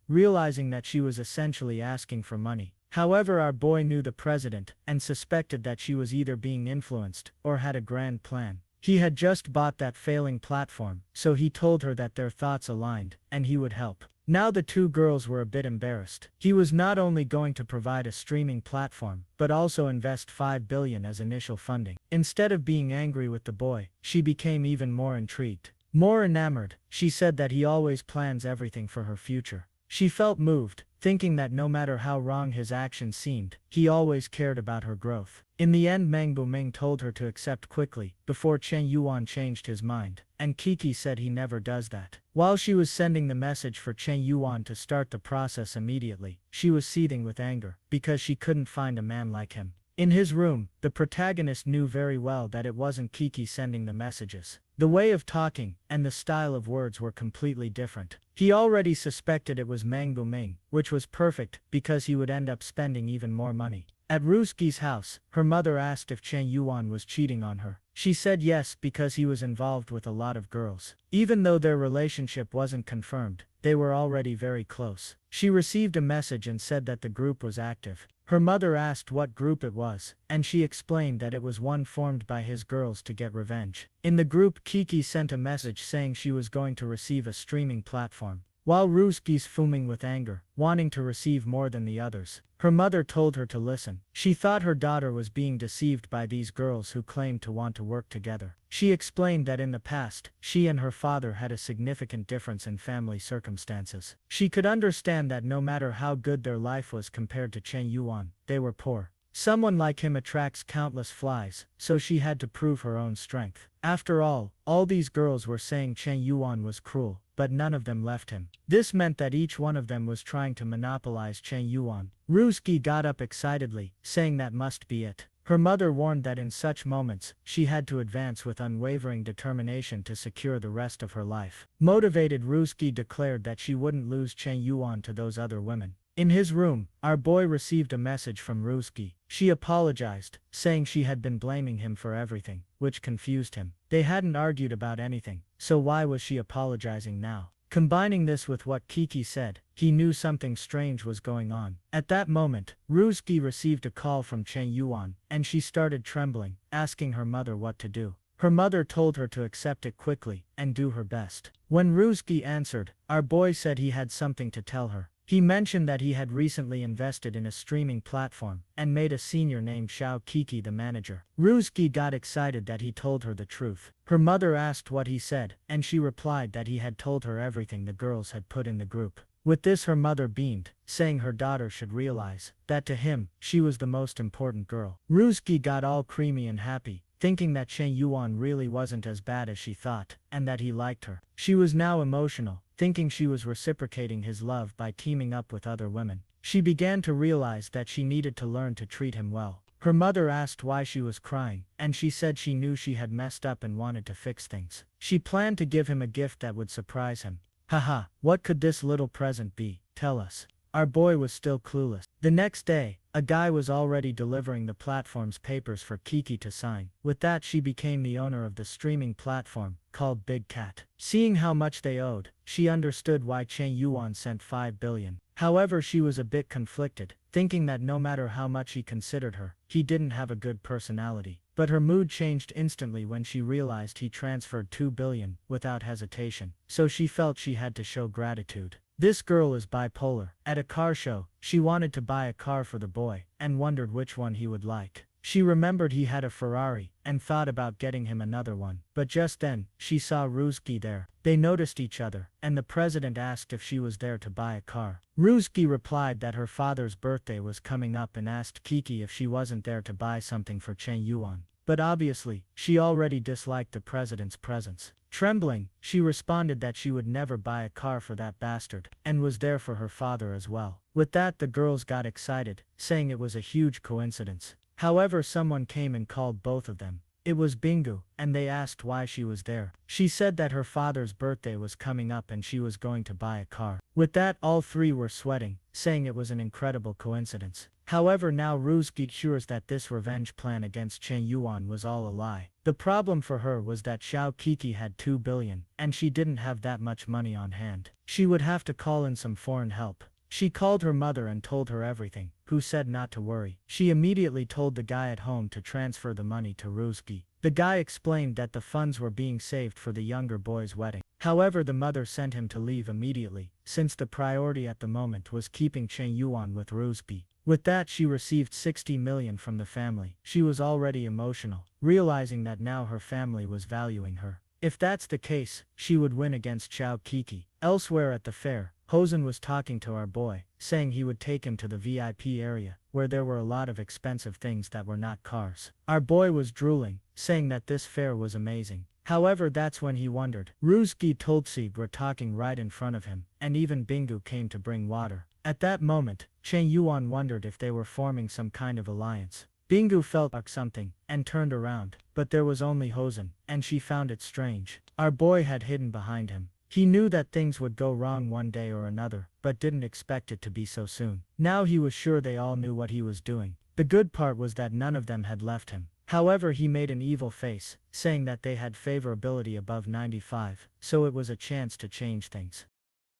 realizing that she was essentially asking for money. However, our boy knew the president and suspected that she was either being influenced or had a grand plan. He had just bought that failing platform, so he told her that their thoughts aligned and he would help. Now the two girls were a bit embarrassed. He was not only going to provide a streaming platform, but also invest 5 billion as initial funding. Instead of being angry with the boy, she became even more intrigued. More enamored, she said that he always plans everything for her future. She felt moved, thinking that no matter how wrong his actions seemed, he always cared about her growth. In the end, Mang Buming told her to accept quickly, before Chen Yuan changed his mind, and Kiki said he never does that. While she was sending the message for Chen Yuan to start the process immediately, she was seething with anger, because she couldn't find a man like him. In his room, the protagonist knew very well that it wasn't Kiki sending the messages. The way of talking and the style of words were completely different. He already suspected it was Mang Buming, which was perfect because he would end up spending even more money. At Ruski's house, her mother asked if Chen Yuan was cheating on her. She said yes because he was involved with a lot of girls. Even though their relationship wasn't confirmed, they were already very close. She received a message and said that the group was active. Her mother asked what group it was, and she explained that it was one formed by his girls to get revenge. In the group, Kiki sent a message saying she was going to receive a streaming platform. While Ruski's fuming with anger, wanting to receive more than the others, her mother told her to listen. She thought her daughter was being deceived by these girls who claimed to want to work together. She explained that in the past, she and her father had a significant difference in family circumstances. She could understand that no matter how good their life was compared to Chen Yuan, they were poor. Someone like him attracts countless flies, so she had to prove her own strength. After all these girls were saying Chen Yuan was cruel, but none of them left him. This meant that each one of them was trying to monopolize Chen Yuan. Ruski got up excitedly, saying that must be it. Her mother warned that in such moments, she had to advance with unwavering determination to secure the rest of her life. Motivated, Ruski declared that she wouldn't lose Chen Yuan to those other women. In his room, our boy received a message from Ruski. She apologized, saying she had been blaming him for everything, which confused him. They hadn't argued about anything, so why was she apologizing now? Combining this with what Kiki said, he knew something strange was going on. At that moment, Ruski received a call from Chen Yuan, and she started trembling, asking her mother what to do. Her mother told her to accept it quickly and do her best. When Ruski answered, our boy said he had something to tell her. He mentioned that he had recently invested in a streaming platform and made a senior named Xiao Kiki the manager. Ruski got excited that he told her the truth. Her mother asked what he said, and she replied that he had told her everything the girls had put in the group. With this, her mother beamed, saying her daughter should realize that to him, she was the most important girl. Ruski got all creamy and happy, thinking that Chen Yuan really wasn't as bad as she thought, and that he liked her. She was now emotional, thinking she was reciprocating his love by teaming up with other women. She began to realize that she needed to learn to treat him well. Her mother asked why she was crying, and she said she knew she had messed up and wanted to fix things. She planned to give him a gift that would surprise him. Haha, what could this little present be? Tell us. Our boy was still clueless. The next day, a guy was already delivering the platform's papers for Kiki to sign. With that, she became the owner of the streaming platform, called Big Cat. Seeing how much they owed, she understood why Chen Yuan sent 5 billion. However, she was a bit conflicted, thinking that no matter how much he considered her, he didn't have a good personality. But her mood changed instantly when she realized he transferred 2 billion without hesitation, so she felt she had to show gratitude. This girl is bipolar. At a car show, she wanted to buy a car for the boy, and wondered which one he would like. She remembered he had a Ferrari, and thought about getting him another one. But just then, she saw Ruski there. They noticed each other, and the president asked if she was there to buy a car. Ruski replied that her father's birthday was coming up and asked Kiki if she wasn't there to buy something for Chen Yuan. But obviously, she already disliked the president's presence. Trembling, she responded that she would never buy a car for that bastard, and was there for her father as well. With that, the girls got excited, saying it was a huge coincidence. However, someone came and called both of them. It was Bingu, and they asked why she was there. She said that her father's birthday was coming up and she was going to buy a car. With that, all three were sweating, saying it was an incredible coincidence. However, now Ruzgi assures that this revenge plan against Chen Yuan was all a lie. The problem for her was that Xiao Kiki had 2 billion, and she didn't have that much money on hand. She would have to call in some foreign help. She called her mother and told her everything, who said not to worry. She immediately told the guy at home to transfer the money to Ruzgi. The guy explained that the funds were being saved for the younger boy's wedding. However, the mother sent him to leave immediately, since the priority at the moment was keeping Chen Yuan with Ruzgi. With that, she received 60 million from the family. She was already emotional, realizing that now her family was valuing her. If that's the case, she would win against Xiao Kiki. Elsewhere at the fair, Hosen was talking to our boy, saying he would take him to the VIP area, where there were a lot of expensive things that were not cars. Our boy was drooling, saying that this fair was amazing. However, that's when he wondered. Ruzgi Toltsig were talking right in front of him, and even Bingu came to bring water. At that moment, Chen Yuan wondered if they were forming some kind of alliance. Bingu felt like something, and turned around, but there was only Hosen, and she found it strange. Our boy had hidden behind him. He knew that things would go wrong one day or another, but didn't expect it to be so soon. Now he was sure they all knew what he was doing. The good part was that none of them had left him. However, he made an evil face, saying that they had favorability above 95, so it was a chance to change things.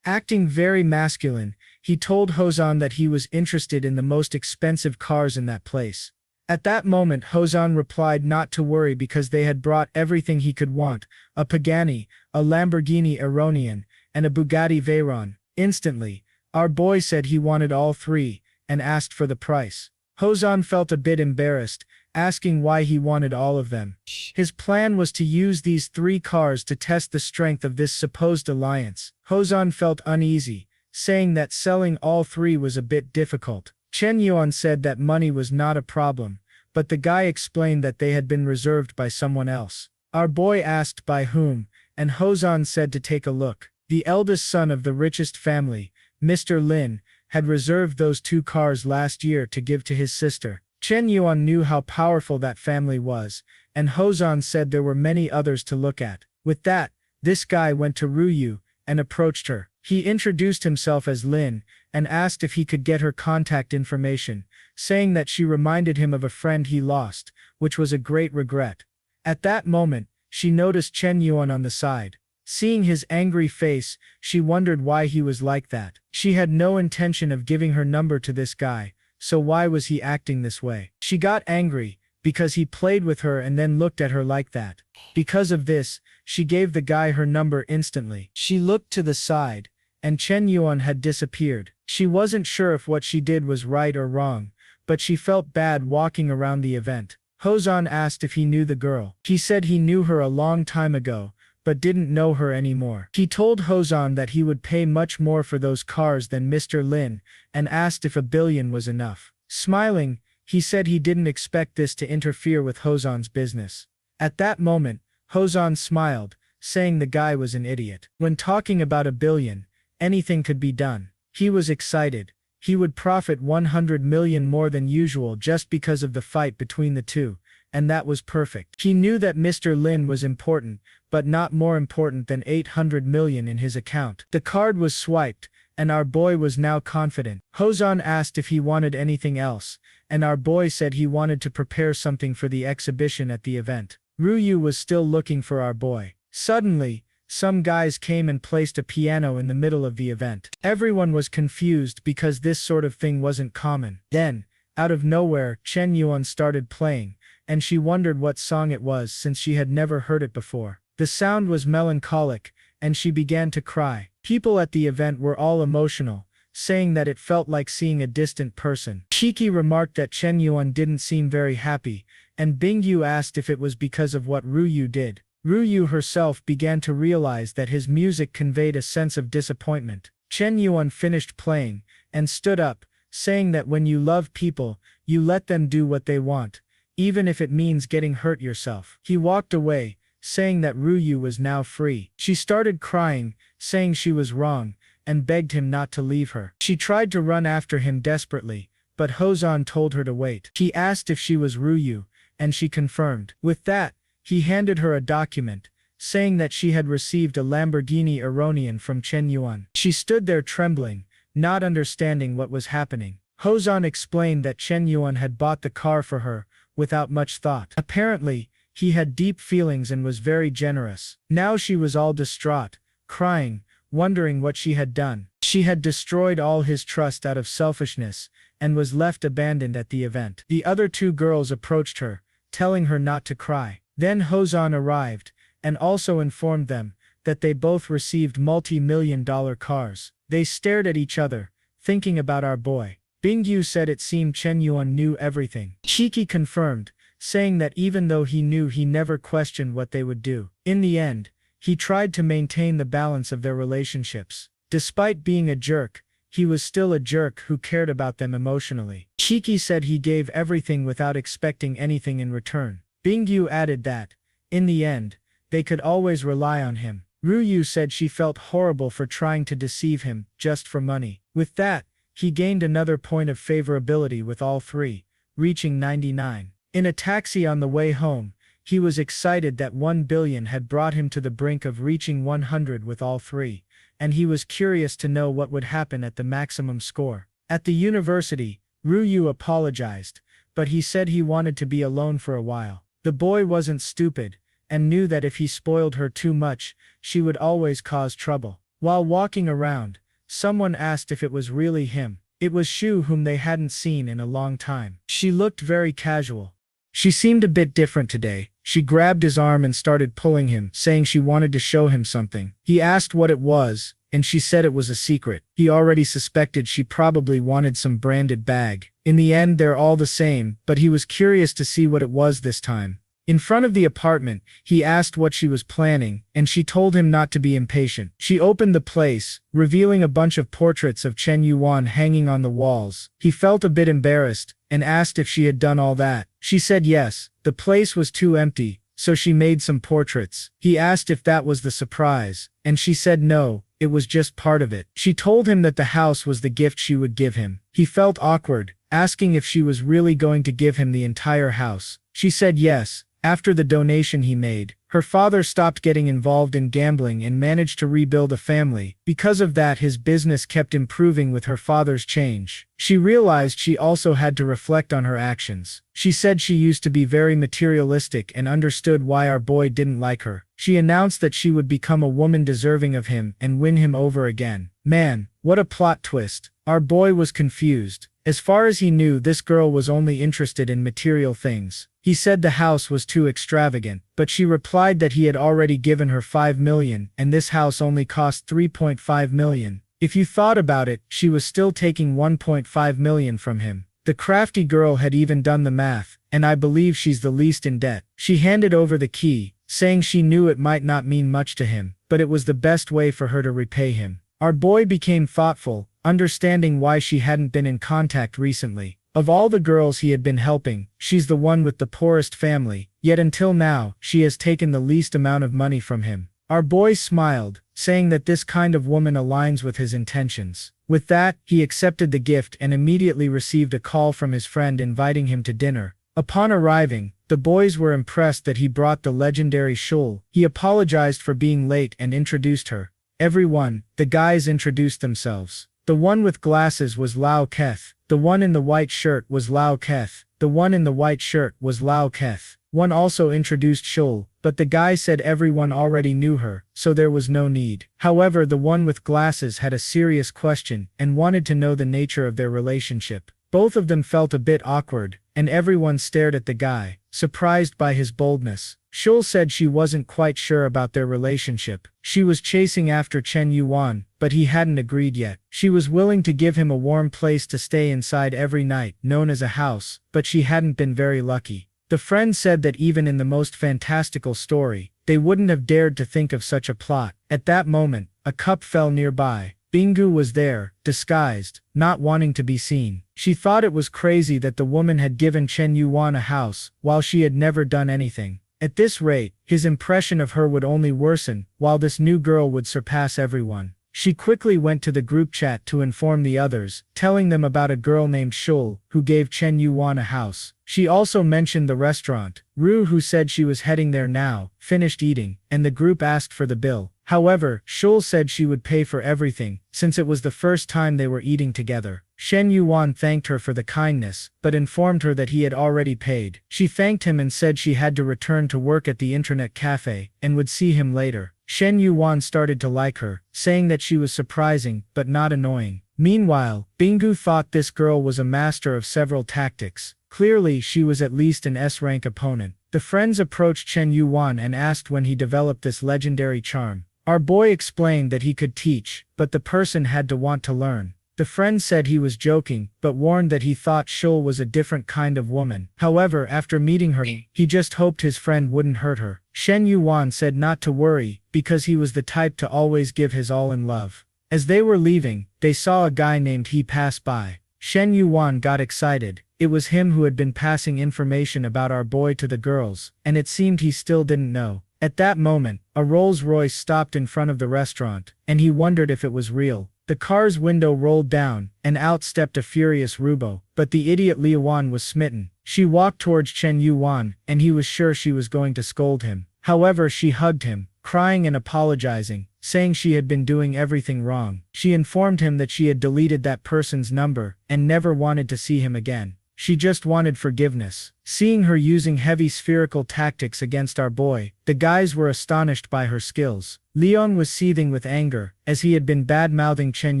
Acting very masculine, he told Hosan that he was interested in the most expensive cars in that place. At that moment, Hosan replied not to worry because they had brought everything he could want, a Pagani, a Lamborghini Aronian, and a Bugatti Veyron. Instantly, our boy said he wanted all three, and asked for the price. Hosan felt a bit embarrassed, asking why he wanted all of them. His plan was to use these 3 cars to test the strength of this supposed alliance. Hosan felt uneasy, saying that selling all 3 was a bit difficult. Chen Yuan said that money was not a problem, but the guy explained that they had been reserved by someone else. Our boy asked by whom, and Hosan said to take a look. The eldest son of the richest family, Mr. Lin, had reserved those 2 cars last year to give to his sister. Chen Yuan knew how powerful that family was, and Hosan said there were many others to look at. With that, this guy went to Ruyu and approached her. He introduced himself as Lin, and asked if he could get her contact information, saying that she reminded him of a friend he lost, which was a great regret. At that moment, she noticed Chen Yuan on the side. Seeing his angry face, she wondered why he was like that. She had no intention of giving her number to this guy, so why was he acting this way? She got angry, because he played with her and then looked at her like that. Because of this, she gave the guy her number instantly. She looked to the side, and Chen Yuan had disappeared. She wasn't sure if what she did was right or wrong, but she felt bad walking around the event. Hosan asked if he knew the girl. He said he knew her a long time ago, but didn't know her anymore. He told Hosan that he would pay much more for those cars than Mr. Lin, and asked if 1 billion was enough. Smiling, he said he didn't expect this to interfere with Hosan's business. At that moment, Hosan smiled, saying the guy was an idiot. When talking about 1 billion, anything could be done. He was excited. He would profit 100 million more than usual just because of the fight between the two, and that was perfect. He knew that Mr. Lin was important, but not more important than 800 million in his account. The card was swiped, and our boy was now confident. Hosan asked if he wanted anything else, and our boy said he wanted to prepare something for the exhibition at the event. Ruyu was still looking for our boy. Suddenly, some guys came and placed a piano in the middle of the event. Everyone was confused because this sort of thing wasn't common. Then, out of nowhere, Chen Yuan started playing, and she wondered what song it was since she had never heard it before. The sound was melancholic, and she began to cry. People at the event were all emotional, saying that it felt like seeing a distant person. Shiki remarked that Chen Yuan didn't seem very happy, and Bingyu asked if it was because of what Ruyu did. Ruyu herself began to realize that his music conveyed a sense of disappointment. Chen Yuan finished playing, and stood up, saying that when you love people, you let them do what they want, even if it means getting hurt yourself. He walked away, saying that Ruyu was now free. She started crying, saying she was wrong, and begged him not to leave her. She tried to run after him desperately, but Hosan told her to wait. He asked if she was Ruyu, and she confirmed. With that, he handed her a document, saying that she had received a Lamborghini Eronian from Chen Yuan. She stood there trembling, not understanding what was happening. Hozan explained that Chen Yuan had bought the car for her, without much thought. Apparently, he had deep feelings and was very generous. Now she was all distraught, crying, wondering what she had done. She had destroyed all his trust out of selfishness, and was left abandoned at the event. The other two girls approached her, telling her not to cry. Then Hozan arrived, and also informed them that they both received multi-million-dollar cars. They stared at each other, thinking about our boy. Bingyu said it seemed Chen Yuan knew everything. Shiki confirmed, saying that even though he knew, he never questioned what they would do. In the end, he tried to maintain the balance of their relationships. Despite being a jerk, he was still a jerk who cared about them emotionally. Shiki said he gave everything without expecting anything in return. Bingyu added that, in the end, they could always rely on him. Ruyu said she felt horrible for trying to deceive him, just for money. With that, he gained another point of favorability with all three, reaching 99. In a taxi on the way home, he was excited that 1 billion had brought him to the brink of reaching 100 with all three, and he was curious to know what would happen at the maximum score. At the university, Ruyu apologized, but he said he wanted to be alone for a while. The boy wasn't stupid, and knew that if he spoiled her too much, she would always cause trouble. While walking around, someone asked if it was really him. It was Shu, whom they hadn't seen in a long time. She looked very casual. She seemed a bit different today. She grabbed his arm and started pulling him, saying she wanted to show him something. He asked what it was, and she said it was a secret. He already suspected she probably wanted some branded bag. In the end, they're all the same, but he was curious to see what it was this time. In front of the apartment, he asked what she was planning, and she told him not to be impatient. She opened the place, revealing a bunch of portraits of Chen Yuan hanging on the walls. He felt a bit embarrassed, and asked if she had done all that. She said yes, the place was too empty, so she made some portraits. He asked if that was the surprise, and she said no, it was just part of it. She told him that the house was the gift she would give him. He felt awkward, asking if she was really going to give him the entire house. She said yes. After the donation he made, her father stopped getting involved in gambling and managed to rebuild a family. Because of that, his business kept improving with her father's change. She realized she also had to reflect on her actions. She said she used to be very materialistic and understood why our boy didn't like her. She announced that she would become a woman deserving of him and win him over again. Man, what a plot twist. Our boy was confused. As far as he knew, this girl was only interested in material things. He said the house was too extravagant, but she replied that he had already given her 5 million, and this house only cost 3.5 million. If you thought about it, she was still taking 1.5 million from him. The crafty girl had even done the math, and I believe she's the least in debt. She handed over the key, saying she knew it might not mean much to him, but it was the best way for her to repay him. Our boy became thoughtful, understanding why she hadn't been in contact recently. Of all the girls he had been helping, she's the one with the poorest family, yet until now, she has taken the least amount of money from him. Our boy smiled, saying that this kind of woman aligns with his intentions. With that, he accepted the gift and immediately received a call from his friend inviting him to dinner. Upon arriving, the boys were impressed that he brought the legendary Shul. He apologized for being late and introduced her. Everyone, the guys introduced themselves. The one with glasses was Lao Keth. The one in the white shirt was Lao Keth. The one in the white shirt was Lao Keth. One also introduced Shul, but the guy said everyone already knew her, so there was no need. However, the one with glasses had a serious question and wanted to know the nature of their relationship. Both of them felt a bit awkward, and everyone stared at the guy, surprised by his boldness. Shul said she wasn't quite sure about their relationship. She was chasing after Chen Yuan, but he hadn't agreed yet. She was willing to give him a warm place to stay inside every night, known as a house, but she hadn't been very lucky. The friend said that even in the most fantastical story, they wouldn't have dared to think of such a plot. At that moment, a cup fell nearby. Bingu was there, disguised, not wanting to be seen. She thought it was crazy that the woman had given Chen Yuan a house, while she had never done anything. At this rate, his impression of her would only worsen, while this new girl would surpass everyone. She quickly went to the group chat to inform the others, telling them about a girl named Shul, who gave Chen Yuan a house. She also mentioned the restaurant. Ru, who said she was heading there now, finished eating, and the group asked for the bill. However, Shul said she would pay for everything, since it was the first time they were eating together. Chen Yuan thanked her for the kindness, but informed her that he had already paid. She thanked him and said she had to return to work at the internet cafe, and would see him later. Chen Yuan started to like her, saying that she was surprising, but not annoying. Meanwhile, Bingu thought this girl was a master of several tactics. Clearly, she was at least an S-rank opponent. The friends approached Chen Yuan and asked when he developed this legendary charm. Our boy explained that he could teach, but the person had to want to learn. The friend said he was joking, but warned that he thought Shul was a different kind of woman. However, after meeting her, he just hoped his friend wouldn't hurt her. Chen Yuan said not to worry, because he was the type to always give his all in love. As they were leaving, they saw a guy named He pass by. Chen Yuan got excited. It was him who had been passing information about our boy to the girls, and it seemed he still didn't know. At that moment, a Rolls-Royce stopped in front of the restaurant, and he wondered if it was real. The car's window rolled down, and out stepped a furious Rubo, but the idiot Liuan was smitten. She walked towards Chen Yuan, and he was sure she was going to scold him. However, she hugged him, crying and apologizing, saying she had been doing everything wrong. She informed him that she had deleted that person's number, and never wanted to see him again. She just wanted forgiveness. Seeing her using heavy spherical tactics against our boy, the guys were astonished by her skills. Leon was seething with anger, as he had been bad-mouthing Chen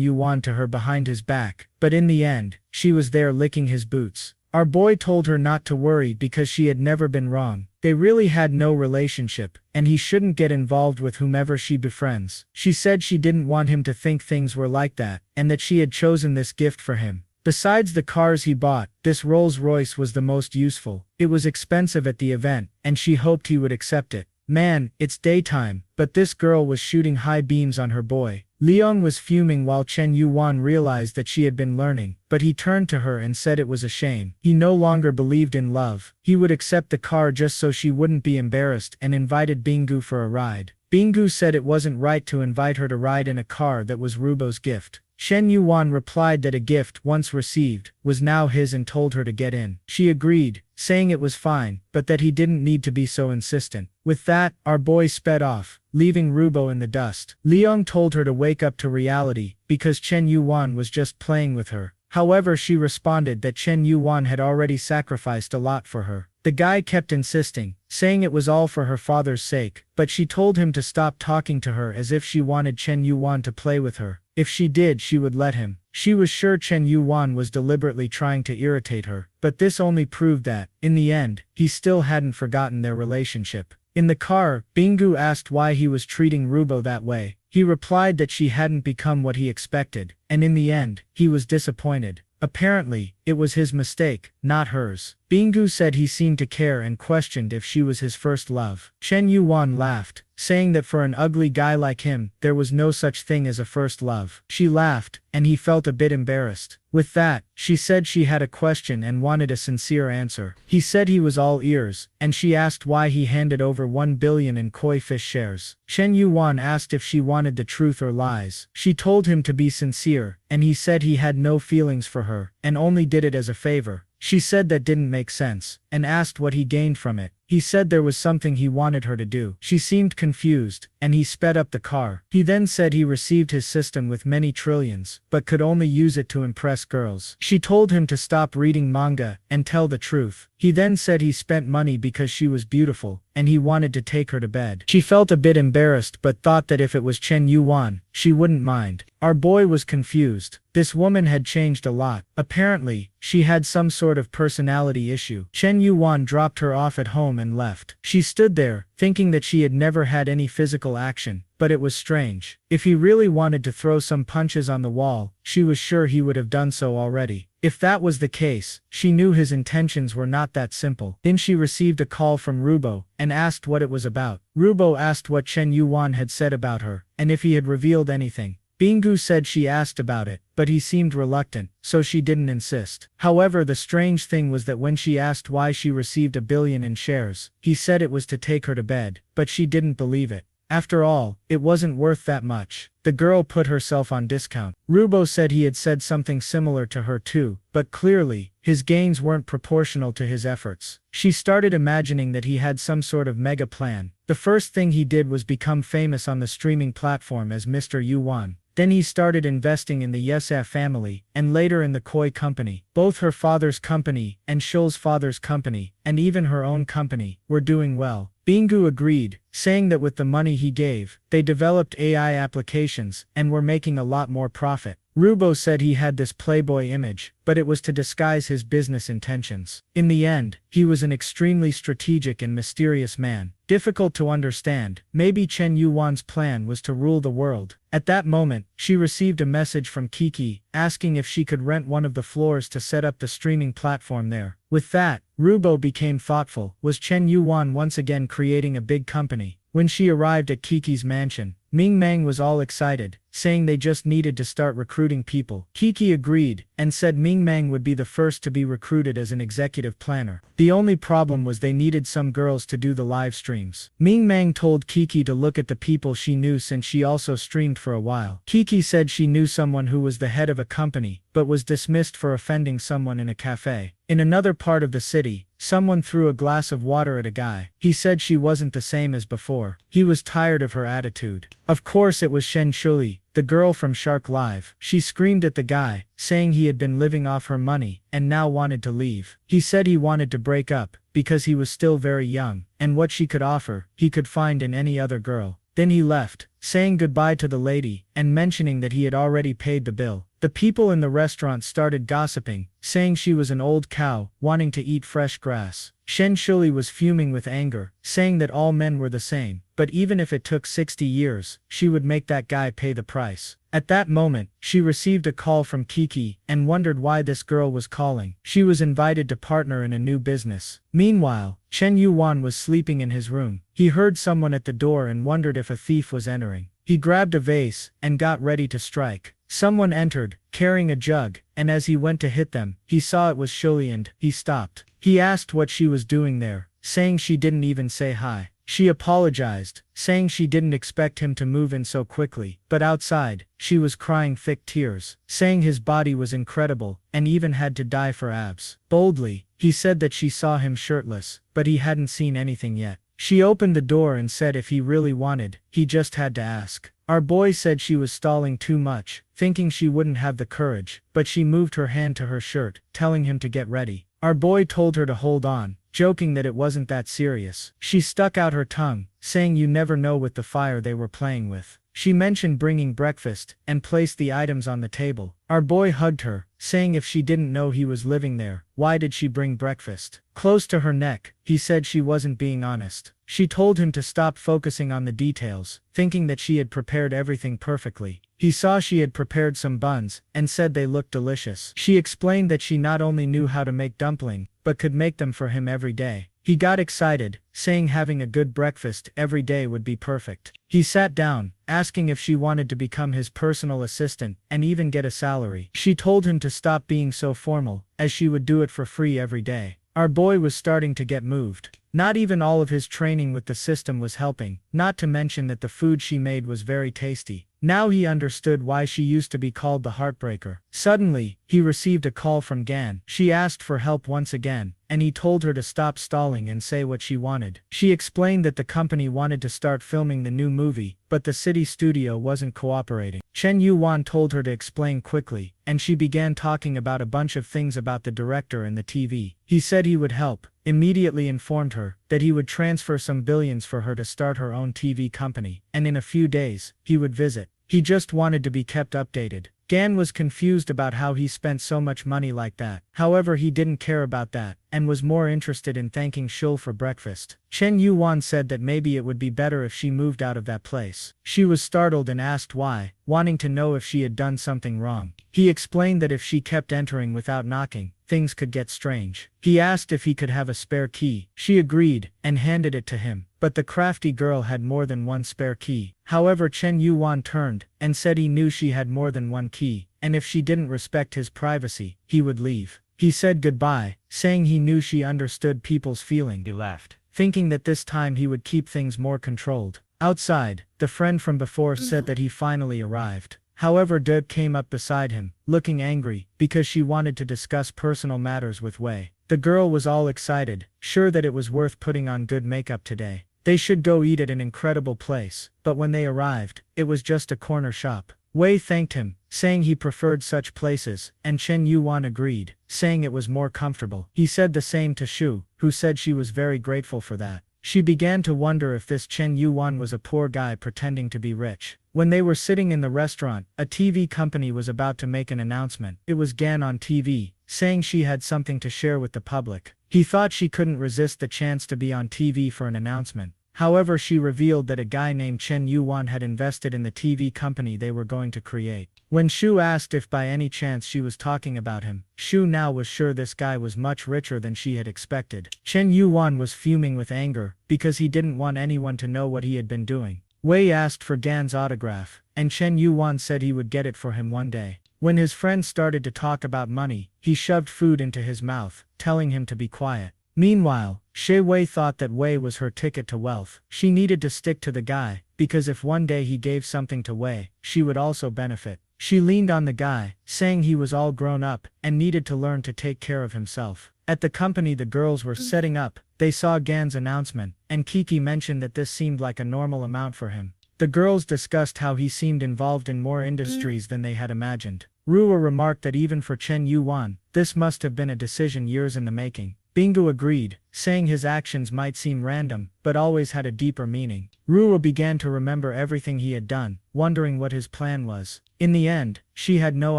Yuan to her behind his back, but in the end, she was there licking his boots. Our boy told her not to worry because she had never been wrong. They really had no relationship, and he shouldn't get involved with whomever she befriends. She said she didn't want him to think things were like that, and that she had chosen this gift for him. Besides the cars he bought, this Rolls-Royce was the most useful. It was expensive at the event, and she hoped he would accept it. Man, it's daytime, but this girl was shooting high beams on her boy. Leon was fuming while Chen Yuan realized that she had been learning, but he turned to her and said it was a shame. He no longer believed in love. He would accept the car just so she wouldn't be embarrassed and invited Bingu for a ride. Bingu said it wasn't right to invite her to ride in a car that was Rubo's gift. Chen Yuan replied that a gift, once received, was now his and told her to get in. She agreed, saying it was fine, but that he didn't need to be so insistent. With that, our boy sped off, leaving Rubo in the dust. Leon told her to wake up to reality, because Chen Yuan was just playing with her. However, she responded that Chen Yuan had already sacrificed a lot for her. The guy kept insisting, saying it was all for her father's sake, but she told him to stop talking to her as if she wanted Chen Yuan to play with her. If she did, she would let him. She was sure Chen Yuan was deliberately trying to irritate her, but this only proved that, in the end, he still hadn't forgotten their relationship. In the car, Bingu asked why he was treating Rubo that way. He replied that she hadn't become what he expected, and in the end, he was disappointed. Apparently, it was his mistake, not hers. Bingu said he seemed to care and questioned if she was his first love. Chen Yuan laughed, saying that for an ugly guy like him, there was no such thing as a first love. She laughed, and he felt a bit embarrassed. With that, she said she had a question and wanted a sincere answer. He said he was all ears, and she asked why he handed over 1 billion in koi fish shares. Chen Yuan asked if she wanted the truth or lies. She told him to be sincere, and he said he had no feelings for her, and only did it as a favor. She said that didn't make sense, and asked what he gained from it. He said there was something he wanted her to do. She seemed confused, and he sped up the car. He then said he received his system with many trillions, but could only use it to impress girls. She told him to stop reading manga, and tell the truth. He then said he spent money because she was beautiful, and he wanted to take her to bed. She felt a bit embarrassed but thought that if it was Chen Yuan, she wouldn't mind. Our boy was confused. This woman had changed a lot. Apparently, she had some sort of personality issue. Chen Yuan dropped her off at home and left. She stood there, thinking that she had never had any physical action, but it was strange. If he really wanted to throw some punches on the wall, she was sure he would have done so already. If that was the case, she knew his intentions were not that simple. Then she received a call from Rubo, and asked what it was about. Rubo asked what Chen Yuan had said about her, and if he had revealed anything. Bingu said she asked about it, but he seemed reluctant, so she didn't insist. However, the strange thing was that when she asked why she received 1 billion in shares, he said it was to take her to bed, but she didn't believe it. After all, it wasn't worth that much. The girl put herself on discount. Rubo said he had said something similar to her too, but clearly, his gains weren't proportional to his efforts. She started imagining that he had some sort of mega plan. The first thing he did was become famous on the streaming platform as Mr. Yuan. Then he started investing in the Yesef family, and later in the Koi company. Both her father's company, and Shul's father's company, and even her own company, were doing well. Bingu agreed, saying that with the money he gave, they developed AI applications, and were making a lot more profit. Rubo said he had this playboy image, but it was to disguise his business intentions. In the end, he was an extremely strategic and mysterious man. Difficult to understand, maybe Chen Yuan's plan was to rule the world. At that moment, she received a message from Kiki, asking if she could rent one of the floors to set up the streaming platform there. With that, Rubo became thoughtful. Was Chen Yuan once again creating a big company? When she arrived at Kiki's mansion, Ming Mang was all excited, saying they just needed to start recruiting people. Kiki agreed, and said Ming Mang would be the first to be recruited as an executive planner. The only problem was they needed some girls to do the live streams. Ming Mang told Kiki to look at the people she knew since she also streamed for a while. Kiki said she knew someone who was the head of a company, but was dismissed for offending someone in a cafe. In another part of the city, someone threw a glass of water at a guy. He said she wasn't the same as before. He was tired of her attitude. Of course it was Shen Shuli, the girl from Shark Live. She screamed at the guy, saying he had been living off her money, and now wanted to leave. He said he wanted to break up, because he was still very young, and what she could offer, he could find in any other girl. Then he left, saying goodbye to the lady, and mentioning that he had already paid the bill. The people in the restaurant started gossiping, saying she was an old cow, wanting to eat fresh grass. Shen Shuli was fuming with anger, saying that all men were the same, but even if it took 60 years, she would make that guy pay the price. At that moment, she received a call from Kiki, and wondered why this girl was calling. She was invited to partner in a new business. Meanwhile, Chen Yuan was sleeping in his room. He heard someone at the door and wondered if a thief was entering. He grabbed a vase, and got ready to strike. Someone entered, carrying a jug, and as he went to hit them, he saw it was Shuli and he stopped. He asked what she was doing there, saying she didn't even say hi. She apologized, saying she didn't expect him to move in so quickly, but outside, she was crying thick tears, saying his body was incredible, and even had to die for abs. Boldly, he said that she saw him shirtless, but he hadn't seen anything yet. She opened the door and said if he really wanted, he just had to ask. Our boy said she was stalling too much, thinking she wouldn't have the courage, but she moved her hand to her shirt, telling him to get ready. Our boy told her to hold on, joking that it wasn't that serious. She stuck out her tongue, saying you never know with the fire they were playing with. She mentioned bringing breakfast, and placed the items on the table. Our boy hugged her, saying if she didn't know he was living there, why did she bring breakfast? Close to her neck, he said she wasn't being honest. She told him to stop focusing on the details, thinking that she had prepared everything perfectly. He saw she had prepared some buns, and said they looked delicious. She explained that she not only knew how to make dumpling, but could make them for him every day. He got excited, saying having a good breakfast every day would be perfect. He sat down, asking if she wanted to become his personal assistant, and even get a salary. She told him to stop being so formal, as she would do it for free every day. Our boy was starting to get moved. Not even all of his training with the system was helping, not to mention that the food she made was very tasty. Now he understood why she used to be called the Heartbreaker. Suddenly, he received a call from Gan. She asked for help once again, and he told her to stop stalling and say what she wanted. She explained that the company wanted to start filming the new movie, but the city studio wasn't cooperating. Chen Yuan told her to explain quickly, and she began talking about a bunch of things about the director and the TV. He said he would help, immediately informed her that he would transfer some billions for her to start her own TV company, and in a few days, he would visit. He just wanted to be kept updated. Gan was confused about how he spent so much money like that. However, he didn't care about that, and was more interested in thanking Shul for breakfast. Chen Yuan said that maybe it would be better if she moved out of that place. She was startled and asked why, wanting to know if she had done something wrong. He explained that if she kept entering without knocking, things could get strange. He asked if he could have a spare key. She agreed, and handed it to him. But the crafty girl had more than one spare key. However, Chen Yuan turned, and said he knew she had more than one key, and if she didn't respect his privacy, he would leave. He said goodbye, saying he knew she understood people's feeling. He left, thinking that this time he would keep things more controlled. Outside, the friend from before said that he finally arrived. However, Deb came up beside him, looking angry, because she wanted to discuss personal matters with Wei. The girl was all excited, sure that it was worth putting on good makeup today. They should go eat at an incredible place, but when they arrived, it was just a corner shop. Wei thanked him, saying he preferred such places, and Chen Yuan agreed, saying it was more comfortable. He said the same to Shu, who said she was very grateful for that. She began to wonder if this Chen Yuan was a poor guy pretending to be rich. When they were sitting in the restaurant, a TV company was about to make an announcement. It was Gan on TV, saying she had something to share with the public. He thought she couldn't resist the chance to be on TV for an announcement. However, she revealed that a guy named Chen Yuan had invested in the TV company they were going to create. When Shu asked if by any chance she was talking about him, Shu now was sure this guy was much richer than she had expected. Chen Yuan was fuming with anger, because he didn't want anyone to know what he had been doing. Wei asked for Gan's autograph, and Chen Yuan said he would get it for him one day. When his friend started to talk about money, he shoved food into his mouth, telling him to be quiet. Meanwhile, She Wei thought that Wei was her ticket to wealth. She needed to stick to the guy, because if one day he gave something to Wei, she would also benefit. She leaned on the guy, saying he was all grown up, and needed to learn to take care of himself. At the company the girls were setting up, they saw Gan's announcement, and Kiki mentioned that this seemed like a normal amount for him. The girls discussed how he seemed involved in more industries than they had imagined. Ruwa remarked that even for Chen Yuan, this must have been a decision years in the making. Bingu agreed, saying his actions might seem random, but always had a deeper meaning. Ruwa began to remember everything he had done, wondering what his plan was. In the end, she had no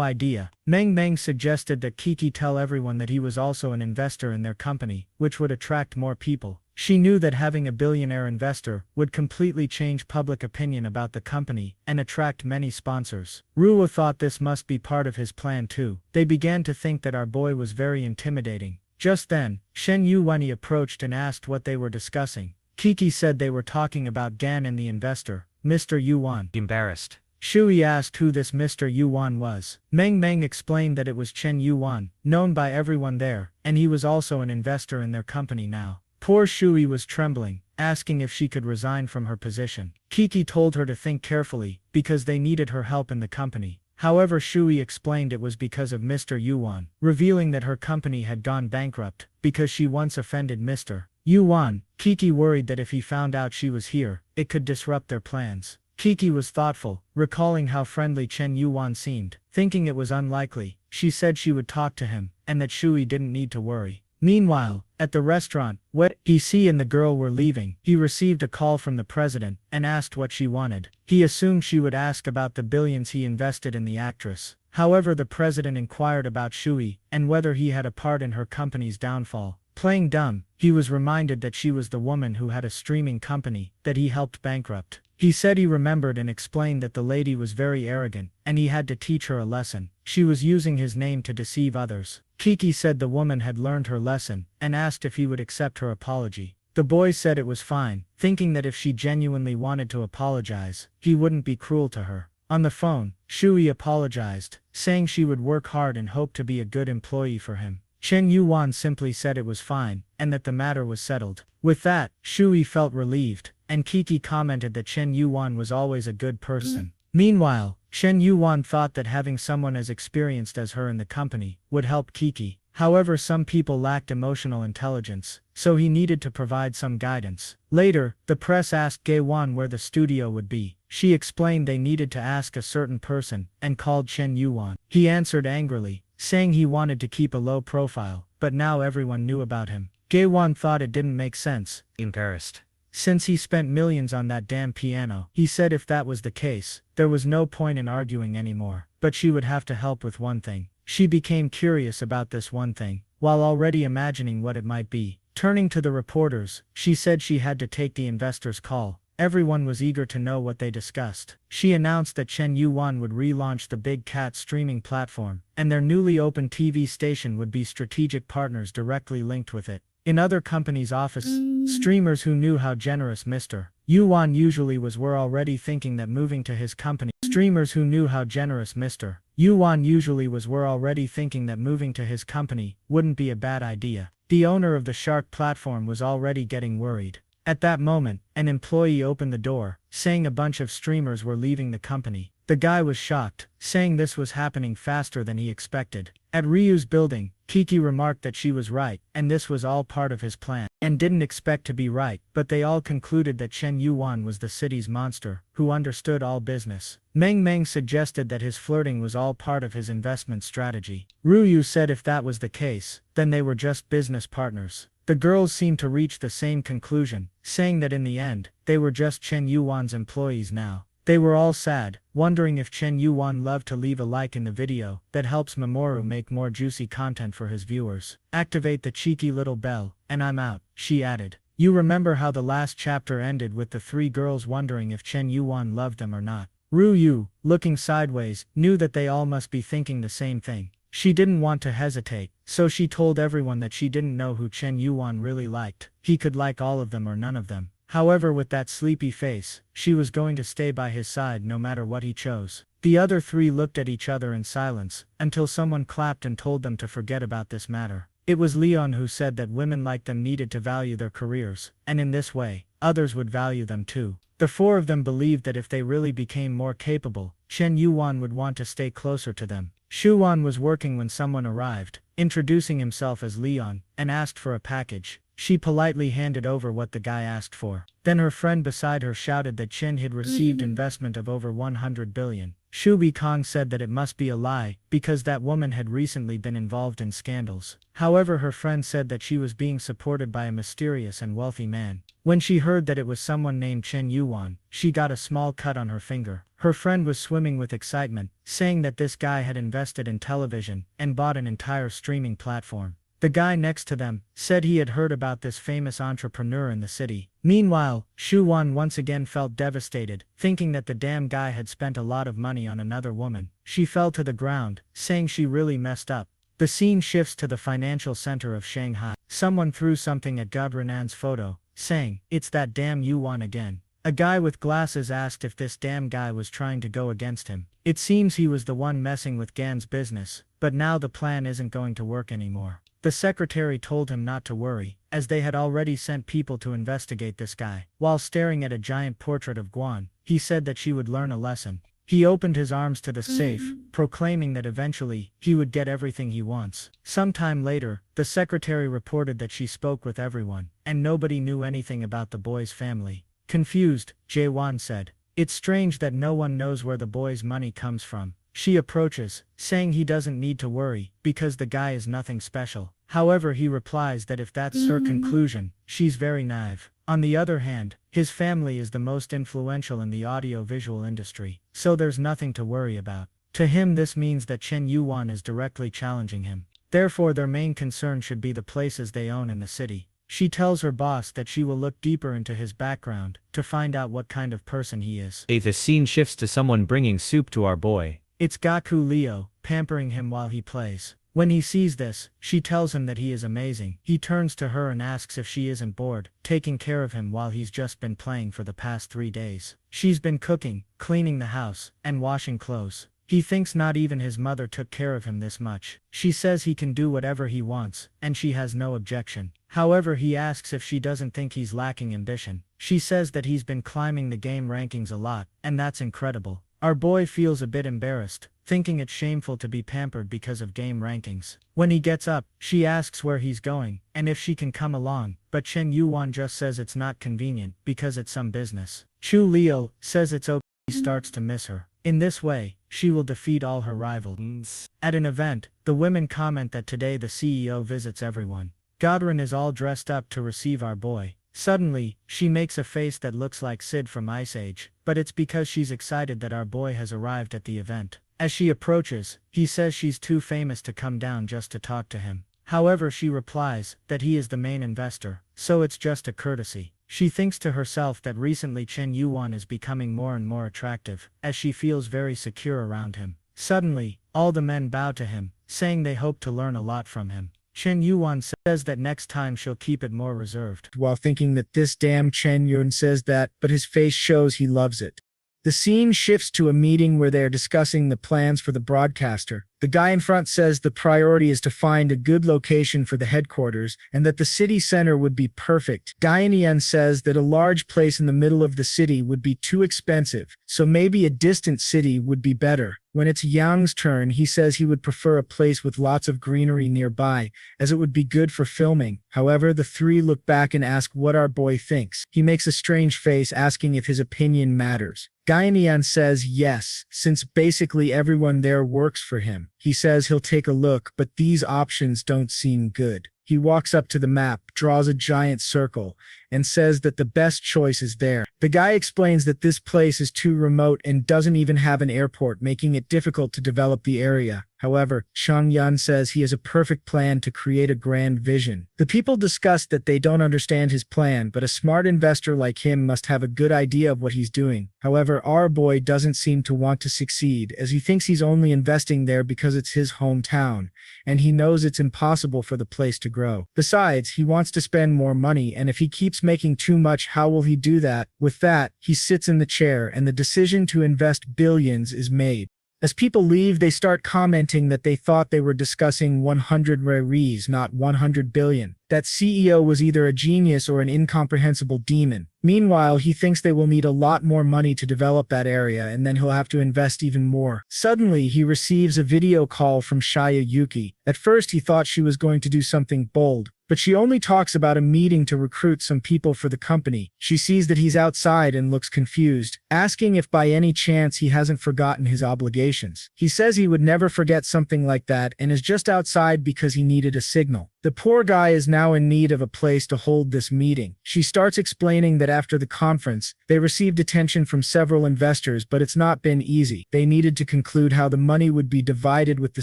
idea. Meng Meng suggested that Kiki tell everyone that he was also an investor in their company, which would attract more people. She knew that having a billionaire investor would completely change public opinion about the company and attract many sponsors. Ruwa thought this must be part of his plan too. They began to think that our boy was very intimidating. Just then, Shen Yuan approached and asked what they were discussing. Kiki said they were talking about Gan and the investor, Mr. Yuan. Embarrassed. Shui asked who this Mr. Yuan was. Meng Meng explained that it was Chen Yuan, known by everyone there, and he was also an investor in their company now. Poor Shui was trembling, asking if she could resign from her position. Kiki told her to think carefully, because they needed her help in the company. However, Shui explained it was because of Mr. Yuan, revealing that her company had gone bankrupt, because she once offended Mr. Yuan. Kiki worried that if he found out she was here, it could disrupt their plans. Kiki was thoughtful, recalling how friendly Chen Yuan seemed. Thinking it was unlikely, she said she would talk to him, and that Shui didn't need to worry. Meanwhile, at the restaurant, he and the girl were leaving. He received a call from the president, and asked what she wanted. He assumed she would ask about the billions he invested in the actress. However, the president inquired about Shui, and whether he had a part in her company's downfall. Playing dumb, he was reminded that she was the woman who had a streaming company, that he helped bankrupt. He said he remembered and explained that the lady was very arrogant, and he had to teach her a lesson. She was using his name to deceive others. Kiki said the woman had learned her lesson, and asked if he would accept her apology. The boy said it was fine, thinking that if she genuinely wanted to apologize, he wouldn't be cruel to her. On the phone, Shui apologized, saying she would work hard and hope to be a good employee for him. Chen Yuan simply said it was fine, and that the matter was settled. With that, Shui felt relieved, and Kiki commented that Chen Yuan was always a good person. Meanwhile, Chen Yuan thought that having someone as experienced as her in the company would help Kiki. However, some people lacked emotional intelligence, so he needed to provide some guidance. Later, the press asked Gaiwan where the studio would be. She explained they needed to ask a certain person, and called Chen Yuan. He answered angrily, saying he wanted to keep a low profile, but now everyone knew about him. Gaiwan thought it didn't make sense. Embarrassed. Since he spent millions on that damn piano, he said if that was the case, there was no point in arguing anymore. But she would have to help with one thing. She became curious about this one thing, while already imagining what it might be. Turning to the reporters, she said she had to take the investor's call. Everyone was eager to know what they discussed. She announced that Chen Yuan would relaunch the Big Cat streaming platform, and their newly opened TV station would be strategic partners directly linked with it. In other companies' offices, streamers who knew how generous Mr. Yuan usually was were already thinking that moving to his company. Streamers who knew how generous Mr. Yuan usually was were already thinking that moving to his company wouldn't be a bad idea. The owner of the Shark platform was already getting worried. At that moment, an employee opened the door, saying a bunch of streamers were leaving the company. The guy was shocked, saying this was happening faster than he expected. At Ryu's building, Kiki remarked that she was right, and this was all part of his plan, and didn't expect to be right, but they all concluded that Chen Yuan was the city's monster, who understood all business. Meng Meng suggested that his flirting was all part of his investment strategy. Ryu said if that was the case, then they were just business partners. The girls seemed to reach the same conclusion, saying that in the end, they were just Chen Yuan's employees now. They were all sad, wondering if Chen Yuan loved to leave a like in the video that helps Mamoru make more juicy content for his viewers. Activate the cheeky little bell, and I'm out, she added. You remember how the last chapter ended with the three girls wondering if Chen Yuan loved them or not. Ryu, looking sideways, knew that they all must be thinking the same thing. She didn't want to hesitate, so she told everyone that she didn't know who Chen Yuan really liked. He could like all of them or none of them. However, with that sleepy face, she was going to stay by his side no matter what he chose. The other three looked at each other in silence, until someone clapped and told them to forget about this matter. It was Leon who said that women like them needed to value their careers, and in this way, others would value them too. The four of them believed that if they really became more capable, Chen Yuan would want to stay closer to them. Shuan was working when someone arrived, introducing himself as Leon, and asked for a package. She politely handed over what the guy asked for. Then her friend beside her shouted that Chen had received investment of over 100 billion. Shubi Kong said that it must be a lie, because that woman had recently been involved in scandals. However, her friend said that she was being supported by a mysterious and wealthy man. When she heard that it was someone named Chen Yuan, she got a small cut on her finger. Her friend was swimming with excitement, saying that this guy had invested in television and bought an entire streaming platform. The guy next to them said he had heard about this famous entrepreneur in the city. Meanwhile, Shu Wan once again felt devastated, thinking that the damn guy had spent a lot of money on another woman. She fell to the ground, saying she really messed up. The scene shifts to the financial center of Shanghai. Someone threw something at Godrenan's photo, saying, "It's that damn Yuan again." A guy with glasses asked if this damn guy was trying to go against him. It seems he was the one messing with Gan's business, but now the plan isn't going to work anymore. The secretary told him not to worry, as they had already sent people to investigate this guy. While staring at a giant portrait of Guan, he said that she would learn a lesson. He opened his arms to the safe, proclaiming that eventually, he would get everything he wants. Sometime later, the secretary reported that she spoke with everyone, and nobody knew anything about the boy's family. Confused, Jae-won said, "It's strange that no one knows where the boy's money comes from." She approaches, saying he doesn't need to worry, because the guy is nothing special. However, he replies that if that's her conclusion, she's very naive. On the other hand, his family is the most influential in the audio-visual industry, so there's nothing to worry about. To him, this means that Chen Yuan is directly challenging him. Therefore, their main concern should be the places they own in the city. She tells her boss that she will look deeper into his background to find out what kind of person he is. The scene shifts to someone bringing soup to our boy. It's Gaku Leo, pampering him while he plays. When he sees this, she tells him that he is amazing. He turns to her and asks if she isn't bored, taking care of him while he's just been playing for the past 3 days. She's been cooking, cleaning the house, and washing clothes. He thinks not even his mother took care of him this much. She says he can do whatever he wants, and she has no objection. However, he asks if she doesn't think he's lacking ambition. She says that he's been climbing the game rankings a lot, and that's incredible. Our boy feels a bit embarrassed, thinking it's shameful to be pampered because of game rankings. When he gets up, she asks where he's going, and if she can come along, but Chen Yuan just says it's not convenient, because it's some business. Chu Leo says it's okay. He starts to miss her. In this way, she will defeat all her rivals. At an event, the women comment that today the CEO visits everyone. Godrin is all dressed up to receive our boy. Suddenly, she makes a face that looks like Sid from Ice Age, but it's because she's excited that our boy has arrived at the event. As she approaches, he says she's too famous to come down just to talk to him. However, she replies that he is the main investor, so it's just a courtesy. She thinks to herself that recently Chen Yuan is becoming more and more attractive, as she feels very secure around him. Suddenly, all the men bow to him, saying they hope to learn a lot from him. Chen Yuan says that next time she'll keep it more reserved. While thinking that this damn Chen Yuan says that, but his face shows he loves it. The scene shifts to a meeting where they are discussing the plans for the broadcaster. The guy in front says the priority is to find a good location for the headquarters and that the city center would be perfect. Chen says that a large place in the middle of the city would be too expensive, so maybe a distant city would be better. When it's Yang's turn, he says he would prefer a place with lots of greenery nearby, as it would be good for filming. However, the three look back and ask what our boy thinks. He makes a strange face, asking if his opinion matters. Yan says yes, since basically everyone there works for him. He says he'll take a look, but these options don't seem good. He walks up to the map, draws a giant circle, and says that the best choice is there. The guy explains that this place is too remote and doesn't even have an airport, making it difficult to develop the area. However, Chen Yuan says he has a perfect plan to create a grand vision. The people discuss that they don't understand his plan, but a smart investor like him must have a good idea of what he's doing. However, our boy doesn't seem to want to succeed, as he thinks he's only investing there because it's his hometown, and he knows it's impossible for the place to grow. Besides, he wants to spend more money, and if he keeps making too much, how will he do that? With that, he sits in the chair, and the decision to invest billions is made. As people leave, they start commenting that they thought they were discussing 100 reais, not 100 billion. That CEO was either a genius or an incomprehensible demon. Meanwhile, he thinks they will need a lot more money to develop that area, and then he'll have to invest even more. Suddenly, he receives a video call from Shaya Yuki. At first, he thought she was going to do something bold, but she only talks about a meeting to recruit some people for the company. She sees that he's outside and looks confused, asking if by any chance he hasn't forgotten his obligations. He says he would never forget something like that and is just outside because he needed a signal. The poor guy is now in need of a place to hold this meeting. She starts explaining that after the conference, they received attention from several investors, but it's not been easy. They needed to conclude how the money would be divided with the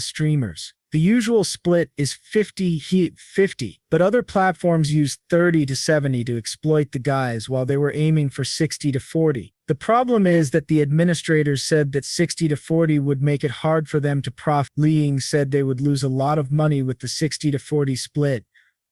streamers. The usual split is 50-50, but other platforms use 30-70 to exploit the guys, while they were aiming for 60-40. The problem is that the administrators said that 60-40 would make it hard for them to profit. Li said they would lose a lot of money with the 60-40 split.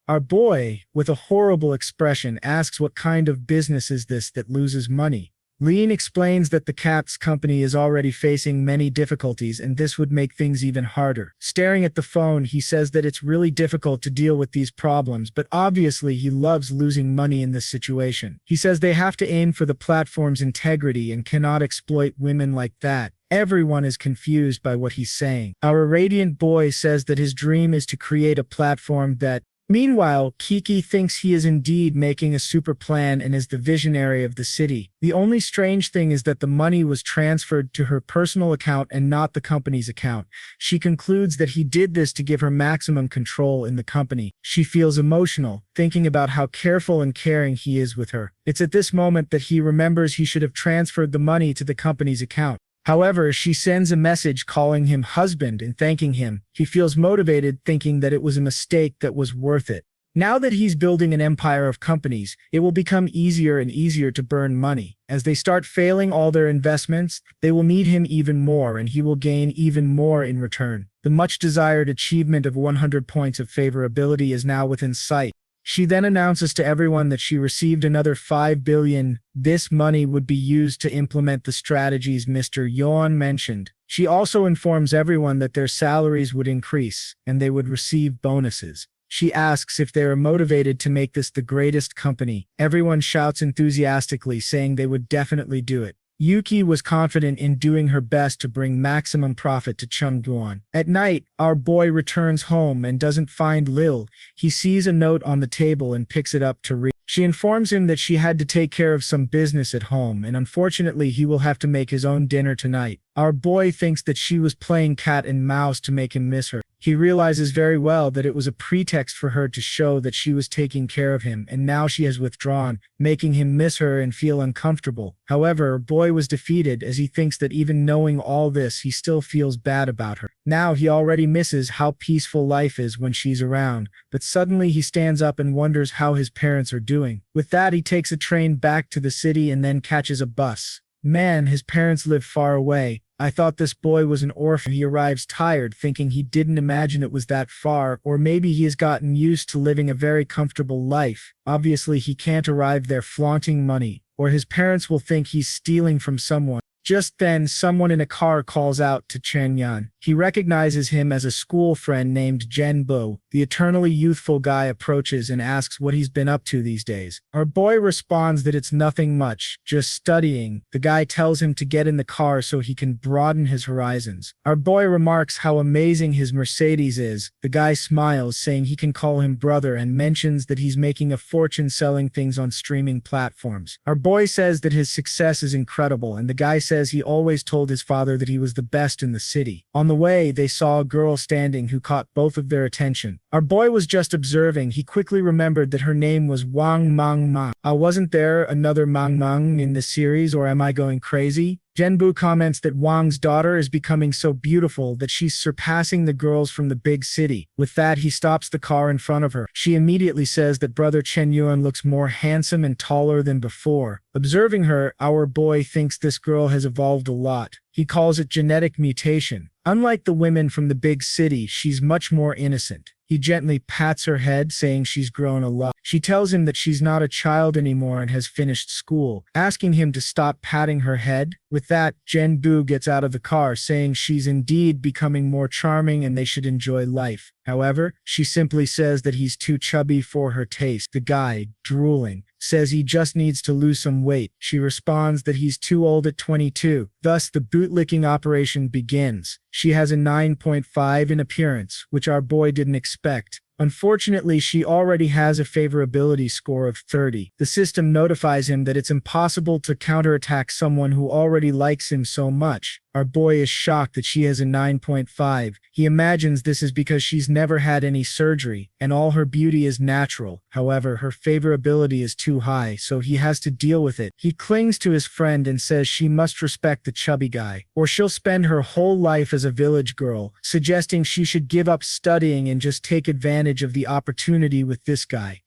Our boy, with a horrible expression, asks what kind of business is this that loses money. Lean explains that the cat's company is already facing many difficulties and this would make things even harder. Staring at the phone, he says that it's really difficult to deal with these problems, but obviously he loves losing money in this situation. He says they have to aim for the platform's integrity and cannot exploit women like that. Everyone is confused by what he's saying. Our radiant boy says that his dream is to create a platform that. Meanwhile, Kiki thinks he is indeed making a super plan and is the visionary of the city. The only strange thing is that the money was transferred to her personal account and not the company's account. She concludes that he did this to give her maximum control in the company. She feels emotional, thinking about how careful and caring he is with her. It's at this moment that he remembers he should have transferred the money to the company's account. However, she sends a message calling him husband and thanking him. He feels motivated, thinking that it was a mistake that was worth it. Now that he's building an empire of companies, it will become easier and easier to burn money. As they start failing all their investments, they will need him even more and he will gain even more in return. The much-desired achievement of 100 points of favorability is now within sight. She then announces to everyone that she received another 5 billion. This money would be used to implement the strategies Mr. Yuan mentioned. She also informs everyone that their salaries would increase, and they would receive bonuses. She asks if they are motivated to make this the greatest company. Everyone shouts enthusiastically, saying they would definitely do it. Yuki was confident in doing her best to bring maximum profit to Chen Yuan. At night, our boy returns home and doesn't find Lil. He sees a note on the table and picks it up to read. She informs him that she had to take care of some business at home and unfortunately he will have to make his own dinner tonight. Our boy thinks that she was playing cat and mouse to make him miss her. He realizes very well that it was a pretext for her to show that she was taking care of him, and now she has withdrawn, making him miss her and feel uncomfortable. However, our boy was defeated as he thinks that even knowing all this, he still feels bad about her. Now he already misses how peaceful life is when she's around, but suddenly he stands up and wonders how his parents are doing. With that, he takes a train back to the city and then catches a bus. Man, his parents live far away. I thought this boy was an orphan. He arrives tired, thinking he didn't imagine it was that far, or maybe he has gotten used to living a very comfortable life. Obviously, he can't arrive there flaunting money, or his parents will think he's stealing from someone. Just then, someone in a car calls out to Chen Yuan. He recognizes him as a school friend named Jen Bu. The eternally youthful guy approaches and asks what he's been up to these days. Our boy responds that it's nothing much, just studying. The guy tells him to get in the car so he can broaden his horizons. Our boy remarks how amazing his Mercedes is. The guy smiles, saying he can call him brother, and mentions that he's making a fortune selling things on streaming platforms. Our boy says that his success is incredible, and the guy says he always told his father that he was the best in the city. On the way, they saw a girl standing who caught both of their attention. Our boy was just observing. He quickly remembered that her name was Wang Mang Ma. Wasn't there another Mang Mang in this series, or am I going crazy? Genbu comments that Wang's daughter is becoming so beautiful that she's surpassing the girls from the big city. With that, he stops the car in front of her. She immediately says that brother Chen Yuan looks more handsome and taller than before. Observing her, our boy thinks this girl has evolved a lot. He calls it genetic mutation. Unlike the women from the big city, she's much more innocent. He gently pats her head, saying she's grown a lot. She tells him that she's not a child anymore and has finished school, asking him to stop patting her head. With that, Jen Bu gets out of the car, saying she's indeed becoming more charming and they should enjoy life. However, she simply says that he's too chubby for her taste. The guy, drooling, says he just needs to lose some weight. She responds that he's too old at 22. Thus, the bootlicking operation begins. She has a 9.5 in appearance, which our boy didn't expect. Unfortunately, she already has a favorability score of 30. The system notifies him that it's impossible to counterattack someone who already likes him so much. Our boy is shocked that she has a 9.5. He imagines this is because she's never had any surgery, and all her beauty is natural. However, her favorability is too high, so he has to deal with it. He clings to his friend and says she must respect the chubby guy, or she'll spend her whole life as a village girl, suggesting she should give up studying and just take advantage of the opportunity with this guy.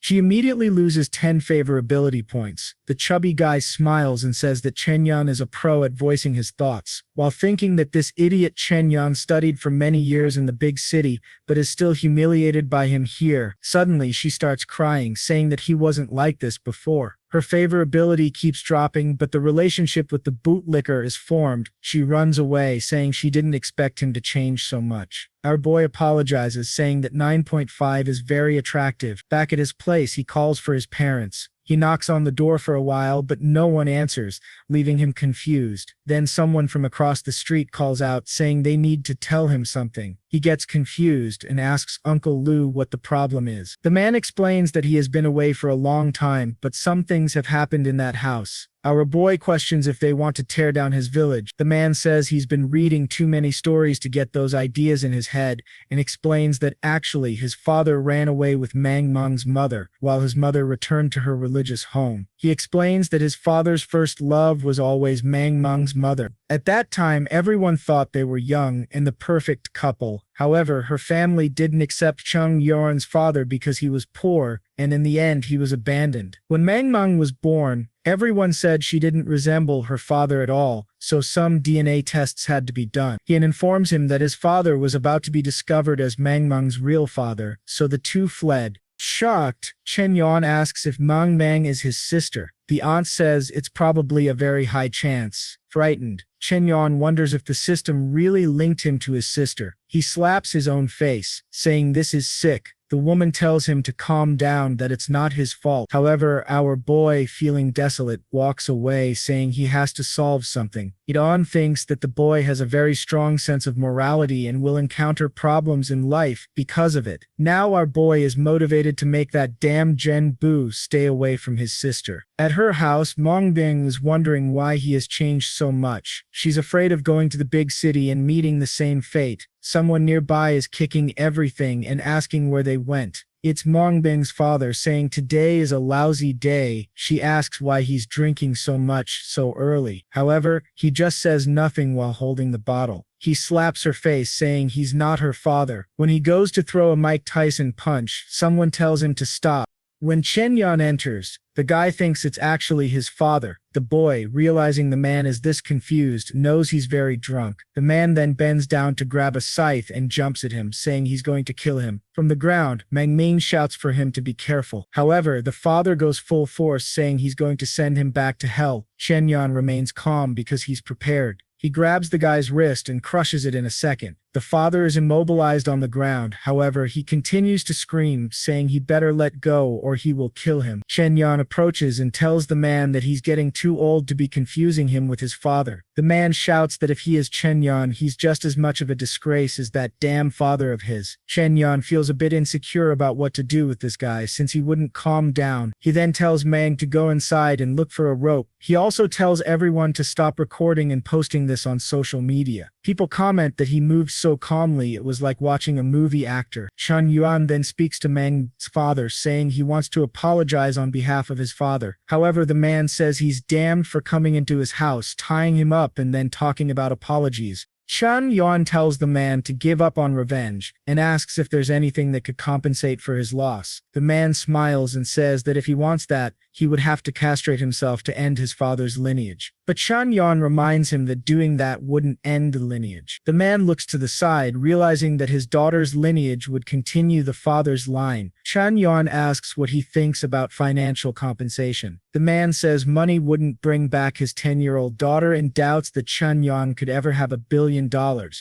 She immediately loses 10 favorability points. The chubby guy smiles and says that Chen Yuan is a pro at voicing his thoughts, while thinking that this idiot Chen Yuan studied for many years in the big city, but is still humiliated by him here. Suddenly, she starts crying, saying that he wasn't like this before. Her favorability keeps dropping, but the relationship with the bootlicker is formed. She runs away, saying she didn't expect him to change so much. Our boy apologizes, saying that 9.5 is very attractive. Back at his place, he calls for his parents. He knocks on the door for a while, but no one answers, leaving him confused. Then someone from across the street calls out, saying they need to tell him something. He gets confused and asks Uncle Lou what the problem is. The man explains that he has been away for a long time, but some things have happened in that house. Our boy questions if they want to tear down his village. The man says he's been reading too many stories to get those ideas in his head, and explains that actually his father ran away with Mang Meng's mother, while his mother returned to her religious home. He explains that his father's first love was always Mang Meng's mother. At that time, everyone thought they were young and the perfect couple. However, her family didn't accept Chen Yuan's father because he was poor, and in the end he was abandoned. When Mang Meng was born, everyone said she didn't resemble her father at all, so some DNA tests had to be done. He informs him that his father was about to be discovered as Mang Meng's real father, so the two fled. Shocked, Chen Yuan asks if Mang Meng is his sister. The aunt says it's probably a very high chance. Frightened, Chen Yuan wonders if the system really linked him to his sister. He slaps his own face, saying this is sick. The woman tells him to calm down, that it's not his fault. However, our boy, feeling desolate, walks away, saying he has to solve something. Idan thinks that the boy has a very strong sense of morality and will encounter problems in life because of it. Now our boy is motivated to make that damn Jen Bu stay away from his sister. At her house, Mongbing is wondering why he has changed so much. She's afraid of going to the big city and meeting the same fate. Someone nearby is kicking everything and asking where they went. It's Mongbing's father, saying today is a lousy day. She asks why he's drinking so much so early. However, he just says nothing while holding the bottle. He slaps her face, saying he's not her father. When he goes to throw a Mike Tyson punch, someone tells him to stop. When Chen Yuan enters, the guy thinks it's actually his father. The boy, realizing the man is this confused, knows he's very drunk. The man then bends down to grab a scythe and jumps at him, saying he's going to kill him. From the ground, Mang Ming shouts for him to be careful. However, the father goes full force, saying he's going to send him back to hell. Chen Yuan remains calm because he's prepared. He grabs the guy's wrist and crushes it in a second. The father is immobilized on the ground. However, he continues to scream, saying he better let go or he will kill him. Chen Yuan approaches and tells the man that he's getting too old to be confusing him with his father. The man shouts that if he is Chen Yuan, he's just as much of a disgrace as that damn father of his. Chen Yuan feels a bit insecure about what to do with this guy since he wouldn't calm down. He then tells Mang to go inside and look for a rope. He also tells everyone to stop recording and posting this on social media. People comment that he moved so calmly it was like watching a movie actor. Chen Yuan then speaks to Meng's father, saying he wants to apologize on behalf of his father. However, the man says he's damned for coming into his house, tying him up and then talking about apologies. Chen Yuan tells the man to give up on revenge and asks if there's anything that could compensate for his loss. The man smiles and says that if he wants that, he would have to castrate himself to end his father's lineage. But Chen Yuan reminds him that doing that wouldn't end the lineage. The man looks to the side, realizing that his daughter's lineage would continue the father's line. Chen Yuan asks what he thinks about financial compensation. The man says money wouldn't bring back his 10-year-old daughter and doubts that Chen Yuan could ever have $1 billion.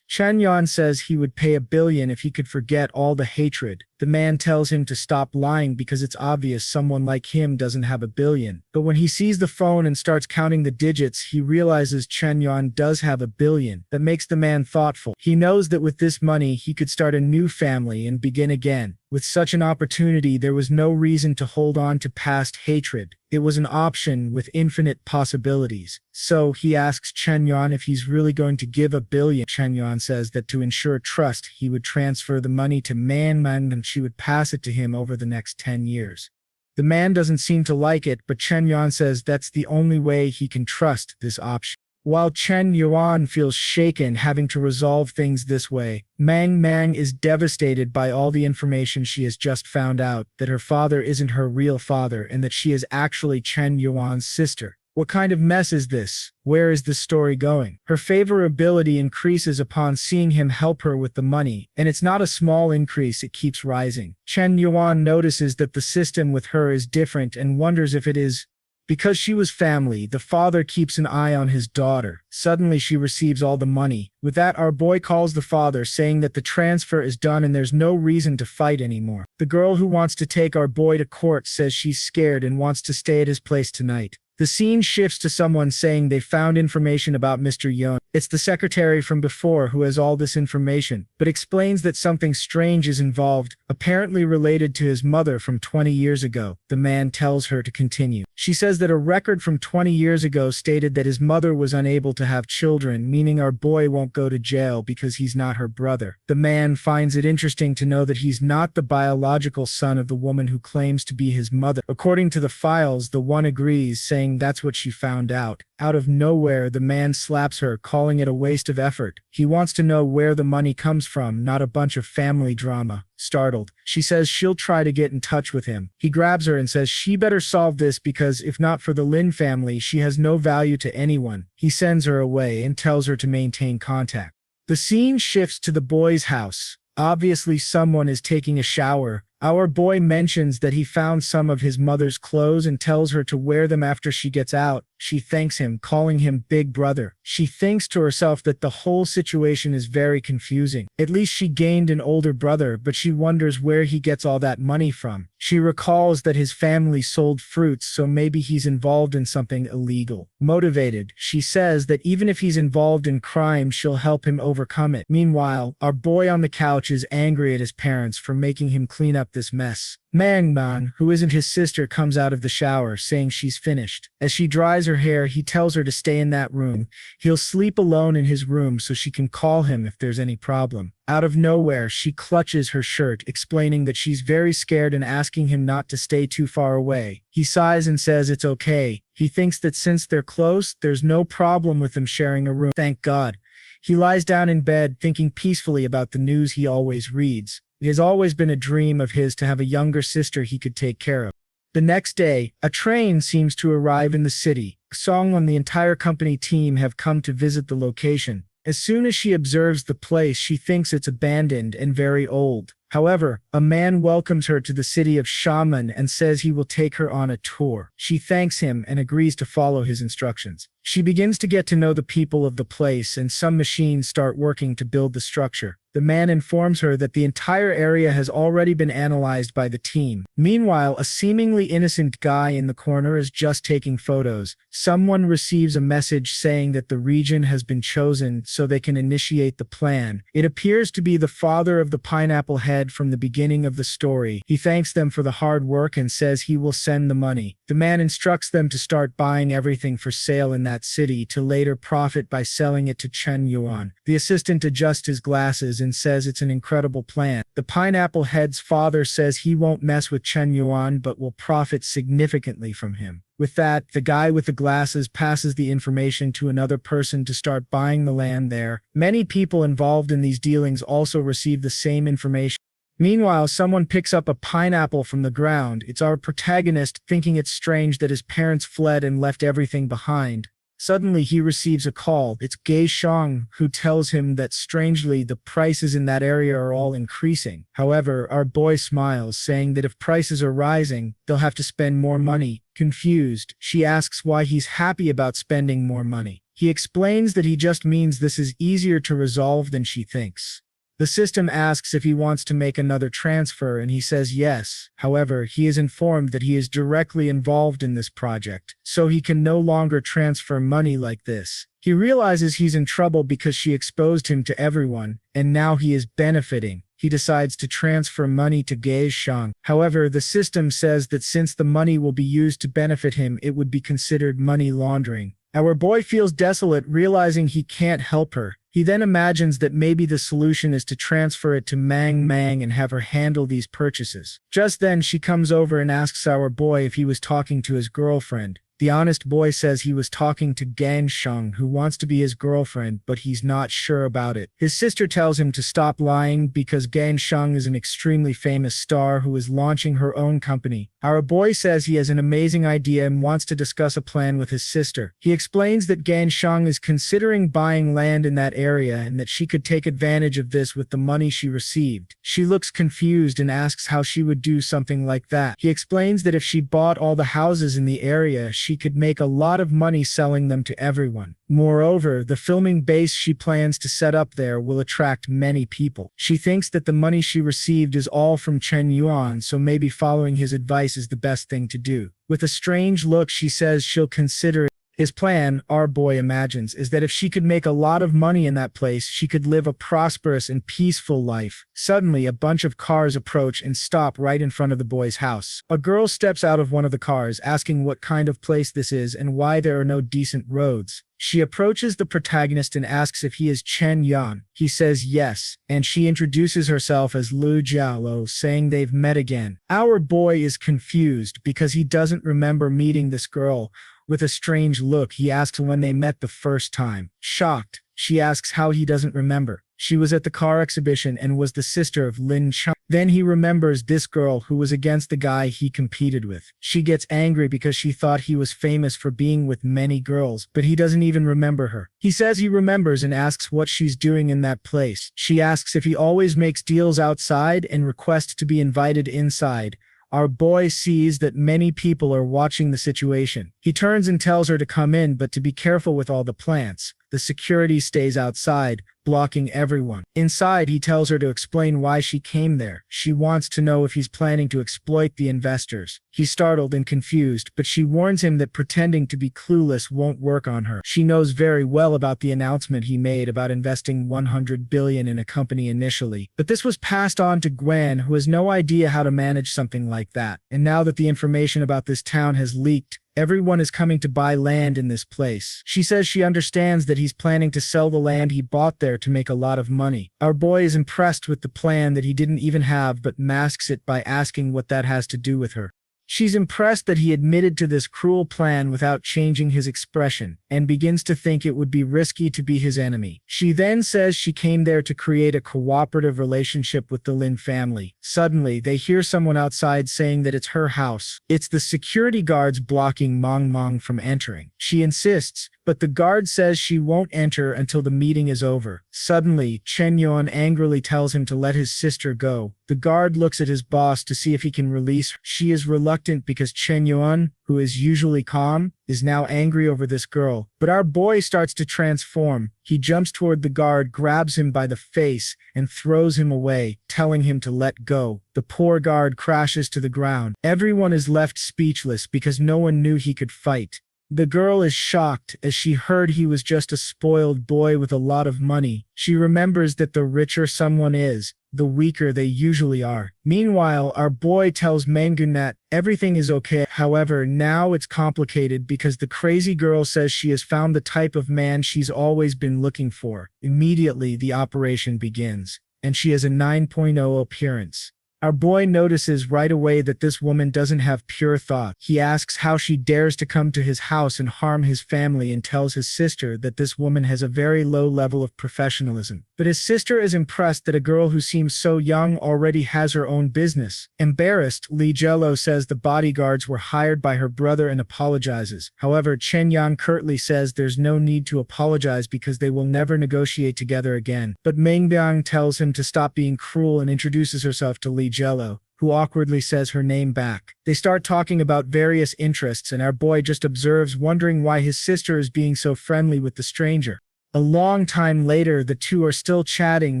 Chen Yuan says he would pay $1 billion if he could forget all the hatred. The man tells him to stop lying because it's obvious someone like him doesn't have $1 billion. But when he sees the phone and starts counting the digits, he realizes Chen Yuan does have $1 billion. That makes the man thoughtful. He knows that with this money, he could start a new family and begin again. With such an opportunity, there was no reason to hold on to past hatred. It was an option with infinite possibilities. So he asks Chen Yuan if he's really going to give $1 billion. Chen Yuan says that to ensure trust, he would transfer the money to Man and she would pass it to him over the next 10 years. The man doesn't seem to like it, but Chen Yuan says that's the only way he can trust this option. While Chen Yuan feels shaken having to resolve things this way, Mang is devastated by all the information she has just found out, that her father isn't her real father and that she is actually Chen Yuan's sister. What kind of mess is this? Where is this story going? Her favorability increases upon seeing him help her with the money, and it's not a small increase, it keeps rising. Chen Yuan notices that the system with her is different and wonders if it is because she was family. The father keeps an eye on his daughter. Suddenly she receives all the money. With that, our boy calls the father, saying that the transfer is done and there's no reason to fight anymore. The girl who wants to take our boy to court says she's scared and wants to stay at his place tonight. The scene shifts to someone saying they found information about Mr. Yun. It's the secretary from before who has all this information, but explains that something strange is involved, apparently related to his mother from 20 years ago. The man tells her to continue. She says that a record from 20 years ago stated that his mother was unable to have children, meaning our boy won't go to jail because he's not her brother. The man finds it interesting to know that he's not the biological son of the woman who claims to be his mother. According to the files, the one agrees, saying that's what she found out. Out of nowhere, the man slaps her, calling it a waste of effort. He wants to know where the money comes from, not a bunch of family drama. Startled, she says she'll try to get in touch with him. He grabs her and says she better solve this because if not for the Lin family, she has no value to anyone. He sends her away and tells her to maintain contact. The scene shifts to the boy's house. Obviously, someone is taking a shower. Our boy mentions that he found some of his mother's clothes and tells her to wear them after she gets out. She thanks him, calling him big brother. She thinks to herself that the whole situation is very confusing. At least she gained an older brother, but she wonders where he gets all that money from. She recalls that his family sold fruits, so maybe he's involved in something illegal. Motivated, she says that even if he's involved in crime, she'll help him overcome it. Meanwhile, our boy on the couch is angry at his parents for making him clean up this mess. Manhwa, who isn't his sister, comes out of the shower, saying she's finished. As she dries her hair, he tells her to stay in that room. He'll sleep alone in his room so she can call him if there's any problem. Out of nowhere, she clutches her shirt, explaining that she's very scared and asking him not to stay too far away. He sighs and says it's okay. He thinks that since they're close, there's no problem with them sharing a room. Thank God. He lies down in bed, thinking peacefully about the news he always reads. It has always been a dream of his to have a younger sister he could take care of. The next day, a train seems to arrive in the city. Song and the entire company team have come to visit the location. As soon as she observes the place, she thinks it's abandoned and very old. However, a man welcomes her to the city of Shaman and says he will take her on a tour. She thanks him and agrees to follow his instructions. She begins to get to know the people of the place, and some machines start working to build the structure. The man informs her that the entire area has already been analyzed by the team. Meanwhile, a seemingly innocent guy in the corner is just taking photos. Someone receives a message saying that the region has been chosen so they can initiate the plan. It appears to be the father of the pineapple head from the beginning of the story. He thanks them for the hard work and says he will send the money. The man instructs them to start buying everything for sale in that city to later profit by selling it to Chen Yuan. The assistant adjusts his glasses and says it's an incredible plan. The pineapple head's father says he won't mess with Chen Yuan but will profit significantly from him. With that, the guy with the glasses passes the information to another person to start buying the land there. Many people involved in these dealings also receive the same information. Meanwhile, someone picks up a pineapple from the ground. It's our protagonist, thinking it's strange that his parents fled and left everything behind. Suddenly, he receives a call. It's Gay Shang, who tells him that strangely, the prices in that area are all increasing. However, our boy smiles, saying that if prices are rising, they'll have to spend more money. Confused, she asks why he's happy about spending more money. He explains that he just means this is easier to resolve than she thinks. The system asks if he wants to make another transfer, and he says yes. However, he is informed that he is directly involved in this project, so he can no longer transfer money like this. He realizes he's in trouble because she exposed him to everyone, and now he is benefiting. He decides to transfer money to Gay Shang. However, the system says that since the money will be used to benefit him, it would be considered money laundering. Our boy feels desolate, realizing he can't help her. He then imagines that maybe the solution is to transfer it to Mang and have her handle these purchases. Just then, she comes over and asks our boy if he was talking to his girlfriend. The honest boy says he was talking to Gan Sheng, who wants to be his girlfriend, but he's not sure about it. His sister tells him to stop lying because Gan Sheng is an extremely famous star who is launching her own company. Our boy says he has an amazing idea and wants to discuss a plan with his sister. He explains that Gan Sheng is considering buying land in that area and that she could take advantage of this with the money she received. She looks confused and asks how she would do something like that. He explains that if she bought all the houses in the area, she could make a lot of money selling them to everyone. Moreover, the filming base she plans to set up there will attract many people. She thinks that the money she received is all from Chen Yuan, so maybe following his advice is the best thing to do. With a strange look, she says she'll consider it. His plan, our boy imagines, is that if she could make a lot of money in that place, she could live a prosperous and peaceful life. Suddenly, a bunch of cars approach and stop right in front of the boy's house. A girl steps out of one of the cars, asking what kind of place this is and why there are no decent roads. She approaches the protagonist and asks if he is Chen Yuan. He says yes, and she introduces herself as Lu Jiaolo, saying they've met again. Our boy is confused because he doesn't remember meeting this girl. With a strange look, he asks when they met the first time. Shocked, she asks how he doesn't remember. She was at the car exhibition and was the sister of Lin Shutong. Then he remembers this girl who was against the guy he competed with. She gets angry because she thought he was famous for being with many girls, but he doesn't even remember her. He says he remembers and asks what she's doing in that place. She asks if he always makes deals outside and requests to be invited inside. Our boy sees that many people are watching the situation. He turns and tells her to come in, but to be careful with all the plants. The security stays outside, blocking everyone. Inside, he tells her to explain why she came there. She wants to know if he's planning to exploit the investors. He's startled and confused, but she warns him that pretending to be clueless won't work on her. She knows very well about the announcement he made about investing 100 billion in a company initially, but this was passed on to Gwen, who has no idea how to manage something like that. And now that the information about this town has leaked, everyone is coming to buy land in this place. She says she understands that he's planning to sell the land he bought there to make a lot of money. Our boy is impressed with the plan that he didn't even have, but masks it by asking what that has to do with her. She's impressed that he admitted to this cruel plan without changing his expression, and begins to think it would be risky to be his enemy. She then says she came there to create a cooperative relationship with the Lin family. Suddenly, they hear someone outside saying that it's her house. It's the security guards blocking Mang from entering. She insists, but the guard says she won't enter until the meeting is over. Suddenly, Chen Yuan angrily tells him to let his sister go. The guard looks at his boss to see if he can release her. She is reluctant because Chen Yuan, who is usually calm, is now angry over this girl. But our boy starts to transform. He jumps toward the guard, grabs him by the face, and throws him away, telling him to let go. The poor guard crashes to the ground. Everyone is left speechless because no one knew he could fight. The girl is shocked as she heard he was just a spoiled boy with a lot of money. She remembers that the richer someone is, the weaker they usually are. Meanwhile, our boy tells Mangun that everything is okay. However, now it's complicated because the crazy girl says she has found the type of man she's always been looking for. Immediately, the operation begins, and she has a 9.0 appearance. Our boy notices right away that this woman doesn't have pure thought. He asks how she dares to come to his house and harm his family and tells his sister that this woman has a very low level of professionalism. But his sister is impressed that a girl who seems so young already has her own business. Embarrassed, Li Jello says the bodyguards were hired by her brother and apologizes. However, Chen Yuan curtly says there's no need to apologize because they will never negotiate together again. But Mengbiang tells him to stop being cruel and introduces herself to Li Jello, who awkwardly says her name back. They start talking about various interests and our boy just observes, wondering why his sister is being so friendly with the stranger. A long time later, the two are still chatting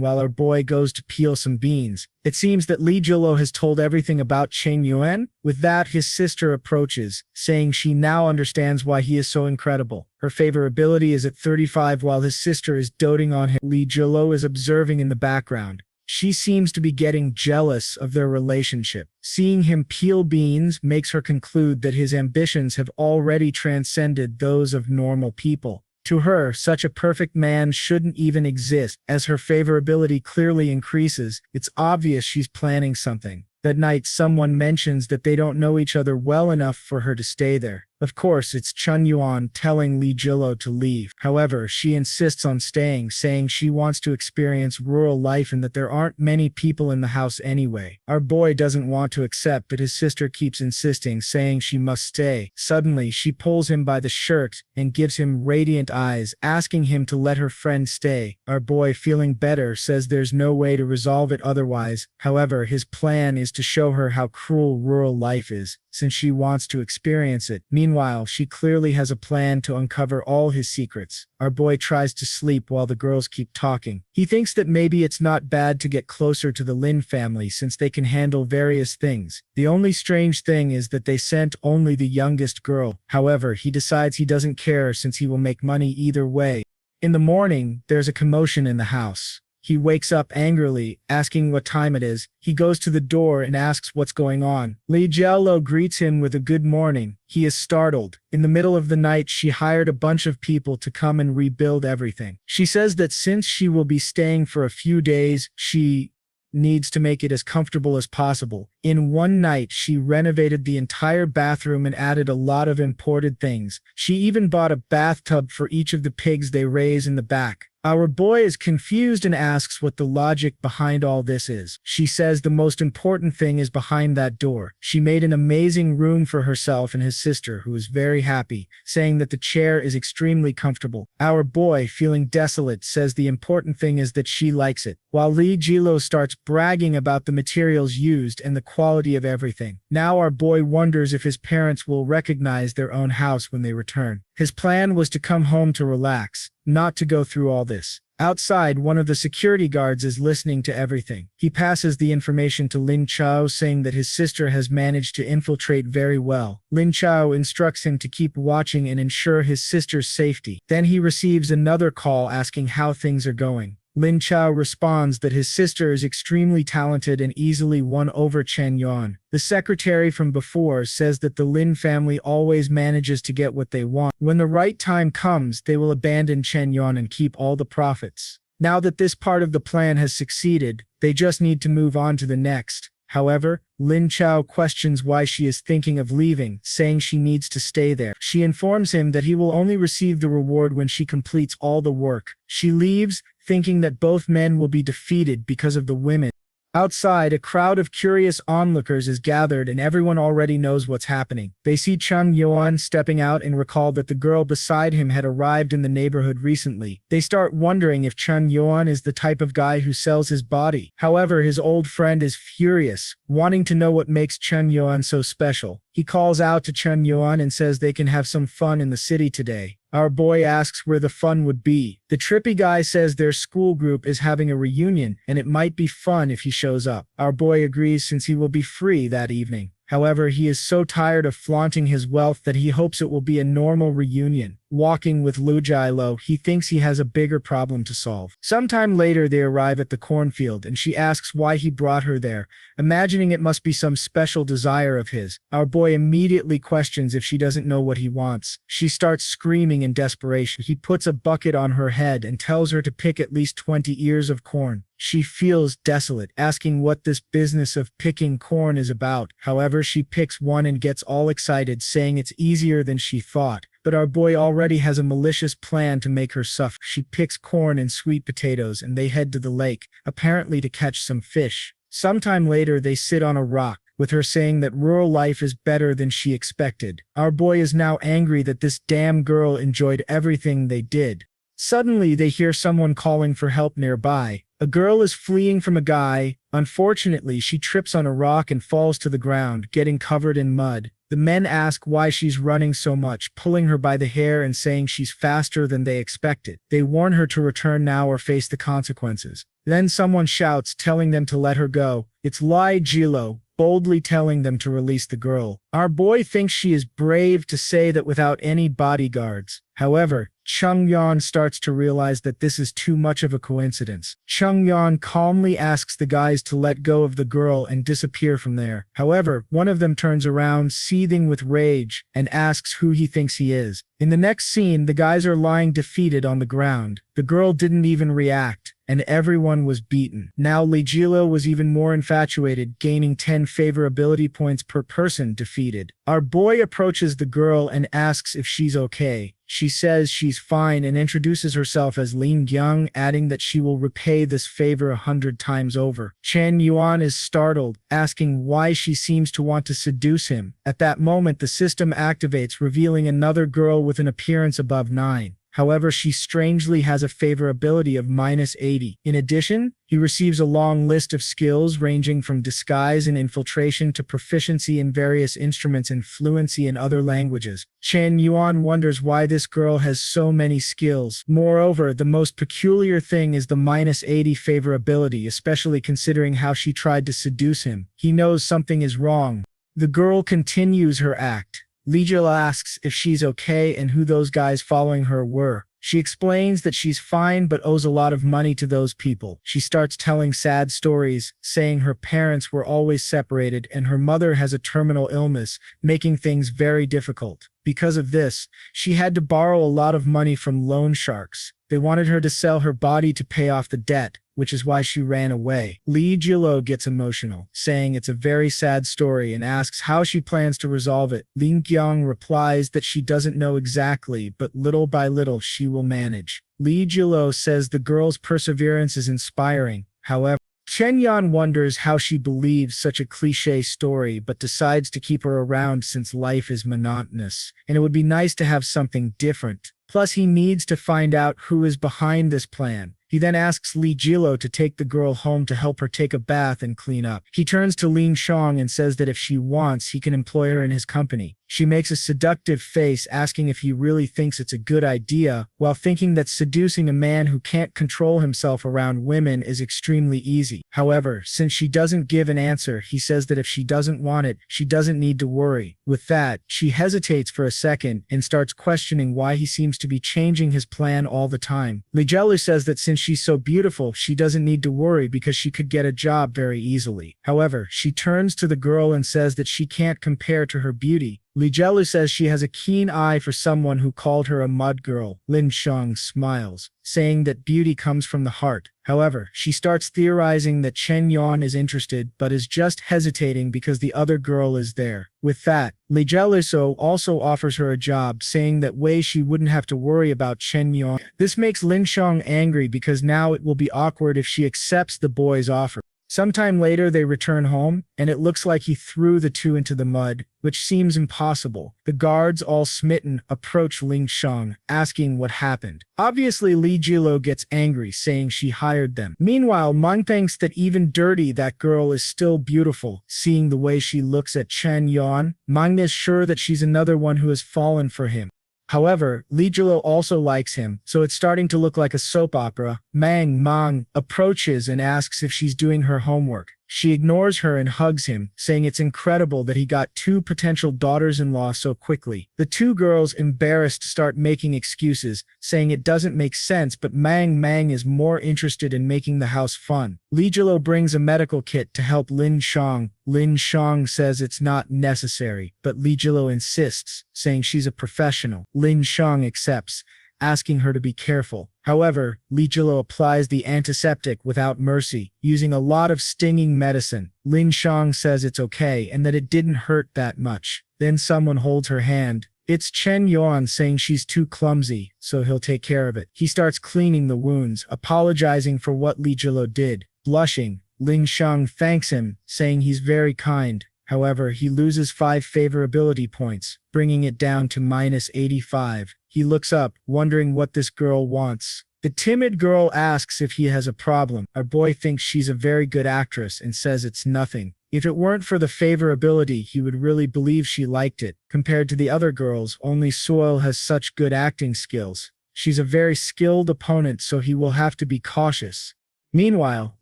while our boy goes to peel some beans. It seems that Li Jello has told everything about Chen Yuan. With that, his sister approaches, saying she now understands why he is so incredible. Her favorability is at 35 while his sister is doting on him. Li Jello is observing in the background. She seems to be getting jealous of their relationship. Seeing him peel beans makes her conclude that his ambitions have already transcended those of normal people. To her, such a perfect man shouldn't even exist. As her favorability clearly increases, it's obvious she's planning something. That night, someone mentions that they don't know each other well enough for her to stay there. Of course, it's Chen Yuan telling Li Jello to leave. However, she insists on staying, saying she wants to experience rural life and that there aren't many people in the house anyway. Our boy doesn't want to accept, but his sister keeps insisting, saying she must stay. Suddenly, she pulls him by the shirt and gives him radiant eyes, asking him to let her friend stay. Our boy, feeling better, says there's no way to resolve it otherwise. However, his plan is to show her how cruel rural life is, since she wants to experience it. Meanwhile, she clearly has a plan to uncover all his secrets. Our boy tries to sleep while the girls keep talking. He thinks that maybe it's not bad to get closer to the Lin family since they can handle various things. The only strange thing is that they sent only the youngest girl. However, he decides he doesn't care since he will make money either way. In the morning, there's a commotion in the house. He wakes up angrily, asking what time it is. He goes to the door and asks what's going on. Li Jello greets him with a good morning. He is startled. In the middle of the night, she hired a bunch of people to come and rebuild everything. She says that since she will be staying for a few days, she needs to make it as comfortable as possible. In one night, she renovated the entire bathroom and added a lot of imported things. She even bought a bathtub for each of the pigs they raise in the back. Our boy is confused and asks what the logic behind all this is. She says the most important thing is behind that door. She made an amazing room for herself and his sister, who is very happy, saying that the chair is extremely comfortable. Our boy, feeling desolate, says the important thing is that she likes it, while Li Jello starts bragging about the materials used and the quality of everything. Now our boy wonders if his parents will recognize their own house when they return. His plan was to come home to relax, not to go through all this. Outside, one of the security guards is listening to everything. He passes the information to Lin Chao, saying that his sister has managed to infiltrate very well. Lin Chao instructs him to keep watching and ensure his sister's safety. Then he receives another call asking how things are going. Lin Chao responds that his sister is extremely talented and easily won over Chen Yuan. The secretary from before says that the Lin family always manages to get what they want. When the right time comes, they will abandon Chen Yuan and keep all the profits. Now that this part of the plan has succeeded, they just need to move on to the next. However, Lin Chao questions why she is thinking of leaving, saying she needs to stay there. She informs him that he will only receive the reward when she completes all the work. She leaves, thinking that both men will be defeated because of the women. Outside, a crowd of curious onlookers is gathered and everyone already knows what's happening. They see Chen Yuan stepping out and recall that the girl beside him had arrived in the neighborhood recently. They start wondering if Chen Yuan is the type of guy who sells his body. However, his old friend is furious, wanting to know what makes Chen Yuan so special. He calls out to Chen Yuan and says they can have some fun in the city today. Our boy asks where the fun would be. The trippy guy says their school group is having a reunion and it might be fun if he shows up. Our boy agrees since he will be free that evening. However, he is so tired of flaunting his wealth that he hopes it will be a normal reunion. Walking with Lu Jielo, he thinks he has a bigger problem to solve. Sometime later, they arrive at the cornfield and she asks why he brought her there, imagining it must be some special desire of his. Our boy immediately questions if she doesn't know what he wants. She starts screaming in desperation. He puts a bucket on her head and tells her to pick at least 20 ears of corn. She feels desolate, asking what this business of picking corn is about. However, she picks one and gets all excited, saying it's easier than she thought. But our boy already has a malicious plan to make her suffer. She picks corn and sweet potatoes and they head to the lake, apparently to catch some fish. Sometime later, they sit on a rock, with her saying that rural life is better than she expected. Our boy is now angry that this damn girl enjoyed everything they did. Suddenly, they hear someone calling for help nearby. A girl is fleeing from a guy. Unfortunately, she trips on a rock and falls to the ground, getting covered in mud. The men ask why she's running so much, pulling her by the hair and saying she's faster than they expected. They warn her to return now or face the consequences. Then someone shouts, telling them to let her go. It's Li Jilo, boldly telling them to release the girl. Our boy thinks she is brave to say that without any bodyguards. However, Chen Yuan starts to realize that this is too much of a coincidence. Chen Yuan calmly asks the guys to let go of the girl and disappear from there. However, one of them turns around, seething with rage, and asks who he thinks he is. In the next scene, the guys are lying defeated on the ground. The girl didn't even react, and everyone was beaten. Now Li Jilo was even more infatuated, gaining 10 favorability points per person defeated. Our boy approaches the girl and asks if she's okay. She says she's fine and introduces herself as Lin Gyung, adding that she will repay this favor 100 times over. Chen Yuan is startled, asking why she seems to want to seduce him. At that moment, the system activates, revealing another girl with an appearance above 9. However, she strangely has a favorability of -80. In addition, he receives a long list of skills ranging from disguise and infiltration to proficiency in various instruments and fluency in other languages. Chen Yuan wonders why this girl has so many skills. Moreover, the most peculiar thing is the -80 favorability, especially considering how she tried to seduce him. He knows something is wrong. The girl continues her act. Li Jilo asks if she's okay and who those guys following her were. She explains that she's fine but owes a lot of money to those people. She starts telling sad stories, saying her parents were always separated and her mother has a terminal illness, making things very difficult. Because of this, she had to borrow a lot of money from loan sharks. They wanted her to sell her body to pay off the debt, which is why she ran away. Li Jilo gets emotional, saying it's a very sad story and asks how she plans to resolve it. Lin Gyung replies that she doesn't know exactly, but little by little she will manage. Li Jilo says the girl's perseverance is inspiring. However, Chen Yuan wonders how she believes such a cliché story but decides to keep her around since life is monotonous, and it would be nice to have something different. Plus, he needs to find out who is behind this plan. He then asks Li Jilo to take the girl home to help her take a bath and clean up. He turns to Lin Shang and says that if she wants, he can employ her in his company. She makes a seductive face, asking if he really thinks it's a good idea, while thinking that seducing a man who can't control himself around women is extremely easy. However, since she doesn't give an answer, he says that if she doesn't want it, she doesn't need to worry. With that, she hesitates for a second and starts questioning why he seems to be changing his plan all the time. Li Jilo says that since she's so beautiful, she doesn't need to worry because she could get a job very easily. However, she turns to the girl and says that she can't compare to her beauty. Li Jielu says she has a keen eye for someone who called her a mud girl. Lin Shutong smiles, saying that beauty comes from the heart. However, she starts theorizing that Chen Yuan is interested but is just hesitating because the other girl is there. With that, Li Jielu also offers her a job, saying that way she wouldn't have to worry about Chen Yuan. This makes Lin Shutong angry because now it will be awkward if she accepts the boy's offer. Sometime later they return home, and it looks like he threw the two into the mud, which seems impossible. The guards, all smitten, approach Lin Shutong, asking what happened. Obviously Li Jielu gets angry, saying she hired them. Meanwhile, Mang thinks that even dirty, that girl is still beautiful. Seeing the way she looks at Chen Yuan, Mang is sure that she's another one who has fallen for him. However, Li Jielu also likes him, so it's starting to look like a soap opera. Mang approaches and asks if she's doing her homework. She ignores her and hugs him, saying it's incredible that he got two potential daughters-in-law so quickly. The two girls, embarrassed, start making excuses, saying it doesn't make sense, but Mang is more interested in making the house fun. Li Jielu brings a medical kit to help Lin Shutong. Lin Shutong says it's not necessary, but Li Jielu insists, saying she's a professional. Lin Shutong accepts, asking her to be careful. However, Li Jielu applies the antiseptic without mercy, using a lot of stinging medicine. Lin Shutong says it's okay and that it didn't hurt that much. Then someone holds her hand. It's Chen Yuan, saying she's too clumsy, so he'll take care of it. He starts cleaning the wounds, apologizing for what Li Jielu did. Blushing, Lin Shutong thanks him, saying he's very kind. However, he loses 5 favorability points, bringing it down to -85. He looks up, wondering what this girl wants. The timid girl asks if he has a problem. Our boy thinks she's a very good actress and says it's nothing. If it weren't for the favorability, he would really believe she liked it. Compared to the other girls, only Soil has such good acting skills. She's a very skilled opponent, so he will have to be cautious. Meanwhile,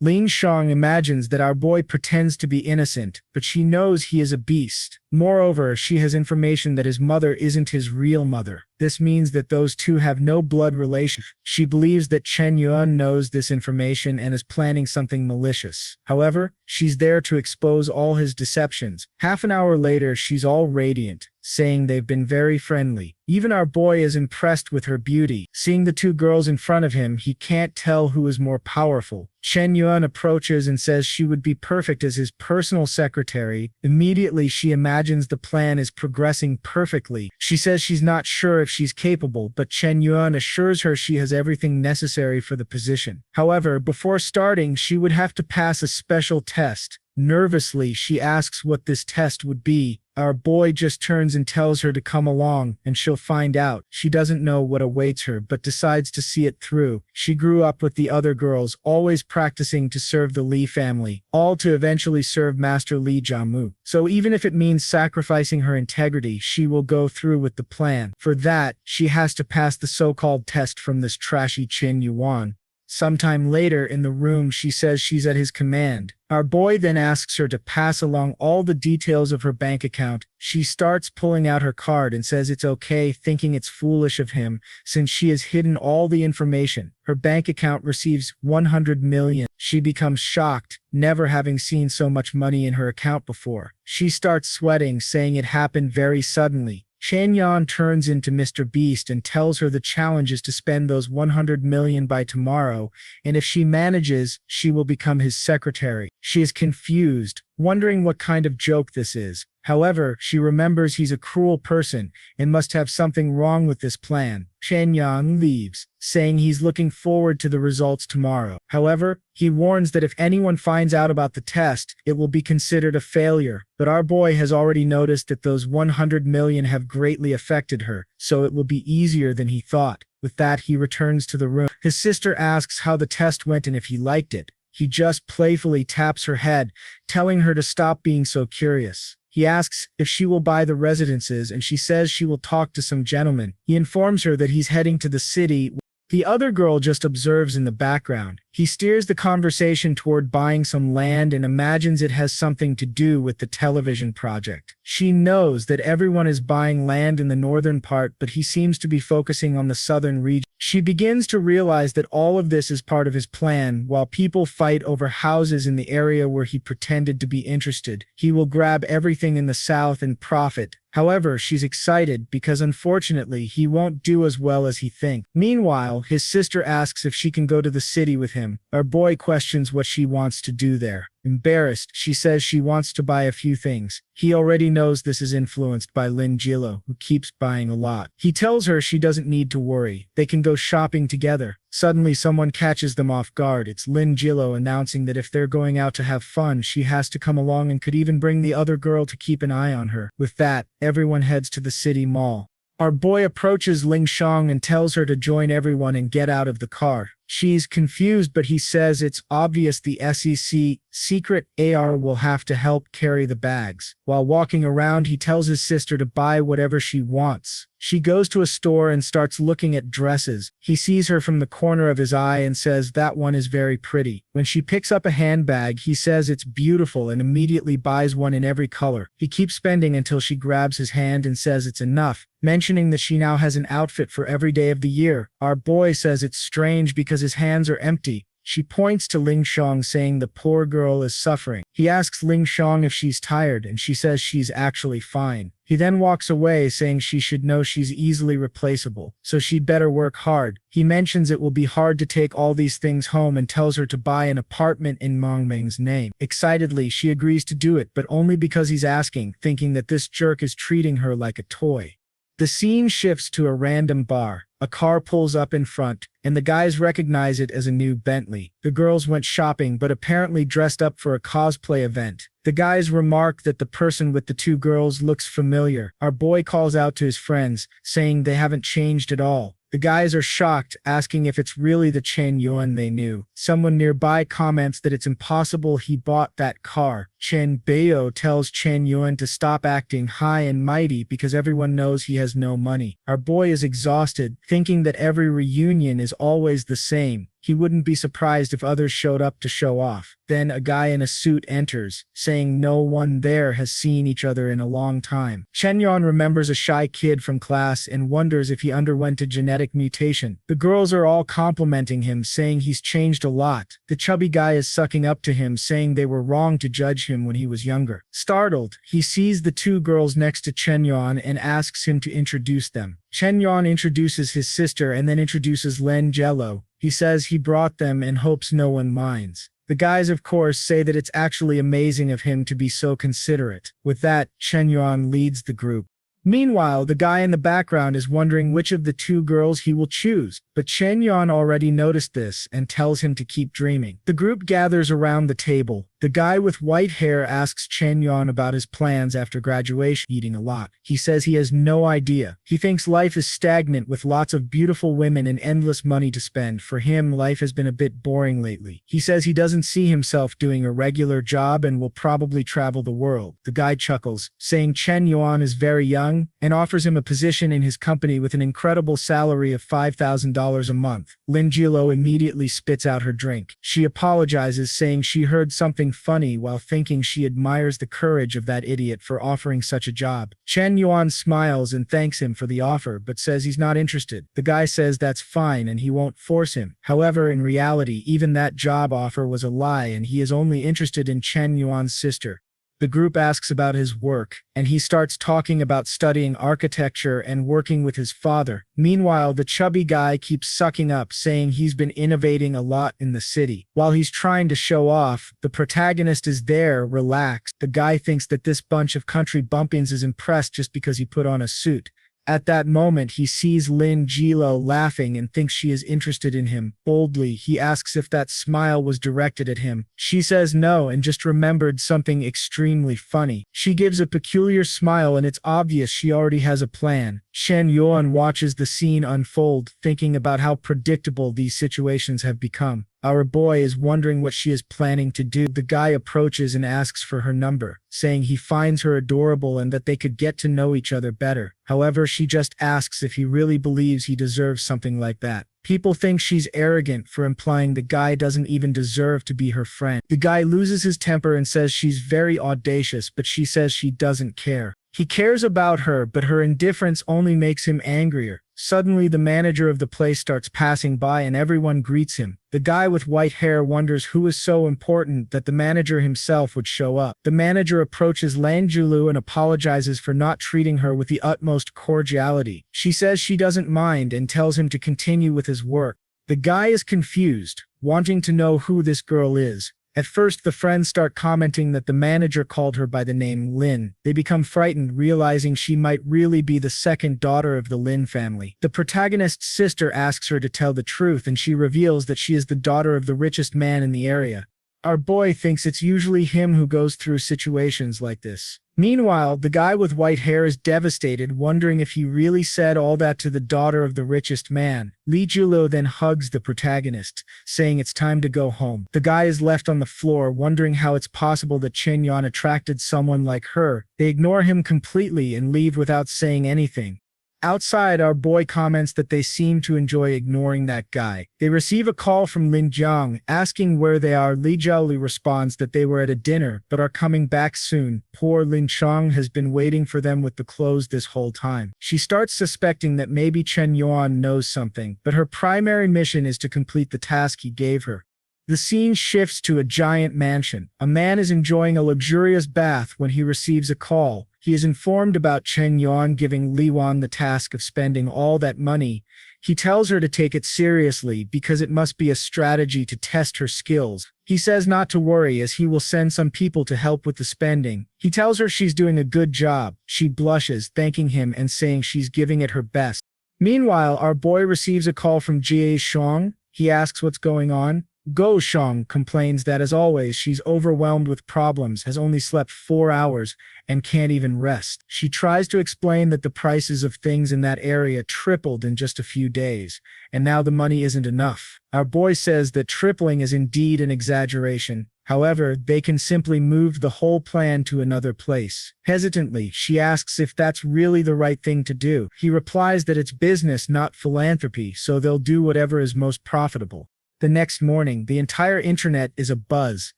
Lin Shutong imagines that our boy pretends to be innocent, but she knows he is a beast. Moreover, she has information that his mother isn't his real mother. This means that those two have no blood relation. She believes that Chen Yuan knows this information and is planning something malicious. However, she's there to expose all his deceptions. Half an hour later, she's all radiant, saying they've been very friendly. Even our boy is impressed with her beauty. Seeing the two girls in front of him, he can't tell who is more powerful. Chen Yuan approaches and says she would be perfect as his personal secretary. Immediately, she imagines the plan is progressing perfectly. She says she's not sure if she's capable, but Chen Yuan assures her she has everything necessary for the position. However, before starting, she would have to pass a special test. Nervously, she asks what this test would be. Our boy just turns and tells her to come along, and she'll find out. She doesn't know what awaits her, but decides to see it through. She grew up with the other girls, always practicing to serve the Li family, all to eventually serve Master Li Jiamu. So even if it means sacrificing her integrity, she will go through with the plan. For that, she has to pass the so-called test from this trashy Chen Yuan. Sometime later in the room, she says she's at his command. Our boy then asks her to pass along all the details of her bank account. She starts pulling out her card and says it's okay, thinking it's foolish of him since she has hidden all the information. Her bank account receives 100 million. She becomes shocked, never having seen so much money in her account before. She starts sweating, saying it happened very suddenly. Chen Yuan turns into Mr. Beast and tells her the challenge is to spend those 100 million by tomorrow, and if she manages, she will become his secretary. She is confused, wondering what kind of joke this is. However, she remembers he's a cruel person and must have something wrong with this plan. Chen Yuan leaves, saying he's looking forward to the results tomorrow. However, he warns that if anyone finds out about the test, it will be considered a failure. But our boy has already noticed that those 100 million have greatly affected her, so it will be easier than he thought. With that, he returns to the room. His sister asks how the test went and if he liked it. He just playfully taps her head, telling her to stop being so curious. He asks if she will buy the residences, and she says she will talk to some gentleman. He informs her that he's heading to the city. The other girl just observes in the background. He steers the conversation toward buying some land and imagines it has something to do with the television project. She knows that everyone is buying land in the northern part, but he seems to be focusing on the southern region. She begins to realize that all of this is part of his plan. While people fight over houses in the area where he pretended to be interested, he will grab everything in the south and profit. However, she's excited because unfortunately he won't do as well as he thinks. Meanwhile, his sister asks if she can go to the city with him. Our boy questions what she wants to do there. Embarrassed, she says she wants to buy a few things. He already knows this is influenced by Lin Jilo, who keeps buying a lot. He tells her she doesn't need to worry. They can go shopping together. Suddenly, someone catches them off guard. It's Lin Jilo announcing that if they're going out to have fun, she has to come along and could even bring the other girl to keep an eye on her. With that, everyone heads to the city mall. Our boy approaches Ling Shang and tells her to join everyone and get out of the car. She's confused, but he says it's obvious the SEC secret AR will have to help carry the bags. While walking around, he tells his sister to buy whatever she wants. She goes to a store and starts looking at dresses. He sees her from the corner of his eye and says that one is very pretty. When she picks up a handbag, he says it's beautiful and immediately buys one in every color. He keeps spending until she grabs his hand and says it's enough, mentioning that she now has an outfit for every day of the year. Our boy says it's strange because his hands are empty. She points to Ling Shang, saying the poor girl is suffering. He asks Ling Shang if she's tired, and she says she's actually fine. He then walks away, saying she should know she's easily replaceable, so she'd better work hard. He mentions it will be hard to take all these things home and tells her to buy an apartment in Mengming's name. Excitedly, she agrees to do it, but only because he's asking, thinking that this jerk is treating her like a toy. The scene shifts to a random bar. A car pulls up in front, and the guys recognize it as a new Bentley. The girls went shopping but apparently dressed up for a cosplay event. The guys remark that the person with the two girls looks familiar. Our boy calls out to his friends, saying they haven't changed at all. The guys are shocked, asking if it's really the Chen Yuan they knew. Someone nearby comments that it's impossible he bought that car. Chen Bayo tells Chen Yuan to stop acting high and mighty because everyone knows he has no money. Our boy is exhausted, thinking that every reunion is always the same. He wouldn't be surprised if others showed up to show off. Then a guy in a suit enters, saying no one there has seen each other in a long time. Chen Yuan remembers a shy kid from class and wonders if he underwent a genetic mutation. The girls are all complimenting him, saying he's changed a lot. The chubby guy is sucking up to him, saying they were wrong to judge him when he was younger. Startled, he sees the two girls next to Chen Yuan and asks him to introduce them. Chen Yuan introduces his sister and then introduces Len Jello. He says he brought them and hopes no one minds. The guys, of course, say that it's actually amazing of him to be so considerate. With that, Chen Yuan leads the group. Meanwhile, the guy in the background is wondering which of the two girls he will choose, but Chen Yuan already noticed this and tells him to keep dreaming. The group gathers around the table. The guy with white hair asks Chen Yuan about his plans after graduation, eating a lot. He says he has no idea. He thinks life is stagnant with lots of beautiful women and endless money to spend. For him, life has been a bit boring lately. He says he doesn't see himself doing a regular job and will probably travel the world. The guy chuckles, saying Chen Yuan is very young, and offers him a position in his company with an incredible salary of $5,000 a month. Lin Jilo immediately spits out her drink. She apologizes, saying she heard something funny while thinking she admires the courage of that idiot for offering such a job. Chen Yuan smiles and thanks him for the offer, but says he's not interested. The guy says that's fine and he won't force him. However, in reality, even that job offer was a lie and he is only interested in Chen Yuan's sister. The group asks about his work, and he starts talking about studying architecture and working with his father. Meanwhile, the chubby guy keeps sucking up, saying he's been innovating a lot in the city. While he's trying to show off, the protagonist is there, relaxed. The guy thinks that this bunch of country bumpkins is impressed just because he put on a suit. At that moment, he sees Lin Jilo laughing and thinks she is interested in him. Boldly, he asks if that smile was directed at him. She says no and just remembered something extremely funny. She gives a peculiar smile and it's obvious she already has a plan. Chen Yuan watches the scene unfold, thinking about how predictable these situations have become. Our boy is wondering what she is planning to do. The guy approaches and asks for her number, saying he finds her adorable and that they could get to know each other better. However, she just asks if he really believes he deserves something like that. People think she's arrogant for implying the guy doesn't even deserve to be her friend. The guy loses his temper and says she's very audacious, but she says she doesn't care. He cares about her, but her indifference only makes him angrier. Suddenly, the manager of the place starts passing by and everyone greets him. The guy with white hair wonders who is so important that the manager himself would show up. The manager approaches Lang Julu and apologizes for not treating her with the utmost cordiality. She says she doesn't mind and tells him to continue with his work. The guy is confused, wanting to know who this girl is. At first, the friends start commenting that the manager called her by the name Lin. They become frightened, realizing she might really be the second daughter of the Lin family. The protagonist's sister asks her to tell the truth, and she reveals that she is the daughter of the richest man in the area. Our boy thinks it's usually him who goes through situations like this. Meanwhile, the guy with white hair is devastated, wondering if he really said all that to the daughter of the richest man. Li Julo then hugs the protagonist, saying it's time to go home. The guy is left on the floor, wondering how it's possible that Chen Yuan attracted someone like her. They ignore him completely and leave without saying anything. Outside, our boy comments that they seem to enjoy ignoring that guy. They receive a call from Lin Jiang, asking where they are. Li Jiaoli responds that they were at a dinner, but are coming back soon. Poor Lin Chang has been waiting for them with the clothes this whole time. She starts suspecting that maybe Chen Yuan knows something, but her primary mission is to complete the task he gave her. The scene shifts to a giant mansion. A man is enjoying a luxurious bath when he receives a call. He is informed about Chen Yuan giving Li Wan the task of spending all that money. He tells her to take it seriously because it must be a strategy to test her skills. He says not to worry as he will send some people to help with the spending. He tells her she's doing a good job. She blushes, thanking him and saying she's giving it her best. Meanwhile, our boy receives a call from Jie Shuang. He asks what's going on. Go Shang complains that as always she's overwhelmed with problems, has only slept 4 hours, and can't even rest. She tries to explain that the prices of things in that area tripled in just a few days, and now the money isn't enough. Our boy says that tripling is indeed an exaggeration. However, they can simply move the whole plan to another place. Hesitantly, she asks if that's really the right thing to do. He replies that it's business, not philanthropy, so they'll do whatever is most profitable. The next morning, the entire internet is abuzz.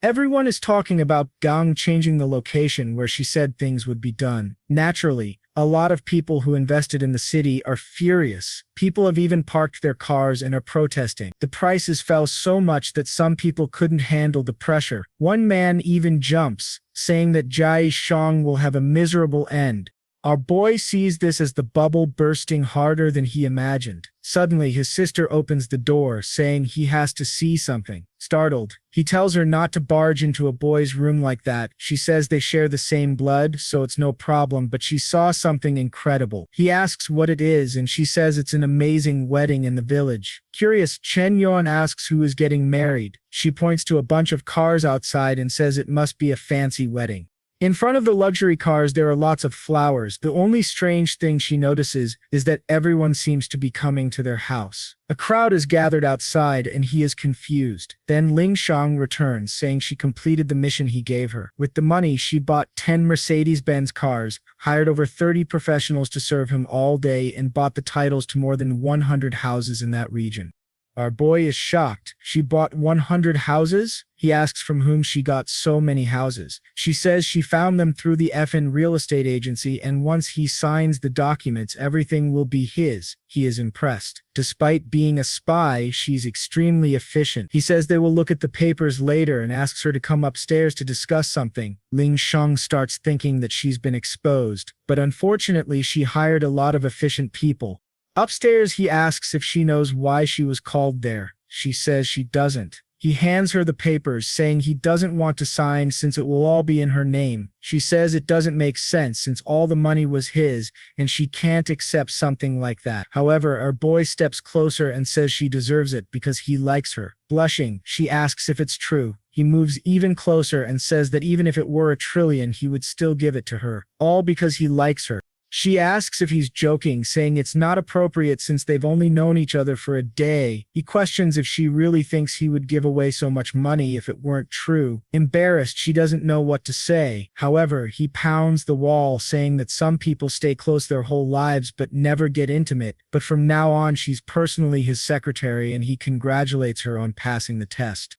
Everyone is talking about Gang changing the location where she said things would be done. Naturally, a lot of people who invested in the city are furious. People have even parked their cars and are protesting. The prices fell so much that some people couldn't handle the pressure. One man even jumps, saying that Jai Shang will have a miserable end. Our boy sees this as the bubble bursting harder than he imagined. Suddenly, his sister opens the door, saying he has to see something. Startled, he tells her not to barge into a boy's room like that. She says they share the same blood, so it's no problem, but she saw something incredible. He asks what it is, and she says it's an amazing wedding in the village. Curious, Chen Yuan asks who is getting married. She points to a bunch of cars outside and says it must be a fancy wedding. In front of the luxury cars, there are lots of flowers. The only strange thing she notices is that everyone seems to be coming to their house. A crowd is gathered outside and he is confused. Then Ling Shang returns, saying she completed the mission he gave her. With the money, she bought 10 Mercedes-Benz cars, hired over 30 professionals to serve him all day, and bought the titles to more than 100 houses in that region. Our boy is shocked. She bought 100 houses? He asks from whom she got so many houses. She says she found them through the FN real estate agency, and once he signs the documents, everything will be his. He is impressed. Despite being a spy, she's extremely efficient. He says they will look at the papers later and asks her to come upstairs to discuss something. Ling Sheng starts thinking that she's been exposed, but unfortunately she hired a lot of efficient people. Upstairs, he asks if she knows why she was called there. She says she doesn't. He hands her the papers, saying he doesn't want to sign since it will all be in her name. She says it doesn't make sense since all the money was his, and she can't accept something like that. However, our boy steps closer and says she deserves it because he likes her. Blushing, she asks if it's true. He moves even closer and says that even if it were a trillion, he would still give it to her, all because he likes her. She asks if he's joking, saying it's not appropriate since they've only known each other for a day. He questions if she really thinks he would give away so much money if it weren't true. Embarrassed, she doesn't know what to say. However, he pounds the wall, saying that some people stay close their whole lives but never get intimate. But from now on, she's personally his secretary, and he congratulates her on passing the test.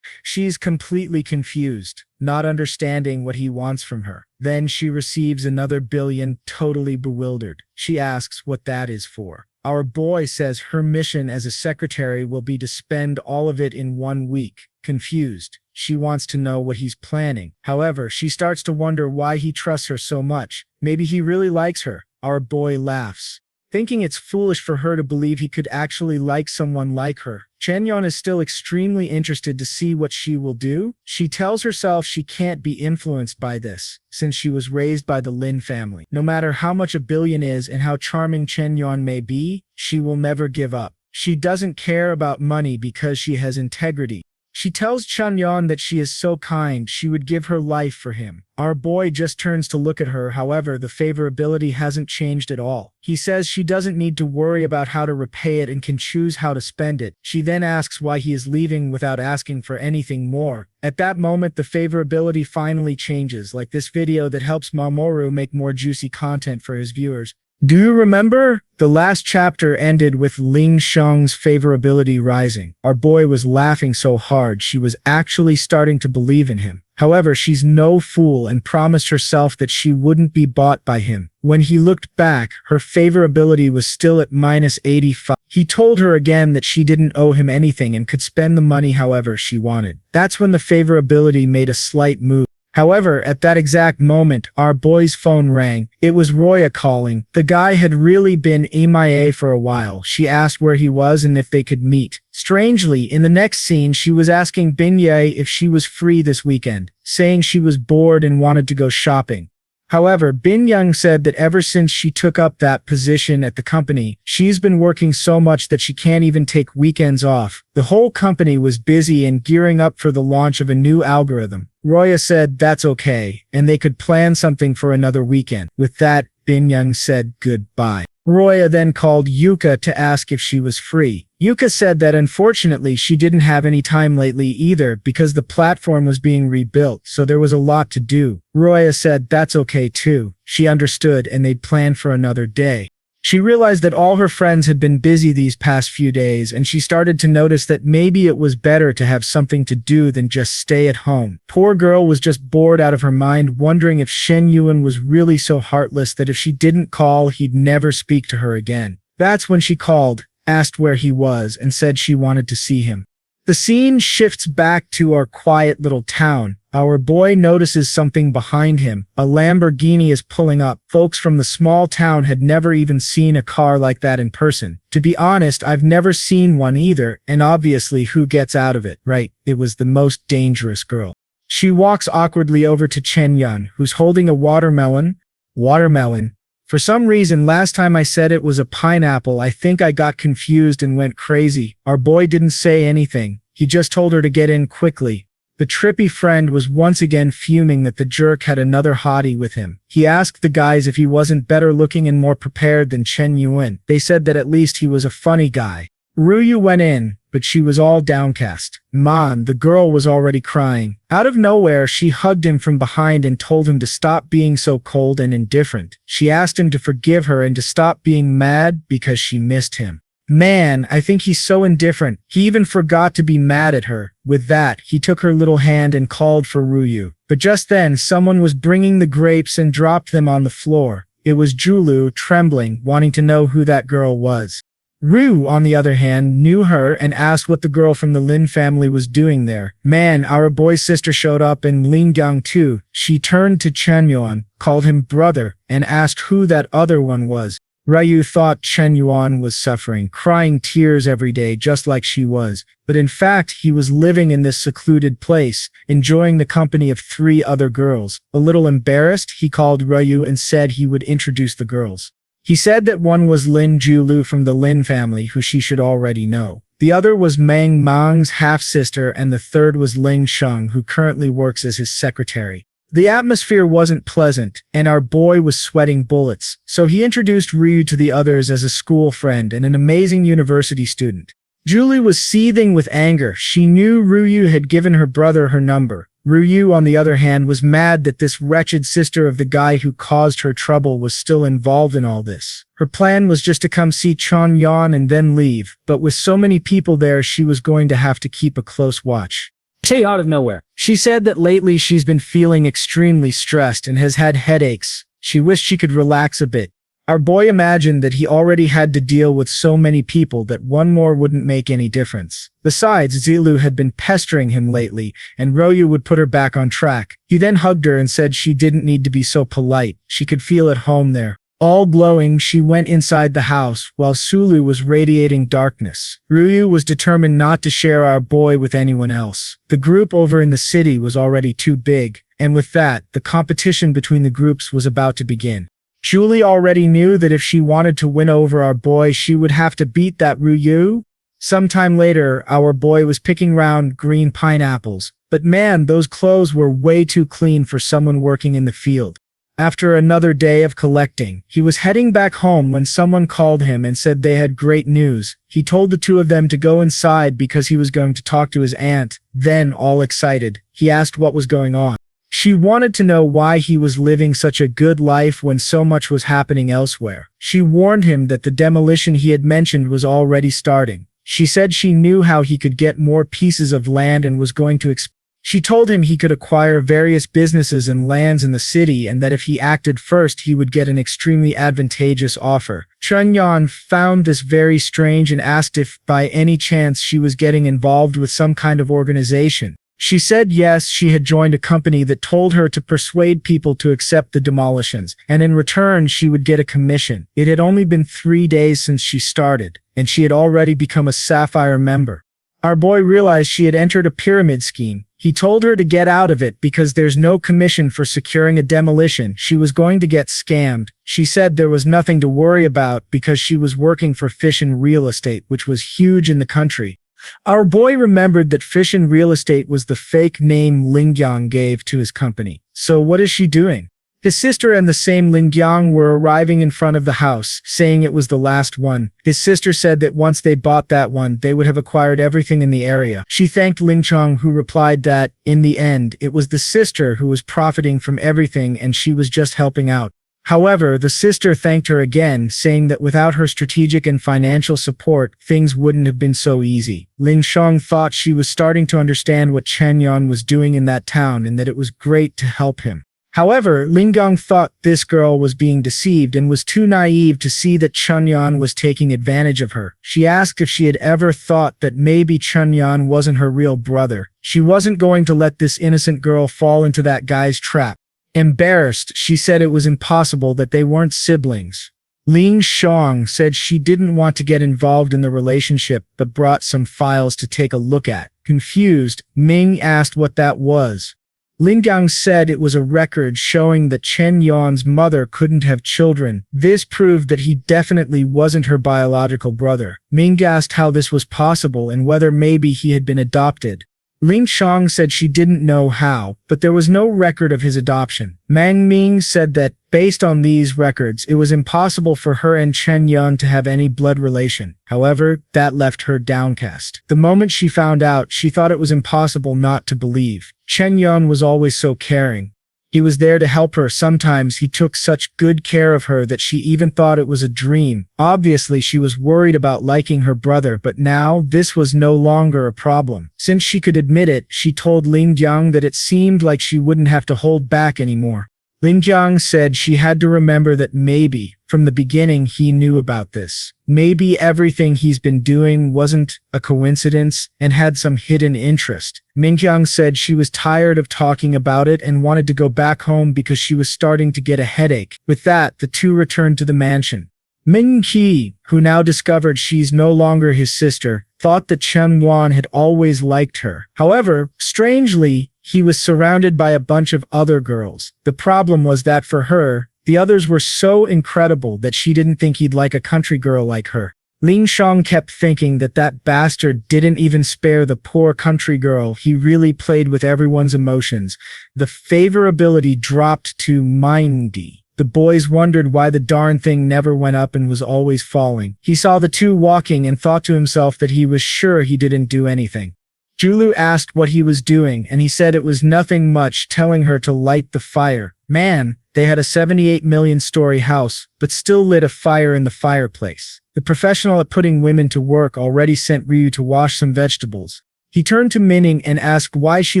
She's completely confused, not understanding what he wants from her. Then she receives another billion, totally bewildered. She asks what that is for. Our boy says her mission as a secretary will be to spend all of it in 1 week. Confused, she wants to know what he's planning. However, she starts to wonder why he trusts her so much. Maybe he really likes her. Our boy laughs, thinking it's foolish for her to believe he could actually like someone like her. Chen Yuan is still extremely interested to see what she will do. She tells herself she can't be influenced by this, since she was raised by the Lin family. No matter how much a billion is and how charming Chen Yuan may be, she will never give up. She doesn't care about money because she has integrity. She tells Chen Yuan that she is so kind she would give her life for him. Our boy just turns to look at her, however, the favorability hasn't changed at all. He says she doesn't need to worry about how to repay it and can choose how to spend it. She then asks why he is leaving without asking for anything more. At that moment, the favorability finally changes, like this video that helps Mamoru make more juicy content for his viewers. Do you remember? The last chapter ended with Ling Sheng's favorability rising. Our boy was laughing so hard she was actually starting to believe in him. However, she's no fool and promised herself that she wouldn't be bought by him. When he looked back, her favorability was still at -85. He told her again that she didn't owe him anything and could spend the money however she wanted. That's when the favorability made a slight move. However, at that exact moment, our boy's phone rang. It was Roya calling. The guy had really been MIA for a while. She asked where he was and if they could meet. Strangely, in the next scene, she was asking Binye if she was free this weekend, saying she was bored and wanted to go shopping. However, Bin Young said that ever since she took up that position at the company, she's been working so much that she can't even take weekends off. The whole company was busy and gearing up for the launch of a new algorithm. Roya said that's okay, and they could plan something for another weekend. With that, Bin Young said goodbye. Roya then called Yuka to ask if she was free. Yuka said that unfortunately she didn't have any time lately either because the platform was being rebuilt, so there was a lot to do. Roya said that's okay too. She understood and they'd plan for another day. She realized that all her friends had been busy these past few days, and she started to notice that maybe it was better to have something to do than just stay at home. Poor girl was just bored out of her mind, wondering if Chen Yuan was really so heartless that if she didn't call, he'd never speak to her again. That's when she called, asked where he was, and said she wanted to see him. The scene shifts back to our quiet little town. Our boy notices something behind him. A Lamborghini is pulling up. Folks from the small town had never even seen a car like that in person. To be honest, I've never seen one either, and obviously who gets out of it, right? It was the most dangerous girl. She walks awkwardly over to Chen Yuan, who's holding a watermelon. Watermelon. For some reason, last time I said it was a pineapple, I think I got confused and went crazy. Our boy didn't say anything. He just told her to get in quickly. The trippy friend was once again fuming that the jerk had another hottie with him. He asked the guys if he wasn't better looking and more prepared than Chen Yuan. They said that at least he was a funny guy. Ruyu went in, but she was all downcast. The girl was already crying. Out of nowhere, she hugged him from behind and told him to stop being so cold and indifferent. She asked him to forgive her and to stop being mad because she missed him. Man, I think he's so indifferent. He even forgot to be mad at her. With that, he took her little hand and called for Ruyu. But just then, someone was bringing the grapes and dropped them on the floor. It was Julu, trembling, wanting to know who that girl was. Ryu, on the other hand, knew her and asked what the girl from the Lin family was doing there. Man, our boy's sister showed up in Lingyang too. She turned to Chen Yuan, called him brother, and asked who that other one was. Ryu thought Chen Yuan was suffering, crying tears every day just like she was. But in fact, he was living in this secluded place, enjoying the company of 3 other girls. A little embarrassed, he called Ryu and said he would introduce the girls. He said that one was Lin Julu from the Lin family, who she should already know. The other was Mang Mang's half-sister, and the third was Ling Sheng, who currently works as his secretary. The atmosphere wasn't pleasant, and our boy was sweating bullets, so he introduced Ryu to the others as a school friend and an amazing university student. Julie was seething with anger. She knew Ryu had given her brother her number. Ryu, on the other hand, was mad that this wretched sister of the guy who caused her trouble was still involved in all this. Her plan was just to come see Chen Yuan and then leave, but with so many people there, she was going to have to keep a close watch. Tay out of nowhere. She said that lately she's been feeling extremely stressed and has had headaches. She wished she could relax a bit. Our boy imagined that he already had to deal with so many people that one more wouldn't make any difference. Besides, Zilu had been pestering him lately, and Ryu would put her back on track. He then hugged her and said she didn't need to be so polite. She could feel at home there. All glowing, she went inside the house, while Sulu was radiating darkness. Ryu was determined not to share our boy with anyone else. The group over in the city was already too big, and with that, the competition between the groups was about to begin. Julie already knew that if she wanted to win over our boy, she would have to beat that Ryu. Sometime later, our boy was picking round green pineapples, but man, those clothes were way too clean for someone working in the field. After another day of collecting, he was heading back home when someone called him and said they had great news. He told the two of them to go inside because he was going to talk to his aunt. Then, all excited, he asked what was going on. She wanted to know why he was living such a good life when so much was happening elsewhere. She warned him that the demolition he had mentioned was already starting. She said she knew how he could get more pieces of land and was going to She told him he could acquire various businesses and lands in the city and that if he acted first he would get an extremely advantageous offer. Chen Yuan found this very strange and asked if by any chance she was getting involved with some kind of organization. She said yes, she had joined a company that told her to persuade people to accept the demolitions, and in return she would get a commission. It had only been 3 days since she started, and she had already become a Sapphire member. Our boy realized she had entered a pyramid scheme. He told her to get out of it because there's no commission for securing a demolition. She was going to get scammed. She said there was nothing to worry about because she was working for Fish and Real Estate, which was huge in the country. Our boy remembered that Fish and Real Estate was the fake name Lingyang gave to his company. So what is she doing? His sister and the same Lingyang were arriving in front of the house, saying it was the last one. His sister said that once they bought that one, they would have acquired everything in the area. She thanked Lingchong, who replied that, in the end, it was the sister who was profiting from everything and she was just helping out. However, the sister thanked her again, saying that without her strategic and financial support, things wouldn't have been so easy. Ling Shang thought she was starting to understand what Chen Yuan was doing in that town and that it was great to help him. However, Lingang thought this girl was being deceived and was too naive to see that Chen Yuan was taking advantage of her. She asked if she had ever thought that maybe Chen Yuan wasn't her real brother. She wasn't going to let this innocent girl fall into that guy's trap. Embarrassed, she said it was impossible that they weren't siblings. Ling Shang said she didn't want to get involved in the relationship but brought some files to take a look at. Confused, Ming asked what that was. Lingang said it was a record showing that Chen Yuan's mother couldn't have children. This proved that he definitely wasn't her biological brother. Ming asked how this was possible and whether maybe he had been adopted. Ling Shang said she didn't know how, but there was no record of his adoption. Mang Ming said that, based on these records, it was impossible for her and Chen Yuan to have any blood relation. However, that left her downcast. The moment she found out, she thought it was impossible not to believe. Chen Yuan was always so caring. He was there to help her. Sometimes he took such good care of her that she even thought it was a dream. Obviously, she was worried about liking her brother, but now this was no longer a problem. Since she could admit it, she told Ling Jiang that it seemed like she wouldn't have to hold back anymore. Ling Jiang said she had to remember that maybe, from the beginning, he knew about this. Maybe everything he's been doing wasn't a coincidence and had some hidden interest. Mingjiang said she was tired of talking about it and wanted to go back home because she was starting to get a headache. With that, the two returned to the mansion. Ming Qi, who now discovered she's no longer his sister, thought that Chen Yuan had always liked her. However, strangely, he was surrounded by a bunch of other girls. The problem was that for her, the others were so incredible that she didn't think he'd like a country girl like her. Ling Shang kept thinking that that bastard didn't even spare the poor country girl. He really played with everyone's emotions. The favorability dropped to -. The boys wondered why the darn thing never went up and was always falling. He saw the two walking and thought to himself that he was sure he didn't do anything. Julu asked what he was doing, and he said it was nothing much, telling her to light the fire. Man, they had a 78 million story house, but still lit a fire in the fireplace. The professional at putting women to work already sent Ryu to wash some vegetables. He turned to Minning and asked why she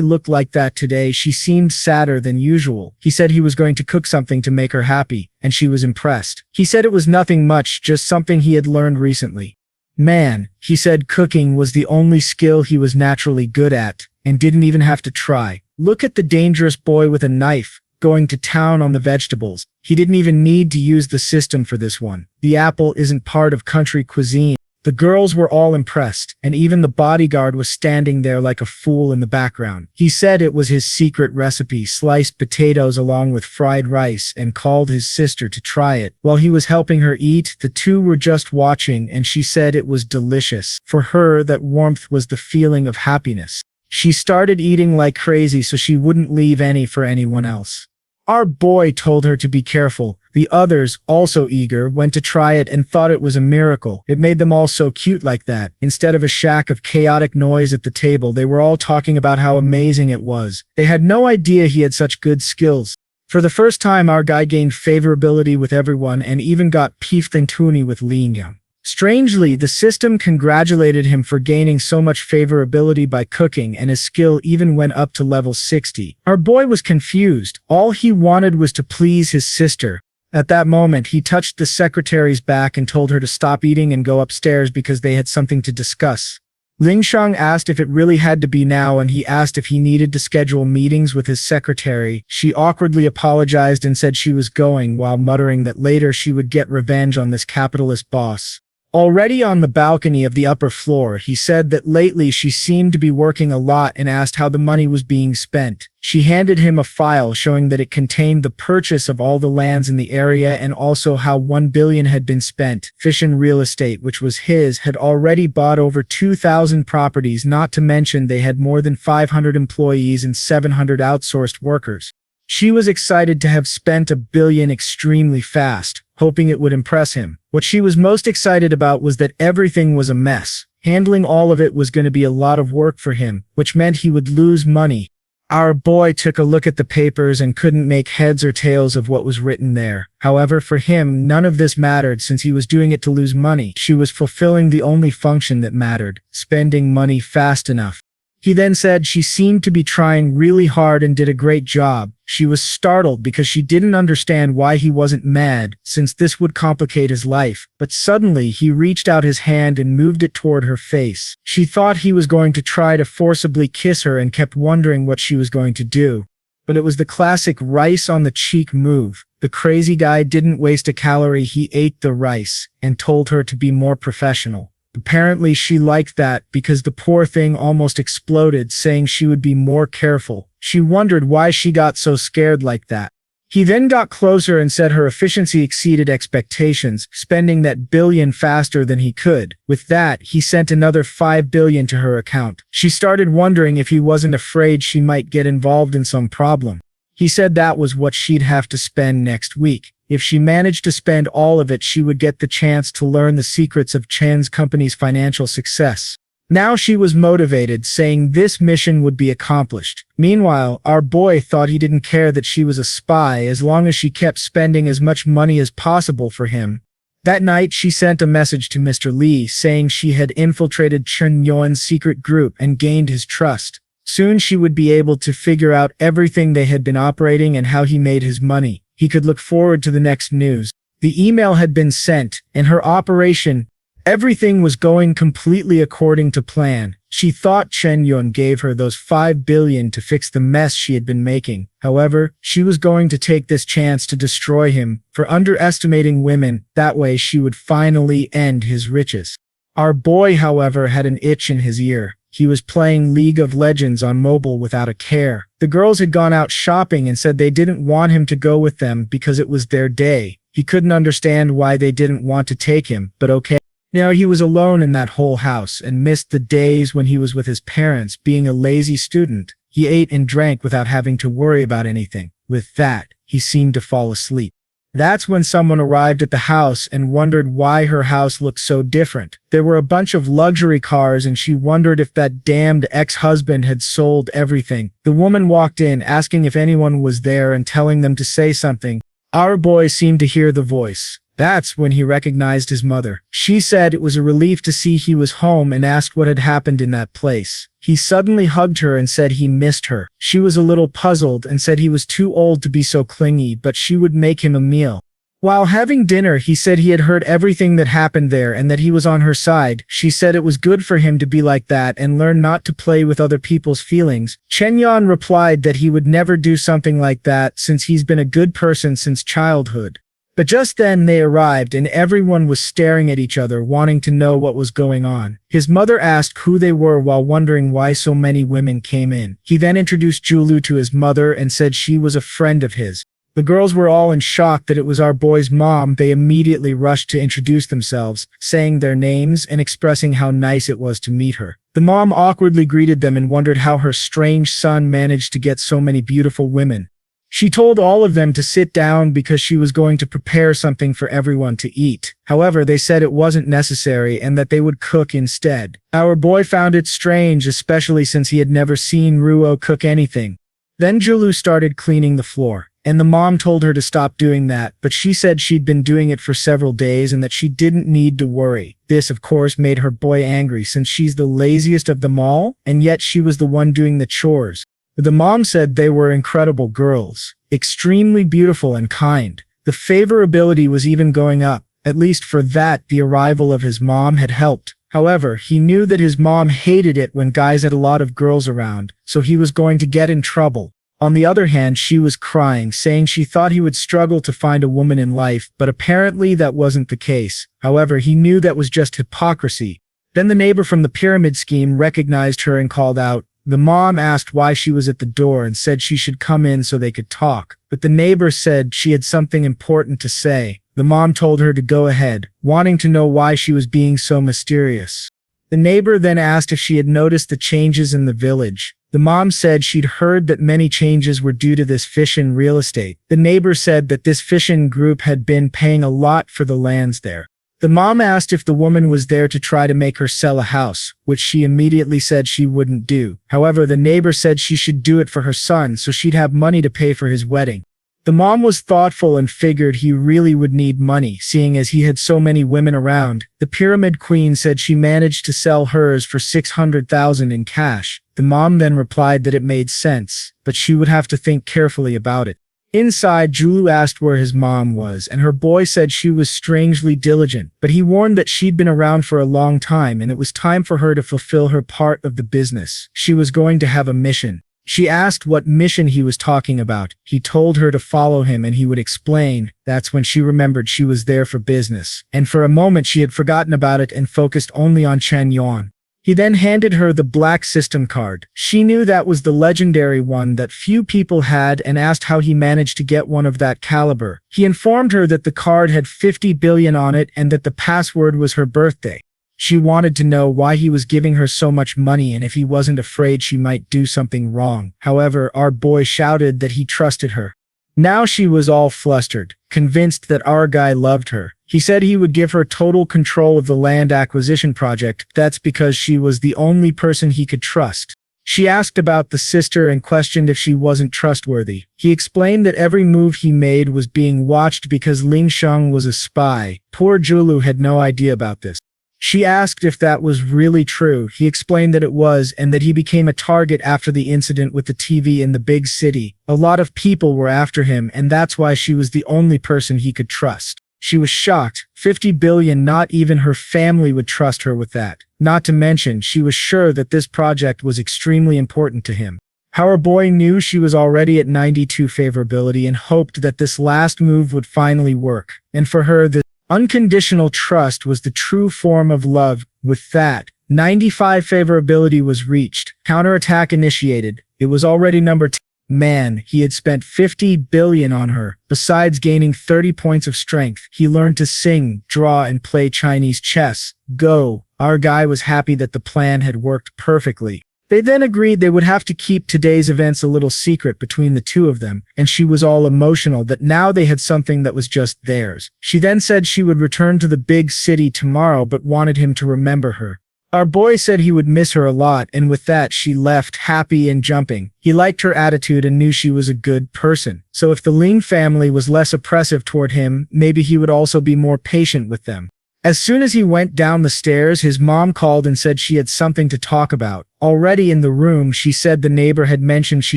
looked like that today. She seemed sadder than usual. He said he was going to cook something to make her happy, and she was impressed. He said it was nothing much, just something he had learned recently. Man, he said cooking was the only skill he was naturally good at, and didn't even have to try. Look at the dangerous boy with a knife, going to town on the vegetables. He didn't even need to use the system for this one. The apple isn't part of country cuisine. The girls were all impressed, and even the bodyguard was standing there like a fool in the background. He said it was his secret recipe, sliced potatoes along with fried rice, and called his sister to try it. While he was helping her eat, the two were just watching, and she said it was delicious. For her, that warmth was the feeling of happiness. She started eating like crazy so she wouldn't leave any for anyone else. Our boy told her to be careful. The others, also eager, went to try it and thought it was a miracle. It made them all so cute like that. Instead of a shack of chaotic noise at the table, they were all talking about how amazing it was. They had no idea he had such good skills. For the first time, our guy gained favorability with everyone and even got Tuni with Lin Yang. Strangely, the system congratulated him for gaining so much favorability by cooking, and his skill even went up to level 60. Our boy was confused. All he wanted was to please his sister. At that moment, he touched the secretary's back and told her to stop eating and go upstairs because they had something to discuss. Ling Shang asked if it really had to be now, and he asked if he needed to schedule meetings with his secretary. She awkwardly apologized and said she was going, while muttering that later she would get revenge on this capitalist boss. Already on the balcony of the upper floor, he said that lately she seemed to be working a lot and asked how the money was being spent. She handed him a file showing that it contained the purchase of all the lands in the area and also how 1 billion had been spent. Fission Real Estate, which was his, had already bought over 2,000 properties, not to mention they had more than 500 employees and 700 outsourced workers. She was excited to have spent 1 billion extremely fast, hoping it would impress him. What she was most excited about was that everything was a mess. Handling all of it was going to be a lot of work for him, which meant he would lose money. Our boy took a look at the papers and couldn't make heads or tails of what was written there. However, for him, none of this mattered since he was doing it to lose money. She was fulfilling the only function that mattered, spending money fast enough. He then said she seemed to be trying really hard and did a great job. She was startled because she didn't understand why he wasn't mad, since this would complicate his life. But suddenly, he reached out his hand and moved it toward her face. She thought he was going to try to forcibly kiss her and kept wondering what she was going to do. But it was the classic rice on the cheek move. The crazy guy didn't waste a calorie, he ate the rice, and told her to be more professional. Apparently she liked that because the poor thing almost exploded, saying she would be more careful. She wondered why she got so scared like that. He then got closer and said her efficiency exceeded expectations, spending that billion faster than he could. With that, he sent another 5 billion to her account. She started wondering if he wasn't afraid she might get involved in some problem. He said that was what she'd have to spend next week. If she managed to spend all of it, she would get the chance to learn the secrets of Chen's company's financial success. Now she was motivated, saying this mission would be accomplished. Meanwhile, our boy thought he didn't care that she was a spy as long as she kept spending as much money as possible for him. That night, she sent a message to Mr. Li saying she had infiltrated Chen Yuan's secret group and gained his trust. Soon she would be able to figure out everything they had been operating and how he made his money. He could look forward to the next news. The email had been sent, and her operation, everything was going completely according to plan. She thought Chen Yuan gave her those 5 billion to fix the mess she had been making. However, she was going to take this chance to destroy him for underestimating women. That way she would finally end his riches. Our boy, however, had an itch in his ear. He was playing League of Legends on mobile without a care. The girls had gone out shopping and said they didn't want him to go with them because it was their day. He couldn't understand why they didn't want to take him, but okay. Now he was alone in that whole house and missed the days when he was with his parents, being a lazy student. He ate and drank without having to worry about anything. With that, he seemed to fall asleep. That's when someone arrived at the house and wondered why her house looked so different. There were a bunch of luxury cars and she wondered if that damned ex-husband had sold everything. The woman walked in asking if anyone was there and telling them to say something. Our boy seemed to hear the voice. That's when he recognized his mother. She said it was a relief to see he was home and asked what had happened in that place. He suddenly hugged her and said he missed her. She was a little puzzled and said he was too old to be so clingy, but she would make him a meal. While having dinner, he said he had heard everything that happened there and that he was on her side. She said it was good for him to be like that and learn not to play with other people's feelings. Chen Yuan replied that he would never do something like that since he's been a good person since childhood. But just then they arrived and everyone was staring at each other, wanting to know what was going on. His mother asked who they were while wondering why so many women came in. He then introduced Julu to his mother and said she was a friend of his. The girls were all in shock that it was our boy's mom. They immediately rushed to introduce themselves, saying their names and expressing how nice it was to meet her. The mom awkwardly greeted them and wondered how her strange son managed to get so many beautiful women. She told all of them to sit down because she was going to prepare something for everyone to eat. However, they said it wasn't necessary and that they would cook instead. Our boy found it strange, especially since he had never seen Ruo cook anything. Then Julu started cleaning the floor, and the mom told her to stop doing that, but she said she'd been doing it for several days and that she didn't need to worry. This, of course, made her boy angry since she's the laziest of them all, and yet she was the one doing the chores. The mom said they were incredible girls, extremely beautiful and kind. The favorability was even going up. At least for that, the arrival of his mom had helped. However, he knew that his mom hated it when guys had a lot of girls around, so he was going to get in trouble. On the other hand, she was crying, saying she thought he would struggle to find a woman in life, but apparently that wasn't the case. However, he knew that was just hypocrisy. Then the neighbor from the pyramid scheme recognized her and called out. The mom asked why she was at the door and said she should come in so they could talk, but the neighbor said she had something important to say. The mom told her to go ahead, wanting to know why she was being so mysterious. The neighbor then asked if she had noticed the changes in the village. The mom said she'd heard that many changes were due to this Fishin real estate. The neighbor said that this Fishin group had been paying a lot for the lands there. The mom asked if the woman was there to try to make her sell a house, which she immediately said she wouldn't do. However, the neighbor said she should do it for her son so she'd have money to pay for his wedding. The mom was thoughtful and figured he really would need money, seeing as he had so many women around. The pyramid queen said she managed to sell hers for 600,000 in cash. The mom then replied that it made sense, but she would have to think carefully about it. Inside, Julu asked where his mom was, and her boy said she was strangely diligent, but he warned that she'd been around for a long time and it was time for her to fulfill her part of the business. She was going to have a mission. She asked what mission he was talking about. He told her to follow him and he would explain. That's when she remembered she was there for business, and for a moment she had forgotten about it and focused only on Chen Yuan. He then handed her the black system card. She knew that was the legendary one that few people had and asked how he managed to get one of that caliber. He informed her that the card had 50 billion on it and that the password was her birthday. She wanted to know why he was giving her so much money and if he wasn't afraid she might do something wrong. However, our boy shouted that he trusted her. Now she was all flustered, convinced that our guy loved her. He said he would give her total control of the land acquisition project. That's because she was the only person he could trust. She asked about the sister and questioned if she wasn't trustworthy. He explained that every move he made was being watched because Lin Shutong was a spy. Poor Julu had no idea about this. She asked if that was really true. He explained that it was and that he became a target after the incident with the TV in the big city. A lot of people were after him and that's why she was the only person he could trust. She was shocked. 50 billion, not even her family would trust her with that. Not to mention, she was sure that this project was extremely important to him. Our boy knew she was already at 92 favorability and hoped that this last move would finally work. And for her, the unconditional trust was the true form of love. With that, 95 favorability was reached. Counterattack initiated. It was already number 10. Man, he had spent 50 billion on her. Besides gaining 30 points of strength, he learned to sing, draw, and play Chinese chess. Go. Our guy was happy that the plan had worked perfectly. They then agreed they would have to keep today's events a little secret between the two of them, and she was all emotional that now they had something that was just theirs. She then said she would return to the big city tomorrow but wanted him to remember her. Our boy said he would miss her a lot, and with that she left, happy and jumping. He liked her attitude and knew she was a good person. So if the Ling family was less oppressive toward him, maybe he would also be more patient with them. As soon as he went down the stairs, his mom called and said she had something to talk about. Already in the room, she said the neighbor had mentioned she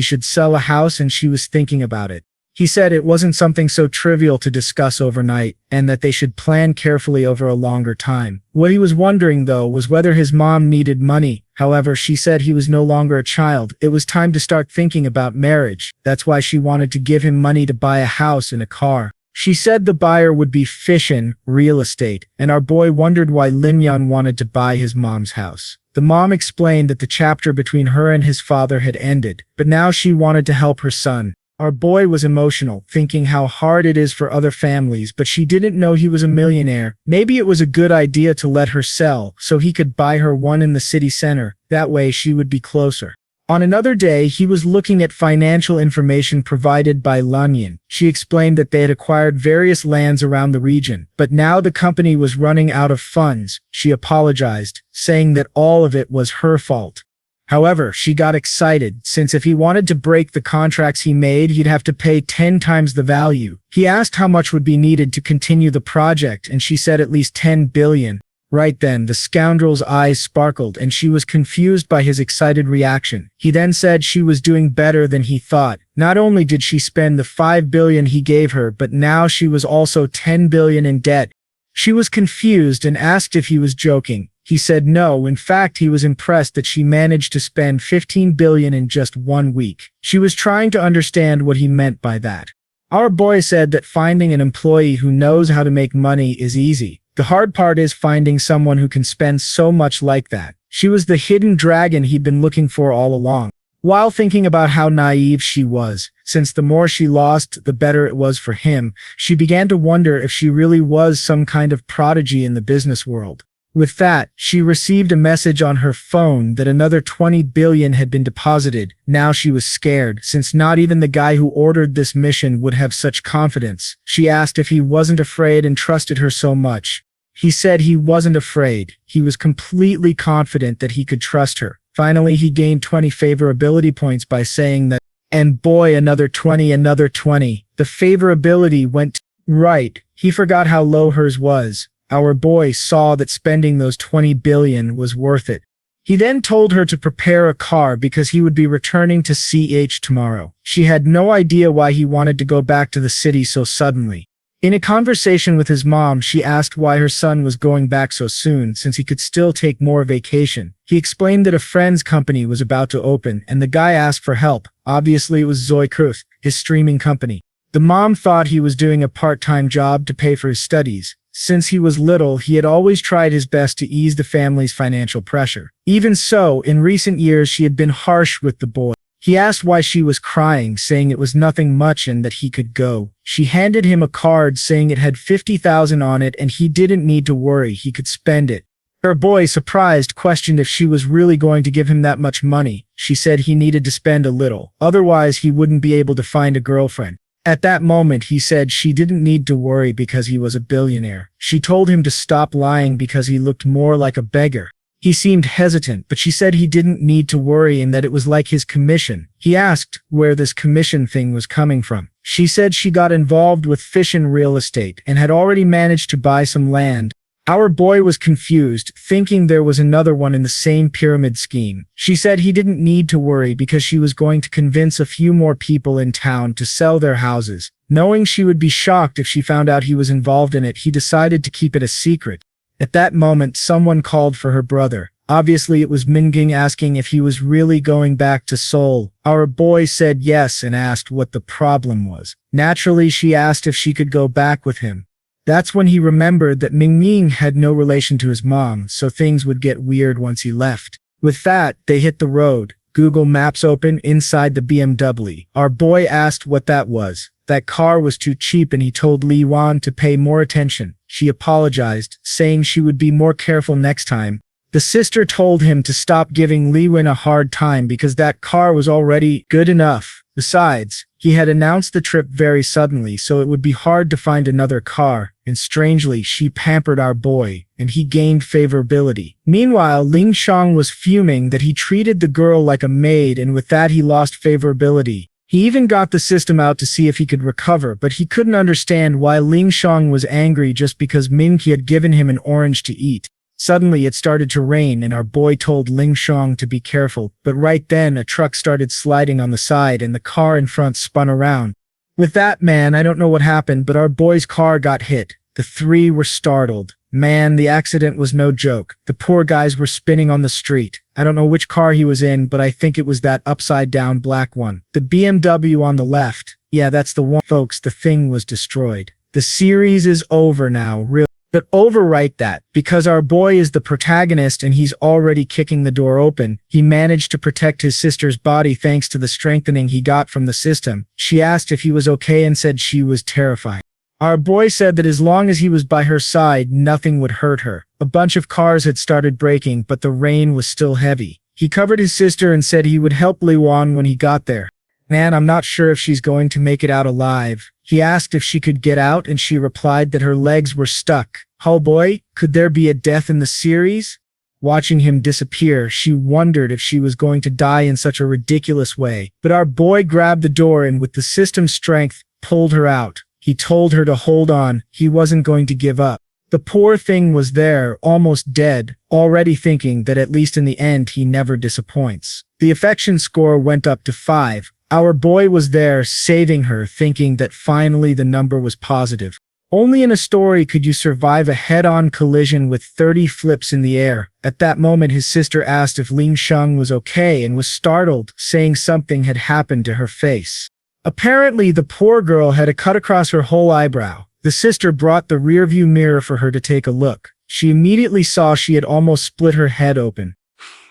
should sell a house and she was thinking about it. He said it wasn't something so trivial to discuss overnight, and that they should plan carefully over a longer time. What he was wondering, though, was whether his mom needed money. However, she said he was no longer a child. It was time to start thinking about marriage. That's why she wanted to give him money to buy a house and a car. She said the buyer would be Fishin, real estate, and our boy wondered why Chen Yuan wanted to buy his mom's house. The mom explained that the chapter between her and his father had ended, but now she wanted to help her son. Our boy was emotional, thinking how hard it is for other families, but she didn't know he was a millionaire. Maybe it was a good idea to let her sell, so he could buy her one in the city center. That way she would be closer. On another day, he was looking at financial information provided by Lanyan. She explained that they had acquired various lands around the region, but now the company was running out of funds. She apologized, saying that all of it was her fault. However, she got excited, since if he wanted to break the contracts he made, he'd have to pay 10 times the value. He asked how much would be needed to continue the project, and she said at least 10 billion. Right then, the scoundrel's eyes sparkled, and she was confused by his excited reaction. He then said she was doing better than he thought. Not only did she spend the 5 billion he gave her, but now she was also 10 billion in debt. She was confused and asked if he was joking. He said no, in fact he was impressed that she managed to spend 15 billion in just 1 week. She was trying to understand what he meant by that. Our boy said that finding an employee who knows how to make money is easy. The hard part is finding someone who can spend so much like that. She was the hidden dragon he'd been looking for all along. While thinking about how naive she was, since the more she lost, the better it was for him, she began to wonder if she really was some kind of prodigy in the business world. With that, she received a message on her phone that another 20 billion had been deposited. Now she was scared, since not even the guy who ordered this mission would have such confidence. She asked if he wasn't afraid and trusted her so much. He said he wasn't afraid. He was completely confident that he could trust her. Finally, he gained 20 favorability points by saying that, and boy, another 20, another 20. The favorability went right. He forgot how low hers was. Our boy saw that spending those 20 billion was worth it. He then told her to prepare a car because he would be returning to CH tomorrow. She had no idea why he wanted to go back to the city so suddenly. In a conversation with his mom, she asked why her son was going back so soon, since he could still take more vacation. He explained that a friend's company was about to open, and the guy asked for help. Obviously it was Zoe Kruth, his streaming company. The mom thought he was doing a part-time job to pay for his studies. Since he was little, he had always tried his best to ease the family's financial pressure. Even so, in recent years she had been harsh with the boy. He asked why she was crying, saying it was nothing much and that he could go. She handed him a card saying it had 50,000 on it and he didn't need to worry, he could spend it. Her boy, surprised, questioned if she was really going to give him that much money. She said he needed to spend a little, otherwise he wouldn't be able to find a girlfriend. At that moment, he said she didn't need to worry because he was a billionaire. She told him to stop lying because he looked more like a beggar. He seemed hesitant, but she said he didn't need to worry and that it was like his commission. He asked where this commission thing was coming from. She said she got involved with Fishin real estate and had already managed to buy some land. Our boy was confused, thinking there was another one in the same pyramid scheme. She said he didn't need to worry because she was going to convince a few more people in town to sell their houses. Knowing she would be shocked if she found out he was involved in it, he decided to keep it a secret. At that moment, someone called for her brother. Obviously, it was Minging asking if he was really going back to Seoul. Our boy said yes and asked what the problem was. Naturally, she asked if she could go back with him. That's when he remembered that Mingming had no relation to his mom, so things would get weird once he left. With that, they hit the road. Google Maps open inside the BMW. Our boy asked what that was. That car was too cheap and he told Li Yuan to pay more attention. She apologized, saying she would be more careful next time. The sister told him to stop giving Li Yuan a hard time because that car was already good enough. Besides, He had announced the trip very suddenly, so it would be hard to find another car, and strangely, she pampered our boy, and he gained favorability. Meanwhile, Ling Shang was fuming that he treated the girl like a maid, and with that he lost favorability. He even got the system out to see if he could recover, but he couldn't understand why Ling Shang was angry just because Minky had given him an orange to eat. Suddenly it started to rain and our boy told Ling Shang to be careful, but right then a truck started sliding on the side and the car in front spun around. With that, man, I don't know what happened, but our boy's car got hit. The three were startled. Man, the accident was no joke. The poor guys were spinning on the street. I don't know which car he was in, but I think it was that upside-down black one. The BMW on the left. Yeah, that's the one. Folks, the thing was destroyed. The series is over now, really. But overwrite that, because our boy is the protagonist and he's already kicking the door open. He managed to protect his sister's body thanks to the strengthening he got from the system. She asked if he was okay and said she was terrified. Our boy said that as long as he was by her side, nothing would hurt her. A bunch of cars had started braking, but the rain was still heavy. He covered his sister and said he would help Li Wan when he got there. Man, I'm not sure if she's going to make it out alive. He asked if she could get out and she replied that her legs were stuck. Oh boy, could there be a death in the series? Watching him disappear, she wondered if she was going to die in such a ridiculous way. But our boy grabbed the door and with the system's strength, pulled her out. He told her to hold on, he wasn't going to give up. The poor thing was there, almost dead, already thinking that at least in the end he never disappoints. The affection score went up to 5. Our boy was there, saving her, thinking that finally the number was positive. Only in a story could you survive a head-on collision with 30 flips in the air. At that moment his sister asked if Ling Shang was okay and was startled, saying something had happened to her face. Apparently the poor girl had a cut across her whole eyebrow. The sister brought the rearview mirror for her to take a look. She immediately saw she had almost split her head open.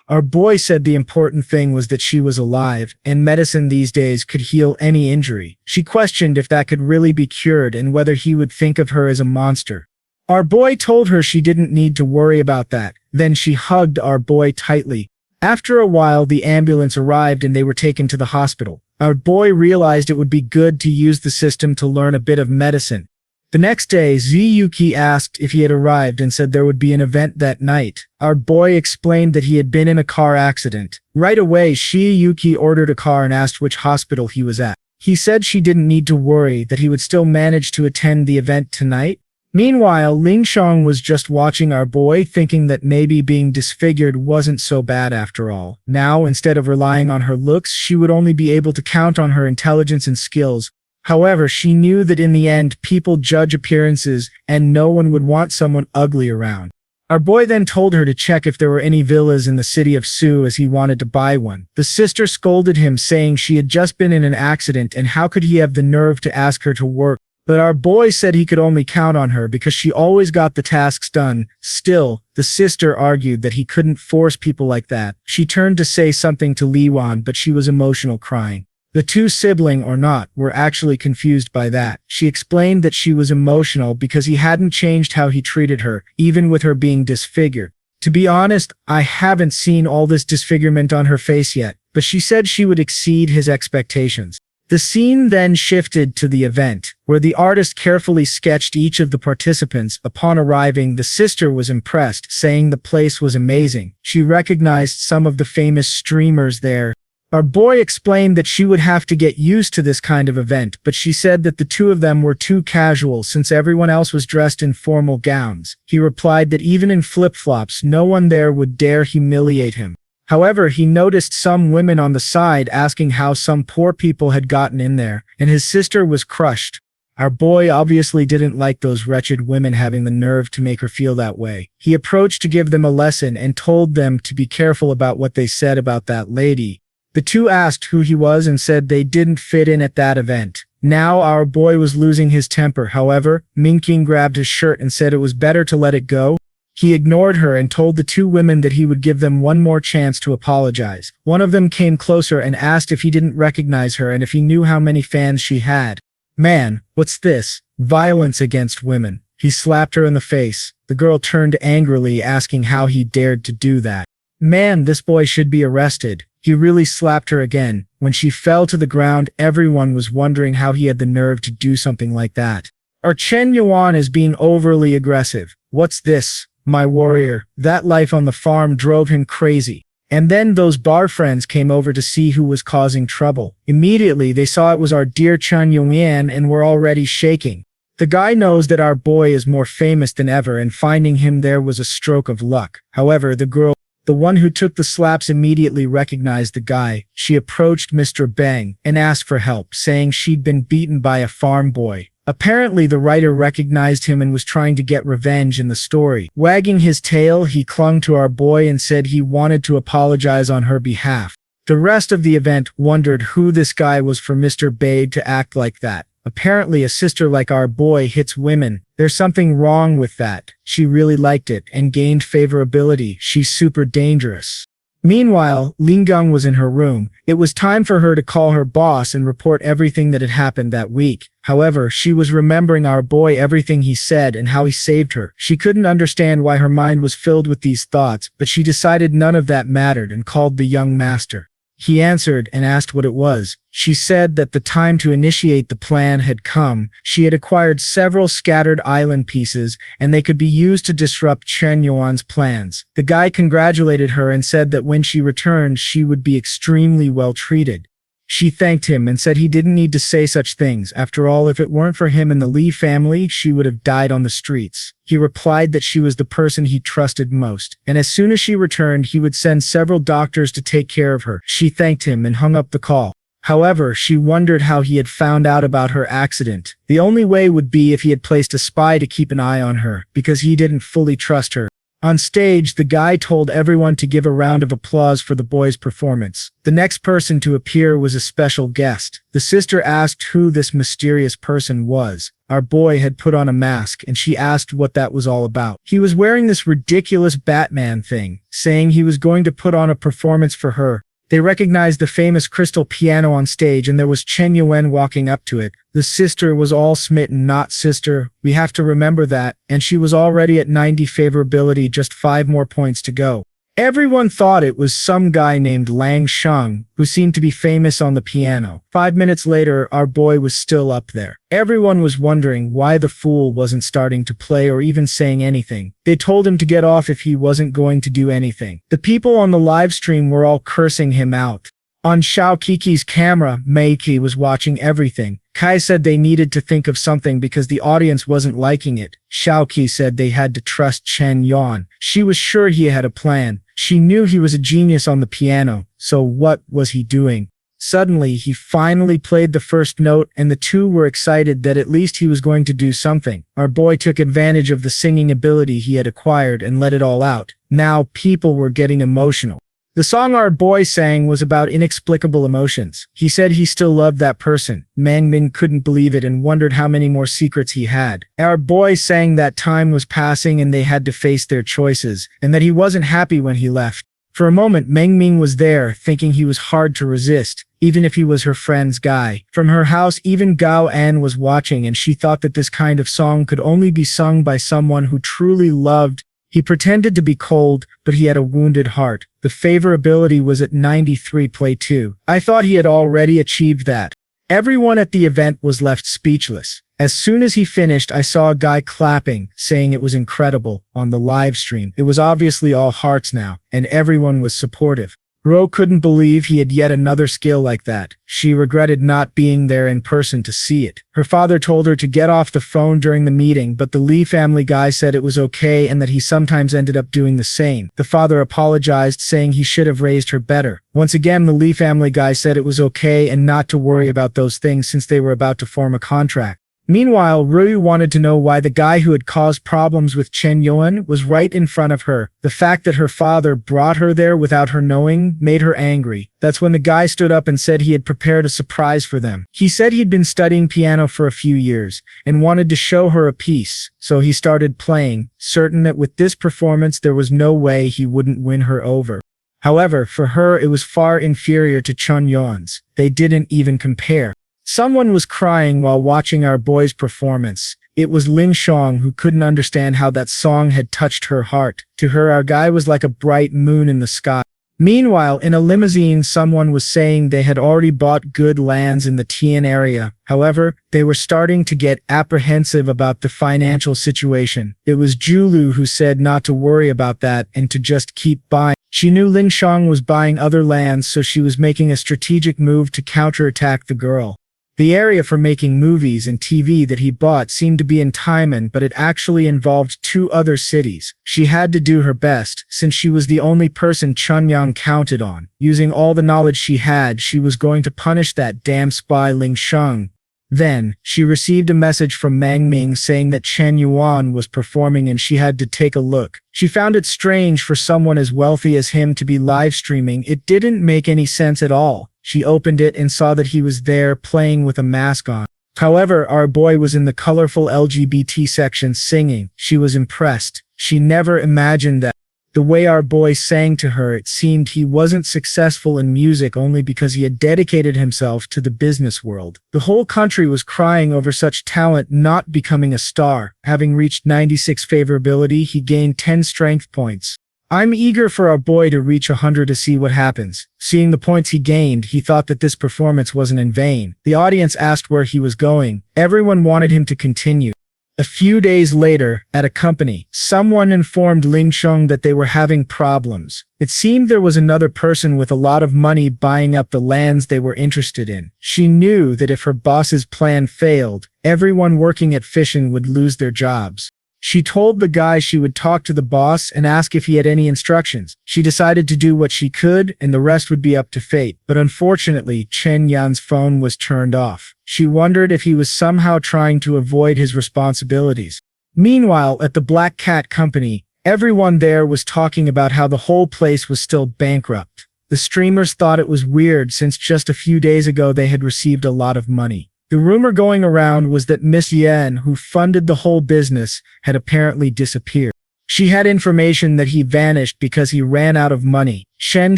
Our boy said the important thing was that she was alive, and medicine these days could heal any injury. She questioned if that could really be cured and whether he would think of her as a monster. Our boy told her she didn't need to worry about that. Then she hugged our boy tightly. After a while, the ambulance arrived and they were taken to the hospital. Our boy realized it would be good to use the system to learn a bit of medicine. The next day, Ziyuki asked if he had arrived and said there would be an event that night. Our boy explained that he had been in a car accident. Right away, Ziyuki ordered a car and asked which hospital he was at. He said she didn't need to worry, that he would still manage to attend the event tonight. Meanwhile, Ling Shang was just watching our boy, thinking that maybe being disfigured wasn't so bad after all. Now, instead of relying on her looks, she would only be able to count on her intelligence and skills. However, she knew that in the end, people judge appearances, and no one would want someone ugly around. Our boy then told her to check if there were any villas in the city of Su as he wanted to buy one. The sister scolded him, saying she had just been in an accident and how could he have the nerve to ask her to work. But our boy said he could only count on her because she always got the tasks done. Still, the sister argued that he couldn't force people like that. She turned to say something to Li Wan, but she was emotional, crying. The two, sibling or not, were actually confused by that. She explained that she was emotional because he hadn't changed how he treated her, even with her being disfigured. To be honest, I haven't seen all this disfigurement on her face yet, but she said she would exceed his expectations. The scene then shifted to the event, where the artist carefully sketched each of the participants. Upon arriving, the sister was impressed, saying the place was amazing. She recognized some of the famous streamers there. Our boy explained that she would have to get used to this kind of event, but she said that the two of them were too casual since everyone else was dressed in formal gowns. He replied that even in flip-flops, no one there would dare humiliate him. However, he noticed some women on the side asking how some poor people had gotten in there, and his sister was crushed. Our boy obviously didn't like those wretched women having the nerve to make her feel that way. He approached to give them a lesson and told them to be careful about what they said about that lady. The two asked who he was and said they didn't fit in at that event. Now our boy was losing his temper. However, Minking grabbed his shirt and said it was better to let it go. He ignored her and told the two women that he would give them one more chance to apologize. One of them came closer and asked if he didn't recognize her and if he knew how many fans she had. Man, what's this? Violence against women. He slapped her in the face. The girl turned angrily, asking how he dared to do that. Man, this boy should be arrested. He really slapped her again. When she fell to the ground, everyone was wondering how he had the nerve to do something like that. Our Chen Yuan is being overly aggressive. What's this, my warrior? That life on the farm drove him crazy. And then those bar friends came over to see who was causing trouble. Immediately, they saw it was our dear Chen Yuan and were already shaking. The guy knows that our boy is more famous than ever, and finding him there was a stroke of luck. However, the girl, the one who took the slaps, immediately recognized the guy. She approached Mr. Bang and asked for help, saying she'd been beaten by a farm boy. Apparently, the writer recognized him and was trying to get revenge in the story. Wagging his tail, he clung to our boy and said he wanted to apologize on her behalf. The rest of the event wondered who this guy was for Mr. Bade to act like that. Apparently, a sister like our boy hits women. There's something wrong with that. She really liked it and gained favorability. She's super dangerous. Meanwhile, Lingang was in her room. It was time for her to call her boss and report everything that had happened that week. However, she was remembering our boy, everything he said and how he saved her. She couldn't understand why her mind was filled with these thoughts, but she decided none of that mattered and called the young master. He answered and asked what it was. She said that the time to initiate the plan had come. She had acquired several scattered island pieces, and they could be used to disrupt Chen Yuan's plans. The guy congratulated her and said that when she returned, she would be extremely well treated. She thanked him and said he didn't need to say such things. After all, if it weren't for him and the Li family, she would have died on the streets. He replied that she was the person he trusted most, and as soon as she returned, he would send several doctors to take care of her. She thanked him and hung up the call. However, she wondered how he had found out about her accident. The only way would be if he had placed a spy to keep an eye on her, because he didn't fully trust her. On stage, the guy told everyone to give a round of applause for the boy's performance. The next person to appear was a special guest. The sister asked who this mysterious person was. Our boy had put on a mask, and she asked what that was all about. He was wearing this ridiculous Batman thing, saying he was going to put on a performance for her. They recognized the famous crystal piano on stage, and there was Chen Yuan walking up to it. The sister was all smitten. Not sister, we have to remember that, and she was already at 90 favorability, just 5 more points to go. Everyone thought it was some guy named Lang Sheng, who seemed to be famous on the piano. 5 minutes later, our boy was still up there. Everyone was wondering why the fool wasn't starting to play or even saying anything. They told him to get off if he wasn't going to do anything. The people on the live stream were all cursing him out. On Xiao Kiki's camera, Meiki was watching everything. Kai said they needed to think of something because the audience wasn't liking it. Xiao Qi said they had to trust Chen Yuan. She was sure he had a plan. She knew he was a genius on the piano, so what was he doing? Suddenly, he finally played the first note, and the two were excited that at least he was going to do something. Our boy took advantage of the singing ability he had acquired and let it all out. Now, people were getting emotional. The song our boy sang was about inexplicable emotions. He said he still loved that person. Mang Min couldn't believe it and wondered how many more secrets he had. Our boy sang that time was passing and they had to face their choices, and that he wasn't happy when he left. For a moment, Meng Ming was there, thinking he was hard to resist, even if he was her friend's guy. From her house, even Gao An was watching, and she thought that this kind of song could only be sung by someone who truly loved. He pretended to be cold, but he had a wounded heart. The favorability was at 93 play 2. I thought he had already achieved that. Everyone at the event was left speechless. As soon as he finished, I saw a guy clapping, saying it was incredible, on the live stream. It was obviously all hearts now, and everyone was supportive. Ro couldn't believe he had yet another skill like that. She regretted not being there in person to see it. Her father told her to get off the phone during the meeting, but the Li family guy said it was okay and that he sometimes ended up doing the same. The father apologized, saying he should have raised her better. Once again, the Li family guy said it was okay and not to worry about those things since they were about to form a contract. Meanwhile, Rui wanted to know why the guy who had caused problems with Chen Yuan was right in front of her. The fact that her father brought her there without her knowing made her angry. That's when the guy stood up and said he had prepared a surprise for them. He said he'd been studying piano for a few years and wanted to show her a piece, so he started playing, certain that with this performance there was no way he wouldn't win her over. However, for her it was far inferior to Chen Yuan's. They didn't even compare. Someone was crying while watching our boy's performance. It was Lin Shutong, who couldn't understand how that song had touched her heart. To her, our guy was like a bright moon in the sky. Meanwhile, in a limousine, someone was saying they had already bought good lands in the Tian area. However, they were starting to get apprehensive about the financial situation. It was Julu who said not to worry about that and to just keep buying. She knew Lin Shang was buying other lands, so she was making a strategic move to counterattack the girl. The area for making movies and TV that he bought seemed to be in Taiman, but it actually involved 2 other cities. She had to do her best, since she was the only person Chen Yuan counted on. Using all the knowledge she had, she was going to punish that damn spy Ling Sheng. Then, she received a message from Mang Ming saying that Chen Yuan was performing and she had to take a look. She found it strange for someone as wealthy as him to be live streaming. It didn't make any sense at all. She opened it and saw that he was there playing with a mask on. However, our boy was in the colorful LGBT section singing. She was impressed. She never imagined that. The way our boy sang to her, it seemed he wasn't successful in music only because he had dedicated himself to the business world. The whole country was crying over such talent not becoming a star. Having reached 96 favorability, he gained 10 strength points. I'm eager for our boy to reach 100 to see what happens. Seeing the points he gained, he thought that this performance wasn't in vain. The audience asked where he was going. Everyone wanted him to continue. A few days later, at a company, someone informed Ling Sheng that they were having problems. It seemed there was another person with a lot of money buying up the lands they were interested in. She knew that if her boss's plan failed, everyone working at fishing would lose their jobs. She told the guy she would talk to the boss and ask if he had any instructions. She decided to do what she could, and the rest would be up to fate. But unfortunately, Chen Yuan's phone was turned off. She wondered if he was somehow trying to avoid his responsibilities. Meanwhile, at the Black Cat Company, everyone there was talking about how the whole place was still bankrupt. The streamers thought it was weird since just a few days ago they had received a lot of money. The rumor going around was that Miss Yan, who funded the whole business, had apparently disappeared. She had information that he vanished because he ran out of money. Shen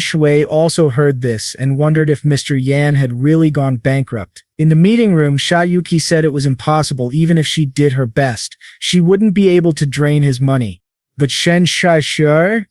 Shui also heard this and wondered if Mr. Yan had really gone bankrupt. In the meeting room, Shayuki said it was impossible. Even if she did her best, she wouldn't be able to drain his money. But Shen Shai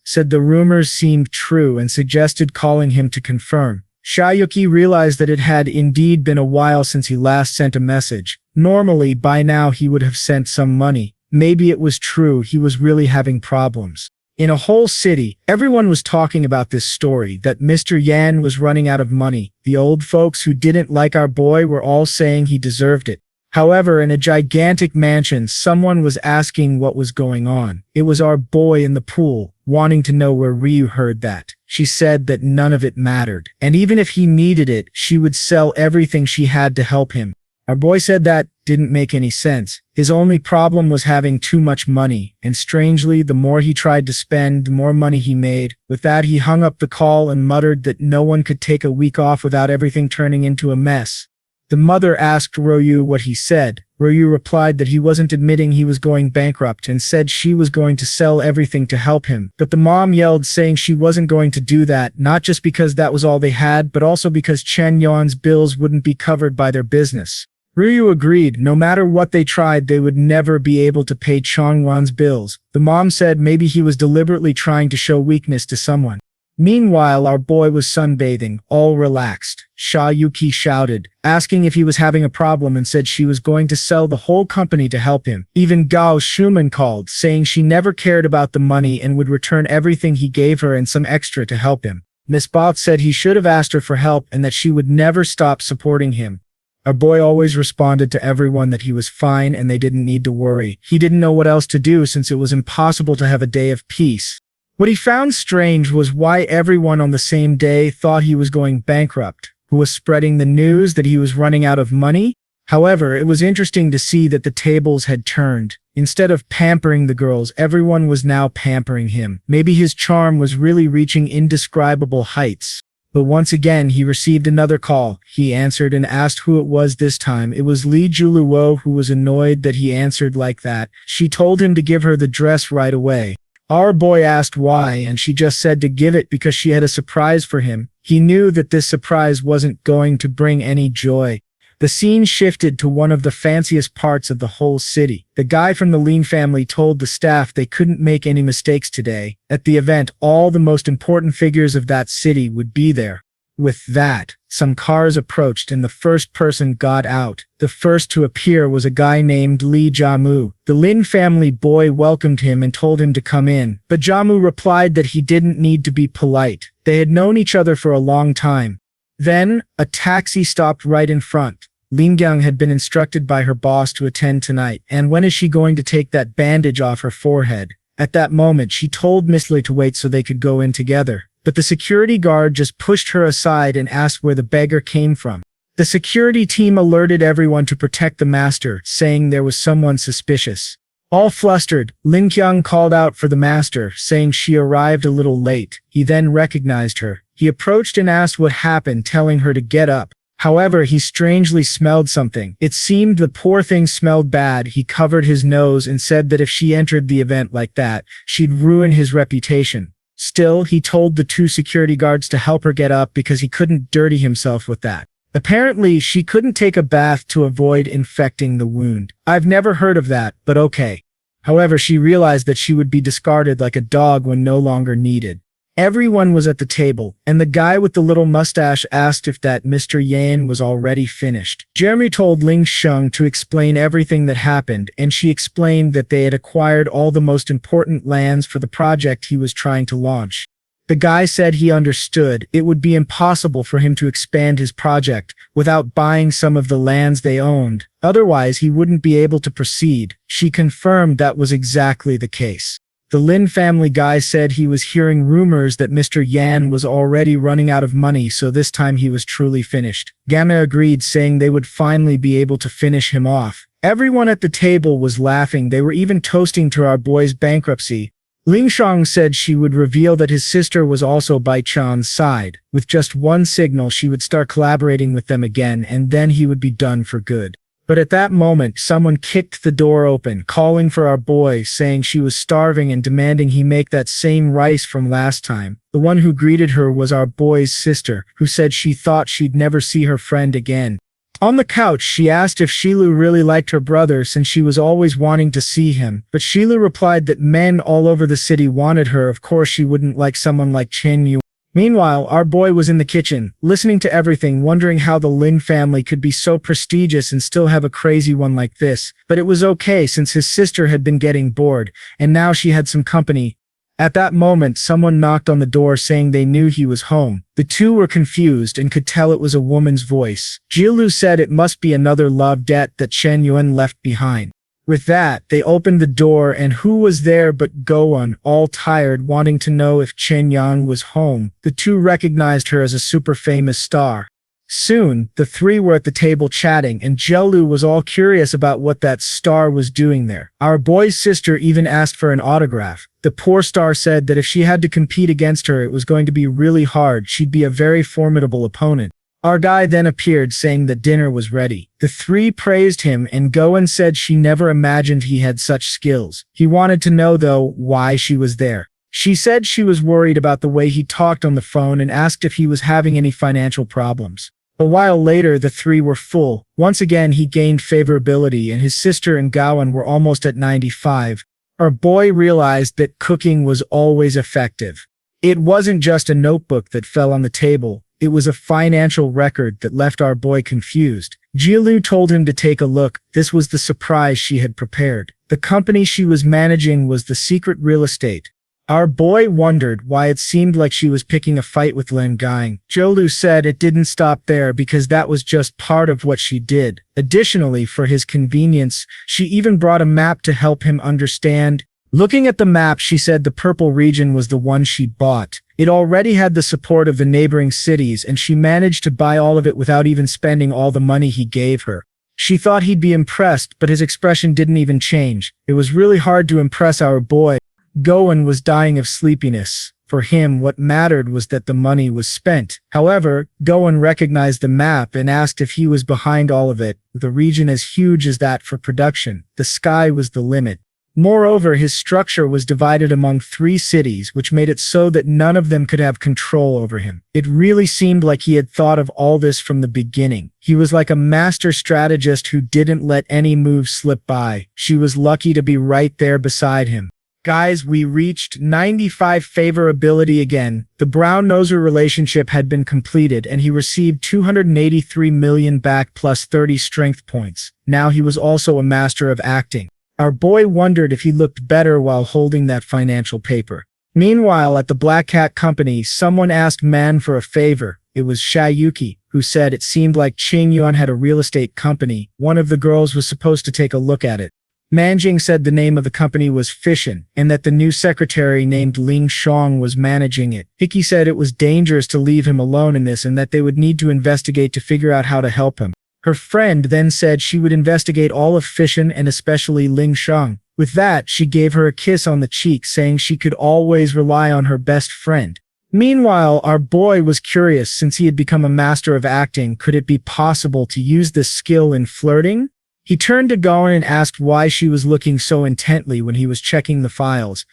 said the rumors seemed true and suggested calling him to confirm. Shayuki realized that it had indeed been a while since he last sent a message. Normally, by now he would have sent some money. Maybe it was true he was really having problems. In a whole city, everyone was talking about this story, that Mr. Yan was running out of money. The old folks who didn't like our boy were all saying he deserved it. However, in a gigantic mansion, someone was asking what was going on. It was our boy in the pool, wanting to know where Ryu heard that. She said that none of it mattered, and even if he needed it, she would sell everything she had to help him. Our boy said that didn't make any sense. His only problem was having too much money, and strangely, the more he tried to spend, the more money he made. With that, he hung up the call and muttered that no one could take a week off without everything turning into a mess. The mother asked Ryu what he said. Ryu replied that he wasn't admitting he was going bankrupt and said she was going to sell everything to help him. But the mom yelled saying she wasn't going to do that, not just because that was all they had, but also because Chen Yuan's bills wouldn't be covered by their business. Ryu agreed. No matter what they tried, they would never be able to pay Chen Yuan's bills. The mom said maybe he was deliberately trying to show weakness to someone. Meanwhile, our boy was sunbathing, all relaxed. Shayuki shouted, asking if he was having a problem, and said she was going to sell the whole company to help him. Even Gao Shuman called, saying she never cared about the money and would return everything he gave her and some extra to help him. Miss Both said he should have asked her for help and that she would never stop supporting him. Our boy always responded to everyone that he was fine and they didn't need to worry. He didn't know what else to do since it was impossible to have a day of peace. What he found strange was why everyone on the same day thought he was going bankrupt, who was spreading the news that he was running out of money. However, it was interesting to see that the tables had turned. Instead of pampering the girls, everyone was now pampering him. Maybe his charm was really reaching indescribable heights. But once again, he received another call. He answered and asked who it was this time. It was Li Juluo, who was annoyed that he answered like that. She told him to give her the dress right away. Our boy asked why, and she just said to give it because she had a surprise for him. He knew that this surprise wasn't going to bring any joy. The scene shifted to one of the fanciest parts of the whole city. The guy from the Lin family told the staff they couldn't make any mistakes today. At the event, all the most important figures of that city would be there. With that, some cars approached and the first person got out. The first to appear was a guy named Li Jiamu. The Lin family boy welcomed him and told him to come in, but Jiamu replied that he didn't need to be polite. They had known each other for a long time. Then, a taxi stopped right in front. Lin Gang had been instructed by her boss to attend tonight, and when is she going to take that bandage off her forehead? At that moment, she told Miss Li to wait so they could go in together. But the security guard just pushed her aside and asked where the beggar came from. The security team alerted everyone to protect the master, saying there was someone suspicious. All flustered, Lin Qiang called out for the master, saying she arrived a little late. He then recognized her. He approached and asked what happened, telling her to get up. However, he strangely smelled something. It seemed the poor thing smelled bad. He covered his nose and said that if she entered the event like that, she'd ruin his reputation. Still, he told the two security guards to help her get up because he couldn't dirty himself with that. Apparently, she couldn't take a bath to avoid infecting the wound. I've never heard of that, but okay. However, she realized that she would be discarded like a dog when no longer needed. Everyone was at the table, and the guy with the little mustache asked if that Mr. Yan was already finished. Jeremy told Ling Sheng to explain everything that happened, and she explained that they had acquired all the most important lands for the project he was trying to launch. The guy said he understood it would be impossible for him to expand his project without buying some of the lands they owned. Otherwise, he wouldn't be able to proceed. She confirmed that was exactly the case. The Lin family guy said he was hearing rumors that Mr. Yan was already running out of money, so this time he was truly finished. Gamma agreed, saying they would finally be able to finish him off. Everyone at the table was laughing. They were even toasting to our boy's bankruptcy. Ling Shang said she would reveal that his sister was also by Chan's side. With just one signal, she would start collaborating with them again, and then he would be done for good. But at that moment, someone kicked the door open, calling for our boy, saying she was starving and demanding he make that same rice from last time. The one who greeted her was our boy's sister, who said she thought she'd never see her friend again. On the couch, she asked if Shilu really liked her brother since she was always wanting to see him, but Shilu replied that men all over the city wanted her. Of course she wouldn't like someone like Chen Yuan. Meanwhile, our boy was in the kitchen, listening to everything, wondering how the Lin family could be so prestigious and still have a crazy one like this. But it was okay since his sister had been getting bored, and now she had some company. At that moment, someone knocked on the door saying they knew he was home. The two were confused and could tell it was a woman's voice. Jielu said it must be another love debt that Chen Yuan left behind. With that, they opened the door, and who was there but Gowan, all tired, wanting to know if Chen Yang was home. The two recognized her as a super famous star. Soon, the three were at the table chatting, and Jielu was all curious about what that star was doing there. Our boy's sister even asked for an autograph. The poor star said that if she had to compete against her, it was going to be really hard. She'd be a very formidable opponent. Our guy then appeared, saying that dinner was ready. The three praised him, and Gowan said she never imagined he had such skills. He wanted to know, though, why she was there. She said she was worried about the way he talked on the phone and asked if he was having any financial problems. A while later, the three were full. Once again, he gained favorability, and his sister and Gowan were almost at 95. Our boy realized that cooking was always effective. It wasn't just a notebook that fell on the table. It was a financial record that left our boy confused. Jielu told him to take a look. This was the surprise she had prepared. The company she was managing was the secret real estate. Our boy wondered why it seemed like she was picking a fight with Lin Gang. Jielu said it didn't stop there because that was just part of what she did. Additionally, for his convenience, she even brought a map to help him understand. Looking at the map, she said the purple region was the one she bought. It already had the support of the neighboring cities, and she managed to buy all of it without even spending all the money he gave her. She thought he'd be impressed, but his expression didn't even change. It was really hard to impress our boy. Gowan was dying of sleepiness. For him, what mattered was that the money was spent. However, Gowan recognized the map and asked if he was behind all of it. With a region as huge as that for production, the sky was the limit. Moreover, his structure was divided among 3 cities, which made it so that none of them could have control over him. It really seemed like he had thought of all this from the beginning. He was like a master strategist who didn't let any move slip by. She was lucky to be right there beside him. Guys, we reached 95 favorability again. The brown-noser relationship had been completed, and he received 283 million back plus 30 strength points. Now he was also a master of acting. Our boy wondered if he looked better while holding that financial paper. Meanwhile, at the Black Cat Company, someone asked Man for a favor. It was Shayuki, who said it seemed like Chen Yuan had a real estate company. One of the girls was supposed to take a look at it. Manjing said the name of the company was Fishin, and that the new secretary named Lin Shutong was managing it. Hickey said it was dangerous to leave him alone in this and that they would need to investigate to figure out how to help him. Her friend then said she would investigate all of Fishin and especially Ling Shang. With that, she gave her a kiss on the cheek, saying she could always rely on her best friend. Meanwhile, our boy was curious since he had become a master of acting. Could it be possible to use this skill in flirting? He turned to Goen and asked why she was looking so intently when he was checking the files.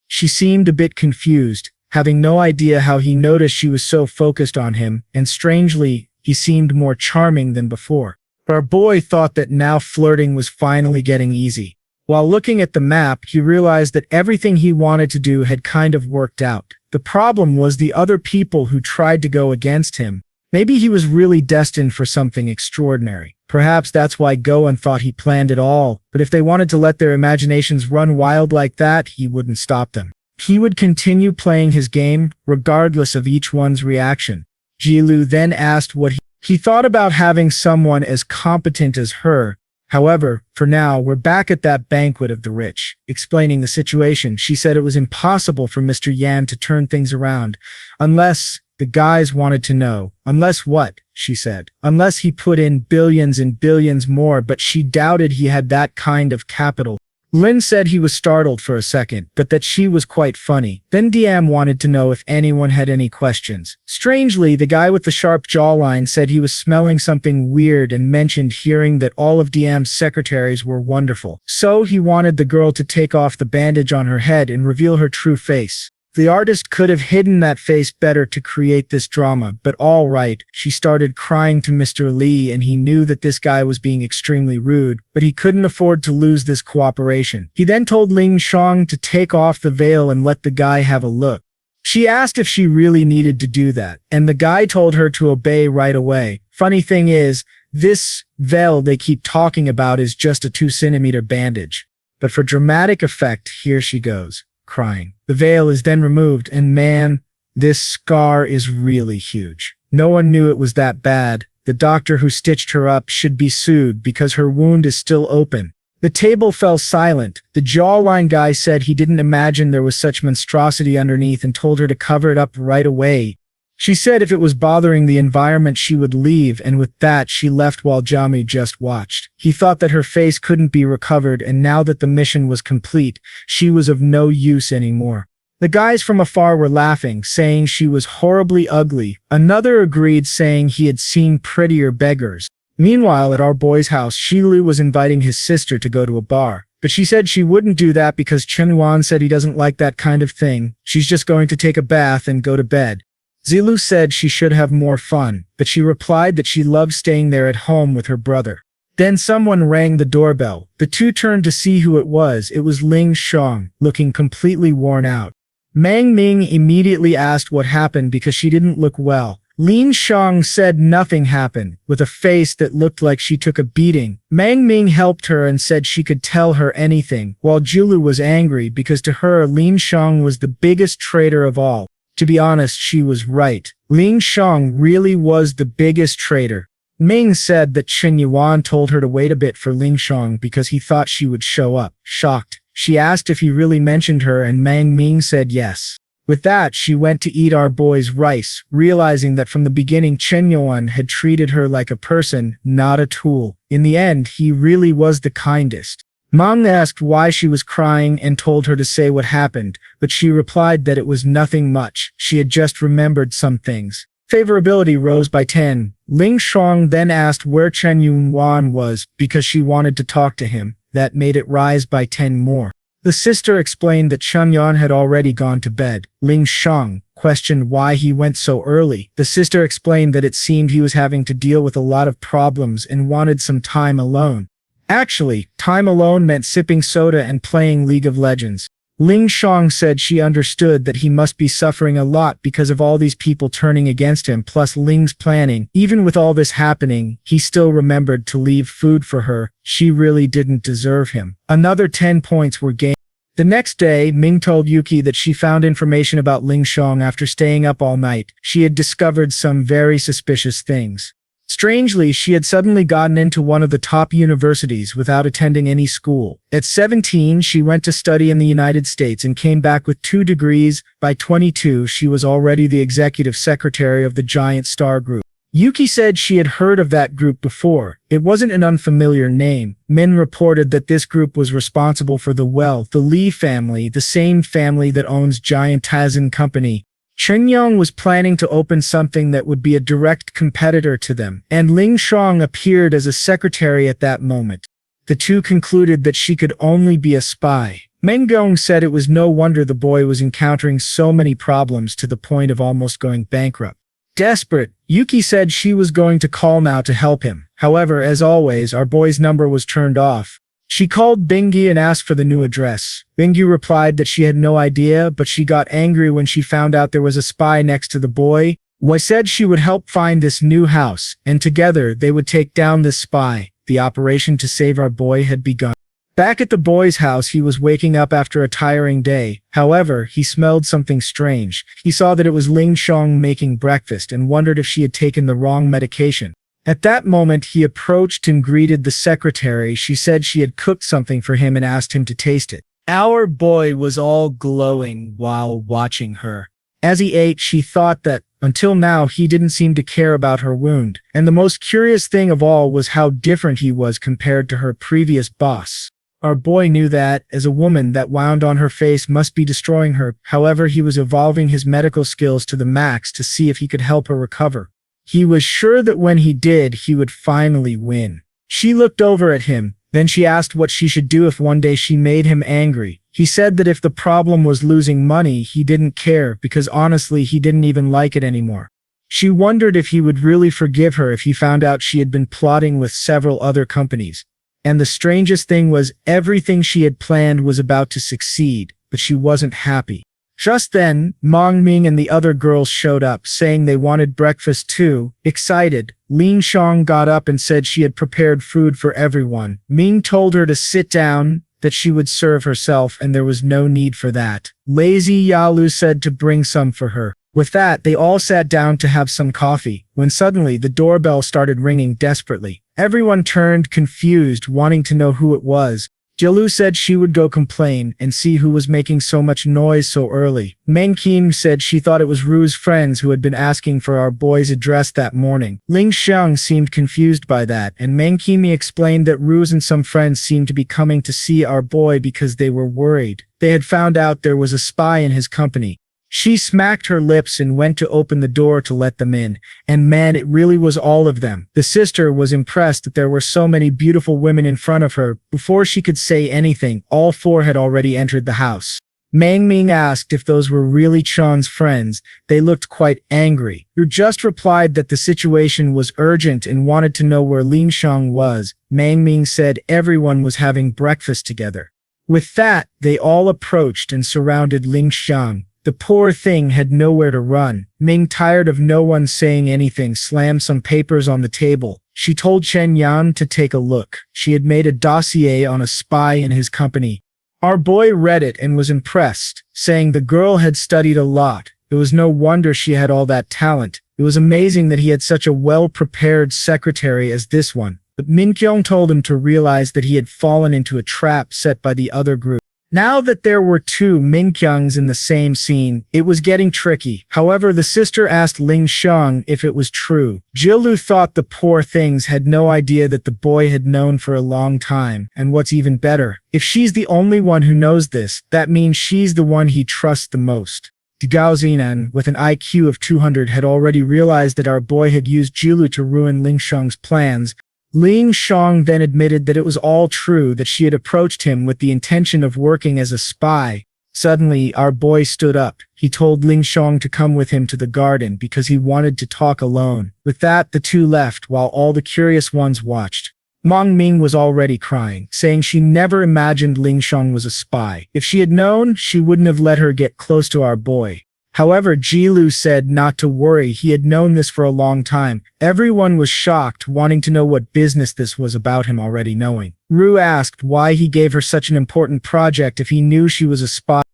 She seemed a bit confused, having no idea how he noticed she was so focused on him, and strangely, he seemed more charming than before. Our boy thought that now flirting was finally getting easy. While looking at the map, he realized that everything he wanted to do had kind of worked out. The problem was the other people who tried to go against him. Maybe he was really destined for something extraordinary. Perhaps that's why Goen thought he planned it all, but if they wanted to let their imaginations run wild like that, he wouldn't stop them. He would continue playing his game, regardless of each one's reaction. Jilu then asked what he thought about having someone as competent as her. However, for now, we're back at that banquet of the rich. Explaining the situation, she said it was impossible for Mr. Yan to turn things around, unless the guys wanted to know. Unless what? She said. Unless he put in billions and billions more, but she doubted he had that kind of capital. Lin said he was startled for a second, but that she was quite funny. Then DM wanted to know if anyone had any questions. Strangely, the guy with the sharp jawline said he was smelling something weird and mentioned hearing that all of DM's secretaries were wonderful. So he wanted the girl to take off the bandage on her head and reveal her true face. The artist could have hidden that face better to create this drama, but all right, she started crying to Mr. Lee and he knew that this guy was being extremely rude, but he couldn't afford to lose this cooperation. He then told Ling Shang to take off the veil and let the guy have a look. She asked if she really needed to do that, and the guy told her to obey right away. Funny thing is, this veil they keep talking about is just a 2-centimeter bandage. But for dramatic effect, here she goes, crying. The veil is then removed, and man, this scar is really huge. No one knew it was that bad. The doctor who stitched her up should be sued because her wound is still open. The table fell silent. The jawline guy said he didn't imagine there was such monstrosity underneath and told her to cover it up right away. She said if it was bothering the environment she would leave, and with that she left while Jami just watched. He thought that her face couldn't be recovered, and now that the mission was complete, she was of no use anymore. The guys from afar were laughing, saying she was horribly ugly. Another agreed, saying he had seen prettier beggars. Meanwhile, at our boy's house, Shilu was inviting his sister to go to a bar. But she said she wouldn't do that because Chen Yuan said he doesn't like that kind of thing. She's just going to take a bath and go to bed. Zilu said she should have more fun, but she replied that she loved staying there at home with her brother. Then someone rang the doorbell. The two turned to see who it was. It was Ling Shang, looking completely worn out. Mang Ming immediately asked what happened because she didn't look well. Lin Shang said nothing happened, with a face that looked like she took a beating. Mang Ming helped her and said she could tell her anything, while Julu was angry because to her Lin Shang was the biggest traitor of all. To be honest, she was right. Ling Shang really was the biggest traitor. Ming said that Chen Yuan told her to wait a bit for Ling Shang because he thought she would show up. Shocked, she asked if he really mentioned her, and Mang Ming said yes. With that, she went to eat our boy's rice, realizing that from the beginning Chen Yuan had treated her like a person, not a tool. In the end, he really was the kindest. Mom asked why she was crying and told her to say what happened, but she replied that it was nothing much. She had just remembered some things. Favorability rose by 10. Ling Shang then asked where Chen Yuan was because she wanted to talk to him. That made it rise by 10 more. The sister explained that Chen Yuan had already gone to bed. Lin Shutong questioned why he went so early. The sister explained that it seemed he was having to deal with a lot of problems and wanted some time alone. Actually, time alone meant sipping soda and playing League of Legends. Ling Shang said she understood that he must be suffering a lot because of all these people turning against him plus Ling's planning. Even with all this happening, he still remembered to leave food for her. She really didn't deserve him. Another 10 points were gained. The next day, Ming told Yuki that she found information about Ling Shang after staying up all night. She had discovered some very suspicious things. Strangely, she had suddenly gotten into one of the top universities without attending any school. At 17, she went to study in the United States and came back with 2 degrees. By 22, she was already the executive secretary of the Giant Star Group. Yuki said she had heard of that group before. It wasn't an unfamiliar name. Min reported that this group was responsible for the wealth, the Li family, the same family that owns Giant Tazin Company. Chen Yuan was planning to open something that would be a direct competitor to them, and Ling Shang appeared as a secretary at that moment. The two concluded that she could only be a spy. Meng Gong said it was no wonder the boy was encountering so many problems to the point of almost going bankrupt. Desperate, Yuki said she was going to call now to help him. However, as always, our boy's number was turned off. She called Bingyi and asked for the new address. Bingyi replied that she had no idea, but she got angry when she found out there was a spy next to the boy. Wei said she would help find this new house, and together they would take down this spy. The operation to save our boy had begun. Back at the boy's house, he was waking up after a tiring day. However, he smelled something strange. He saw that it was Ling Shang making breakfast and wondered if she had taken the wrong medication. At that moment, he approached and greeted the secretary. She said she had cooked something for him and asked him to taste it. Our boy was all glowing while watching her. As he ate, she thought that, until now, he didn't seem to care about her wound. And the most curious thing of all was how different he was compared to her previous boss. Our boy knew that, as a woman, that wound on her face must be destroying her. However, he was evolving his medical skills to the max to see if he could help her recover. He was sure that when he did, he would finally win. She looked over at him. Then she asked what she should do if one day she made him angry. He said that if the problem was losing money, he didn't care because honestly, he didn't even like it anymore. She wondered if he would really forgive her if he found out she had been plotting with several other companies. And the strangest thing was everything she had planned was about to succeed, but she wasn't happy. Just then, Mong Ming and the other girls showed up, saying they wanted breakfast too. Excited, Ling Shang got up and said she had prepared food for everyone. Ming told her to sit down, that she would serve herself, and there was no need for that. Lazy Yalu said to bring some for her. With that, they all sat down to have some coffee, when suddenly the doorbell started ringing desperately. Everyone turned confused, wanting to know who it was. Jilu said she would go complain and see who was making so much noise so early. Meng Kim said she thought it was Ru's friends who had been asking for our boy's address that morning. Ling Shang seemed confused by that, and Meng Kimi explained that Ru's and some friends seemed to be coming to see our boy because they were worried. They had found out there was a spy in his company. She smacked her lips and went to open the door to let them in, and man, it really was all of them. The sister was impressed that there were so many beautiful women in front of her. Before she could say anything, all 4 had already entered the house. Mang Ming asked if those were really Chan's friends. They looked quite angry. Ru just replied that the situation was urgent and wanted to know where Ling Shang was. Mang Ming said everyone was having breakfast together. With that, they all approached and surrounded Ling Shang. The poor thing had nowhere to run. Ming, tired of no one saying anything, slammed some papers on the table. She told Chen Yuan to take a look. She had made a dossier on a spy in his company. Our boy read it and was impressed, saying the girl had studied a lot. It was no wonder she had all that talent. It was amazing that he had such a well-prepared secretary as this one. But Min Kyung told him to realize that he had fallen into a trap set by the other group. Now that there were 2 Minkyungs in the same scene, it was getting tricky. However, the sister asked Ling Shang if it was true. Jilu thought the poor things had no idea that the boy had known for a long time. And what's even better, if she's the only one who knows this, that means she's the one he trusts the most. Gao Zinan, with an IQ of 200, had already realized that our boy had used Jilu to ruin Ling Shang's plans. Ling Shutong then admitted that it was all true, that she had approached him with the intention of working as a spy. Suddenly, our boy stood up. He told Ling Shutong to come with him to the garden because he wanted to talk alone. With that, the two left while all the curious ones watched. Meng Ming was already crying, saying she never imagined Ling Shutong was a spy. If she had known, she wouldn't have let her get close to our boy. However, Jilu said not to worry, he had known this for a long time. Everyone was shocked, wanting to know what business this was about him already knowing. Ru asked why he gave her such an important project if he knew she was a spy.